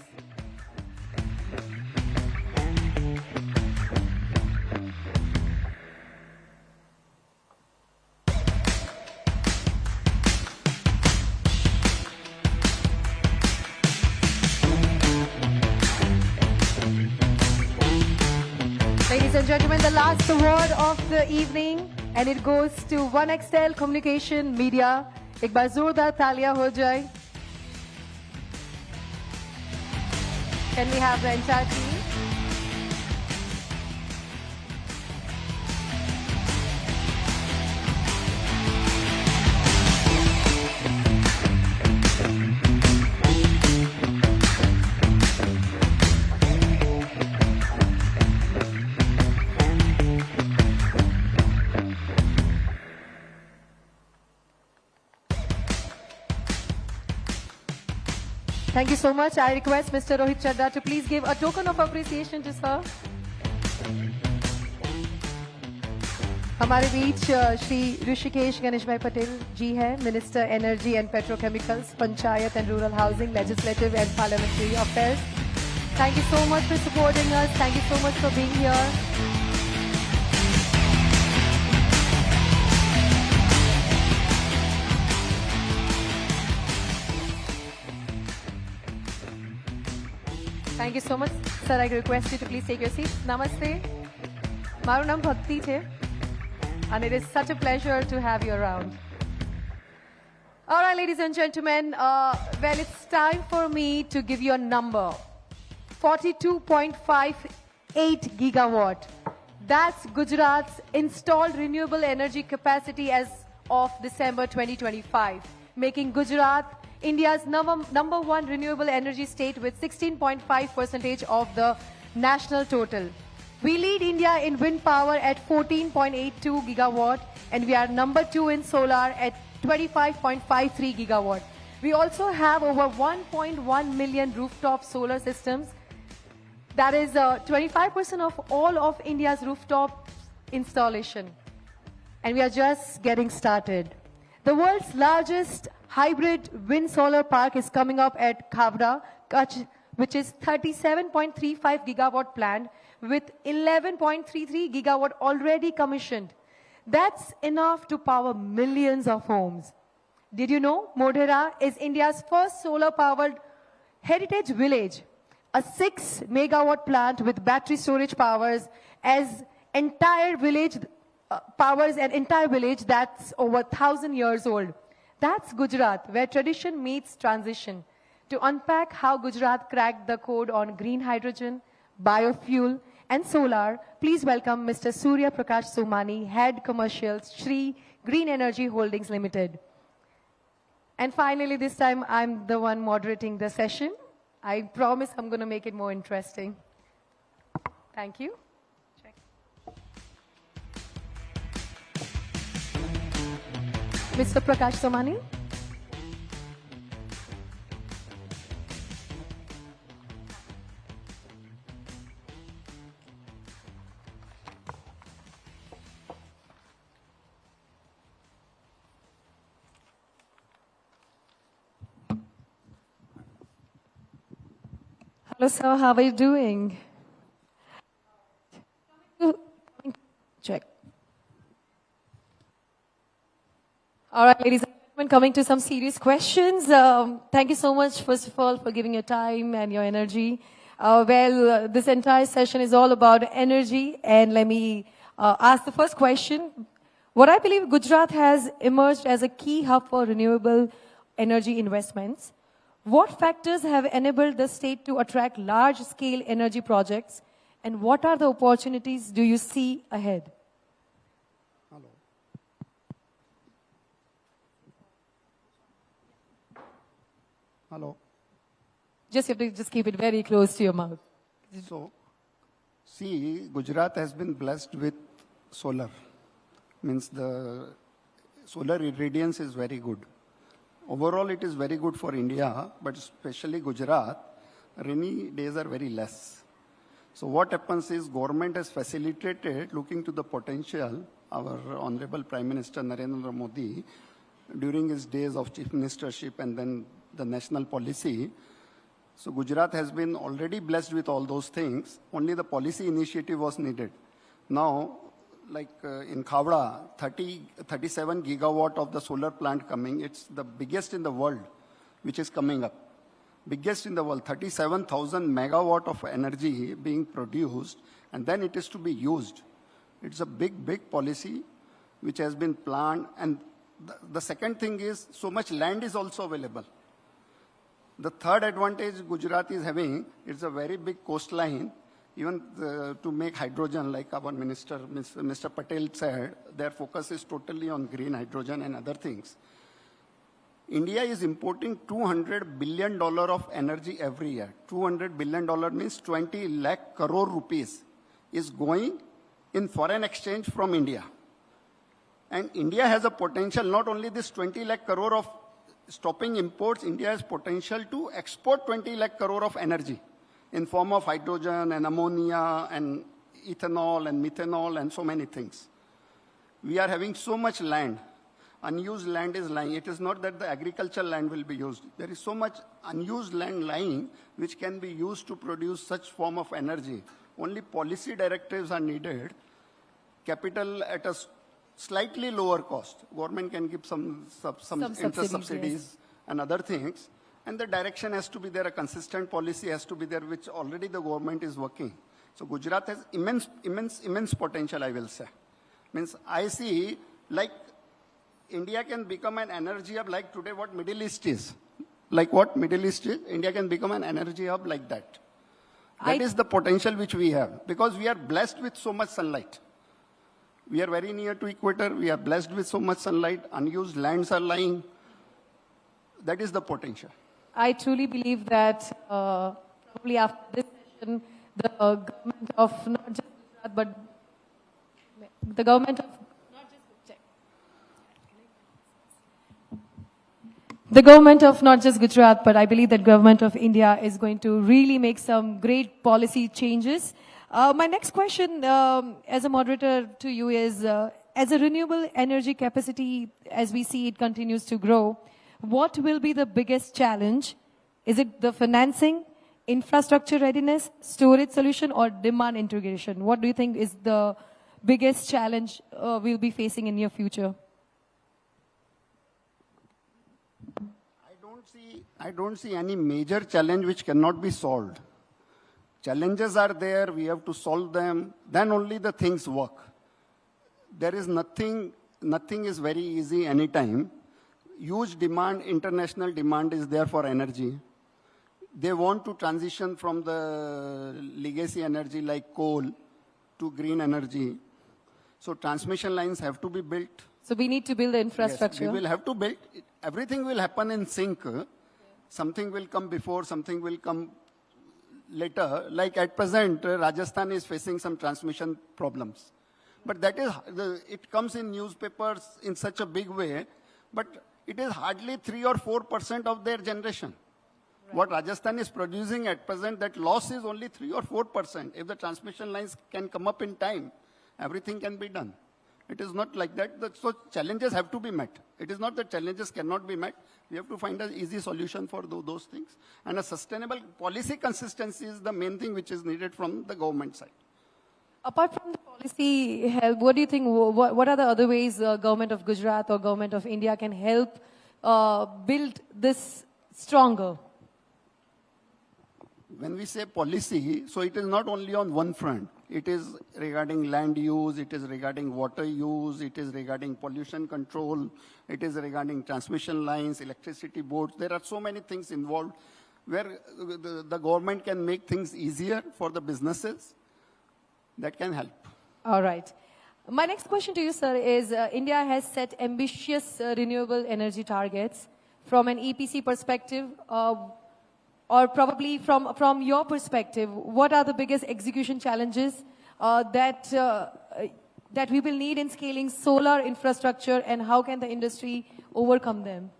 Ladies and gentlemen, the last award of the evening, and it goes to 1XL Communication Media. एक बार जोरदार तालियां हो जाए. Can we have the entire team? Thank you so much. I request Mr. Rohit Chadda to please give a token of appreciation to sir. हमारे बीच श्री ऋषिकेश गणेश भाई पटेल जी हैं, minister energy and petrochemicals, panchayat and rural housing, legislative and parliamentary affairs. Thank you so much for supporting us. Thank you so much for being here. Thank you so much. Sir, I request you to please take your seat. Namaste. Maru naam Bhakti the, and it is such a pleasure to have you around. All right, ladies and gentlemen, well, it's time for me to give you a number. 42.58 gigawatt. That's Gujarat's installed renewable energy capacity as of December 2025, making Gujarat India's number one renewable energy state with 16.5% of the national total. We lead India in wind power at 14.82 gigawatt, and we are number 2 in solar at 25.53 gigawatt. We also have over 1.1 million rooftop solar systems. That is 25% of all of India's rooftop installation. And we are just getting started. The world's largest hybrid wind solar park is coming up at Khavda, Kutch, which is 37.35 gigawatt planned with 11.33 gigawatt already commissioned. That's enough to power millions of homes. Did you know Modhera is India's first solar-powered heritage village? A 6 megawatt plant with battery storage powers as entire village powers an entire village that's over 1,000 years old. That's Gujarat, where tradition meets transition. To unpack how Gujarat cracked the code on green hydrogen, biofuel, and solar, please welcome Mr. Surya Prakash Somani, Head Commercials, Shri Green Energy Holdings Limited. And finally, this time, I'm the one moderating the session. I promise I'm going to make it more interesting. Thank you. Mr. Prakash Somani. Hello, sir. How are you doing? Check. All right, ladies and gentlemen, coming to some serious questions. Thank you so much, first of all, for giving your time and your energy. This entire session is all about energy, and let me ask the first question. What I believe Gujarat has emerged as a key hub for renewable energy investments. What factors have enabled the state to attract large-scale energy projects, and what are the opportunities do you see ahead? Hello. You have to just keep it very close to your mouth. So, see, Gujarat has been blessed with solar. Means the solar irradiance is very good. Overall, it is very good for India, but especially Gujarat, rainy days are very less. So what happens is government has facilitated looking to the potential. Our Honorable Prime Minister Narendra Modi, during his days of chief ministership and then the national policy. So Gujarat has been already blessed with all those things. Only the policy initiative was needed. Now, like in Khavda, 37 gigawatt of the solar plant coming. It's the biggest in the world, which is coming up. Biggest in the world, 37,000 megawatt of energy being produced, and then it is to be used. It's a big, big policy which has been planned. And the second thing is, so much land is also available. The third advantage Gujarat is having, it's a very big coastline. Even to make hydrogen, like our minister, Mr. Patel said, their focus is totally on green hydrogen and other things. India is importing $200 billion of energy every year. $200 billion means 20 lakh crore rupees is going in foreign exchange from India. And India has a potential, not only this 20 lakh crore of stopping imports, India has potential to export 20 lakh crore of energy in form of hydrogen and ammonia and ethanol and methanol and so many things. We are having so much land. Unused land is lying. It is not that the agricultural land will be used. There is so much unused land lying which can be used to produce such form of energy. Only policy directives are needed. Capital at a slightly lower cost. Government can give some interest subsidies yes. and other things. And the direction has to be there, a consistent policy has to be there, which already the government is working. So Gujarat has immense potential, I will say. Means I see, like, India can become an energy hub like today what Middle East is. Like what Middle East is, India can become an energy hub like that. That is the potential which we have, because we are blessed with so much sunlight. We are very near to equator, we are blessed with so much sunlight, unused lands are lying. That is the potential. I truly believe that probably after this session, the government of not just Gujarat, but the government of the government of not just Gujarat, but I believe that government of India is going to really make some great policy changes. My next question as a moderator to you is, as a renewable energy capacity, as we see it continues to grow, what will be the biggest challenge? Is it the financing, infrastructure readiness, storage solution, or demand integration? What do you think is the biggest challenge we'll be facing in near future? I don't see any major challenge which cannot be solved. Challenges are there, we have to solve them, then only the things work. There is nothing is very easy anytime. Huge demand, international demand is there for energy. They want to transition from the legacy energy like coal to green energy. So transmission lines have to be built. So we need to build the infrastructure. Yes, we will have to build. Everything will happen in sync. Something will come before, something will come later. Like at present, Rajasthan is facing some transmission problems. But that is, it comes in newspapers in such a big way, but it is hardly 3 or 4% of their generation. Right. What Rajasthan is producing at present, that loss is only 3 or 4%. If the transmission lines can come up in time, everything can be done. It is not like that. So challenges have to be met. It is not that challenges cannot be met. We have to find an easy solution for those things. And a sustainable policy consistency is the main thing which is needed from the government side. Apart from the policy help, what do you think, what are the other ways government of Gujarat or government of India can help build this stronger? When we say policy, so it is not only on one front. It is regarding land use, it is regarding water use, it is regarding pollution control, it is regarding transmission lines, electricity boards. There are so many things involved where the government can make things easier for the businesses. That can help. All right. My next question to you, sir, is India has set ambitious renewable energy targets from an EPC perspective, or probably from your perspective. What are the biggest execution challenges that we will need in scaling solar infrastructure, and how can the industry overcome them?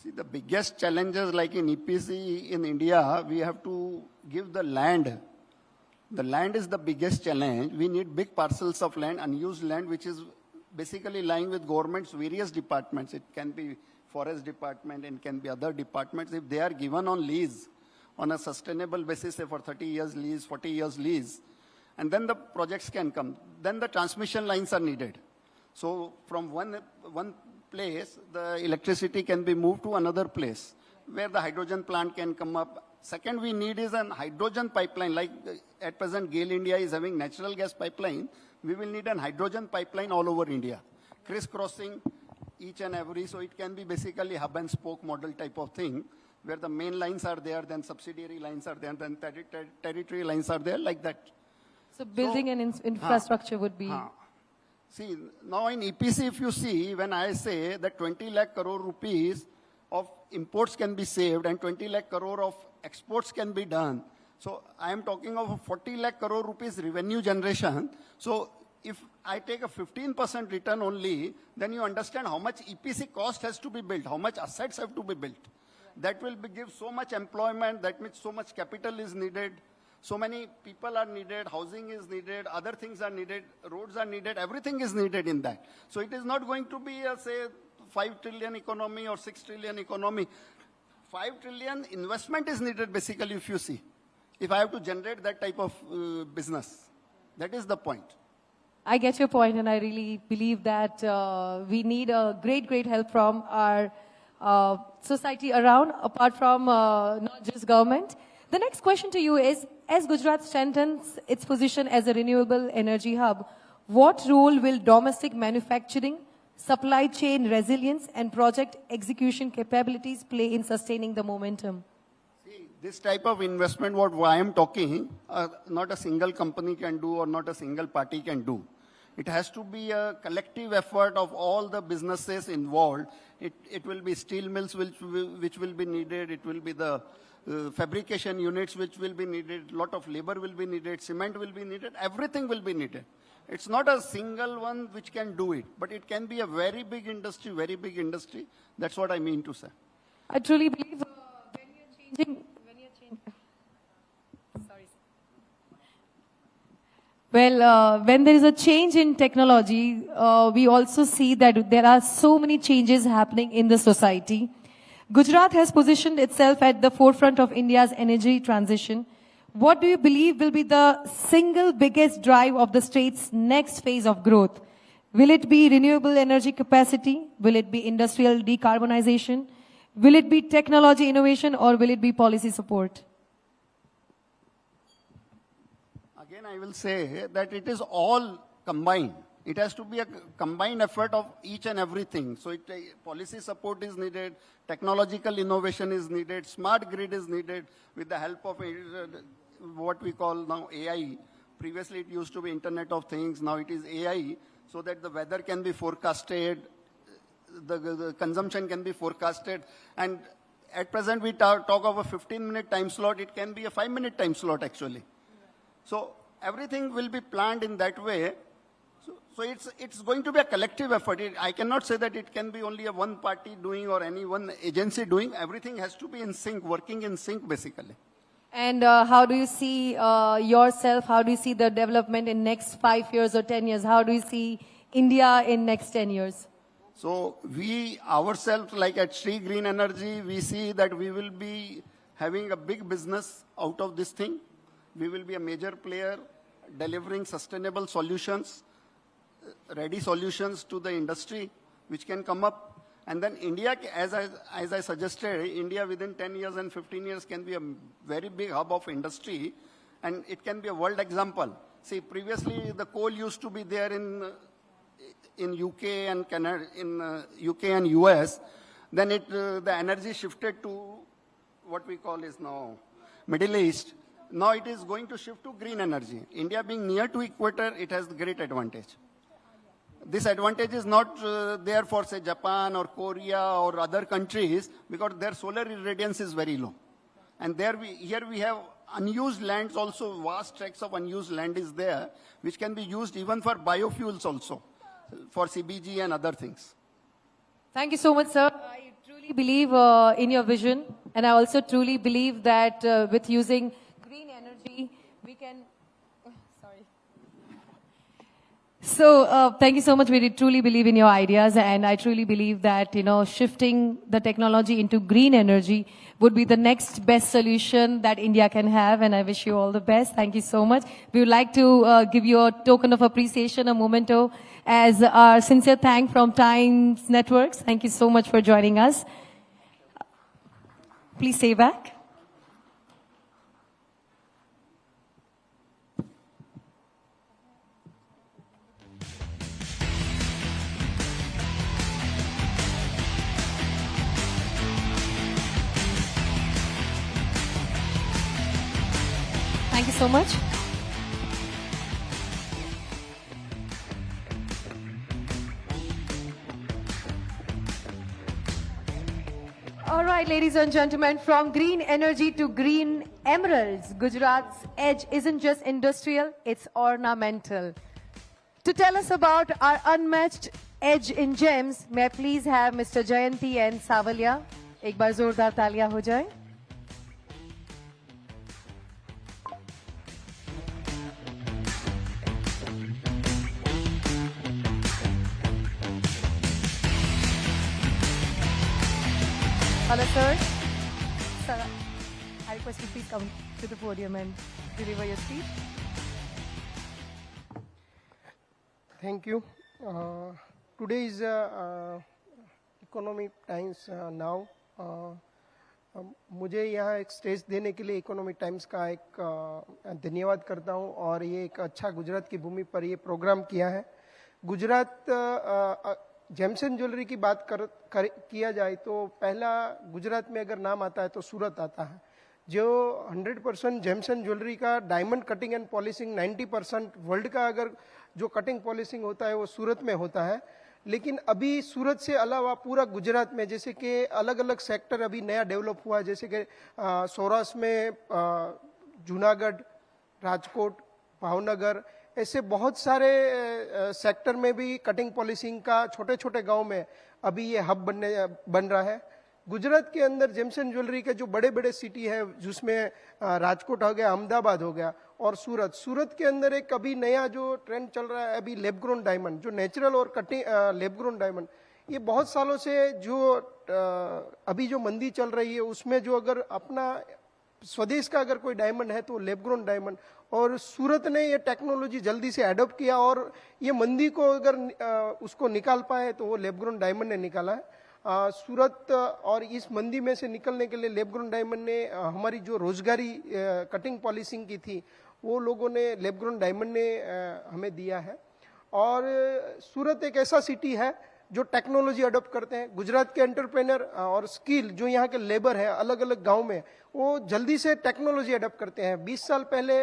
See, the biggest challenges like in EPC in India, we have to give the land. The land is the biggest challenge. We need big parcels of land, unused land, which is basically lying with government's various departments. It can be forest department and can be other departments. If they are given on lease, on a sustainable basis, say for 30 years lease, 40 years lease, and then the projects can come. Then the transmission lines are needed. So from one place, the electricity can be moved to another place where the hydrogen plant can come up. Second we need is an hydrogen pipeline. Like at present, GAIL India is having natural gas pipeline. We will need an hydrogen pipeline all over India, crisscrossing each and every, so it can be basically hub and spoke model type of thing, where the main lines are there, then subsidiary lines are there, then territory lines are there, like that. So building an infrastructure would be... See, now in EPC, if you see, when I say that 20 lakh crore rupees of imports can be saved and 20 lakh crore of exports can be done, so I am talking of 40 lakh crore rupees revenue generation. So if I take a 15% return only, then you understand how much EPC cost has to be built, how much assets have to be built. That will give so much employment, that means so much capital is needed, so many people are needed, housing is needed, other things are needed, roads are needed, everything is needed in that. So it is not going to be a, say, 5 trillion economy or 6 trillion economy. 5 trillion investment is needed basically, if you see. If I have to generate that type of business, that is the point. I get your point, and I really believe that we need a great help from our society around, apart from not just government. The next question to you is, as Gujarat strengthens its position as a renewable energy hub, what role will domestic manufacturing, supply chain resilience, and project execution capabilities play in sustaining the momentum? See, this type of investment, what I am talking, not a single company can do or not a single party can do. It has to be a collective effort of all the businesses involved. It will be steel mills which will be needed. It will be the fabrication units which will be needed. Lot of labor will be needed. Cement will be needed. Everything will be needed. It's not a single one which can do it, but it can be a very big industry, very big industry. That's what I mean to say. I truly believe when you're changing... Sorry. Well, when there is a change in technology, we also see that there are so many changes happening in the society. Gujarat has positioned itself at the forefront of India's energy transition. What do you believe will be the single biggest drive of the state's next phase of growth? Will it be renewable energy capacity? Will it be industrial decarbonization? Will it be technology innovation, or will it be policy support? Again, I will say that it is all combined. It has to be a combined effort of each and everything. So policy support is needed, technological innovation is needed, smart grid is needed with the help of what we call now AI. Previously it used to be Internet of Things, now it is AI, so that the weather can be forecasted, the consumption can be forecasted, and at present we talk of a 15-minute time slot, it can be a 5-minute time slot actually. So everything will be planned in that way. So it's going to be a collective effort. I cannot say that it can be only a one party doing or any one agency doing. Everything has to be in sync, working in sync basically. And how do you see yourself? How do you see the development in next 5 years or 10 years? How do you see India in next 10 years? So we ourselves, like at Sri Green Energy, we see that we will be having a big business out of this thing. We will be a major player delivering sustainable solutions, ready solutions to the industry, which can come up. And then India, as I suggested, India within 10 years and 15 years can be a very big hub of industry, and it can be a world example. See, previously the coal used to be there in UK and Canada, in UK and US. Then the energy shifted to what we call is now Middle East. Now it is going to shift to green energy. India being near to equator, it has great advantage. This advantage is not there for, say, Japan or Korea or other countries, because their solar irradiance is very low. And here we have unused lands also, vast tracts of unused land is there, which can be used even for biofuels also, for CBG and other things. Thank you so much, sir. I truly believe in your vision, and I also truly believe that with using green energy, we can... Sorry. So thank you so much. We truly believe in your ideas, and I truly believe that, you know, shifting the technology into green energy would be the next best solution that India can have, and I wish you all the best. Thank you so much. We would like to give you a token of appreciation, a memento, as our sincere thank from Times Networks. Thank you so much for joining us. Please stay back. Thank you so much. All right, ladies and gentlemen, from green energy to green emeralds, Gujarat's edge isn't just industrial, it's ornamental. To tell us about our unmatched edge in gems, may I please have Mr. Jayanti and Savalia. एक बार जोरदार तालियां हो जाए. Hello, sir. Sir, I request you please come to the podium and deliver your speech. Thank you. Today is Economic Times now. मुझे यहाँ एक stage देने के लिए इकोनॉमिक टाइम्स का एक धन्यवाद करता हूँ, और ये एक अच्छा गुजरात की भूमि पर ये प्रोग्राम किया है. गुजरात जेम्स एंड ज्वेलरी की बात किया जाए तो पहला गुजरात में अगर नाम आता है तो सूरत आता है, जो 100% जेम्स एंड ज्वेलरी का diamond cutting and polishing 90% world का अगर जो कटिंग पॉलिशिंग होता है वो सूरत में होता है. लेकिन अभी सूरत से अलावा पूरा गुजरात में जैसे कि अलग अलग सेक्टर अभी नया डेवलप हुआ है, जैसे कि सौराष्ट्र में जूनागढ़, राजकोट, भावनगर, ऐसे बहुत सारे सेक्टर में भी कटिंग पॉलिशिंग का छोटे छोटे गांव में अभी ये हब बन रहा है. गुजरात के अंदर जेम्स एंड ज्वेलरी के जो बड़े बड़े सिटी है, जिसमें राजकोट हो गया, अहमदाबाद हो गया, और सूरत के अंदर एक अभी नया जो ट्रेंड चल रहा है अभी लैब ग्रोन डायमंड, जो नेचुरल और कटिंग लैब ग्रोन डायमंड, ये बहुत सालों से जो अभी जो मंदी चल रही है उसमें जो अगर अपना स्वदेश का अगर कोई डायमंड है तो लैब ग्रोन डायमंड, और सूरत ने ये टेक्नोलॉजी जल्दी से अडॉप्ट किया और ये मंदी को अगर उसको निकाल पाए तो वो लैब ग्रोन डायमंड ने निकाला है. सूरत और इस मंदी में से निकलने के लिए लैब ग्रोन डायमंड ने हमारी जो रोजगारी कटिंग पॉलिशिंग की थी वो लोगों ने लैब ग्रोन डायमंड ने हमें दिया है. और सूरत एक ऐसा सिटी है जो टेक्नोलॉजी अडॉप्ट करते हैं. गुजरात के एंटरप्रेन्योर और स्किल जो यहाँ के लेबर है अलग अलग गांव में, वो जल्दी से टेक्नोलॉजी अडॉप्ट करते हैं. 20 साल पहले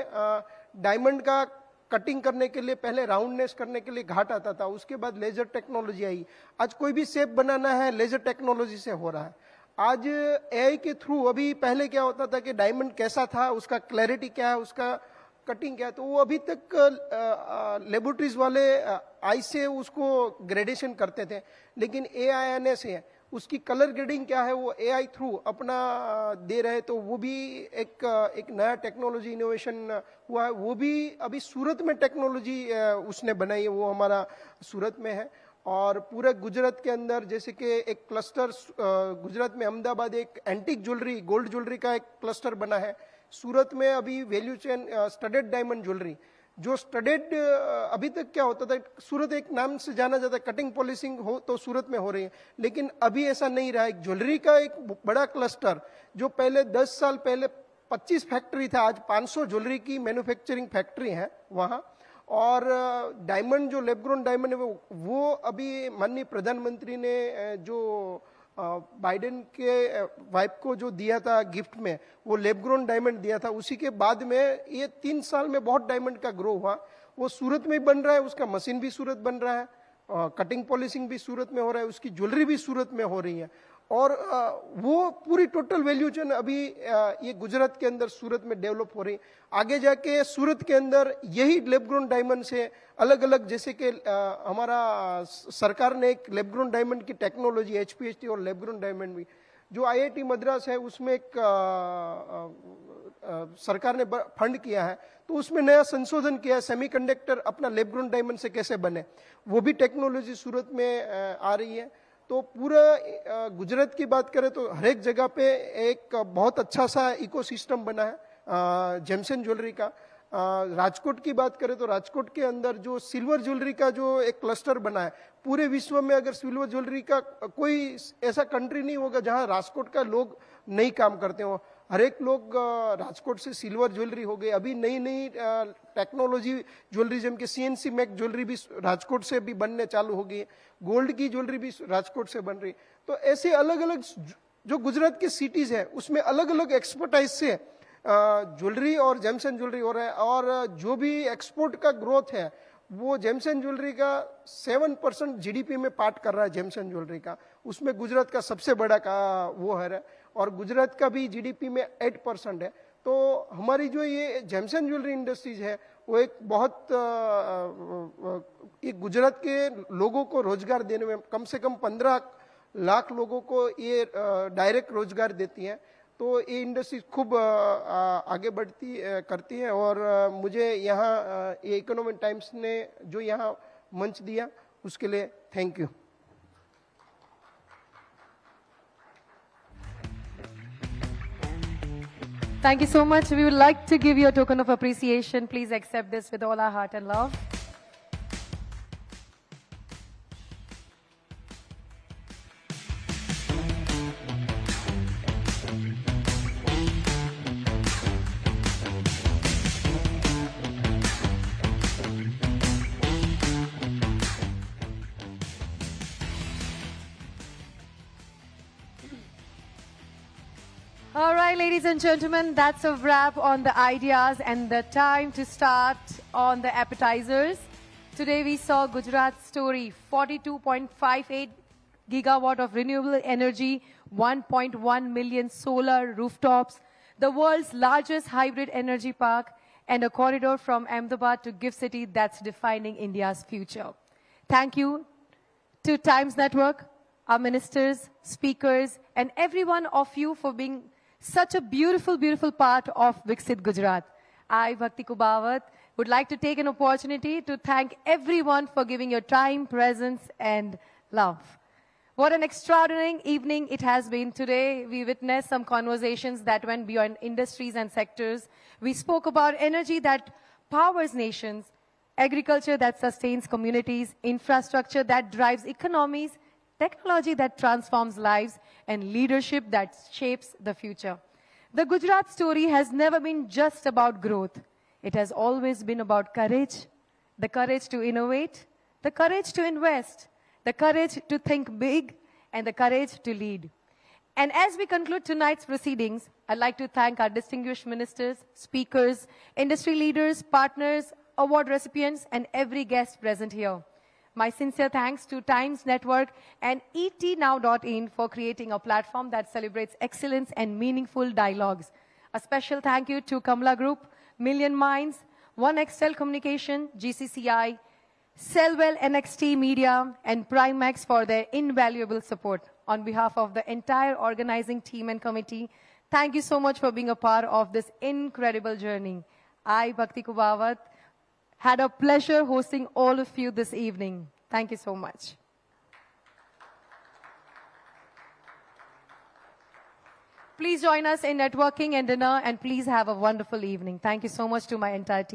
डायमंड का कटिंग करने के लिए पहले राउंडनेस करने के लिए घाट आता था, उसके बाद लेजर टेक्नोलॉजी आई. आज कोई भी शेप बनाना है लेजर टेक्नोलॉजी से हो रहा है. आज एआई के थ्रू, अभी पहले क्या होता था कि डायमंड कैसा था, उसका क्लैरिटी क्या है, उसका कटिंग क्या है, तो वो अभी तक लेबोरेटरीज वाले आई से उसको ग्रेडेशन करते थे. लेकिन एआई आने से उसकी कलर ग्रेडिंग क्या है वो एआई थ्रू अपना दे रहे, तो वो भी एक नया टेक्नोलॉजी इनोवेशन हुआ है। वो भी अभी सूरत में टेक्नोलॉजी उसने बनाई है, वो हमारा सूरत में है। और पूरे गुजरात के अंदर जैसे कि एक क्लस्टर गुजरात में अहमदाबाद एक एंटीक ज्वेलरी गोल्ड ज्वेलरी का एक क्लस्टर बना है। सूरत में अभी value chain studded diamond jewellery, जो स्टडेड अभी तक क्या होता था, सूरत एक नाम से जाना जाता है, कटिंग पॉलिशिंग हो तो सूरत में हो रही है, लेकिन अभी ऐसा नहीं रहा। एक ज्वेलरी का एक बड़ा क्लस्टर, जो पहले 10 साल पहले 25 फैक्ट्री था, आज 500 ज्वेलरी की मैन्युफैक्चरिंग फैक्ट्री है वहाँ। और डायमंड जो लैब ग्रोन डायमंड है वो अभी माननीय प्रधानमंत्री ने जो बाइडेन के वाइफ को जो दिया था गिफ्ट में, वो लैब ग्रोन डायमंड दिया था। उसी के बाद में ये 3 साल में बहुत डायमंड का ग्रो हुआ। वो सूरत में बन रहा है, उसका मशीन भी सूरत बन रहा है, कटिंग पॉलिशिंग भी सूरत में हो रहा है, उसकी ज्वेलरी भी सूरत में हो रही है। और वो पूरी टोटल वैल्यू चेन अभी ये गुजरात के अंदर सूरत में डेवलप हो रही है। आगे जाके सूरत के अंदर यही लैब ग्रोन डायमंड से अलग अलग, जैसे कि हमारा सरकार ने एक लैब ग्रोन डायमंड की टेक्नोलॉजी एचपीएचटी और लैब ग्रोन डायमंड भी, जो आईआईटी मद्रास है उसमें एक सरकार ने फंड किया है, तो उसमें नया संशोधन किया है, सेमीकंडक्टर अपना लैब ग्रोन डायमंड से कैसे बने, वो भी टेक्नोलॉजी सूरत में आ रही है। तो पूरा गुजरात की बात करें तो हर एक जगह पे एक बहुत अच्छा सा इकोसिस्टम बना है जेम्सन ज्वेलरी का। राजकोट की बात करें तो राजकोट के अंदर जो सिल्वर ज्वेलरी का जो एक क्लस्टर बना है, पूरे विश्व में अगर सिल्वर ज्वेलरी का कोई ऐसा कंट्री नहीं होगा जहां राजकोट का लोग नहीं काम करते हो। हर एक लोग राजकोट से सिल्वर ज्वेलरी हो गई। अभी नई नई टेक्नोलॉजी ज्वेलरी जम के सीएनसी मैक ज्वेलरी भी राजकोट से भी बनने चालू हो गई है, गोल्ड की ज्वेलरी भी राजकोट से बन रही। तो ऐसे अलग अलग जो गुजरात की सिटीज है उसमें अलग अलग एक्सपर्टाइज से ज्वेलरी और जेम्सन ज्वेलरी हो रहा है। और जो भी एक्सपोर्ट का ग्रोथ है वो जेम्सन ज्वेलरी का 7% जीडीपी में पार्ट कर रहा है जेम्सन ज्वेलरी का, उसमें गुजरात का सबसे बड़ा का वो है। और गुजरात का भी जीडीपी में 8% है। तो हमारी जो ये जेम्सन ज्वेलरी इंडस्ट्रीज है वो एक बहुत ये गुजरात के लोगों को रोजगार देने में कम से कम 15 लाख लोगों को ये डायरेक्ट रोजगार देती है। तो ये इंडस्ट्री खूब आगे बढ़ती करती है। और मुझे यहाँ ये इकोनॉमिक टाइम्स ने जो यहाँ मंच दिया उसके लिए thank you. Thank you so much. We would like to give you a token of appreciation. Please accept this with all our heart and love. All right, ladies and gentlemen, that's a wrap on the ideas and the time to start on the appetizers. Today we saw Gujarat's story, 42.58 gigawatt of renewable energy, 1.1 million solar rooftops, the world's largest hybrid energy park, and a corridor from Ahmedabad to Gift City that's defining India's future. Thank you to Times Network, our ministers, speakers, and every one of you for being such a beautiful, beautiful part of Viksit Gujarat. I, Bhakti Kubawat, would like to take an opportunity to thank everyone for giving your time, presence, and love. What an extraordinary evening it has been today. We witnessed some conversations that went beyond industries and sectors. We spoke about energy that powers nations, agriculture that sustains communities, infrastructure that drives economies, technology that transforms lives, and leadership that shapes the future. The Gujarat story has never been just about growth. It has always been about courage, the courage to innovate, the courage to invest, the courage to think big, and the courage to lead. And as we conclude tonight's proceedings, I'd like to thank our distinguished ministers, speakers, industry leaders, partners, award recipients, and every guest present here. My sincere thanks to Times Network and etnow.in for creating a platform that celebrates excellence and meaningful dialogues. A special thank you to Kamla Group, Million Minds, One Excel Communication, GCCI, Cellwell NXT Media, and Primax for their invaluable support. on behalf of the entire organizing team and committee, thank you so much for being a part of this incredible journey. I, Bhakti Kubawat, had a pleasure hosting all of you this evening. Thank you so much. Please join us in networking and dinner, and please have a wonderful evening. Thank you so much to my entire team.